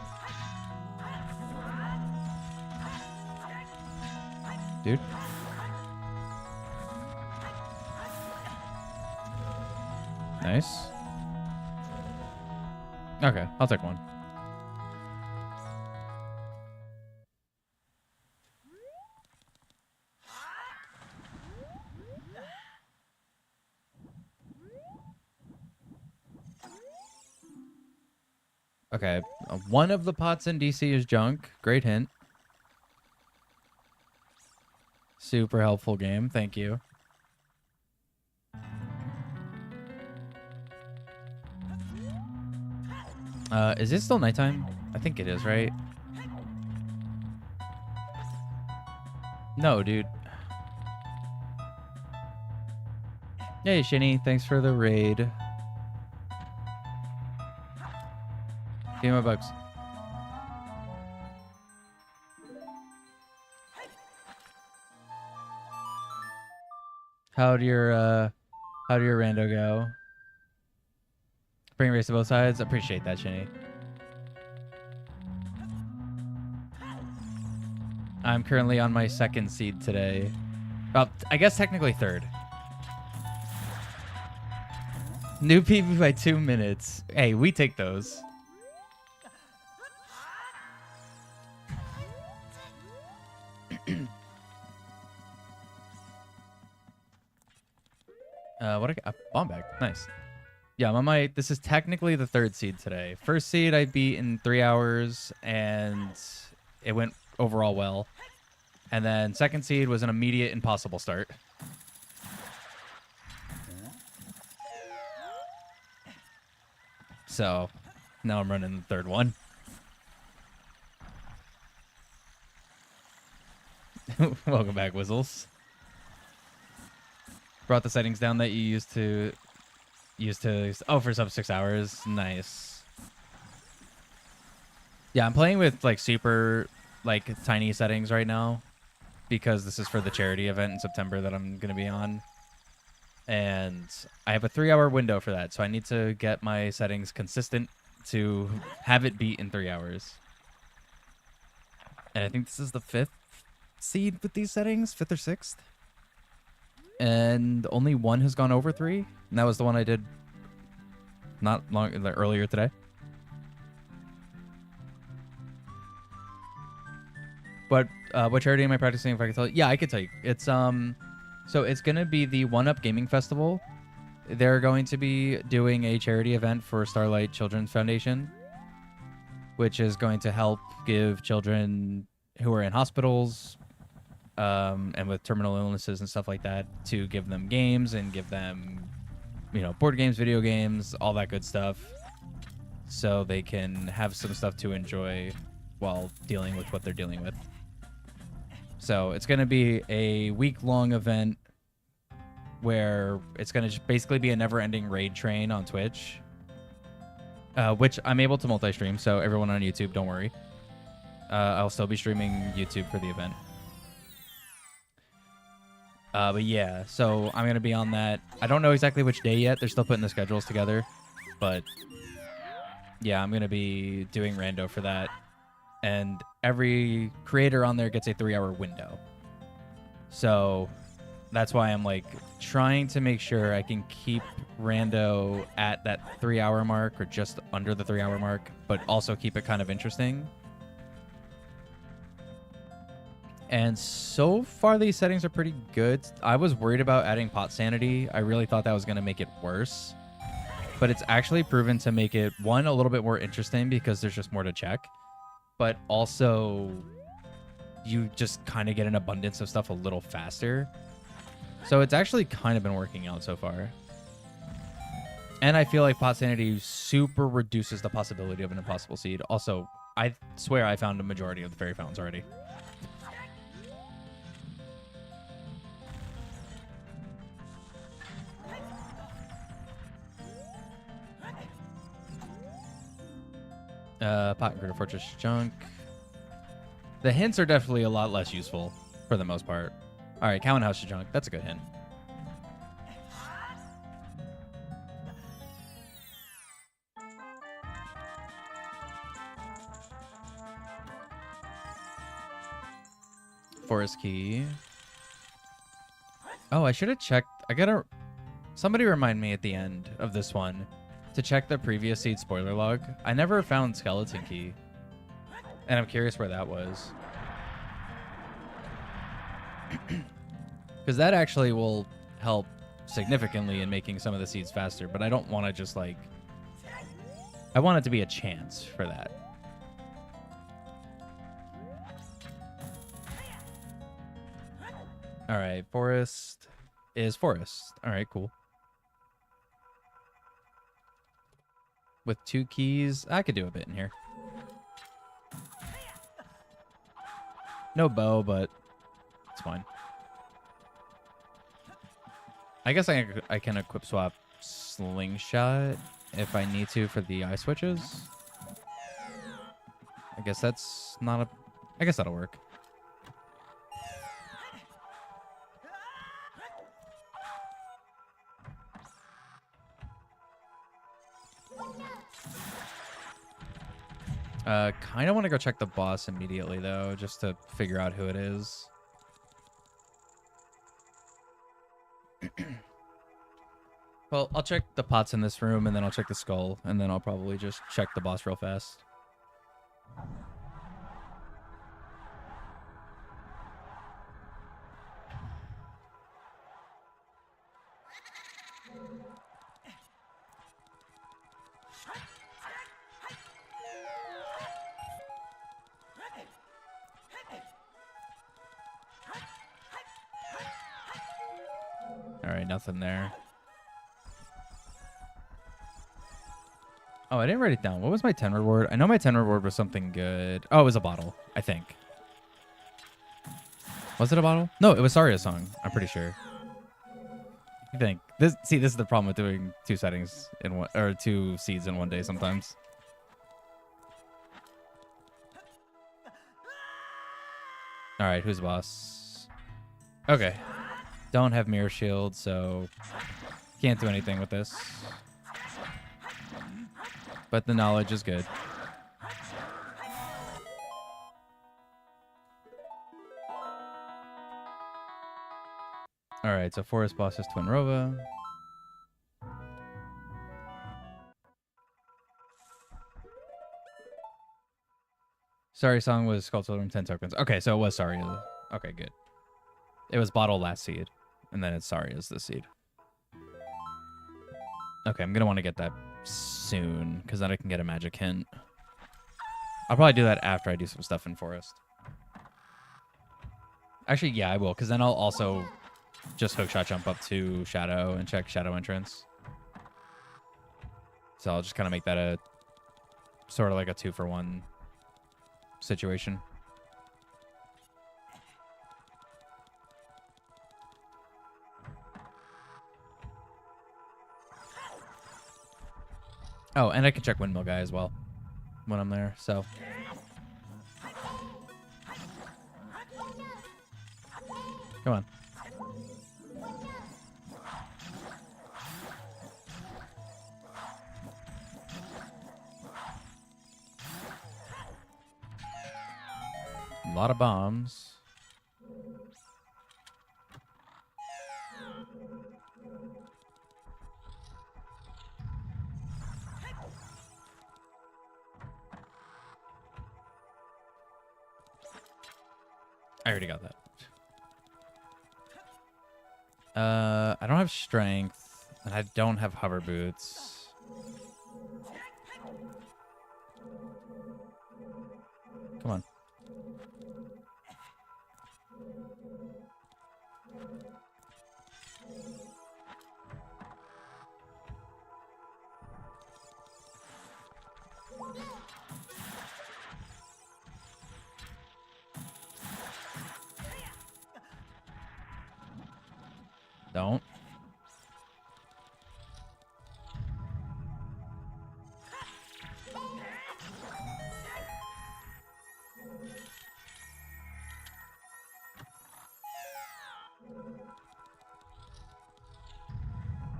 Dude. Nice. Okay, I'll take one. Okay, one of the pots in DC is junk. Great hint. Super helpful game. Thank you. Is it still nighttime? I think it is, right? No, dude. Hey, Shinny. Thanks for the raid. Give me my bucks. How'd your rando go? Bring race to both sides. Appreciate that, Shinny. I'm currently on my second seed today. Well, I guess technically third. New PB by 2 minutes. Hey, we take those. What a bomb bag. Nice. Yeah, I'm on my. This is technically the third seed today. First seed I beat in 3 hours, and it went overall well. And then second seed was an immediate impossible start. So now I'm running the third one. Welcome back, Whizzles. Brought the settings down that you used to oh, for sub 6 hours. Nice. Yeah, I'm playing with like super like tiny settings right now because this is for the charity event in September that I'm going to be on. And I have a 3-hour window for that, so I need to get my settings consistent to have it beat in 3 hours. And I think this is the 5th seed with these settings, 5th or 6th. And only one has gone over 3, and that was the one I did not long earlier today. But what charity am I practicing? If I can tell you, yeah, I could tell you. It's so it's gonna be the One Up Gaming Festival. They're going to be doing a charity event for Starlight Children's Foundation, which is going to help give children who are in hospitals and with terminal illnesses and stuff like that, to give them games and give them, you know, board games, video games, all that good stuff, so they can have some stuff to enjoy while dealing with what they're dealing with. So it's going to be a week-long event where it's going to basically be a never-ending raid train on Twitch, which I'm able to multi-stream, so everyone on YouTube, don't worry. I'll still be streaming YouTube for the event. But yeah, so I'm going to be on that. I don't know exactly which day yet. They're still putting the schedules together. But yeah, I'm going to be doing rando for that. And every creator on there gets a 3-hour window. So that's why I'm like trying to make sure I can keep rando at that 3-hour mark or just under the 3-hour mark, but also keep it kind of interesting. And so far, these settings are pretty good. I was worried about adding pot sanity. I really thought that was going to make it worse. But it's actually proven to make it, one, a little bit more interesting because there's just more to check. But also, you just kind of get an abundance of stuff a little faster. So it's actually kind of been working out so far. And I feel like pot sanity super reduces the possibility of an impossible seed. Also, I swear I found a majority of the fairy fountains already. Pot and Critter Fortress junk. The hints are definitely a lot less useful for the most part. All right, Cow and House junk. That's a good hint. Forest key. Oh, I should have checked. Somebody remind me at the end of this one to check the previous seed spoiler log. I never found skeleton key, and I'm curious where that was. Because that actually will help significantly in making some of the seeds faster, but I don't want to just like... I want it to be a chance for that. Alright, forest is forest. Alright, cool. With 2 keys, I could do a bit in here. No bow, but it's fine. I guess I can equip swap slingshot if I need to for the eye switches. I guess that's not a... I guess that'll work. Kind of want to go check the boss immediately, though, just to figure out who it is. Well, I'll check the pots in this room, and then I'll check the skull, and then I'll probably just check the boss real fast. Alright, nothing there. Oh, I didn't write it down. What was my 10 reward? I know my 10 reward was something good. Oh, it was a bottle, I think. Was it a bottle? No, it was Saria's song. I'm pretty sure. I think. This is the problem with doing 2 settings in one, or 2 seeds in one day sometimes. Alright, who's the boss? Okay. Don't have mirror shield, so can't do anything with this. But the knowledge is good. Alright, so forest boss is Twin Rova. Sorry song was Sculpted from 10 tokens. Okay, so it was Saria. Okay, good. It was bottle last seed. And then it's Saria's this seed. Okay, I'm going to want to get that soon, because then I can get a magic hint. I'll probably do that after I do some stuff in forest. Actually, yeah, I will, because then I'll also just hookshot jump up to shadow and check shadow entrance. So I'll just kind of make that a sort of like a 2-for-1 situation. Oh, and I can check windmill guy as well when I'm there, so. Come on. A lot of bombs. I already got that. I don't have strength, and I don't have hover boots. Come on. Don't.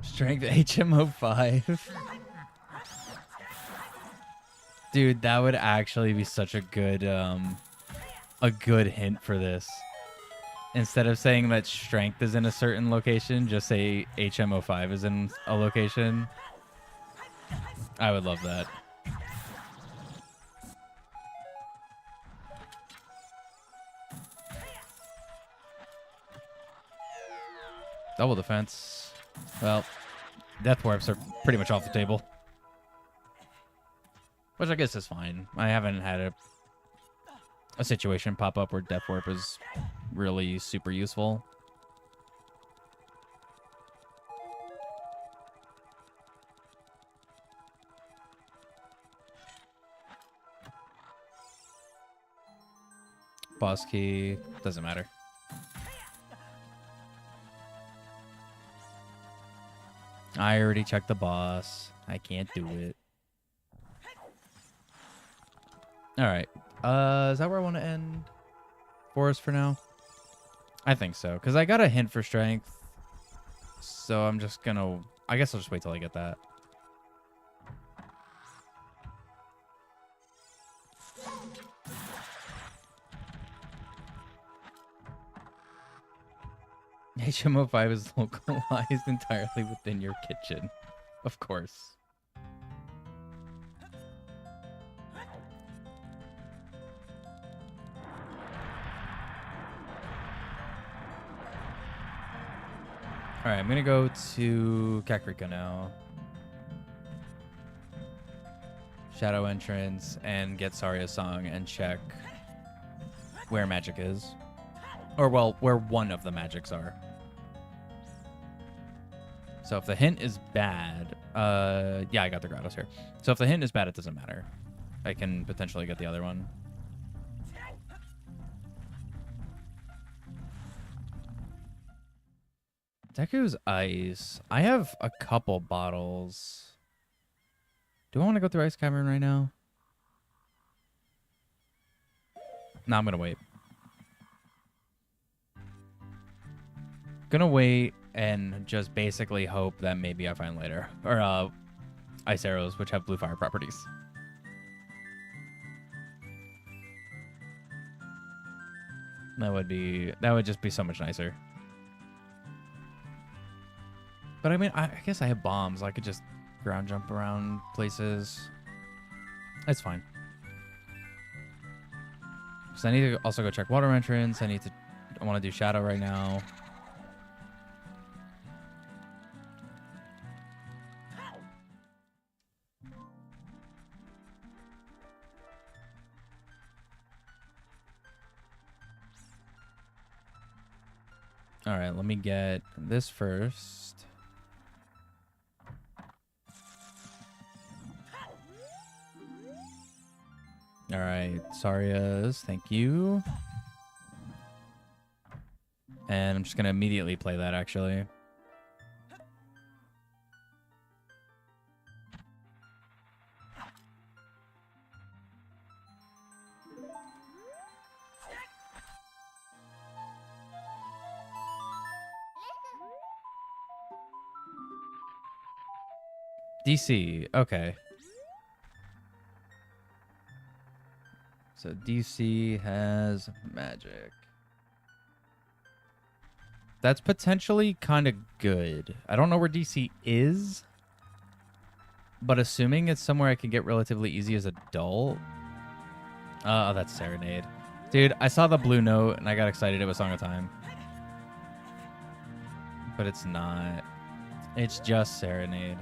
Strength HMO 5. Dude, that would actually be such a good hint for this. Instead of saying that strength is in a certain location, just say HMO5 is in a location. I would love that. Double defense. Well, death warps are pretty much off the table. Which I guess is fine. I haven't had a situation pop up where death warp is really super useful. Boss key. Doesn't matter. I already checked the boss. I can't do it. Alright. Is that where I want to end Forest for now? I think so. Because I got a hint for strength. So I'm just gonna... I guess I'll just wait till I get that. HMO5 is localized entirely within your kitchen. Of course. Alright, I'm gonna go to Kakariko now. Shadow entrance and get Saria's song and check where magic is. Or, well, where one of the magics are. So if the hint is bad, yeah, I got the Grottos here. So if the hint is bad, it doesn't matter. I can potentially get the other one. Deku's ice. I have a couple bottles. Do I want to go through Ice Cavern right now? No, I'm gonna wait. Gonna wait and just basically hope that maybe I find later. Or ice arrows, which have blue fire properties. That would just be so much nicer. But I mean, I guess I have bombs. I could just ground jump around places. It's fine. So I need to also go check water entrance. I want to do shadow right now. All right, let me get this first. All right, Saria's, thank you. And I'm just going to immediately play that, actually. DC, okay. So DC has magic. That's potentially kind of good. I don't know where DC is, but assuming it's somewhere I can get relatively easy as adult. Oh, that's Serenade. Dude, I saw the blue note and I got excited. It was Song of Time. But it's not. It's just Serenade.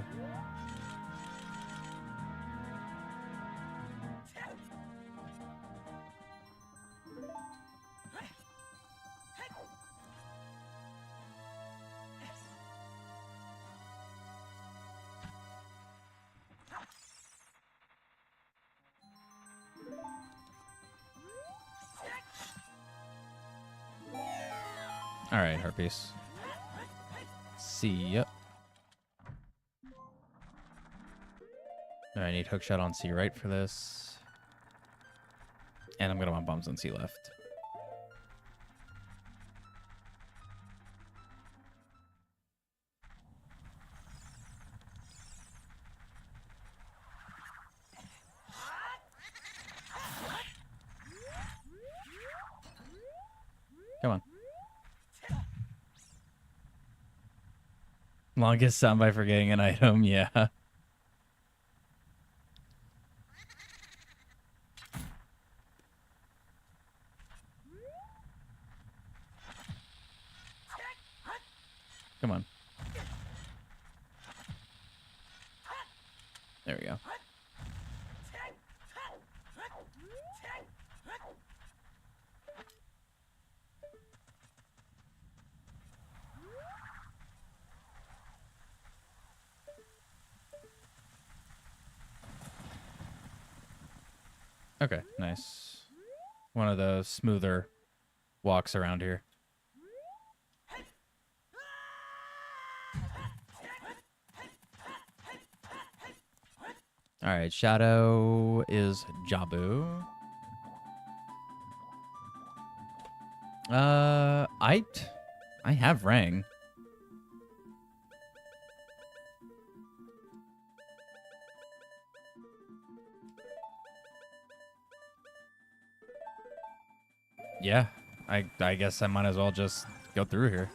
All right, Harpies. See ya. I need hookshot on C right for this. And I'm going to want bombs on C left. Come on. Longest sound by forgetting an item, yeah. Come on. There we go. Okay, nice. One of the smoother walks around here. All right, Shadow is Jabu. I have Rang. Yeah, I guess I might as well just go through here.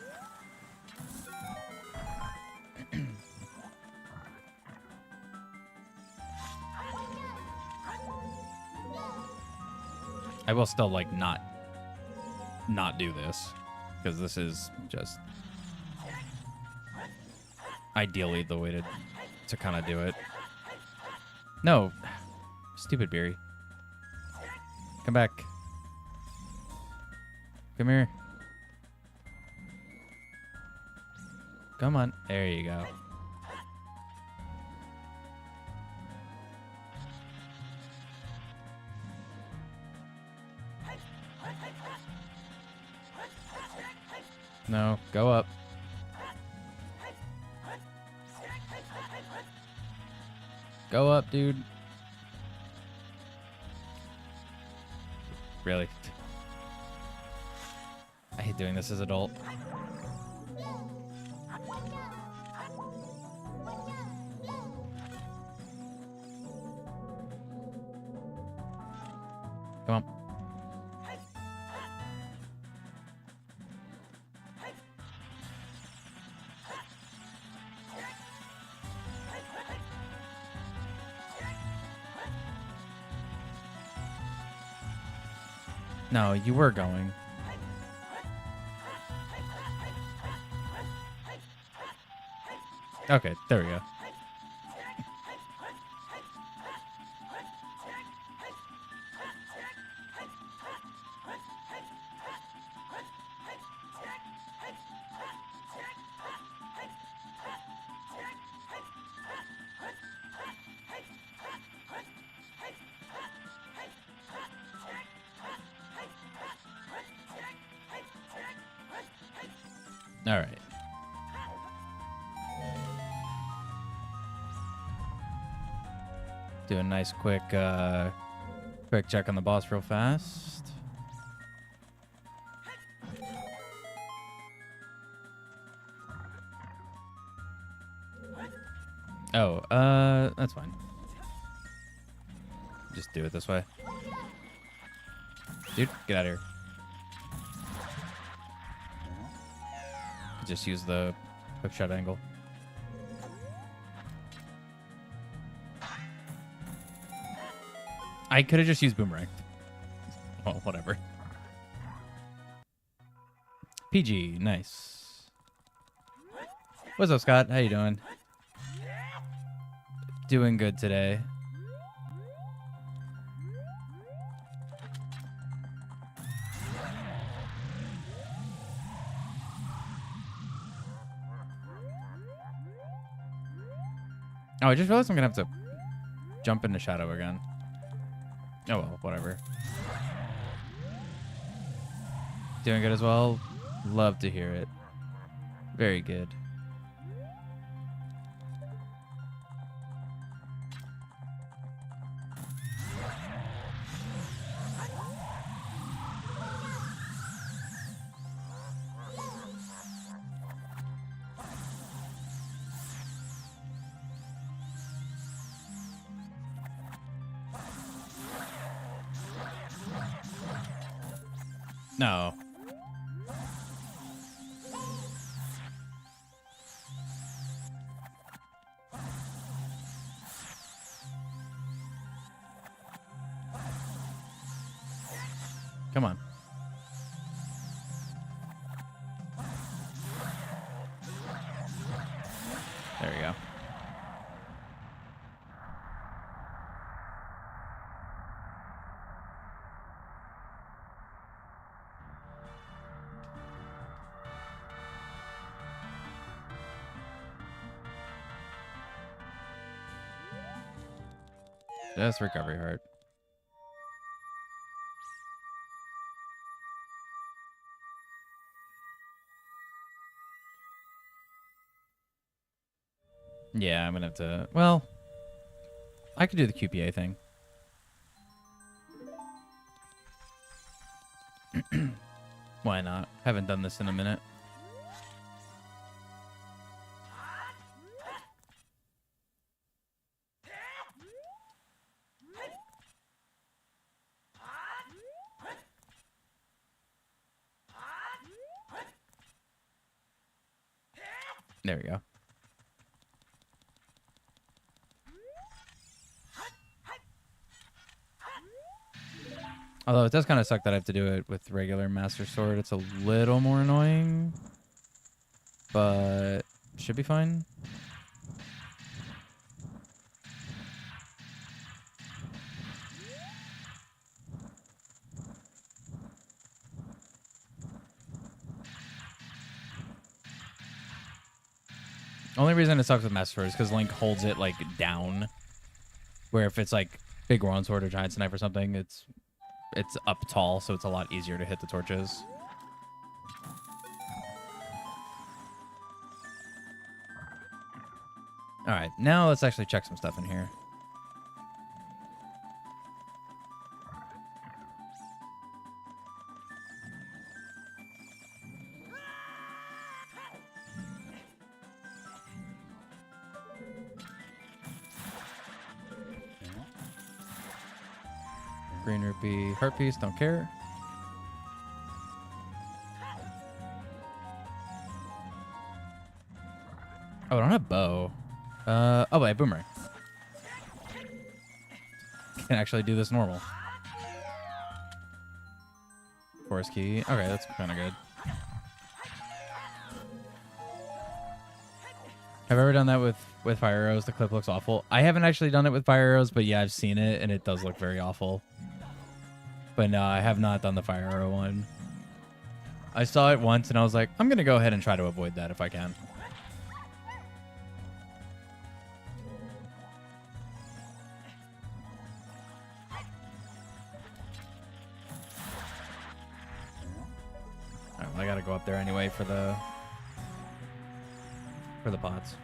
I will still like not do this because this is just ideally the way to kind of do it. No, stupid Beery. Come back. Come here. Come on. There you go. No, go up. Go up, dude. Really? I hate doing this as an adult. Come on. No, you were going. Okay, there we go. All right. Do a nice quick check on the boss real fast. Oh, that's fine. Just do it this way. Dude, get out of here. Just use the hook shot angle. I could have just used boomerang. Well, whatever. PG, nice. What's up, Scott? How you doing? Doing good today. Oh, I just realized I'm gonna have to jump into Shadow again. Oh well, whatever. Doing good as well? Love to hear it. Very good. No. Just recovery heart. Yeah, I'm gonna have to. Well, I could do the QPA thing. Why not? Haven't done this in a minute. There we go. Although it does kind of suck that I have to do it with regular Master Sword. It's a little more annoying, but should be fine. Only reason it sucks with Master Sword is because Link holds it like down. Where if it's like big Rowan Sword or Giant Knife or something, it's up tall, so it's a lot easier to hit the torches. All right, now let's actually check some stuff in here. Green Rupee, Heart Piece, don't care. Oh, I don't have bow. Oh, but I have boomerang. Can actually do this normal. Forest key. Okay, that's kind of good. Have I ever done that with fire arrows? The clip looks awful. I haven't actually done it with fire arrows, but yeah, I've seen it, and it does look very awful. But no, I have not done the fire arrow one. I saw it once, and I was like, I'm going to go ahead and try to avoid that if I can. All right, well, I got to go up there anyway for the pots.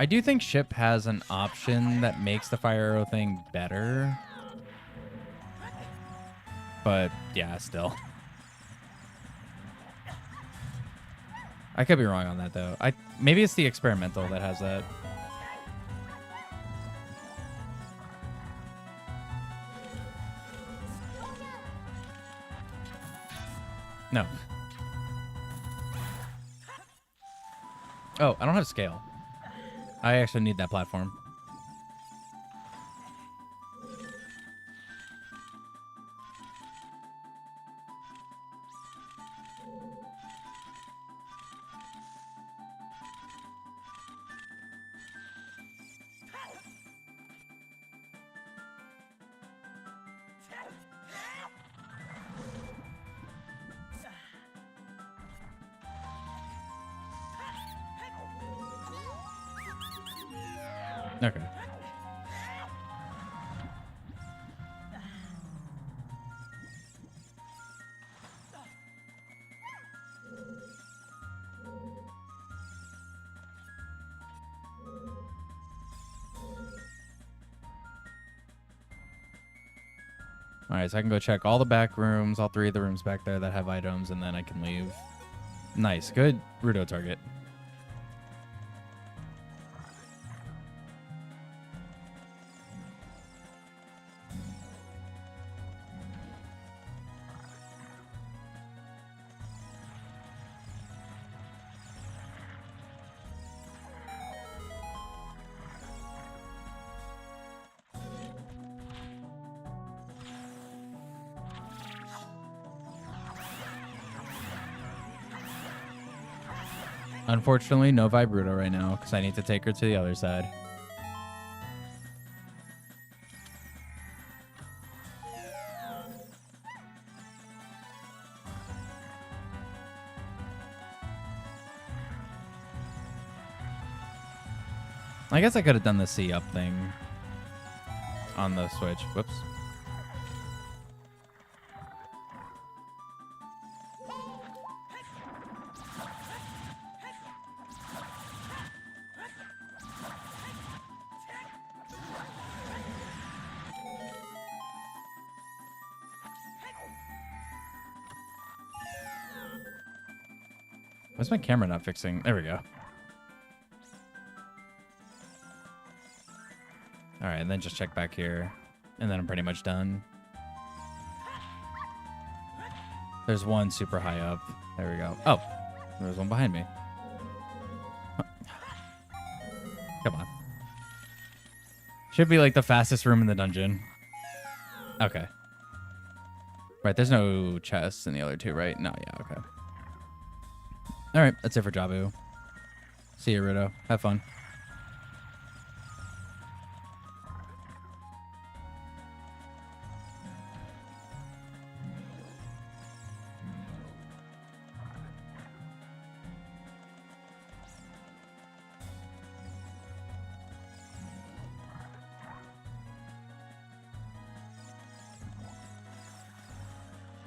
I do think Ship has an option that makes the fire arrow thing better. But yeah, still. I could be wrong on that though. Maybe it's the experimental that has that. No. Oh, I don't have scale. I actually need that platform. Okay. All right, so I can go check all the back rooms, all three of the rooms back there that have items, and then I can leave. Nice. Good Rudo target. Unfortunately, no Vibruto right now, because I need to take her to the other side. I guess I could have done the C up thing on the Switch. Whoops. Why's my camera not fixing? There we go. All right, and then just check back here. And then I'm pretty much done. There's one super high up. There we go. Oh, there's one behind me. Come on. Should be like the fastest room in the dungeon. Okay. Right, there's no chests in the other two, right? No, yeah, okay. All right, that's it for Jabu. See you, Rudo. Have fun.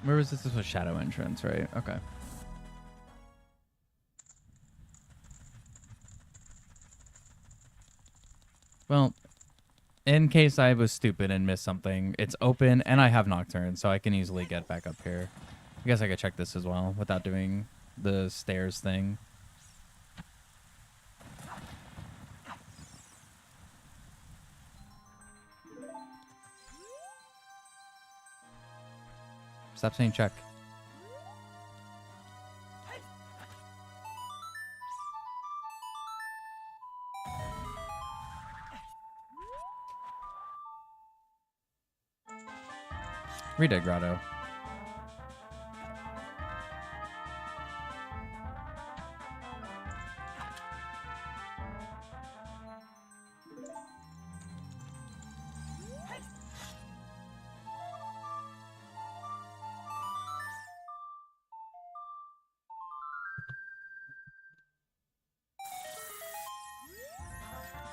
Where was this? This was Shadow Entrance, right? Okay. Well, in case I was stupid and missed something, it's open and I have Nocturne, so I can easily get back up here. I guess I could check this as well without doing the stairs thing. Stop saying check. Redead Grotto.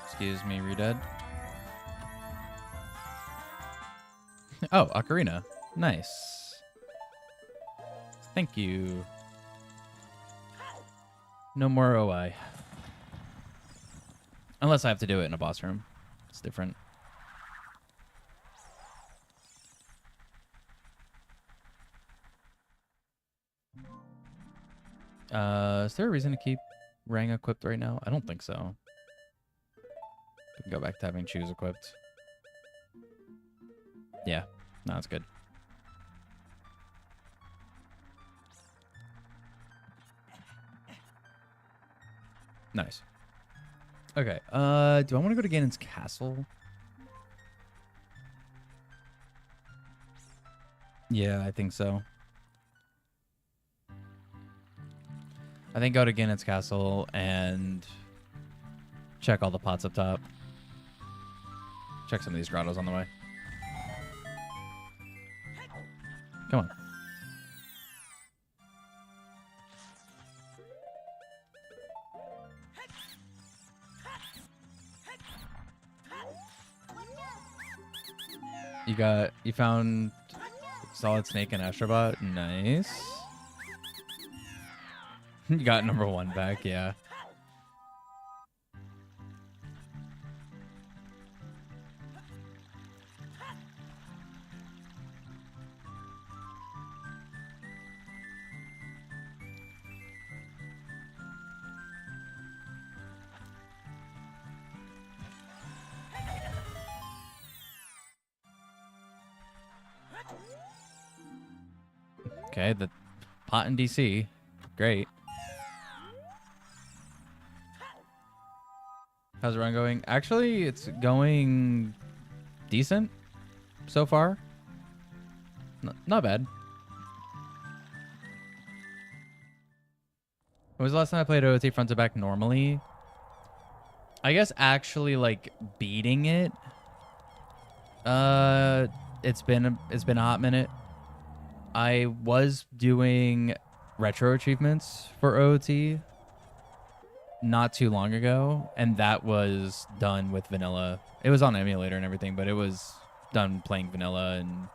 Excuse me, Redead. Oh, Ocarina. Nice. Thank you. No more OI. Unless I have to do it in a boss room. It's different. Is there a reason to keep Rang equipped right now? I don't think so. We can go back to having Choose equipped. Yeah, no, it's good. Nice. Okay, do I want to go to Ganon's castle? Yeah, I think so. I think go to Ganon's castle and check all the pots up top. Check some of these grottos on the way. Come on. You found Solid Snake and Astrobot. Nice. You got number 1 back, yeah. Okay, the pot in DC. Great. How's the run going? Actually, it's going decent so far. Not bad. When was the last time I played OT front to back normally? I guess actually like beating it. It's been a hot minute. I was doing retro achievements for OT. not too long ago, and that was done with vanilla. It was on emulator and everything, but it was done playing vanilla. And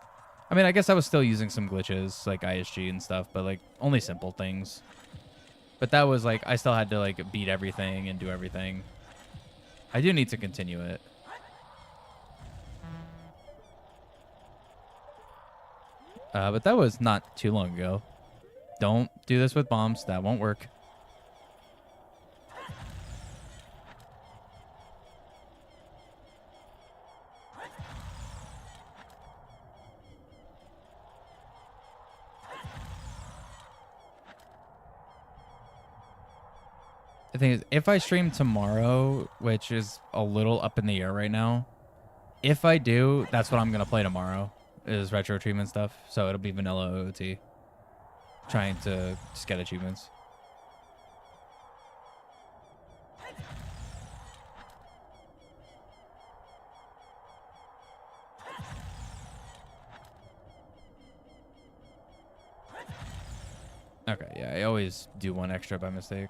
I mean, I guess I was still using some glitches like ISG and stuff, but like only simple things. But that was like I still had to like beat everything and do everything. I do need to continue it. But that was not too long ago. Don't do this with bombs. That won't work. The thing is, if I stream tomorrow, which is a little up in the air right now, if I do, that's what I'm going to play tomorrow, is retro treatment stuff. So it'll be vanilla OOT. Trying to just get achievements. Okay, yeah, I always do one extra by mistake.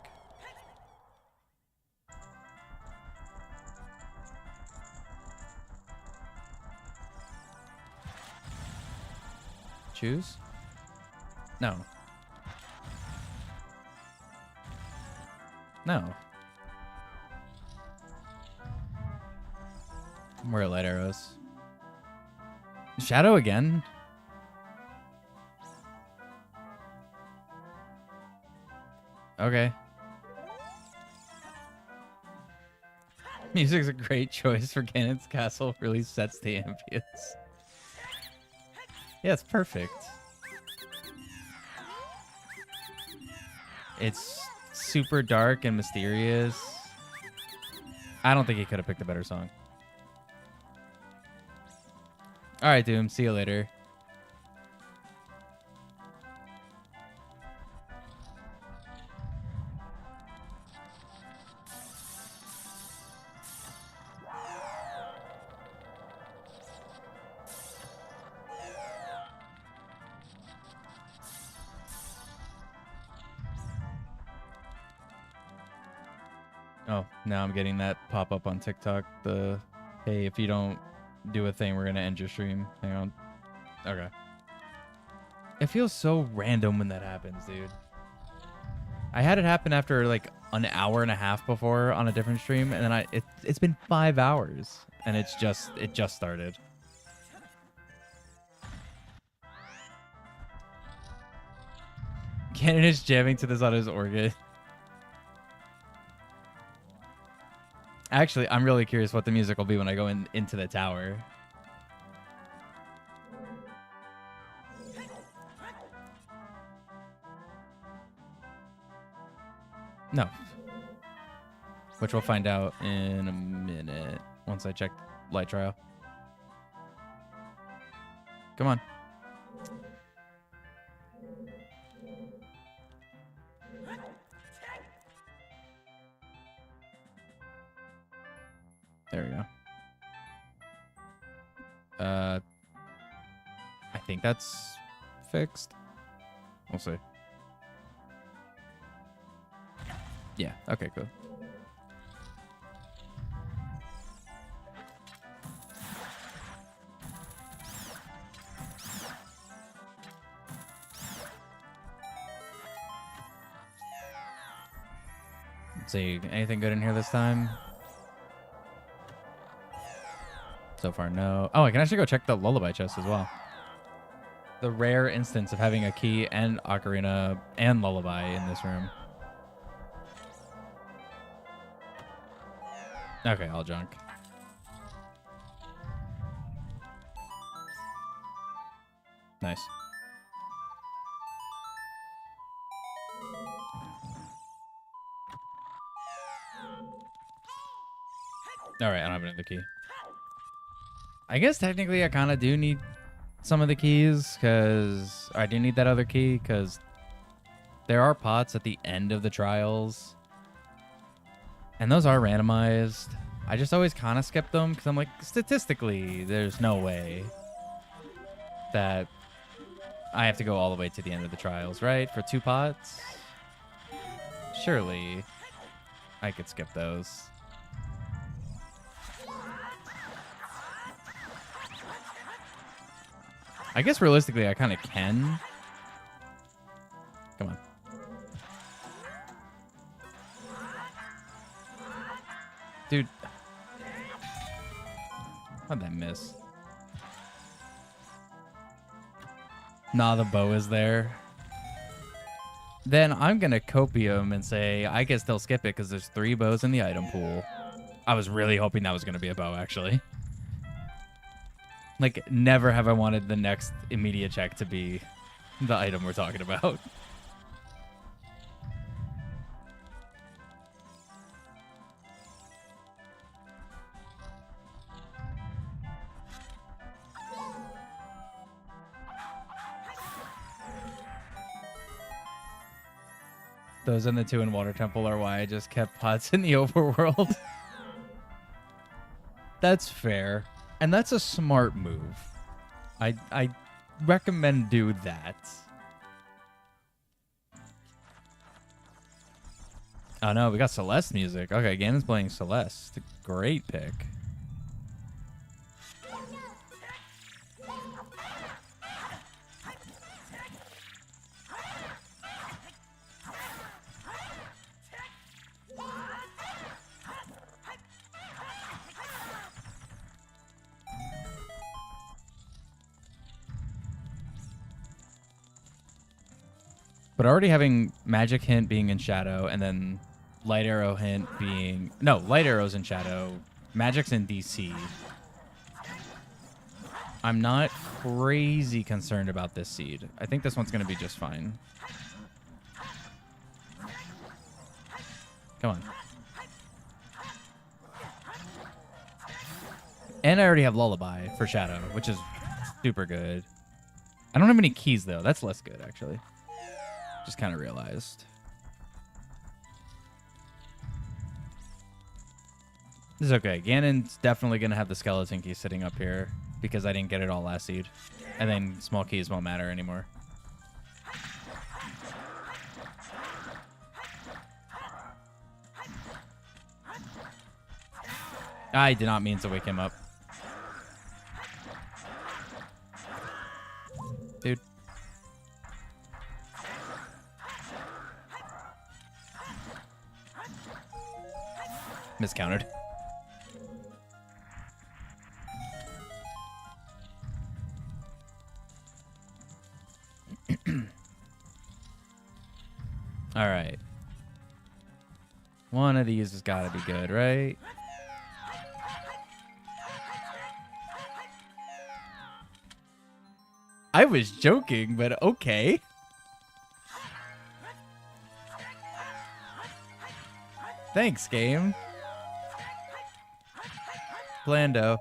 Choose? No. No. Where are light arrows? Shadow again? Okay. Music's a great choice for Ganon's castle. Really sets the ambience. Yeah, it's perfect. It's super dark and mysterious. I don't think he could have picked a better song. All right, Doom. See you later. Oh, now I'm getting that pop up on TikTok. The, hey, if you don't do a thing, we're going to end your stream. Hang on. Okay. It feels so random when that happens, dude. I had it happen after like an hour and a half before on a different stream, and then it's been 5 hours, and it just started. Ganon is jamming to this on his organ. Actually, I'm really curious what the music will be when I go into the tower. No. Which we'll find out in a minute once I check light trial. Come on. There we go. I think that's fixed. We'll see. Yeah, okay, cool. Let's see, anything good in here this time? So far, no. Oh, I can actually go check the lullaby chest as well. The rare instance of having a key and ocarina and lullaby in this room. Okay, all junk. Nice. All right, I don't have another key. I guess technically I kind of do need some of the keys because I do need that other key because there are pots at the end of the trials. And those are randomized. I just always kind of skip them because I'm like, statistically, there's no way that I have to go all the way to the end of the trials, right? For 2 pots? Surely. I could skip those. I guess realistically, I kind of can. Come on. Dude. How'd that miss? Nah, the bow is there. Then I'm going to copium and say I can still skip it because there's 3 bows in the item pool. I was really hoping that was going to be a bow, actually. Like, never have I wanted the next immediate check to be the item we're talking about. Those in the 2 in Water Temple are why I just kept pots in the overworld. That's fair. And that's a smart move. I recommend do that. Oh no, we got Celeste music. Okay, Ganon's playing Celeste. Great pick. But already having Magic Hint being in Shadow, and then Light Arrow Hint being... No, Light Arrow's in Shadow. Magic's in DC. I'm not crazy concerned about this seed. I think this one's going to be just fine. Come on. And I already have Lullaby for Shadow, which is super good. I don't have any keys, though. That's less good, actually. Just kind of realized. This is okay. Ganon's definitely going to have the skeleton key sitting up here because I didn't get it all last seed. And then small keys won't matter anymore. I did not mean to wake him up. Dude. Miscounted. All right. One of these has got to be good, right? I was joking, but okay. Thanks, game. Blando.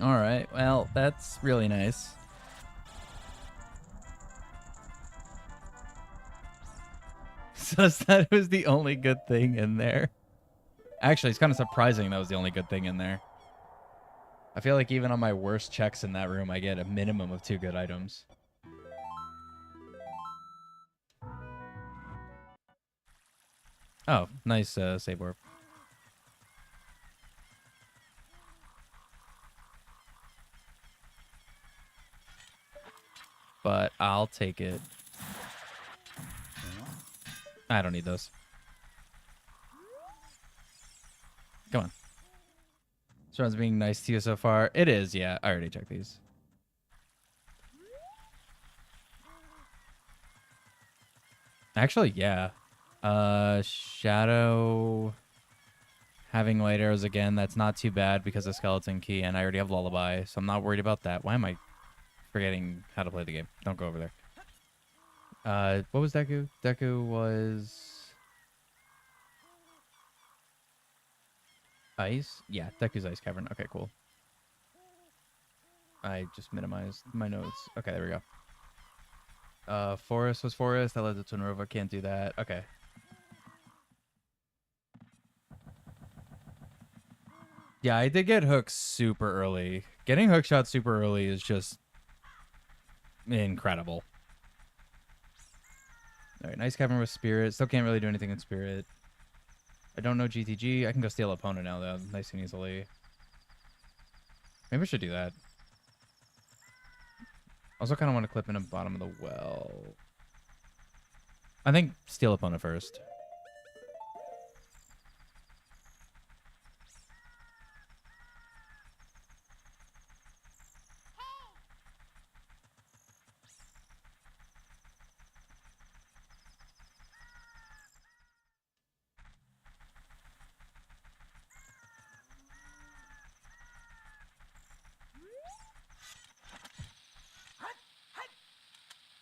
All right. Well, that's really nice. So that was the only good thing in there. Actually, it's kind of surprising that was the only good thing in there. I feel like even on my worst checks in that room, I get a minimum of 2 good items. Oh, nice save orb. But I'll take it. I don't need those. Come on. This one's being nice to you so far. It is, yeah. I already checked these. Actually, yeah. Shadow having light arrows again. That's not too bad because of skeleton key, and I already have lullaby, so I'm not worried about that. Why am I forgetting how to play the game? Don't go over there. What was Deku? Deku was Ice? Yeah, Deku's Ice Cavern. Okay, cool. I just minimized my notes. Okay, there we go. Forest was forest. That led to Twin River. Can't do that. Okay. Yeah, I did get hooked super early. Getting hook shot super early is just incredible. All right, nice cavern with spirit. Still can't really do anything in spirit. I don't know GTG. I can go steal opponent now though, nice and easily. Maybe I should do that. Also kind of want to clip in the bottom of the well. I think steal opponent first.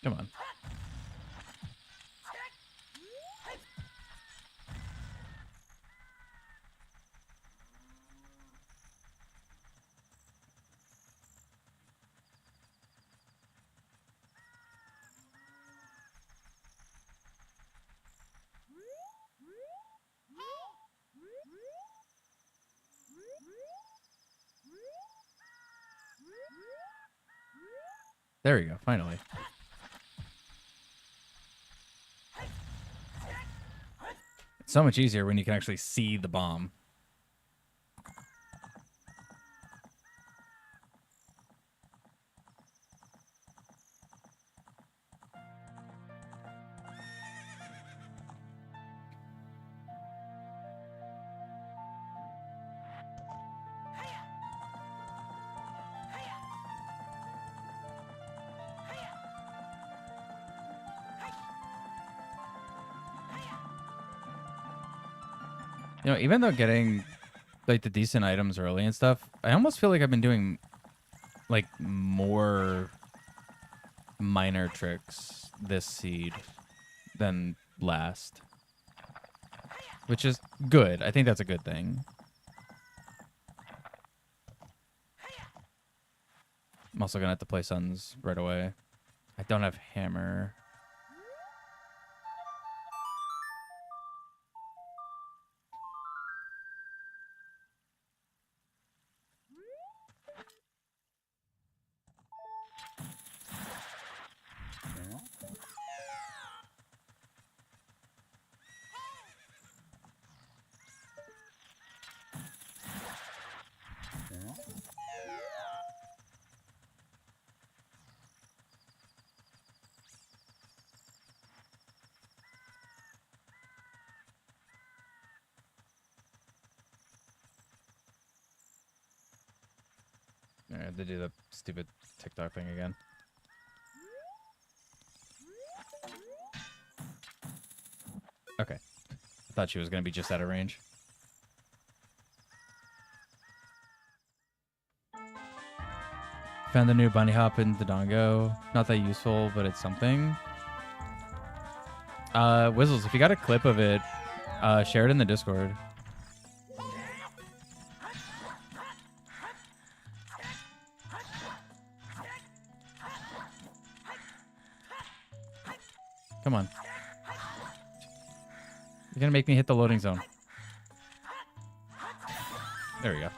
Come on. There we go, finally. It's so much easier when you can actually see the bomb. You know, even though getting like the decent items early and stuff, I almost feel like I've been doing like more minor tricks this seed than last, which is good. I think that's a good thing. I'm also gonna have to play Suns right away. I don't have hammer. I have to do the stupid TikTok thing again. Okay. I thought she was going to be just out of range. Found the new bunny hop in Dodongo. Not that useful, but it's something. Whizzles, if you got a clip of it, share it in the Discord. Come on. You're gonna make me hit the loading zone. There we go.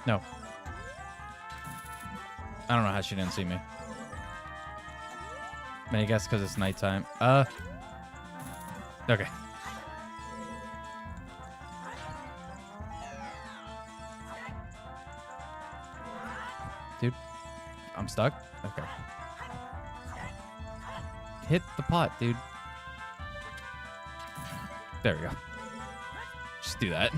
No. I don't know how she didn't see me. I guess because it's nighttime. Okay. Dude, I'm stuck? Okay. Hit the pot, dude. There we go. Just do that.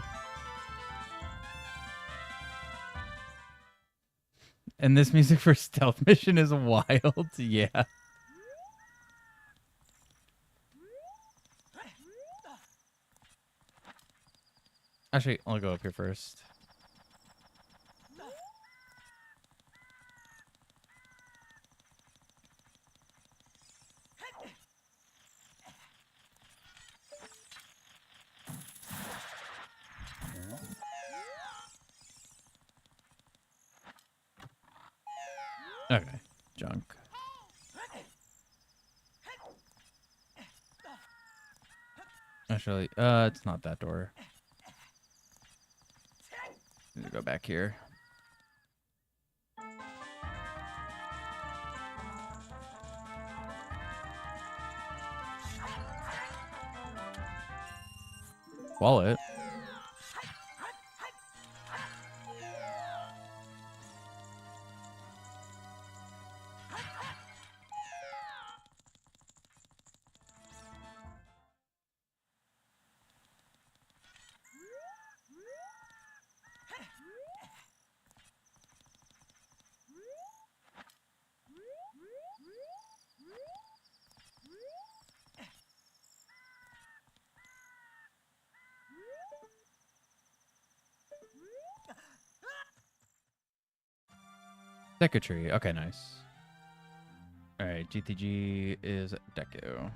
And this music for stealth mission is wild. Yeah. Actually, I'll go up here first. Okay. Junk. Actually, it's not that door. Need to go back here. Wallet. Secretary. Okay, nice. All right, GTG is Deku.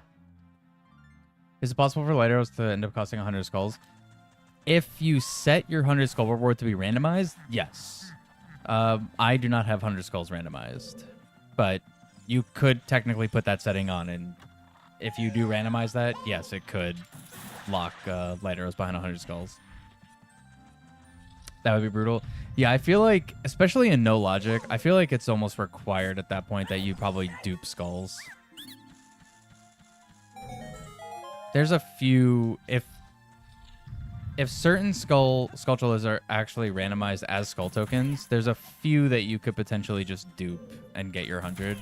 Is it possible for light arrows to end up costing 100 skulls? If you set your 100 skull reward to be randomized, yes. I do not have 100 skulls randomized, but you could technically put that setting on, and if you do randomize that, yes, it could lock light arrows behind 100 skulls. That would be brutal. Yeah, I feel like, especially in no logic, I feel like it's almost required at that point that you probably dupe skulls. There's a few, if certain skulltulas are actually randomized as skull tokens, there's a few that you could potentially just dupe and get your 100.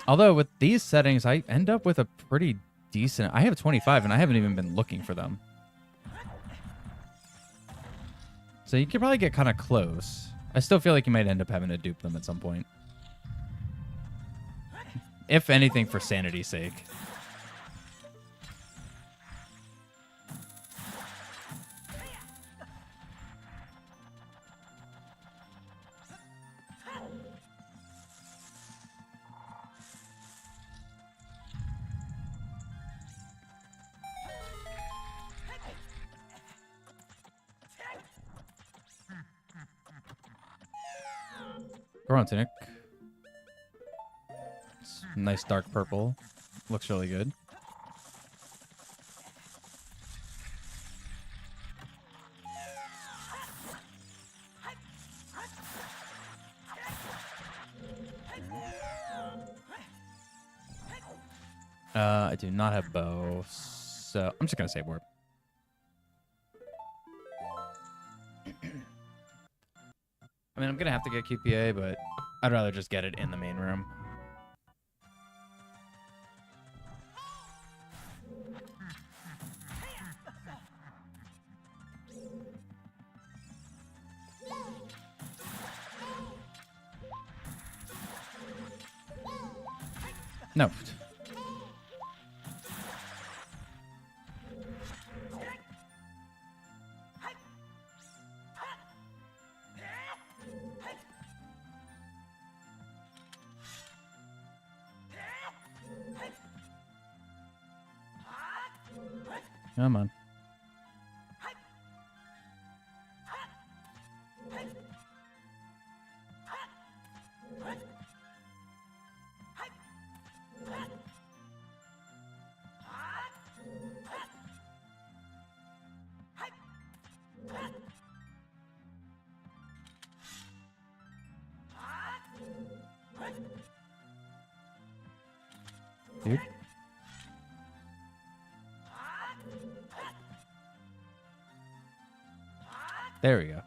Although with these settings, I end up with a pretty decent... I have 25 and I haven't even been looking for them. So you could probably get kind of close. I still feel like you might end up having to dupe them at some point. If anything, for sanity's sake. Goron tunic. It's nice dark purple. Looks really good. I do not have bow, so I'm just gonna save warp. I mean, I'm gonna have to get QPA, but I'd rather just get it in the main room. No. Come on. Dude. There we go.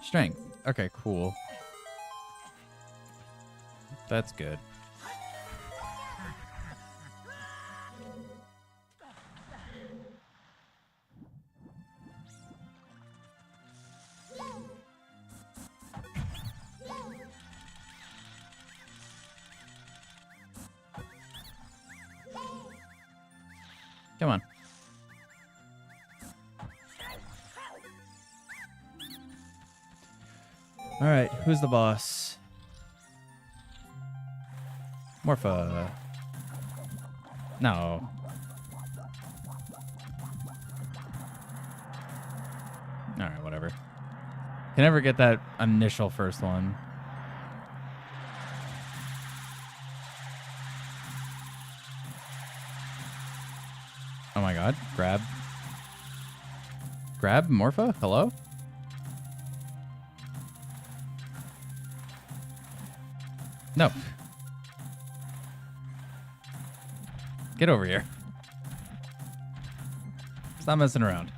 Strength. Okay, cool. That's good. Come on. All right, who's the boss? Morpha. No. All right, whatever. Can never get that initial first one. Oh my god. Grab. Grab, Morpha? Hello? No. Get over here. Stop messing around.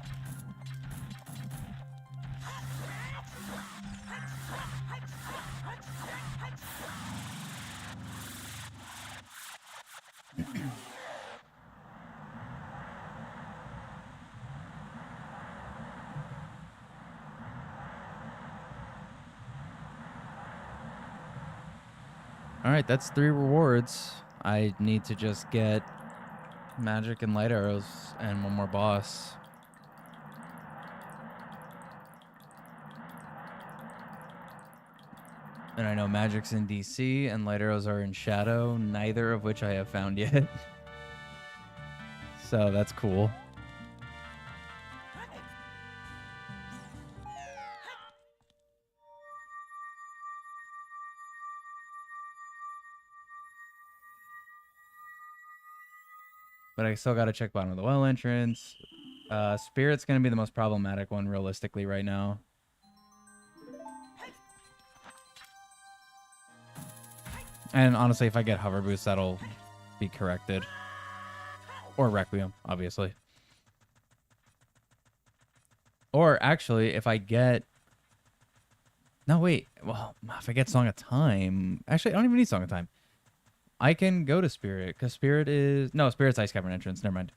Alright, that's 3 rewards. I need to just get magic and light arrows and one more boss. And I know magic's in DC and light arrows are in Shadow, neither of which I have found yet. So that's cool. But I still got to check bottom of the well entrance. Spirit's going to be the most problematic one realistically right now. And honestly, if I get hover boost, that'll be corrected. Or Requiem, obviously. Or actually, if I get... No, wait. Well, if I get Song of Time... Actually, I don't even need Song of Time. I can go to Spirit, because Spirit is... No, Spirit's Ice Cavern entrance. Never mind.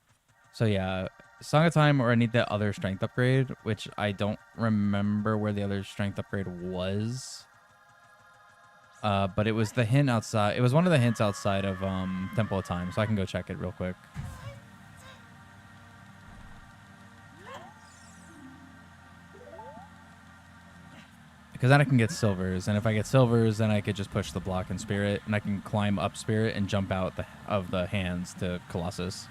So yeah, Song of Time, or I need the other strength upgrade, which I don't remember where the other strength upgrade was. But it was the hint outside. It was one of the hints outside of Temple of Time, so I can go check it real quick. Because then I can get silvers, and if I get silvers, then I could just push the block in Spirit, and I can climb up Spirit and jump out of the hands to Colossus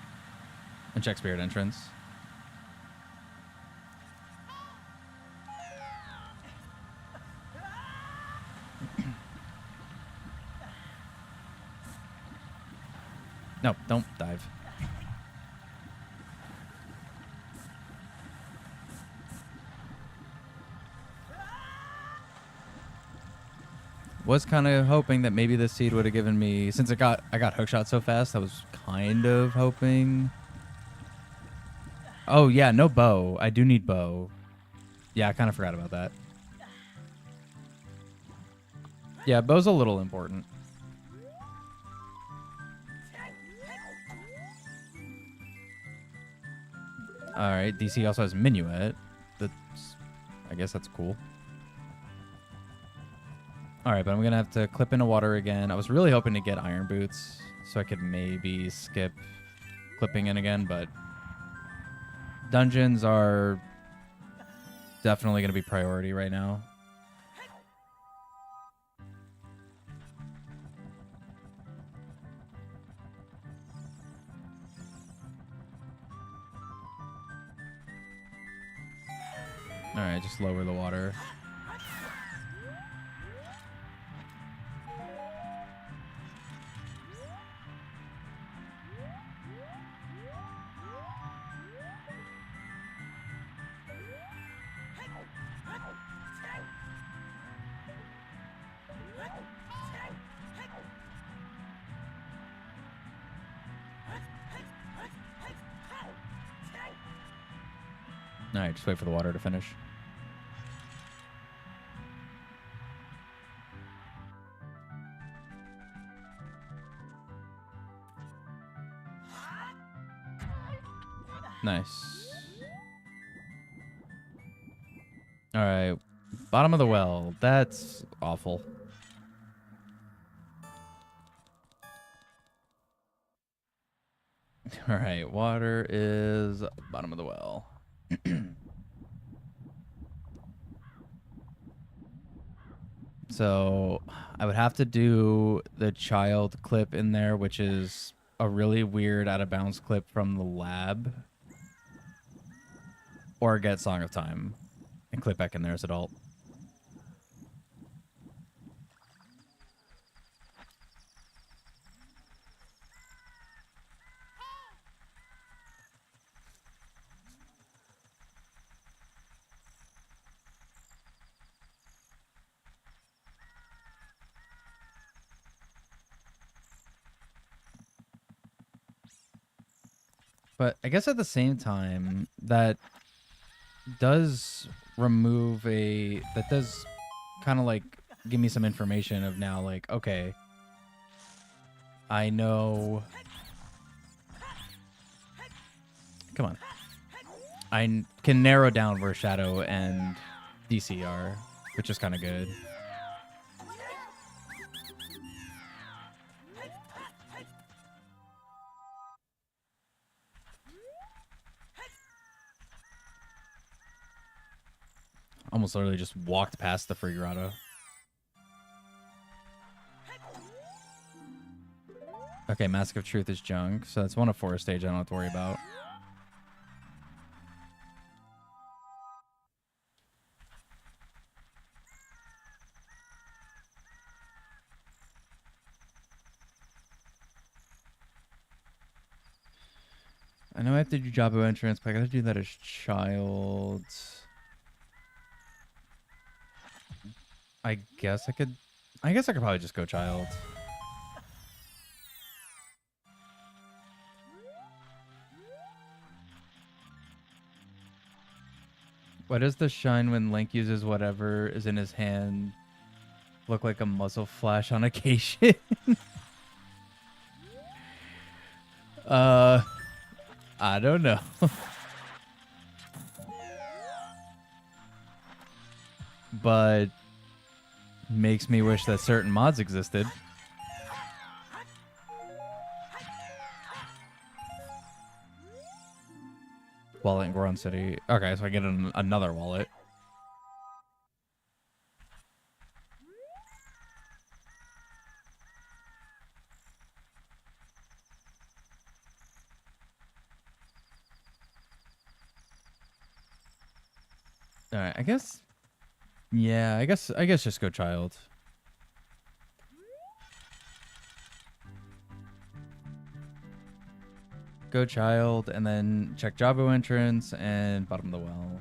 and check Spirit entrance. No, don't dive. Was kind of hoping that maybe this seed would have given me, since I got hookshot so fast, I was kind of hoping. Oh yeah, no bow. I do need bow. Yeah, I kind of forgot about that. Yeah, bow's a little important. All right, DC also has Minuet. I guess that's cool. All right, but I'm going to have to clip into water again. I was really hoping to get Iron Boots so I could maybe skip clipping in again, but dungeons are definitely going to be priority right now. All right, just lower the water. All right, just wait for the water to finish. Nice. All right, bottom of the well. That's awful. All right, water is bottom of the well. So I would have to do the child clip in there, which is a really weird out of bounds clip from the lab, or get Song of Time and clip back in there as adult. But I guess at the same time, that does that does kind of like give me some information of now, like, okay, I know. Come on. Can narrow down where Shadow and DC are, which is kind of good. Almost literally just walked past the free grotto. Okay, Mask of Truth is junk, so that's one of 4 stage I don't have to worry about. I know I have to do Jabo entrance, but I gotta do that as child. I guess I could probably just go child. Why does the shine when Link uses whatever is in his hand look like a muzzle flash on occasion? I don't know. But makes me wish that certain mods existed. Wallet in Goron City. Okay, so I get another wallet. All right, I guess. Yeah, I guess just go child. Go child, and then check Jabo entrance and bottom of the well.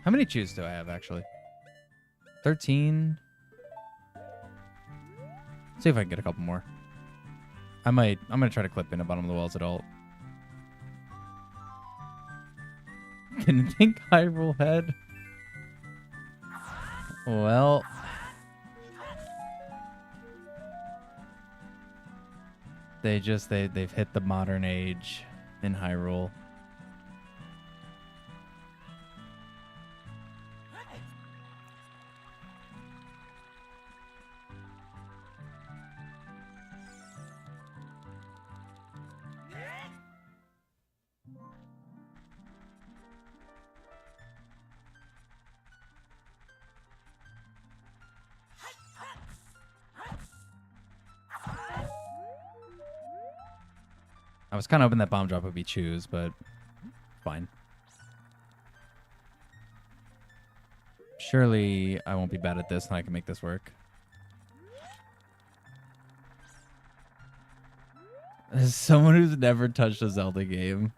How many chews do I have, actually? 13. See if I can get a couple more. I'm gonna try to clip in a bottom of the well as adult. Can think Hyrule head? Well, they've hit the modern age in Hyrule. I was kind of hoping that bomb drop would be choose, but fine. Surely I won't be bad at this and I can make this work. As someone who's never touched a Zelda game.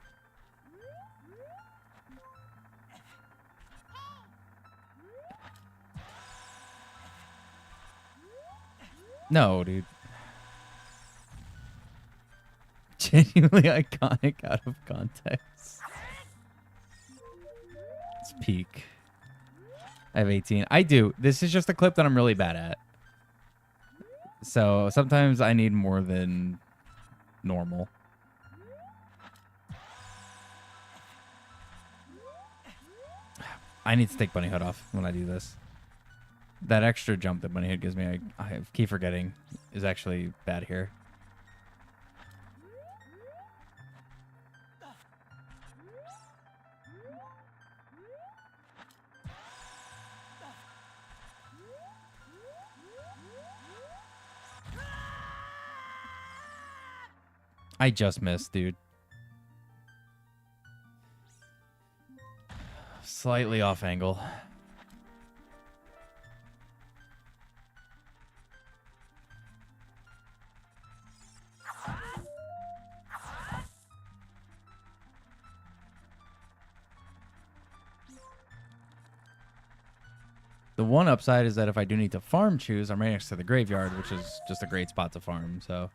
No, dude. Genuinely iconic out of context. It's peak. I have 18. I do. This is just a clip that I'm really bad at. So sometimes I need more than normal. I need to take Bunny Hood off when I do this. That extra jump that Bunny Hood gives me, I keep forgetting, is actually bad here. I just missed, dude. Slightly off angle. The one upside is that if I do need to farm choose, I'm right next to the graveyard, which is just a great spot to farm, so.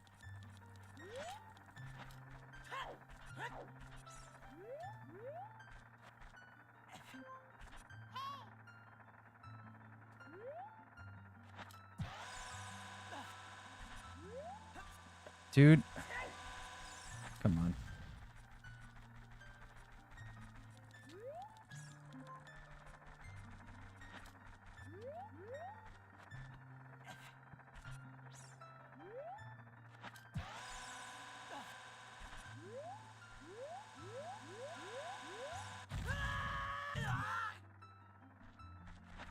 Dude. Come on.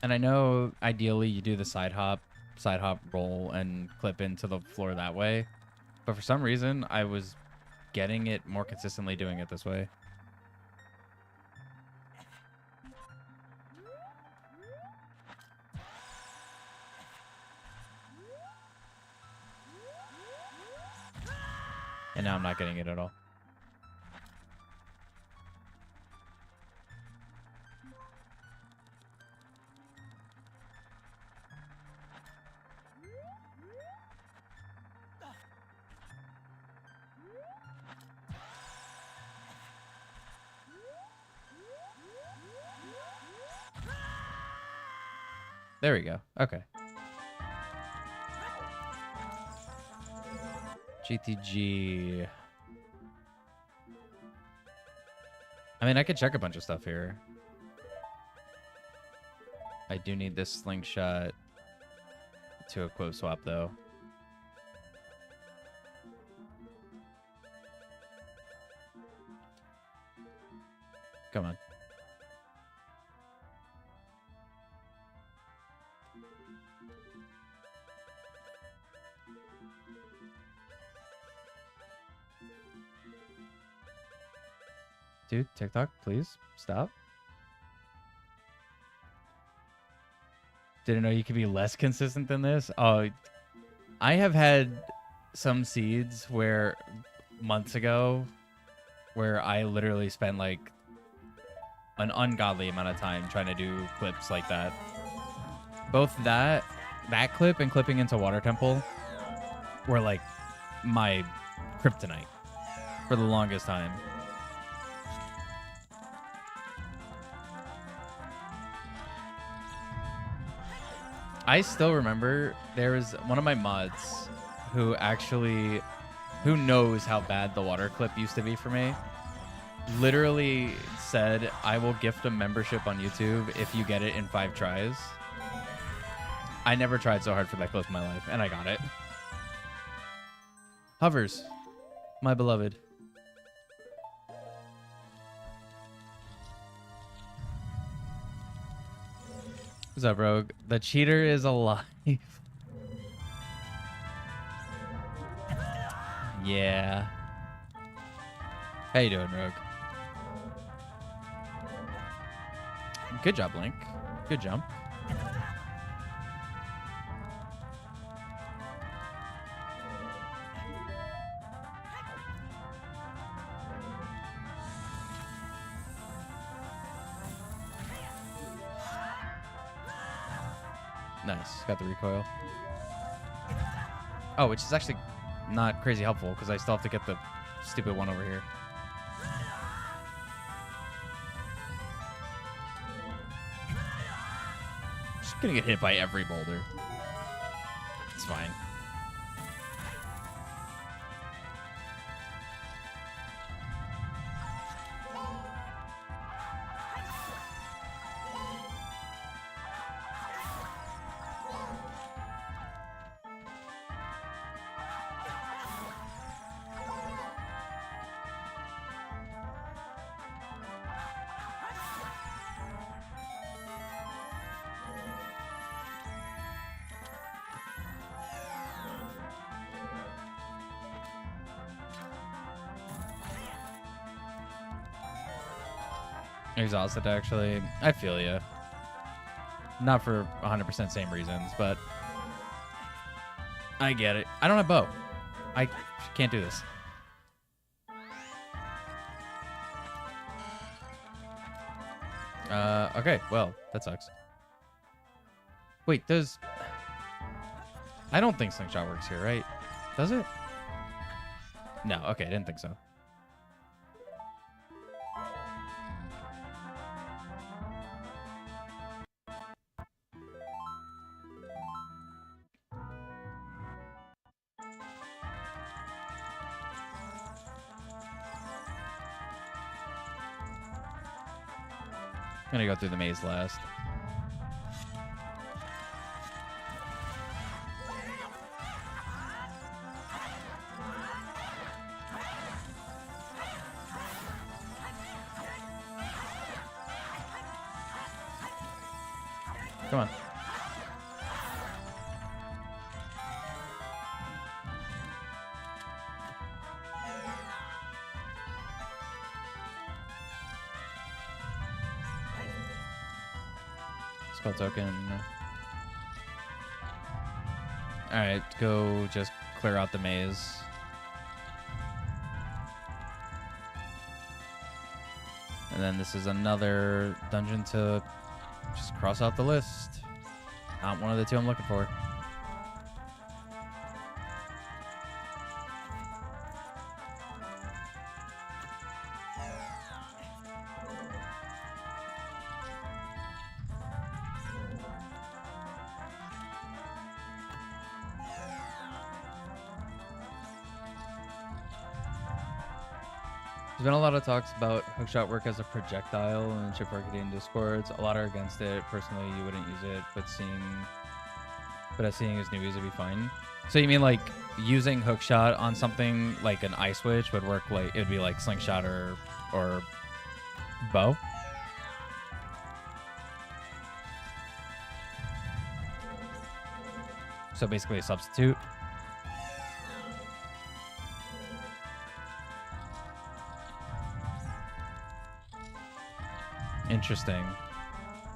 And I know ideally you do the side hop roll and clip into the floor that way. But for some reason, I was getting it more consistently doing it this way. And now I'm not getting it at all. There we go. Okay. GTG. I mean, I could check a bunch of stuff here. I do need this slingshot to equip swap, though. Come on. Dude, TikTok, please stop. Didn't know you could be less consistent than this. Oh, I have had some seeds where months ago where I literally spent like an ungodly amount of time trying to do clips like that. Both that clip and clipping into Water Temple were like my kryptonite for the longest time. I still remember there was one of my mods who knows how bad the water clip used to be for me. Literally said, I will gift a membership on YouTube if you get it in 5 tries. I never tried so hard for that clip in my life, and I got it. Hovers, my beloved. What's up, Rogue? The cheater is alive. Yeah. How you doing, Rogue? Good job, Link. Good jump. Nice. Got the recoil. Oh, which is actually not crazy helpful because I still have to get the stupid one over here. Just gonna get hit by every boulder. It's fine. exhausted, actually. I feel you. Not for 100% same reasons, but I get it. I don't have bow. I can't do this. Okay, well, that sucks. Wait, does... I don't think slingshot works here, right? Does it? No, okay, I didn't think so. I'm gonna go through the maze last. Come on. Skull token. Alright, go just clear out the maze. And then this is another dungeon to just cross out the list. Not one of the two I'm looking for. There's been a lot of talks about hookshot work as a projectile in Chip Arcade Discords. A lot are against it. Personally, you wouldn't use it, but as seeing as newbies would be fine. So you mean like using hookshot on something like an ice switch would work like it'd be like slingshot or bow? So basically a substitute. Interesting.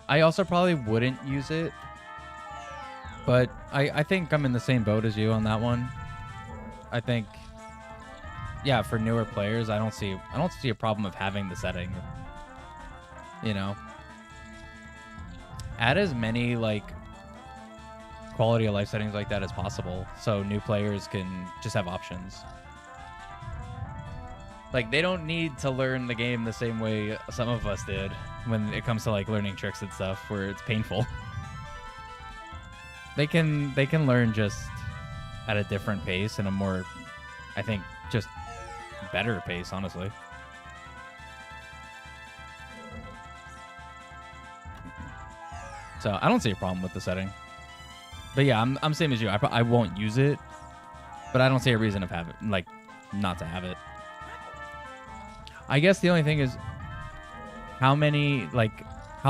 I also probably wouldn't use it, but I think I'm in the same boat as you on that one. I think, yeah, for newer players, I don't see a problem of having the setting. You know, add as many like quality of life settings like that as possible, so new players can just have options. Like, they don't need to learn the game the same way some of us did when it comes to like learning tricks and stuff, where it's painful. They can learn just at a different pace and a more, I think, just better pace, honestly. So I don't see a problem with the setting. But yeah, I'm same as you. I won't use it, but I don't see a reason of have it, like, not to have it. I guess the only thing is how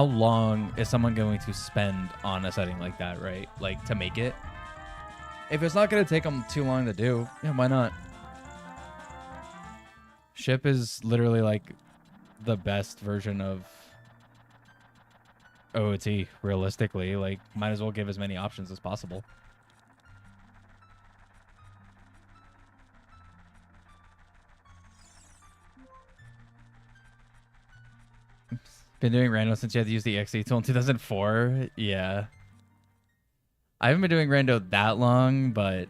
long is someone going to spend on a setting like that, right? Like, to make it. If it's not going to take them too long to do, yeah, why not? Ship is literally like the best version of OOT, realistically. Like, might as well give as many options as possible. Been doing rando since you had to use the XE tool in 2004. Yeah. I haven't been doing rando that long, but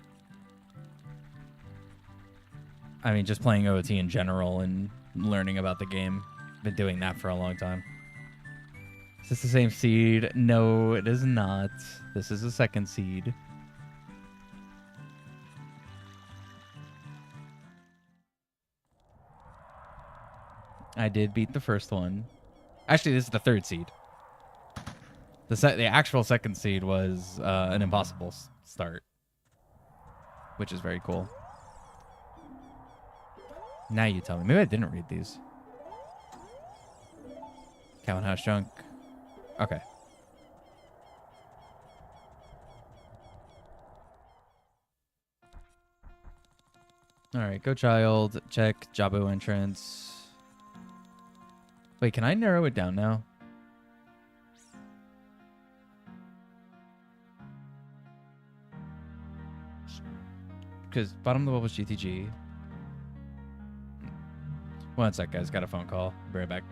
I mean, just playing OOT in general and learning about the game. Been doing that for a long time. Is this the same seed? No, it is not. This is a second seed. I did beat the first one. Actually, this is the third seed. The actual second seed was an impossible start, which is very cool. Now you tell me. Maybe I didn't read these. Cow and House Junk. Okay. All right, go child. Check Jabu entrance. Wait, can I narrow it down now? Because bottom level was GTG. One sec, guys. Got a phone call. Be right back.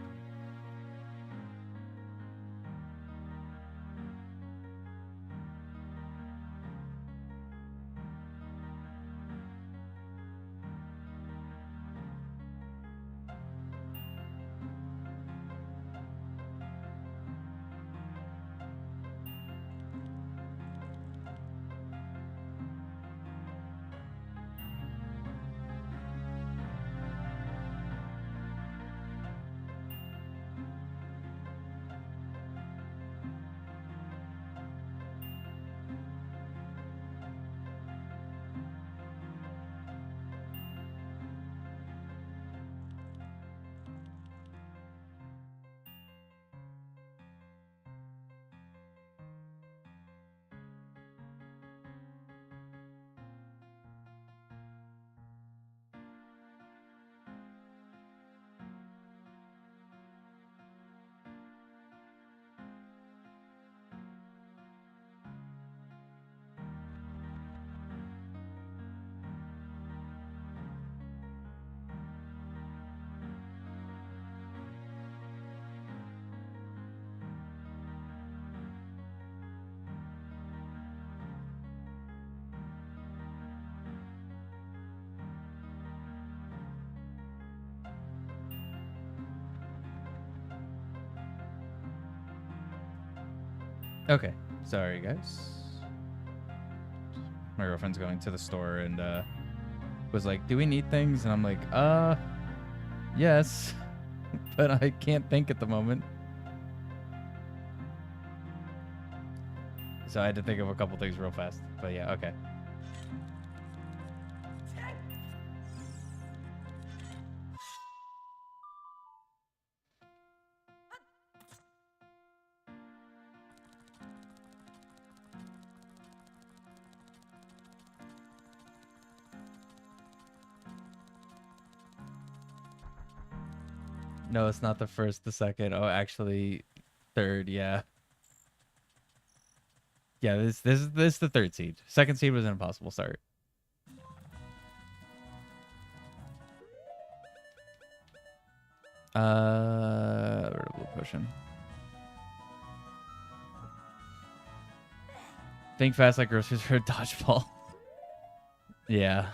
Okay, sorry guys. My girlfriend's going to the store and was like, "Do we need things?" And I'm like, yes, but I can't think at the moment." So I had to think of a couple things real fast. But yeah, okay. No, it's not the first, the second. Oh, actually, third. Yeah. Yeah, this is the third seed. Second seed was an impossible start. Blue potion. Think fast like groceries for a dodgeball. Yeah.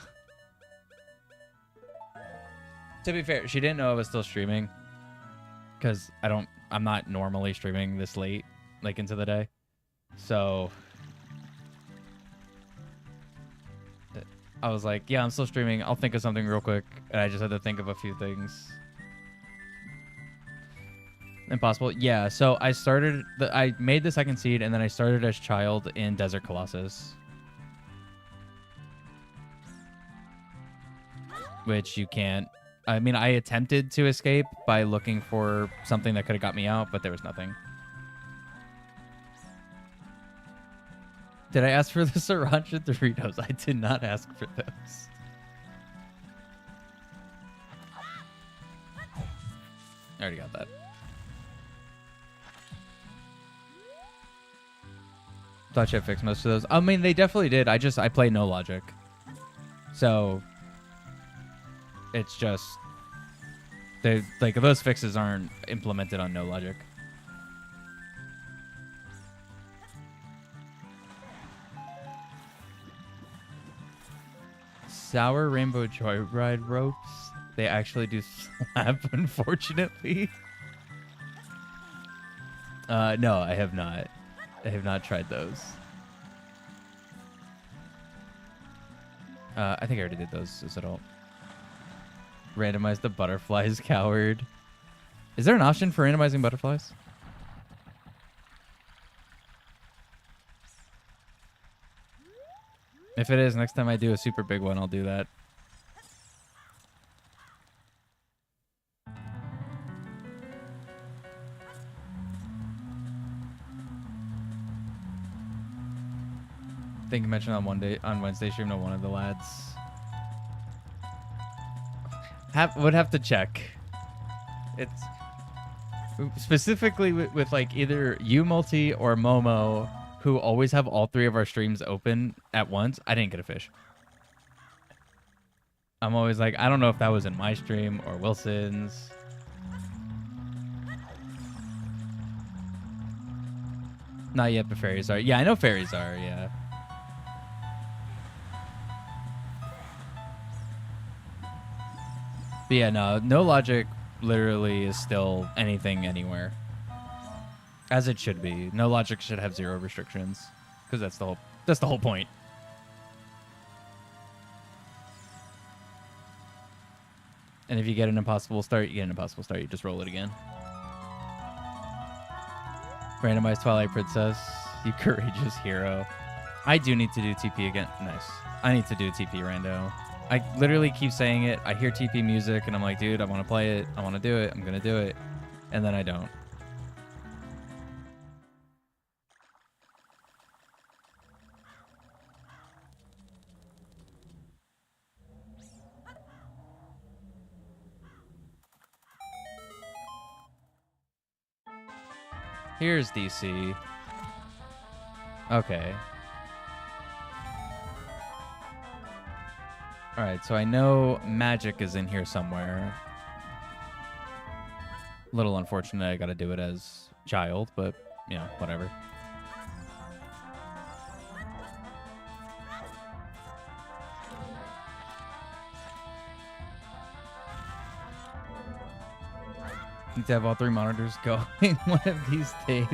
To be fair, she didn't know I was still streaming. Because I'm not normally streaming this late, like into the day. So I was like, yeah, I'm still streaming. I'll think of something real quick. And I just had to think of a few things. Impossible. Yeah, so I made the second seed and then I started as child in Desert Colossus. Which you can't. I mean, I attempted to escape by looking for something that could have got me out, but there was nothing. Did I ask for the Sriracha Doritos? I did not ask for those. I already got that. Thought you had fixed most of those. I mean, they definitely did. I play no logic. So it's just those fixes aren't implemented on no logic. Sour Rainbow Joyride ropes. They actually do slap, unfortunately. No, I have not. I have not tried those. I think I already did those as adult. Randomize the butterflies, coward. Is there an option for randomizing butterflies? If it is, next time I do a super big one, I'll do that. I think you mentioned on Wednesday stream to one of the lads. Would have to check. Specifically with like either you, Multi, or Momo, who always have all three of our streams open at once. I didn't get a fish. I'm always like, I don't know if that was in my stream or Wilson's. Not yet, but fairies are. Yeah, I know fairies are, yeah. But yeah, no logic literally is still anything anywhere. As it should be. No logic should have 0 restrictions. Because that's the whole point. And if you get an impossible start, you get an impossible start. You just roll it again. Randomized Twilight Princess. You courageous hero. I do need to do TP again. Nice. I need to do TP rando. I literally keep saying it. I hear TP music and I'm like, dude, I want to play it. I want to do it. I'm going to do it. And then I don't. Here's DC. Okay. Alright, so I know magic is in here somewhere. A little unfortunate I gotta do it as child, but, you know, whatever. Need to have all 3 monitors going one of these days.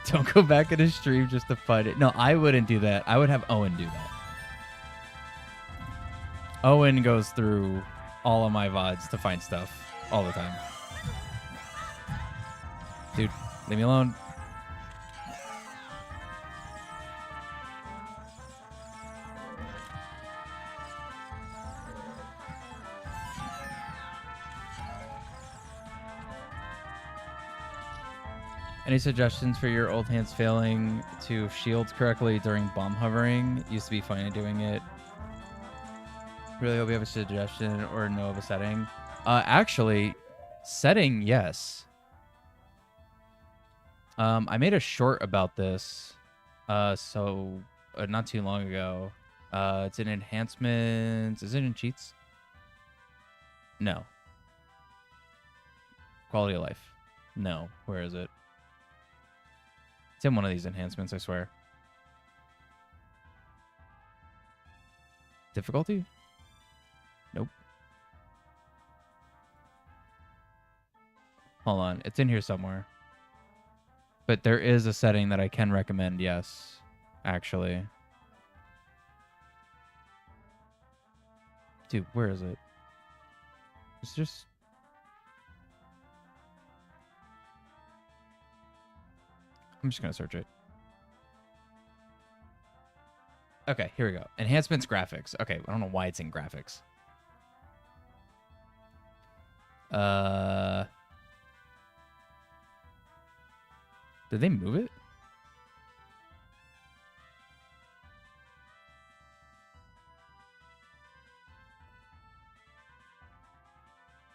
Don't go back in his stream just to fight it. No, I wouldn't do that. I would have Owen do that. Owen goes through all of my VODs to find stuff all the time. Dude, leave me alone. Any suggestions for your old hands failing to shield correctly during bomb hovering? Used to be fine at doing it. Really hope you have a suggestion or know of a setting. Actually, setting, yes. I made a short about this, not too long ago. It's in enhancements. Is it in cheats? No. Quality of life. No. Where is it? It's in one of these enhancements, I swear. Difficulty? Nope. Hold on. It's in here somewhere. But there is a setting that I can recommend, yes. Actually. Dude, where is it? It's just... I'm just going to search it. Okay, here we go. Enhancements graphics. Okay, I don't know why it's in graphics. Did they move it?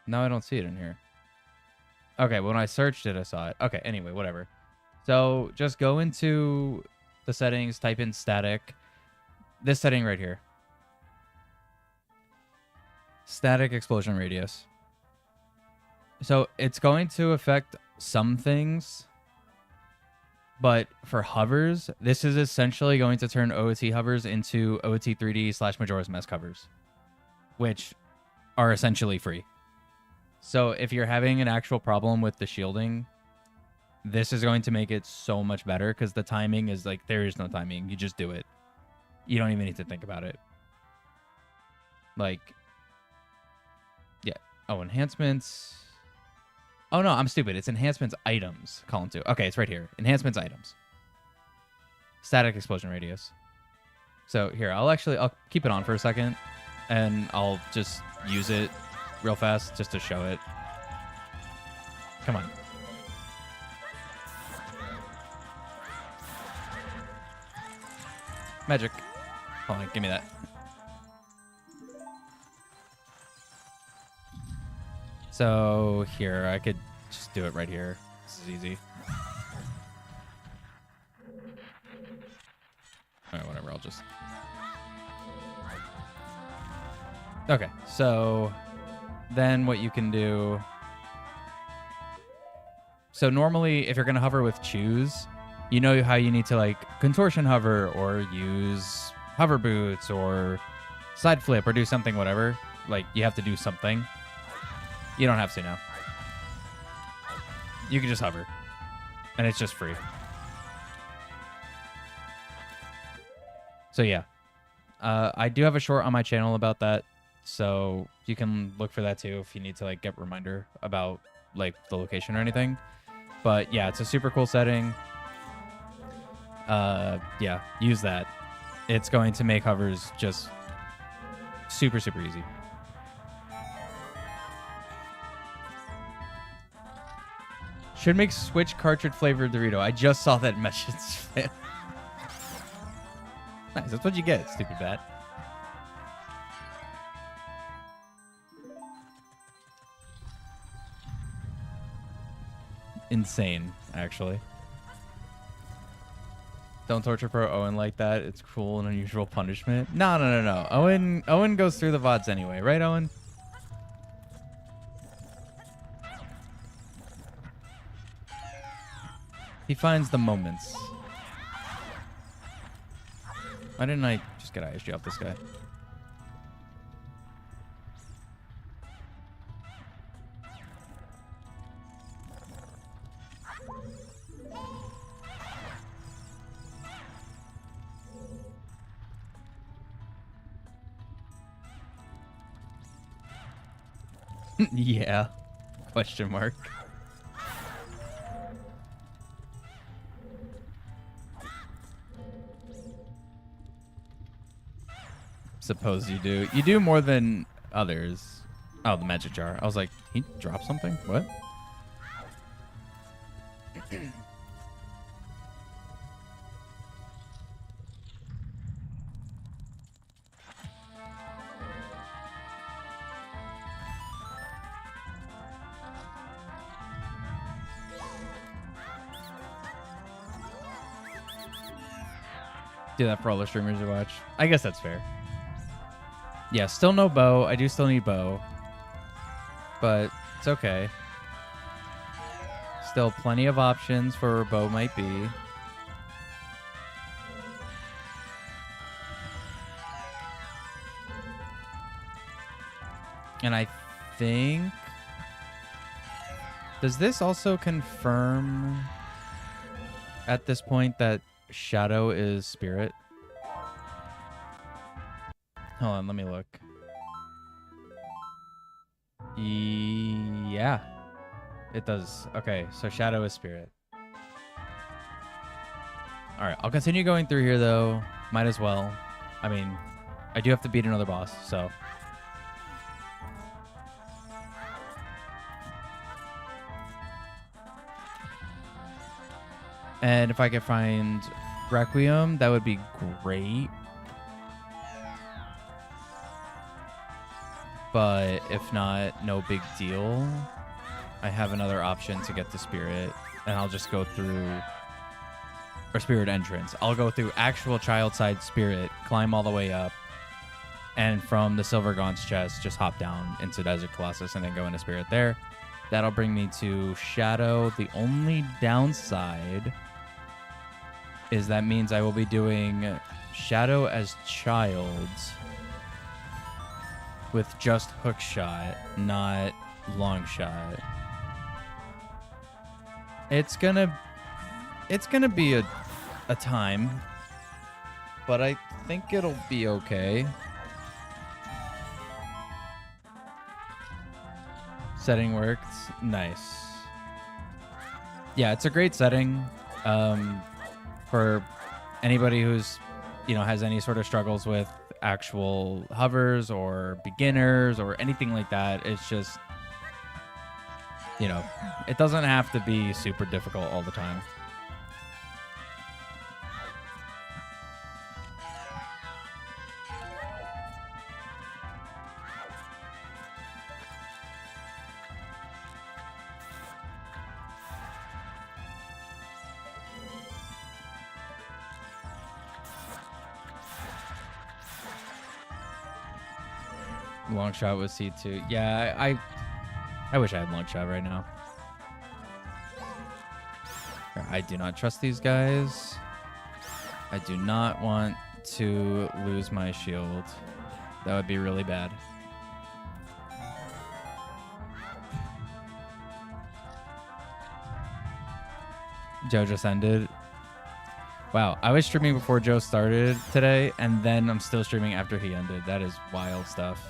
No, I don't see it in here. Okay, when I searched it, I saw it. Okay, anyway, whatever. So just go into the settings, type in static. This setting right here. Static explosion radius. So it's going to affect some things, but for hovers, this is essentially going to turn OOT hovers into OOT 3D / Majora's Mask hovers, which are essentially free. So if you're having an actual problem with the shielding, this is going to make it so much better because the timing is like, there is no timing. You just do it. You don't even need to think about it. Like, yeah. Oh, enhancements. Oh, no, I'm stupid. It's enhancements items, column 2. Okay, it's right here. Enhancements items. Static explosion radius. So here, I'll keep it on for a second and I'll just use it real fast just to show it. Come on. Magic. Hold on, give me that. So here, I could just do it right here. This is easy. All right, whatever. I'll just. Okay, so then what you can do. So normally, if you're gonna hover with choose, you know how you need to like contortion hover or use hover boots or side flip or do something, whatever. Like you have to do something. You don't have to now. You can just hover, and it's just free. So yeah, I do have a short on my channel about that, so you can look for that too if you need to like get reminder about like the location or anything. But yeah, it's a super cool setting. Yeah, use that. It's going to make hovers just super, super easy. Should make Switch cartridge flavored Dorito. I just saw that message. Nice, that's what you get, stupid bat. Insane, actually. Don't torture Pro Owen like that. It's cruel and unusual punishment. No. Owen goes through the VODs anyway, right, Owen? He finds the moments. Why didn't I just get ISG off this guy? Yeah. Question mark. Suppose you do. You do more than others. Oh, the magic jar. I was like, he dropped something? What? Do that for all the streamers you watch. I guess that's fair. Yeah, still no bow. I do still need bow. But it's okay. Still plenty of options for where bow might be. And I think... Does this also confirm at this point that Shadow is spirit? Hold on, let me look. Yeah, it does. Okay, so Shadow is spirit. All right, I'll continue going through here though. Might as well. I mean, I do have to beat another boss, so. And if I could find Requiem, that would be great. But if not, no big deal. I have another option to get the spirit, and I'll just go through, or spirit entrance. I'll go through actual child side spirit, climb all the way up, and from the Silver Gaunt's chest, just hop down into Desert Colossus and then go into spirit there. That'll bring me to Shadow. The only downside is that means I will be doing Shadow as child with just hook shot, not long shot. It's gonna be a time, but I think it'll be okay. Setting worked. Nice. Yeah, it's a great setting for anybody who's, you know, has any sort of struggles with actual hovers or beginners or anything like that. It's just, you know, it doesn't have to be super difficult all the time. Long shot was C2. Yeah, I wish I had long shot right now. I do not trust these guys. I do not want to lose my shield. That would be really bad. Joe just ended. Wow, I was streaming before Joe started today, and then I'm still streaming after he ended. That is wild stuff.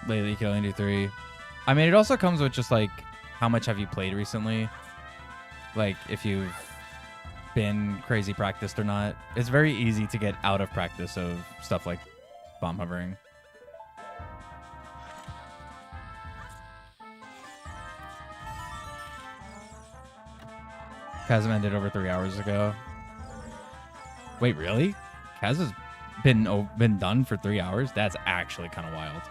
Lately, you can only do 3. I mean, it also comes with just, like, how much have you played recently? Like, if you've been crazy practiced or not. It's very easy to get out of practice of stuff like bomb hovering. Chasm ended over 3 hours ago. Wait, really? Kaz has been done for 3 hours? That's actually kind of wild.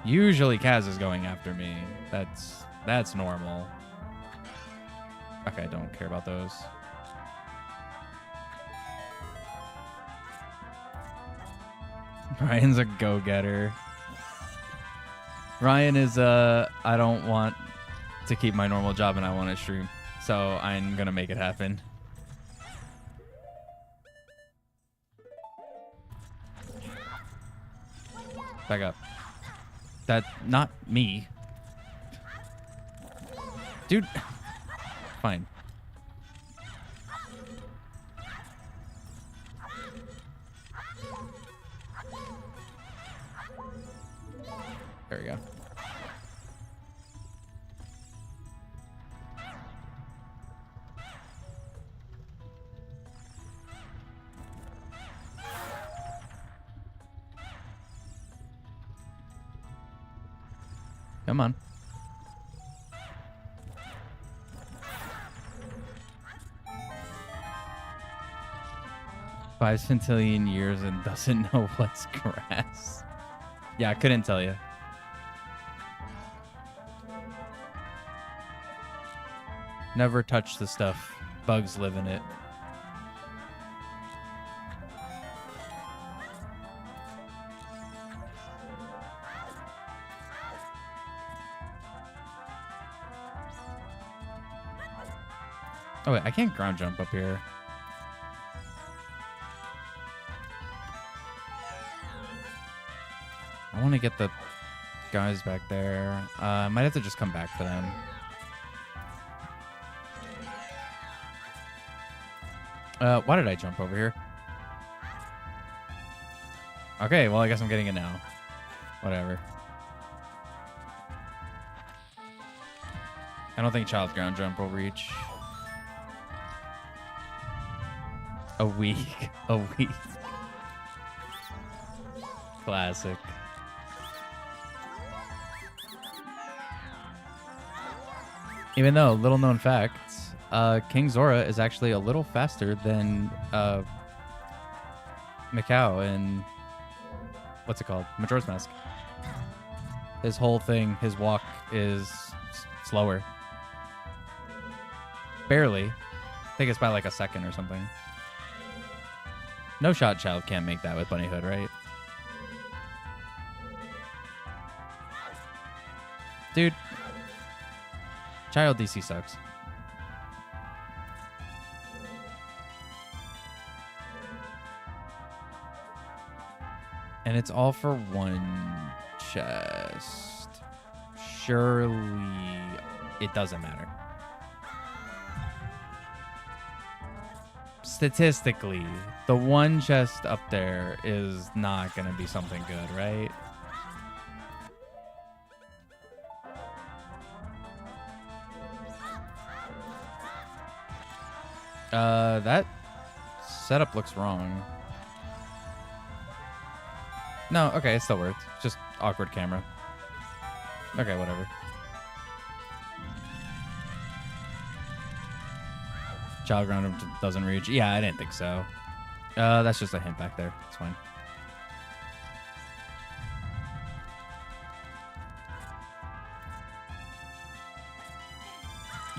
Usually Kaz is going after me. That's normal. Okay, I don't care about those. Ryan's a go-getter. Ryan is I don't want to keep my normal job and I want to stream. So I'm gonna make it happen. Back up. That not me. Dude. Fine. There we go. Come on. 5 centillion years and doesn't know what's grass. Yeah, I couldn't tell you. Never touch the stuff. Bugs live in it. Oh wait, I can't ground jump up here. I want to get the guys back there. I might have to just come back for them. Why did I jump over here? Okay, well, I guess I'm getting it now. Whatever. I don't think child ground jump will reach. A week. A week. Classic. Even though, little known fact, King Zora is actually a little faster than Mikau in, what's it called? Majora's Mask. His whole thing, his walk is slower. Barely. I think it's by like a second or something. No shot child can't make that with Bunny Hood, right? Dude. Child DC sucks. And it's all for one chest. Surely it doesn't matter. Statistically, the one chest up there is not going to be something good, right? That setup looks wrong. No, okay, it still worked. Just awkward camera. Okay, whatever. Child ground doesn't reach. Yeah, I didn't think so. That's just a hint back there. It's fine.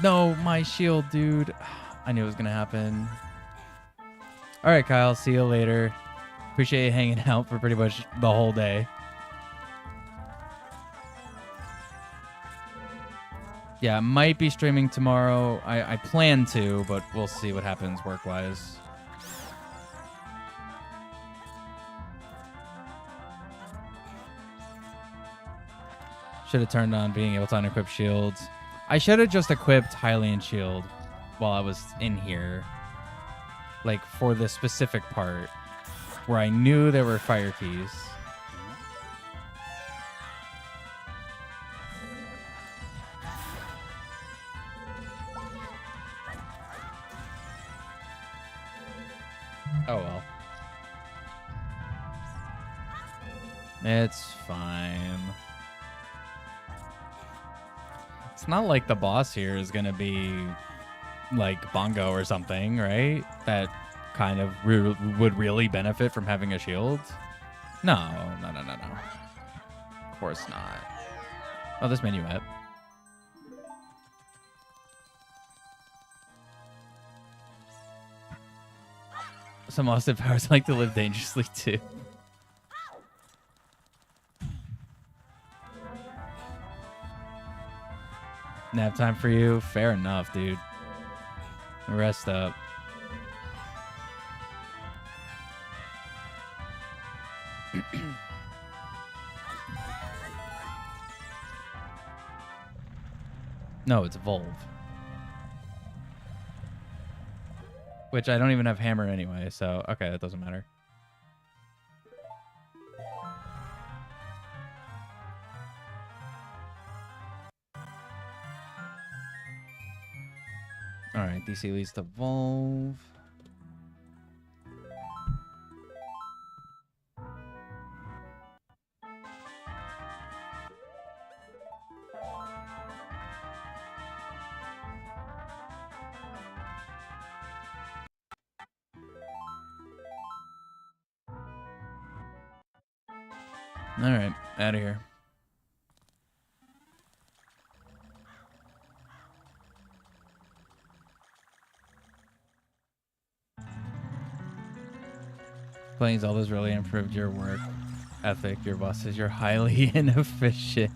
No, my shield, dude. I knew it was gonna happen. All right, Kyle. See you later. Appreciate you hanging out for pretty much the whole day. Yeah, might be streaming tomorrow. I plan to, but we'll see what happens work-wise. Should have turned on being able to unequip shields. I should have just equipped Hylian shield while I was in here. Like, for the specific part where I knew there were fire keys. Oh well. It's fine. It's not like the boss here is gonna be like Bongo or something, right? That kind of would really benefit from having a shield. No. Of course not. Oh, this minuet. Some Austin Powers like to live dangerously too. Nap time for you? Fair enough, dude. Rest up. No, it's Volve. Which I don't even have hammer anyway, so okay, that doesn't matter. Alright, DC leads to Volve. Alright, out of here. Playing Zelda's really improved your work ethic. Your boss says you're highly inefficient.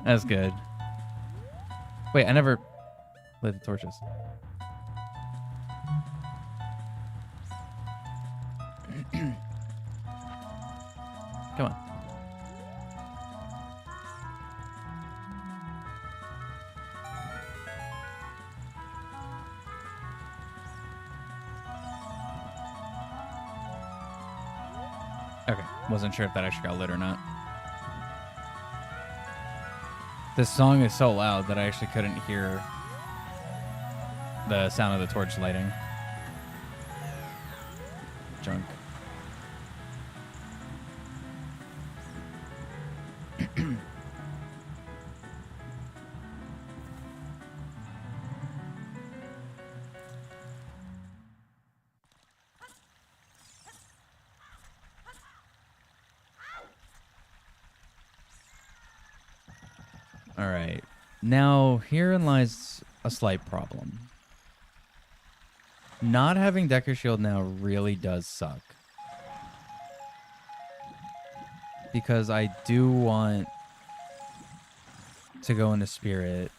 That's good. Wait, I never lit the torches. Come on. Okay, wasn't sure if that actually got lit or not. This song is so loud that I actually couldn't hear the sound of the torch lighting. Junk. All right. Now, herein lies a slight problem. Not having Decker Shield now really does suck. Because I do want to go into Spirit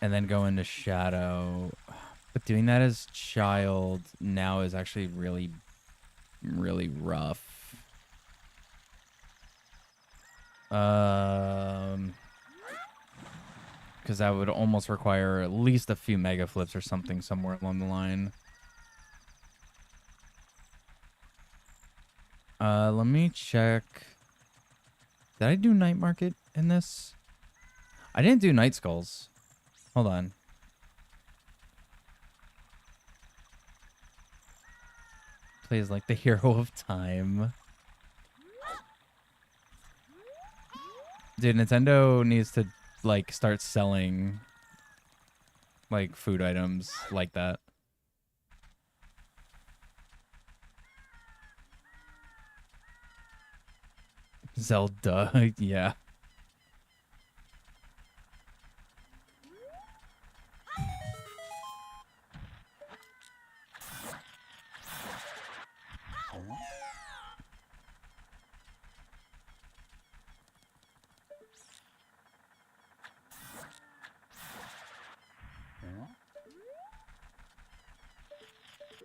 and then go into Shadow. But doing that as Child now is actually really, really rough. Because that would almost require at least a few mega flips or something somewhere along the line. Let me check. Did I do Night Market in this? I didn't do Night Skulls. Hold on. Plays like the hero of time. Dude, Nintendo needs to, like, start selling, like, food items like that. Zelda, yeah.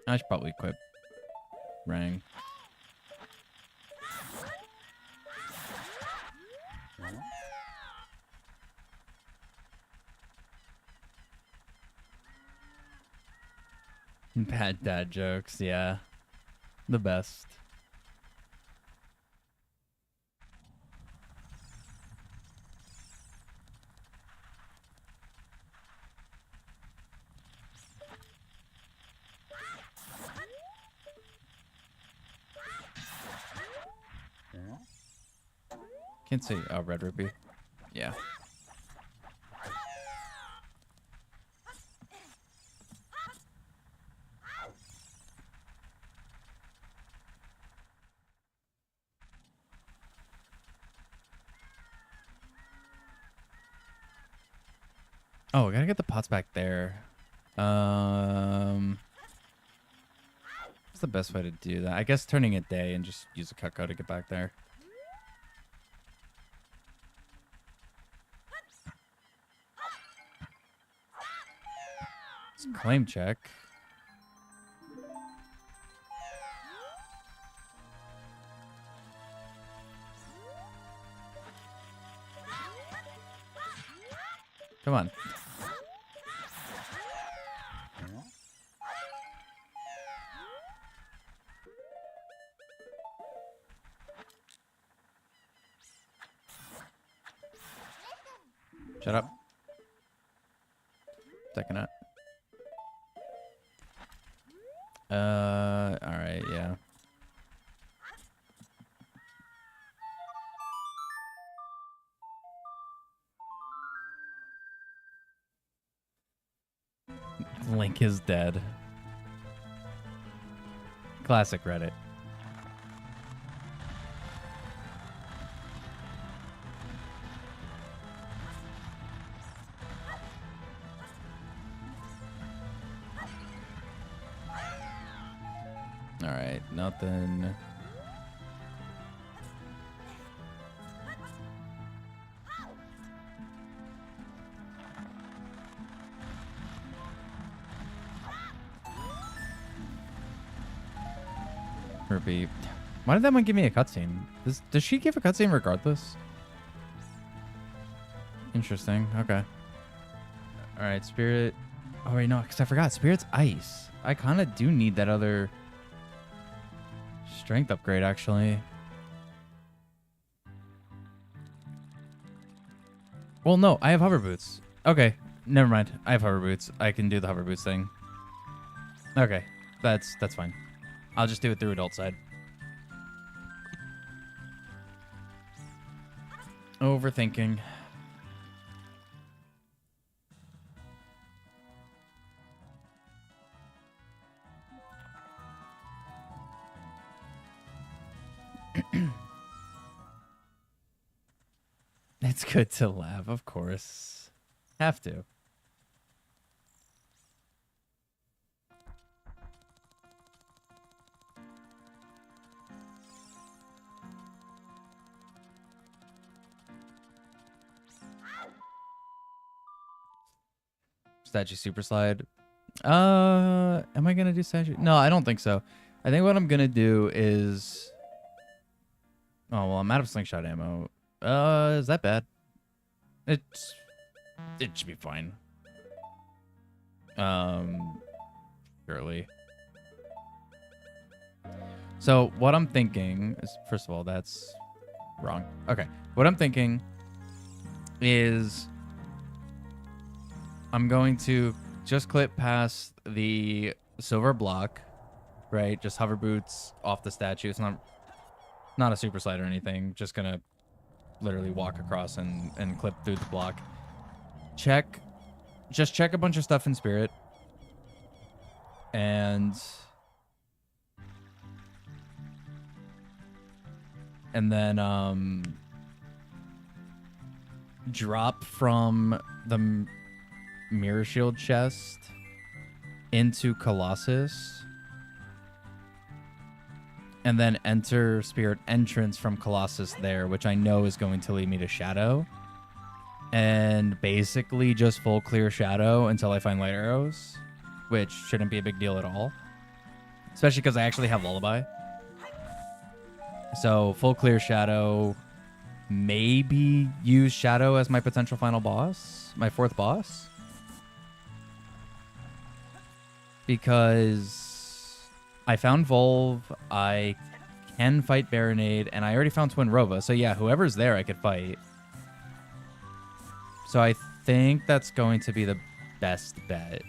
I should probably equip Rang. Bad dad jokes, yeah. The best. Can't say red rupee. Yeah. Oh, we gotta get the pots back there. What's the best way to do that? I guess turning it day and just use a Cutco to get back there. Claim check. Come on. Shut up. Second it. Alright, yeah. Link is dead. Classic Reddit. Alright, nothing. Ruby. Why did that one give me a cutscene? Does she give a cutscene regardless? Interesting. Okay. Alright, Spirit. Oh, wait, no, because I forgot. Spirit's ice. I kind of do need that other strength upgrade, actually. Well, no, I have hover boots. Okay, never mind. I have hover boots. I can do the hover boots thing. Okay, that's fine. I'll just do it through adult side. Overthinking. It's good to laugh, of course. Have to. Statue super slide. Am I gonna do statue? No, I don't think so. I think what I'm gonna do is. Oh well, I'm out of slingshot ammo. Is that bad? It should be fine. Surely. So what I'm thinking is, first of all, that's wrong. Okay, what I'm thinking is I'm going to just clip past the silver block, right? Just hover boots off the statue. It's not a super slide or anything. Just gonna literally walk across and clip through the block. Just check a bunch of stuff in Spirit. And then drop from the mirror shield chest into Colossus. And then enter Spirit entrance from Colossus there, which I know is going to lead me to Shadow. And basically just full clear Shadow until I find light arrows, which shouldn't be a big deal at all. especially because I actually have Lullaby. So full clear Shadow, maybe use Shadow as my potential final boss, my 4th boss. Because I found Volve, I can fight Baronade, and I already found Twin Rova. So yeah, whoever's there I could fight. So I think that's going to be the best bet,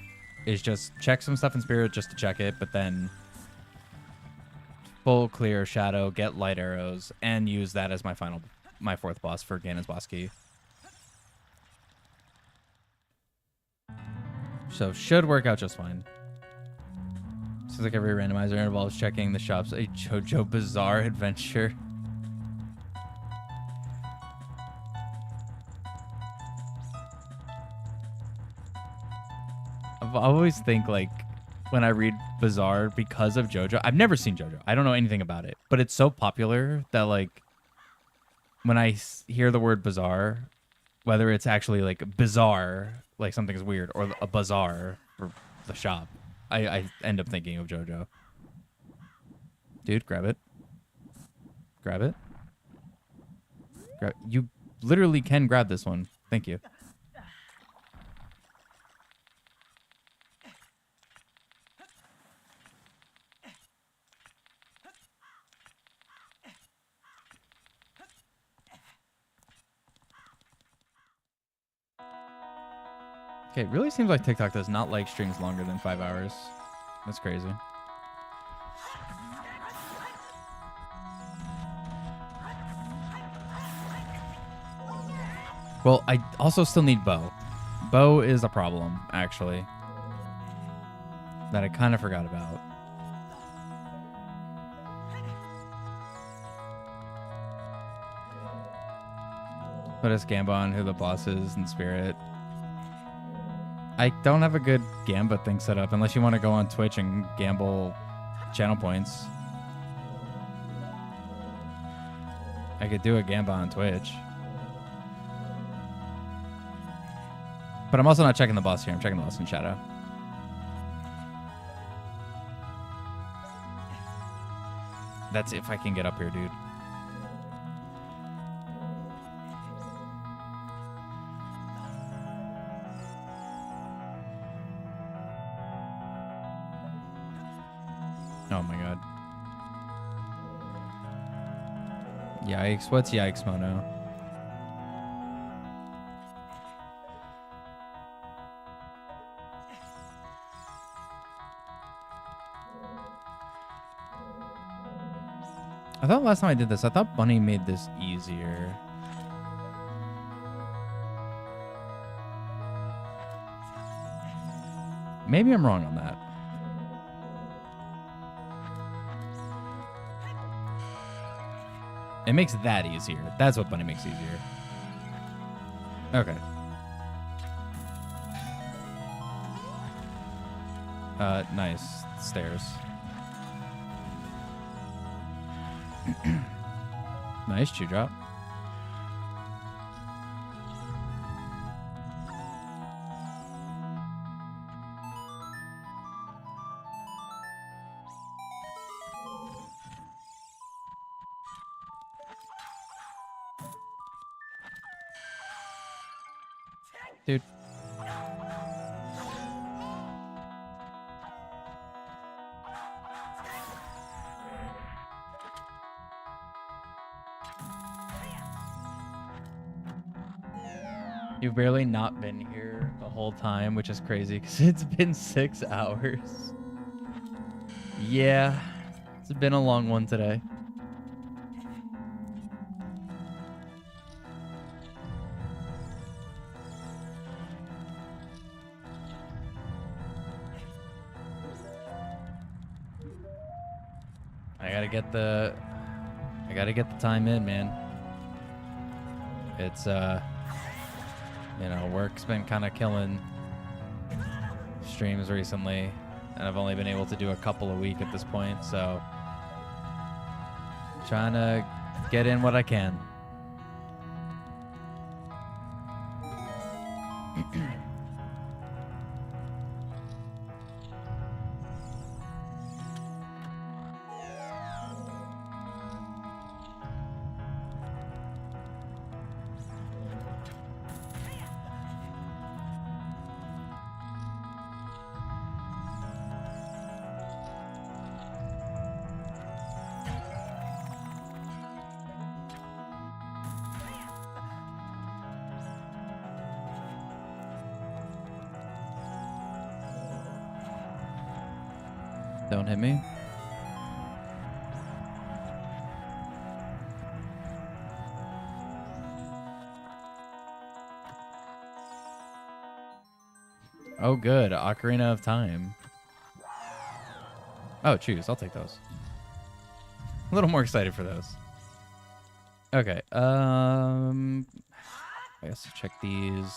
is just check some stuff in Spirit just to check it, but then full clear Shadow, get light arrows, and use that as my 4th boss for Ganon's boss key. So should work out just fine. Seems like every randomizer involves checking the shops. A JoJo Bizarre Adventure. I always think, like, when I read Bizarre because of JoJo, I've never seen JoJo. I don't know anything about it, but it's so popular that, like, when I hear the word bizarre, whether it's actually like bizarre, like something's weird, or a bazaar for the shop, I end up thinking of JoJo. Dude, grab it. Grab it. You literally can grab this one. Thank you. Okay, it really seems like TikTok does not like streams longer than 5 hours. That's crazy. Well, I also still need bow. Bow is a problem, actually, that I kind of forgot about. Put us Gamba on who the boss is in Spirit. I don't have a good Gamba thing set up unless you want to go on Twitch and gamble channel points. I could do a Gamba on Twitch. But I'm also not checking the boss here. I'm checking the boss in Shadow. That's if I can get up here, dude. Oh my god. Yikes. What's yikes, Mono? I thought last time I did this, I thought Bunny made this easier. Maybe I'm wrong on that. It makes that easier. That's what Bunny makes easier. Okay. Nice. Stairs. Nice chew drop. Dude. You've barely not been here the whole time, which is crazy because it's been 6 hours. Yeah, it's been a long one today. I gotta get the time in, man. It's you know, work's been kind of killing streams recently, and I've only been able to do a couple a week at this point, so trying to get in what I can. Don't hit me. Oh, good. Ocarina of Time. Oh, choose. I'll take those. A little more excited for those. Okay. I guess check these.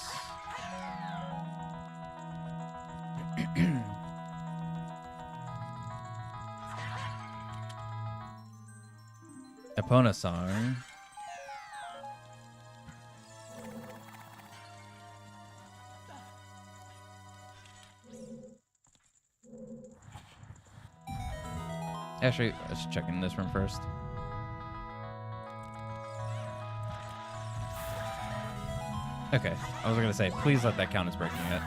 Epona song. Actually, let's check in this room first. Okay, I was gonna say, please let that count as breaking it.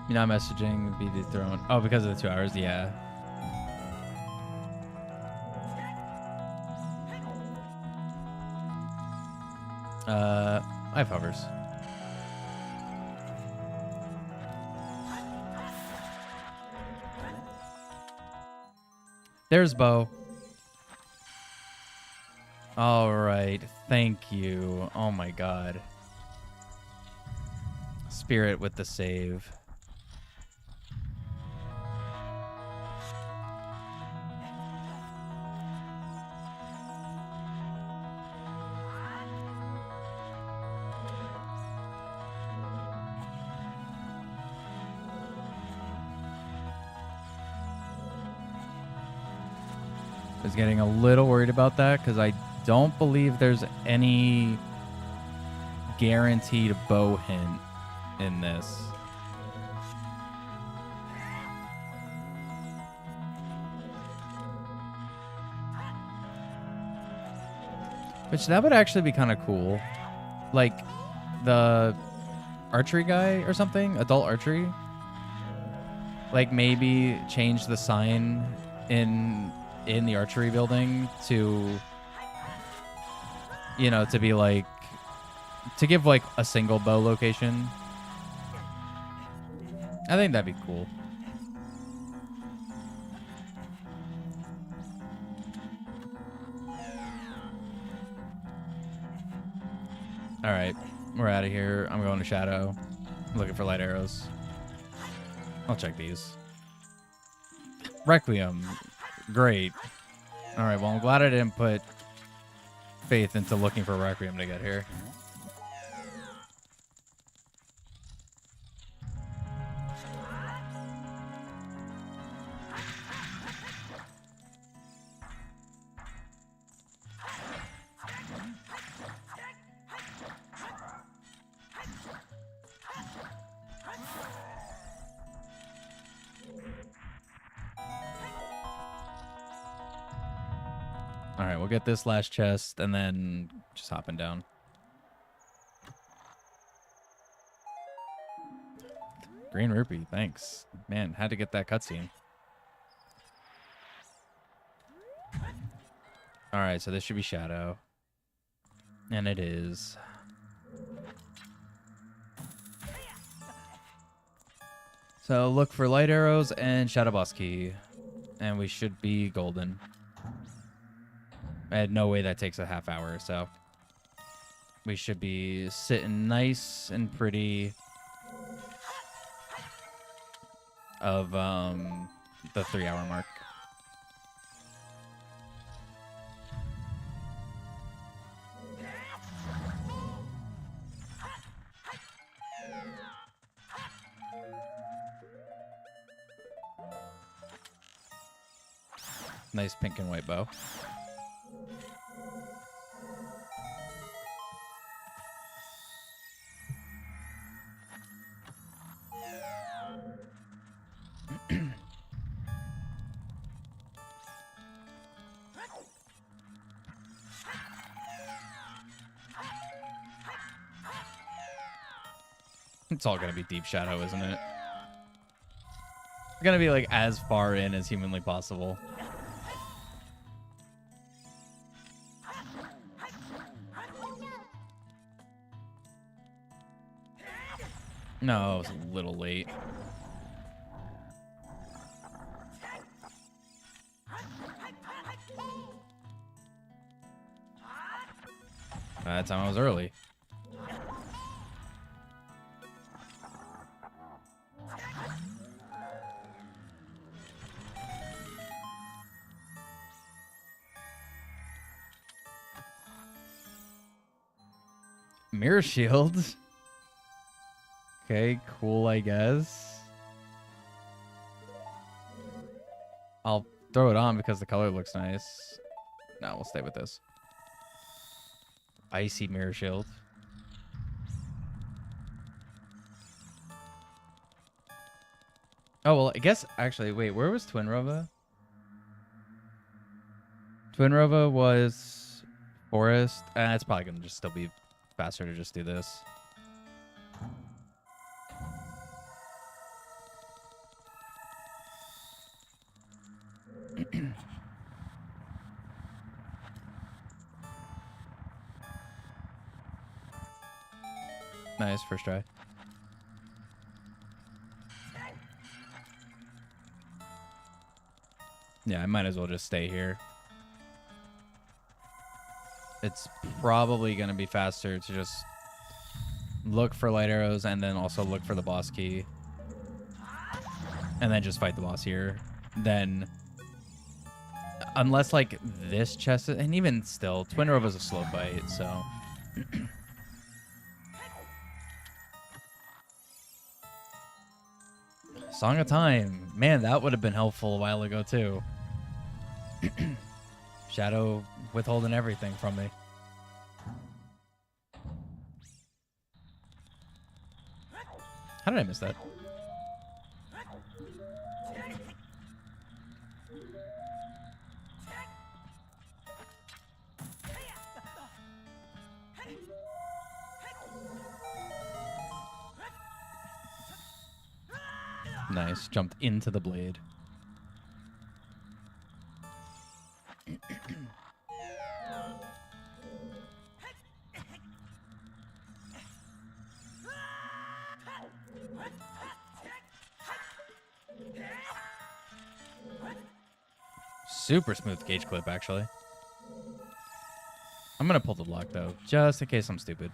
You're not messaging, be dethroned. Oh, because of the 2 hours, yeah. I have hovers. There's Bo. All right, thank you. Oh my god. Spirit with the save. I was getting a little worried about that because I don't believe there's any guaranteed bow hint in this. Which that would actually be kind of cool. Like the archery guy or something, adult archery. Like maybe change the sign in the archery building to, you know, to be like, to give like a single bow location. I think that'd be cool. All right, we're out of here. I'm going to Shadow. I'm looking for light arrows. I'll check these. Requiem. Great. All right, well, I'm glad I didn't put faith into looking for Requiem to get here. All right, we'll get this last chest and then just hopping down. Green rupee, thanks. Man, had to get that cutscene. All right, so this should be Shadow. And it is. So look for light arrows and Shadow Boss Key. And we should be golden. I had no way that takes a half hour, so we should be sitting nice and pretty of the 3 hour mark. Nice pink and white bow. It's all gonna be Deep Shadow, isn't it? It's gonna be like as far in as humanly possible. No, it was a little late. That time I was early. Mirror shield. Okay, cool, I guess. I'll throw it on because the color looks nice. No, we'll stay with this. Icy mirror shield. Oh, well, I guess, actually, wait, where was Twin Rova? Twin Rova was forest. It's probably going to just still be faster to just do this. Nice, first try. Yeah, I might as well just stay here. It's probably going to be faster to just look for light arrows and then also look for the boss key. And then just fight the boss here. Then, unless like this chest, and even still, Twin Rova's a slow fight, so... Song of Time. Man, that would have been helpful a while ago, too. Shadow withholding everything from me. How did I miss that? Nice. Jumped into the blade. Super smooth gauge clip, actually. I'm going to pull the lock, though, just in case I'm stupid.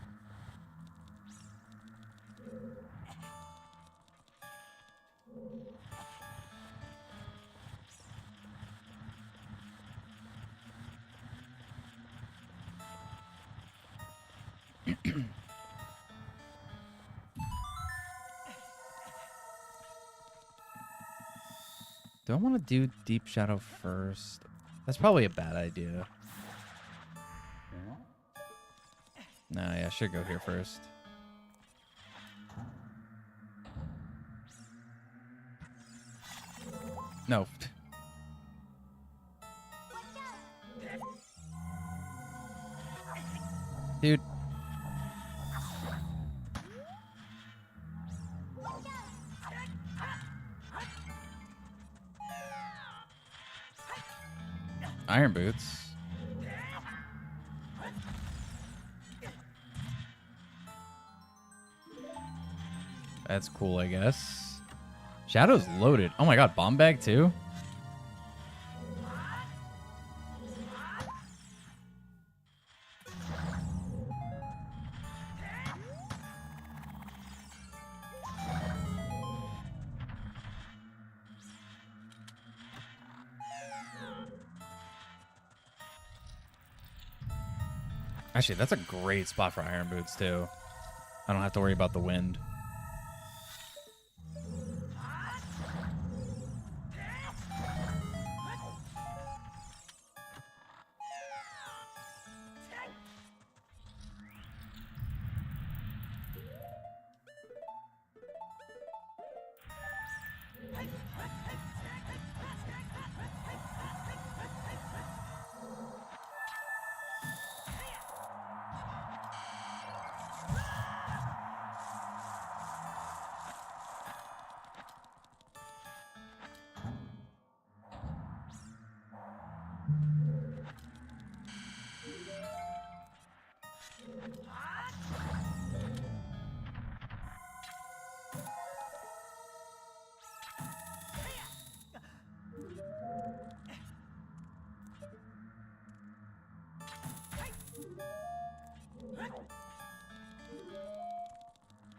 Do I want to do Deep Shadow first? That's probably a bad idea. Nah, yeah, I should go here first. No. Dude. Iron boots. That's cool, I guess. Shadow's loaded. Oh my god, bomb bag too? Actually, that's a great spot for iron boots, too. I don't have to worry about the wind.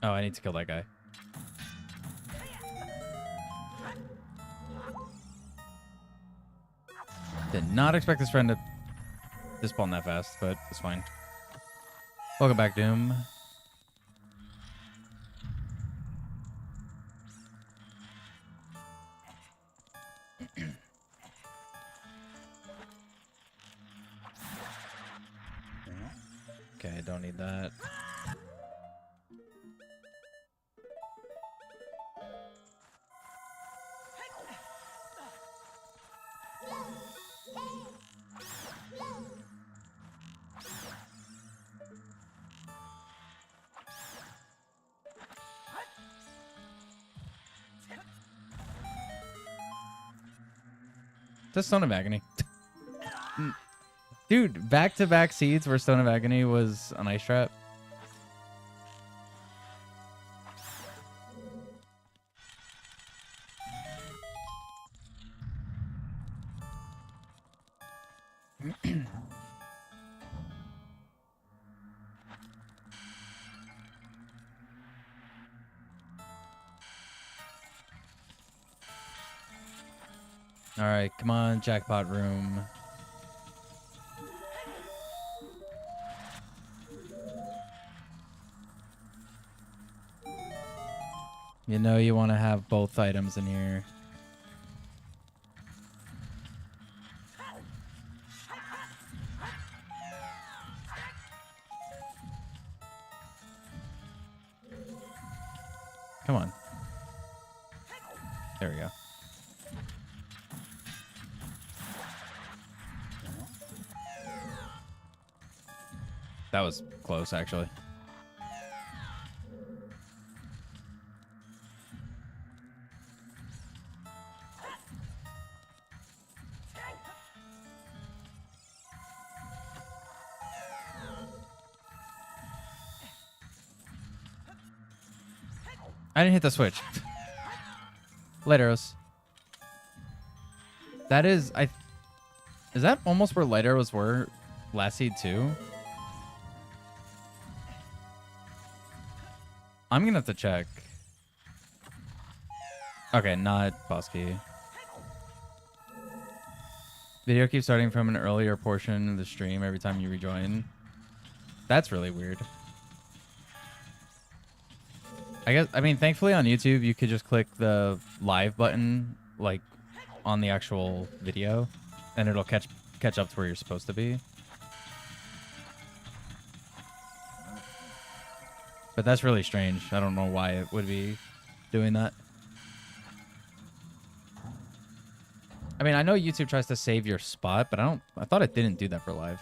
Oh, I need to kill that guy. Did not expect this friend to spawn that fast, but it's fine. Welcome back, Doom. Okay, don't need that. That's Stone of Agony. Dude, back-to-back seeds where Stone of Agony was an ice trap. All right, come on, jackpot room. You know you want to have both items in here. Come on. There we go. That was close, actually. I didn't hit the switch. Light arrows. That is, is that almost where light arrows were last seed too? I'm gonna have to check. Okay, not boss key. Video keeps starting from an earlier portion of the stream every time you rejoin. That's really weird. I mean, thankfully on YouTube, you could just click the live button, like, on the actual video, and it'll catch up to where you're supposed to be. But that's really strange. I don't know why it would be doing that. I mean, I know YouTube tries to save your spot, but I thought it didn't do that for live.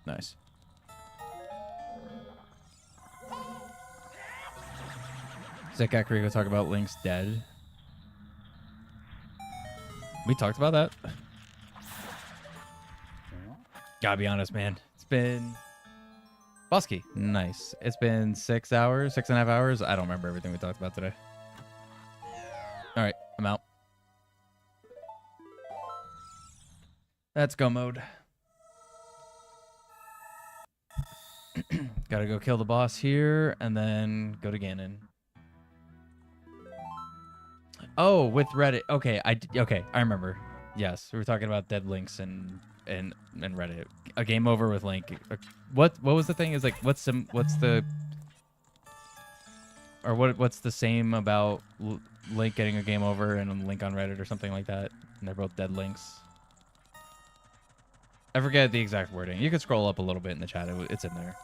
Nice. Zach Akrigo talk about Link's dead. We talked about that. Gotta be honest, man. It's been Busky. Nice. It's been 6 hours, 6.5 hours. I don't remember everything we talked about today. All right, I'm out. Let's go mode. Gotta go kill the boss here and then go to Ganon. Oh, with Reddit. Okay, I remember. Yes, we were talking about dead links and Reddit. A game over with Link. What was the thing? Is like what's the same about Link getting a game over and Link on Reddit or something like that? And they're both dead links. I forget the exact wording. You can scroll up a little bit in the chat. It's in there.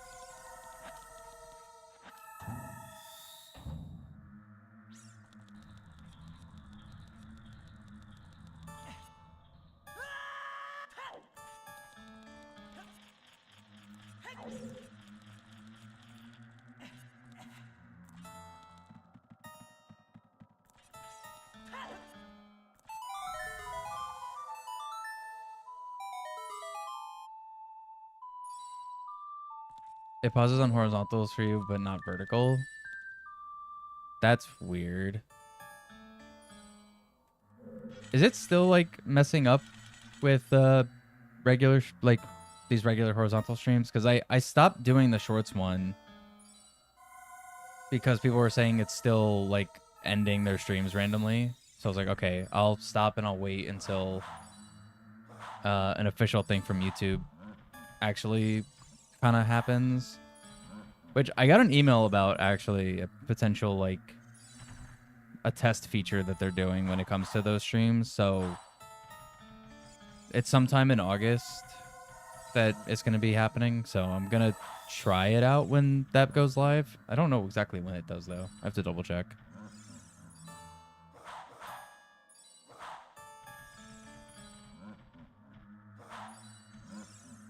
It pauses on horizontals for you, but not vertical. That's weird. Is it still like messing up with regular like these regular horizontal streams, because I stopped doing the shorts one because people were saying it's still like ending their streams randomly. So I was like, okay, I'll stop and I'll wait until an official thing from YouTube actually kind of happens. Which I got an email about, actually, a potential like a test feature that they're doing when it comes to those streams. So it's sometime in August that it's going to be happening. So I'm going to try it out when that goes live. I don't know exactly when it does, though. I have to double check.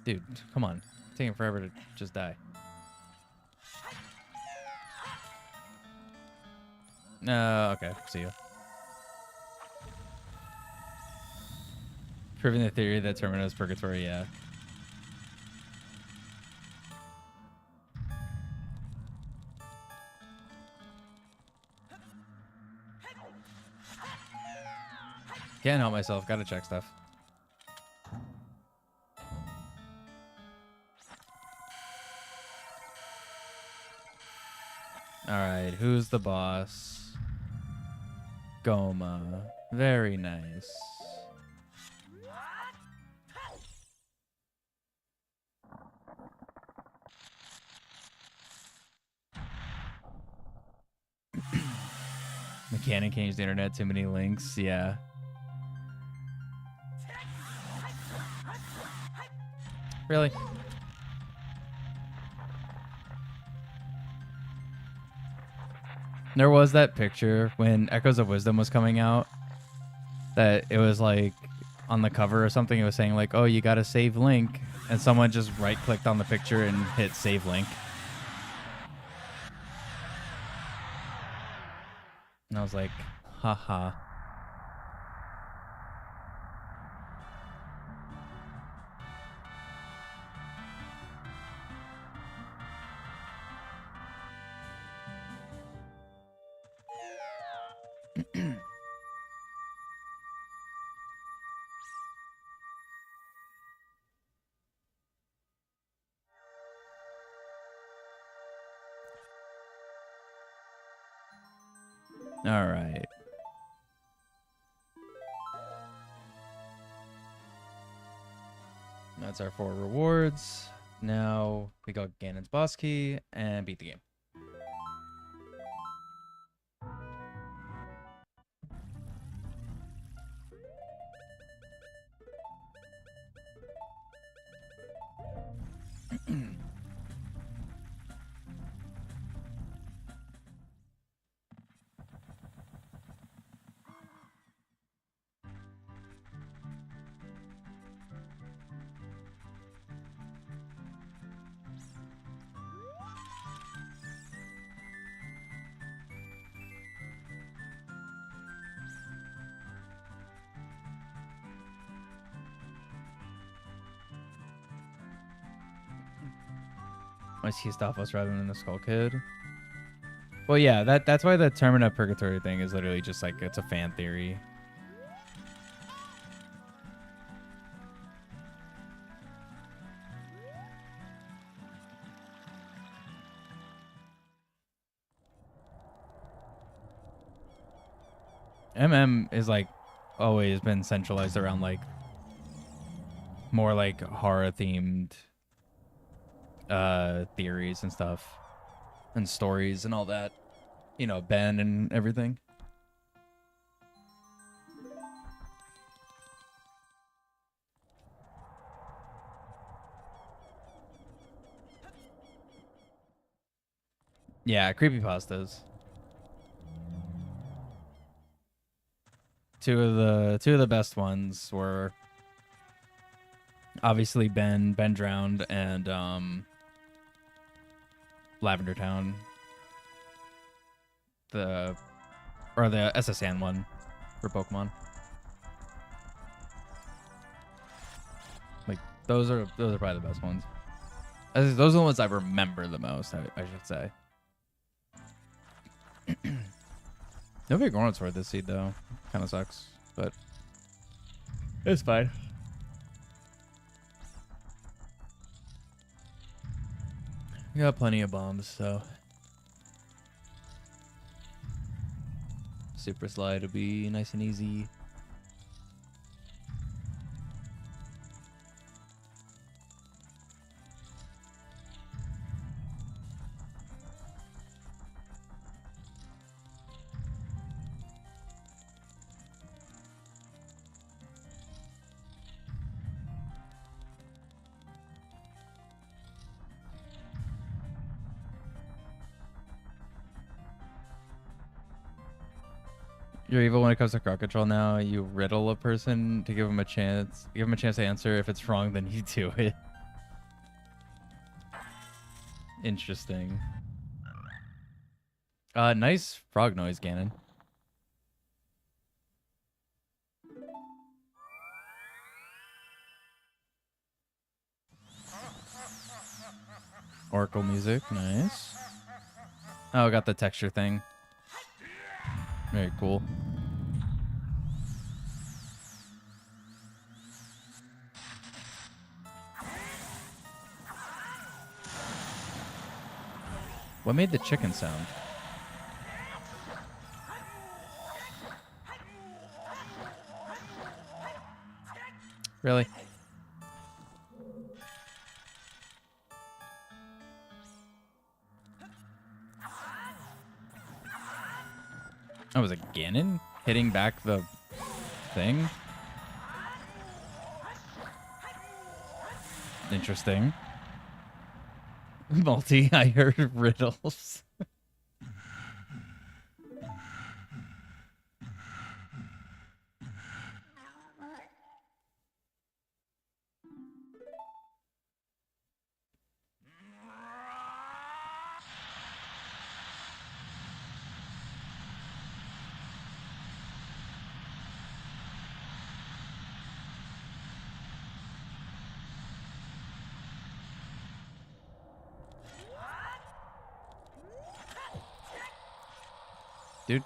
Dude, come on. It's taking forever to just die. Okay. See ya. Proving the theory that Termina is purgatory, yeah. Can't help myself. Gotta check stuff. Alright, who's the boss? Goma. Very nice. Mechanic can't use the internet, too many links, yeah. Really? There was that picture when Echoes of Wisdom was coming out that it was like on the cover or something. It was saying like, oh, you got to save link. And someone just right clicked on the picture and hit save link. And I was like, haha. All right. That's our 4 rewards. Now we got Ganon's boss key and beat the game. I see Stavros rather than the Skull Kid. Well, yeah, that's why the Termina Purgatory thing is literally just like, it's a fan theory. MM is like always been centralized around like more like horror themed theories and stuff and stories and all that, you know, Ben and everything. Yeah, creepypastas. Two of the best ones were obviously Ben Drowned and Lavender Town. The SSN one for Pokemon. Like those are probably the best ones. Those are the ones I remember the most, I should say. Nobody grown sword this seed though. Kind of sucks, but it's fine. We got plenty of bombs, so super slide will be nice and easy. You're evil when it comes to crowd control now. You riddle a person to give them a chance. Give them a chance to answer. If it's wrong, then you do it. Interesting. Nice frog noise, Ganon. Oracle music, nice. Oh, got the texture thing. Very cool. What made the chicken sound? Really? Oh, was it Ganon hitting back the thing? Interesting. Multi, I heard riddles. Dude.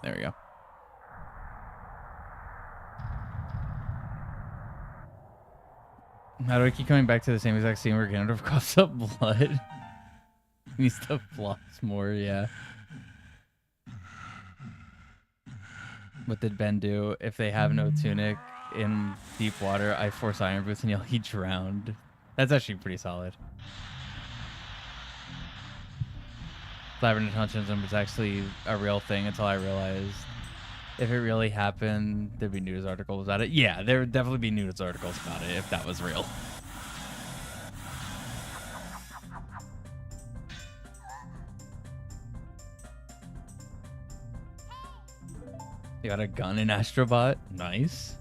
There we go. How do I keep coming back to the same exact scene where Ganondorf coughs up blood? He needs to floss more, yeah. What did Ben do? If they have no tunic in deep water, I force Iron Boots and he drowned. That's actually pretty solid. Labyrinth Huntsism was actually a real thing until I realized if it really happened, there'd be news articles about it. Yeah, there would definitely be news articles about it if that was real. You got a gun in Astrobot? Nice.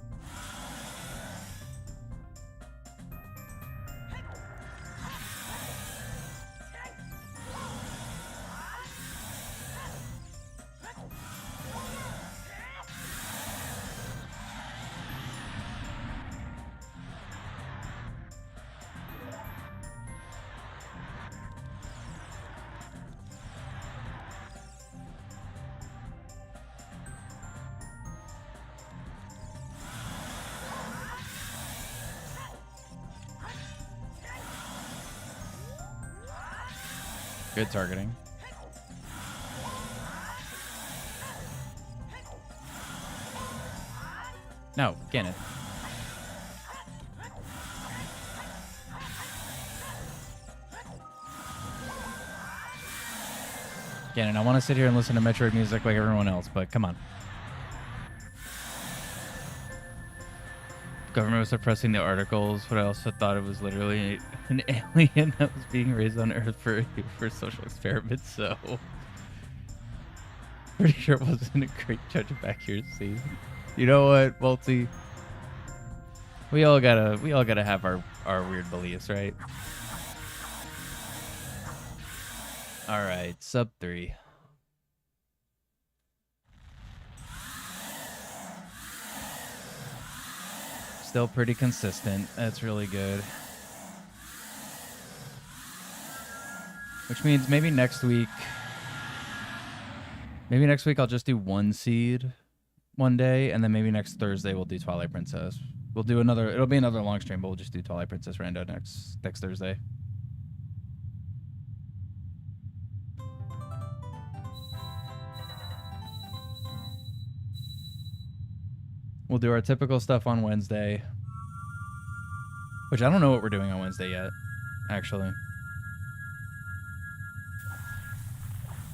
Good targeting. No, Ganon. Ganon, I want to sit here and listen to Metroid music like everyone else, but come on. Government was suppressing the articles, but I also thought it was literally an alien that was being raised on Earth for social experiments, so pretty sure it wasn't a great judge of accuracy. You know what, Multi? We all gotta have our weird beliefs, right? Alright, sub 3. Still pretty consistent. That's really good. Which means maybe next week I'll just do 1 seed. one day, and then maybe next Thursday we'll do Twilight Princess. We'll do another. It'll be another long stream, but we'll just do Twilight Princess Rando next Thursday. We'll do our typical stuff on Wednesday, which I don't know what we're doing on Wednesday yet, actually.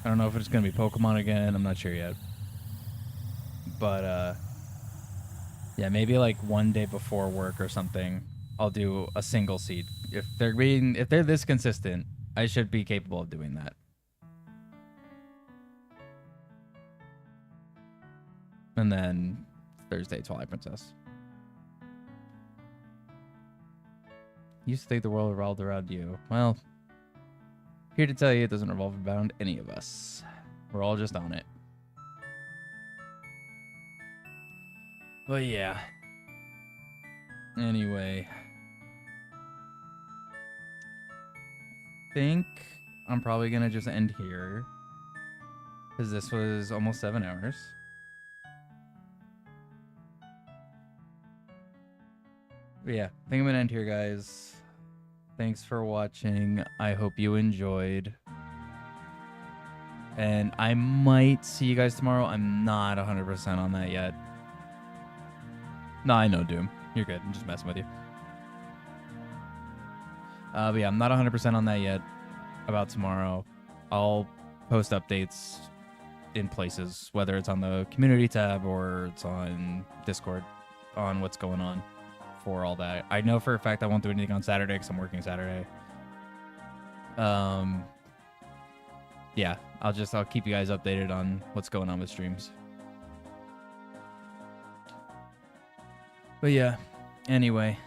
I don't know if it's going to be Pokemon again. I'm not sure yet. But, yeah, maybe like one day before work or something, I'll do a single seed. If they're this consistent, I should be capable of doing that. And then Thursday, Twilight Princess. Used to think the world revolved around you. Well, here to tell you it doesn't revolve around any of us. We're all just on it. But yeah. Anyway. I think I'm probably going to just end here, because this was almost 7 hours. But yeah, I think I'm going to end here, guys. Thanks for watching. I hope you enjoyed. And I might see you guys tomorrow. I'm not 100% on that yet. No, I know, Doom. You're good. I'm just messing with you. But yeah, I'm not 100% on that yet about tomorrow. I'll post updates in places, whether it's on the community tab or it's on Discord, on what's going on for all that. I know for a fact I won't do anything on Saturday because I'm working Saturday. Yeah, I'll keep you guys updated on what's going on with streams. But yeah, anyway,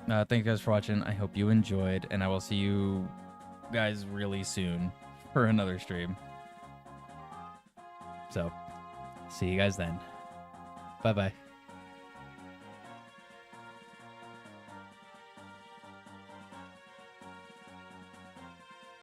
thank you guys for watching. I hope you enjoyed, and I will see you guys really soon for another stream. So, see you guys then. Bye-bye.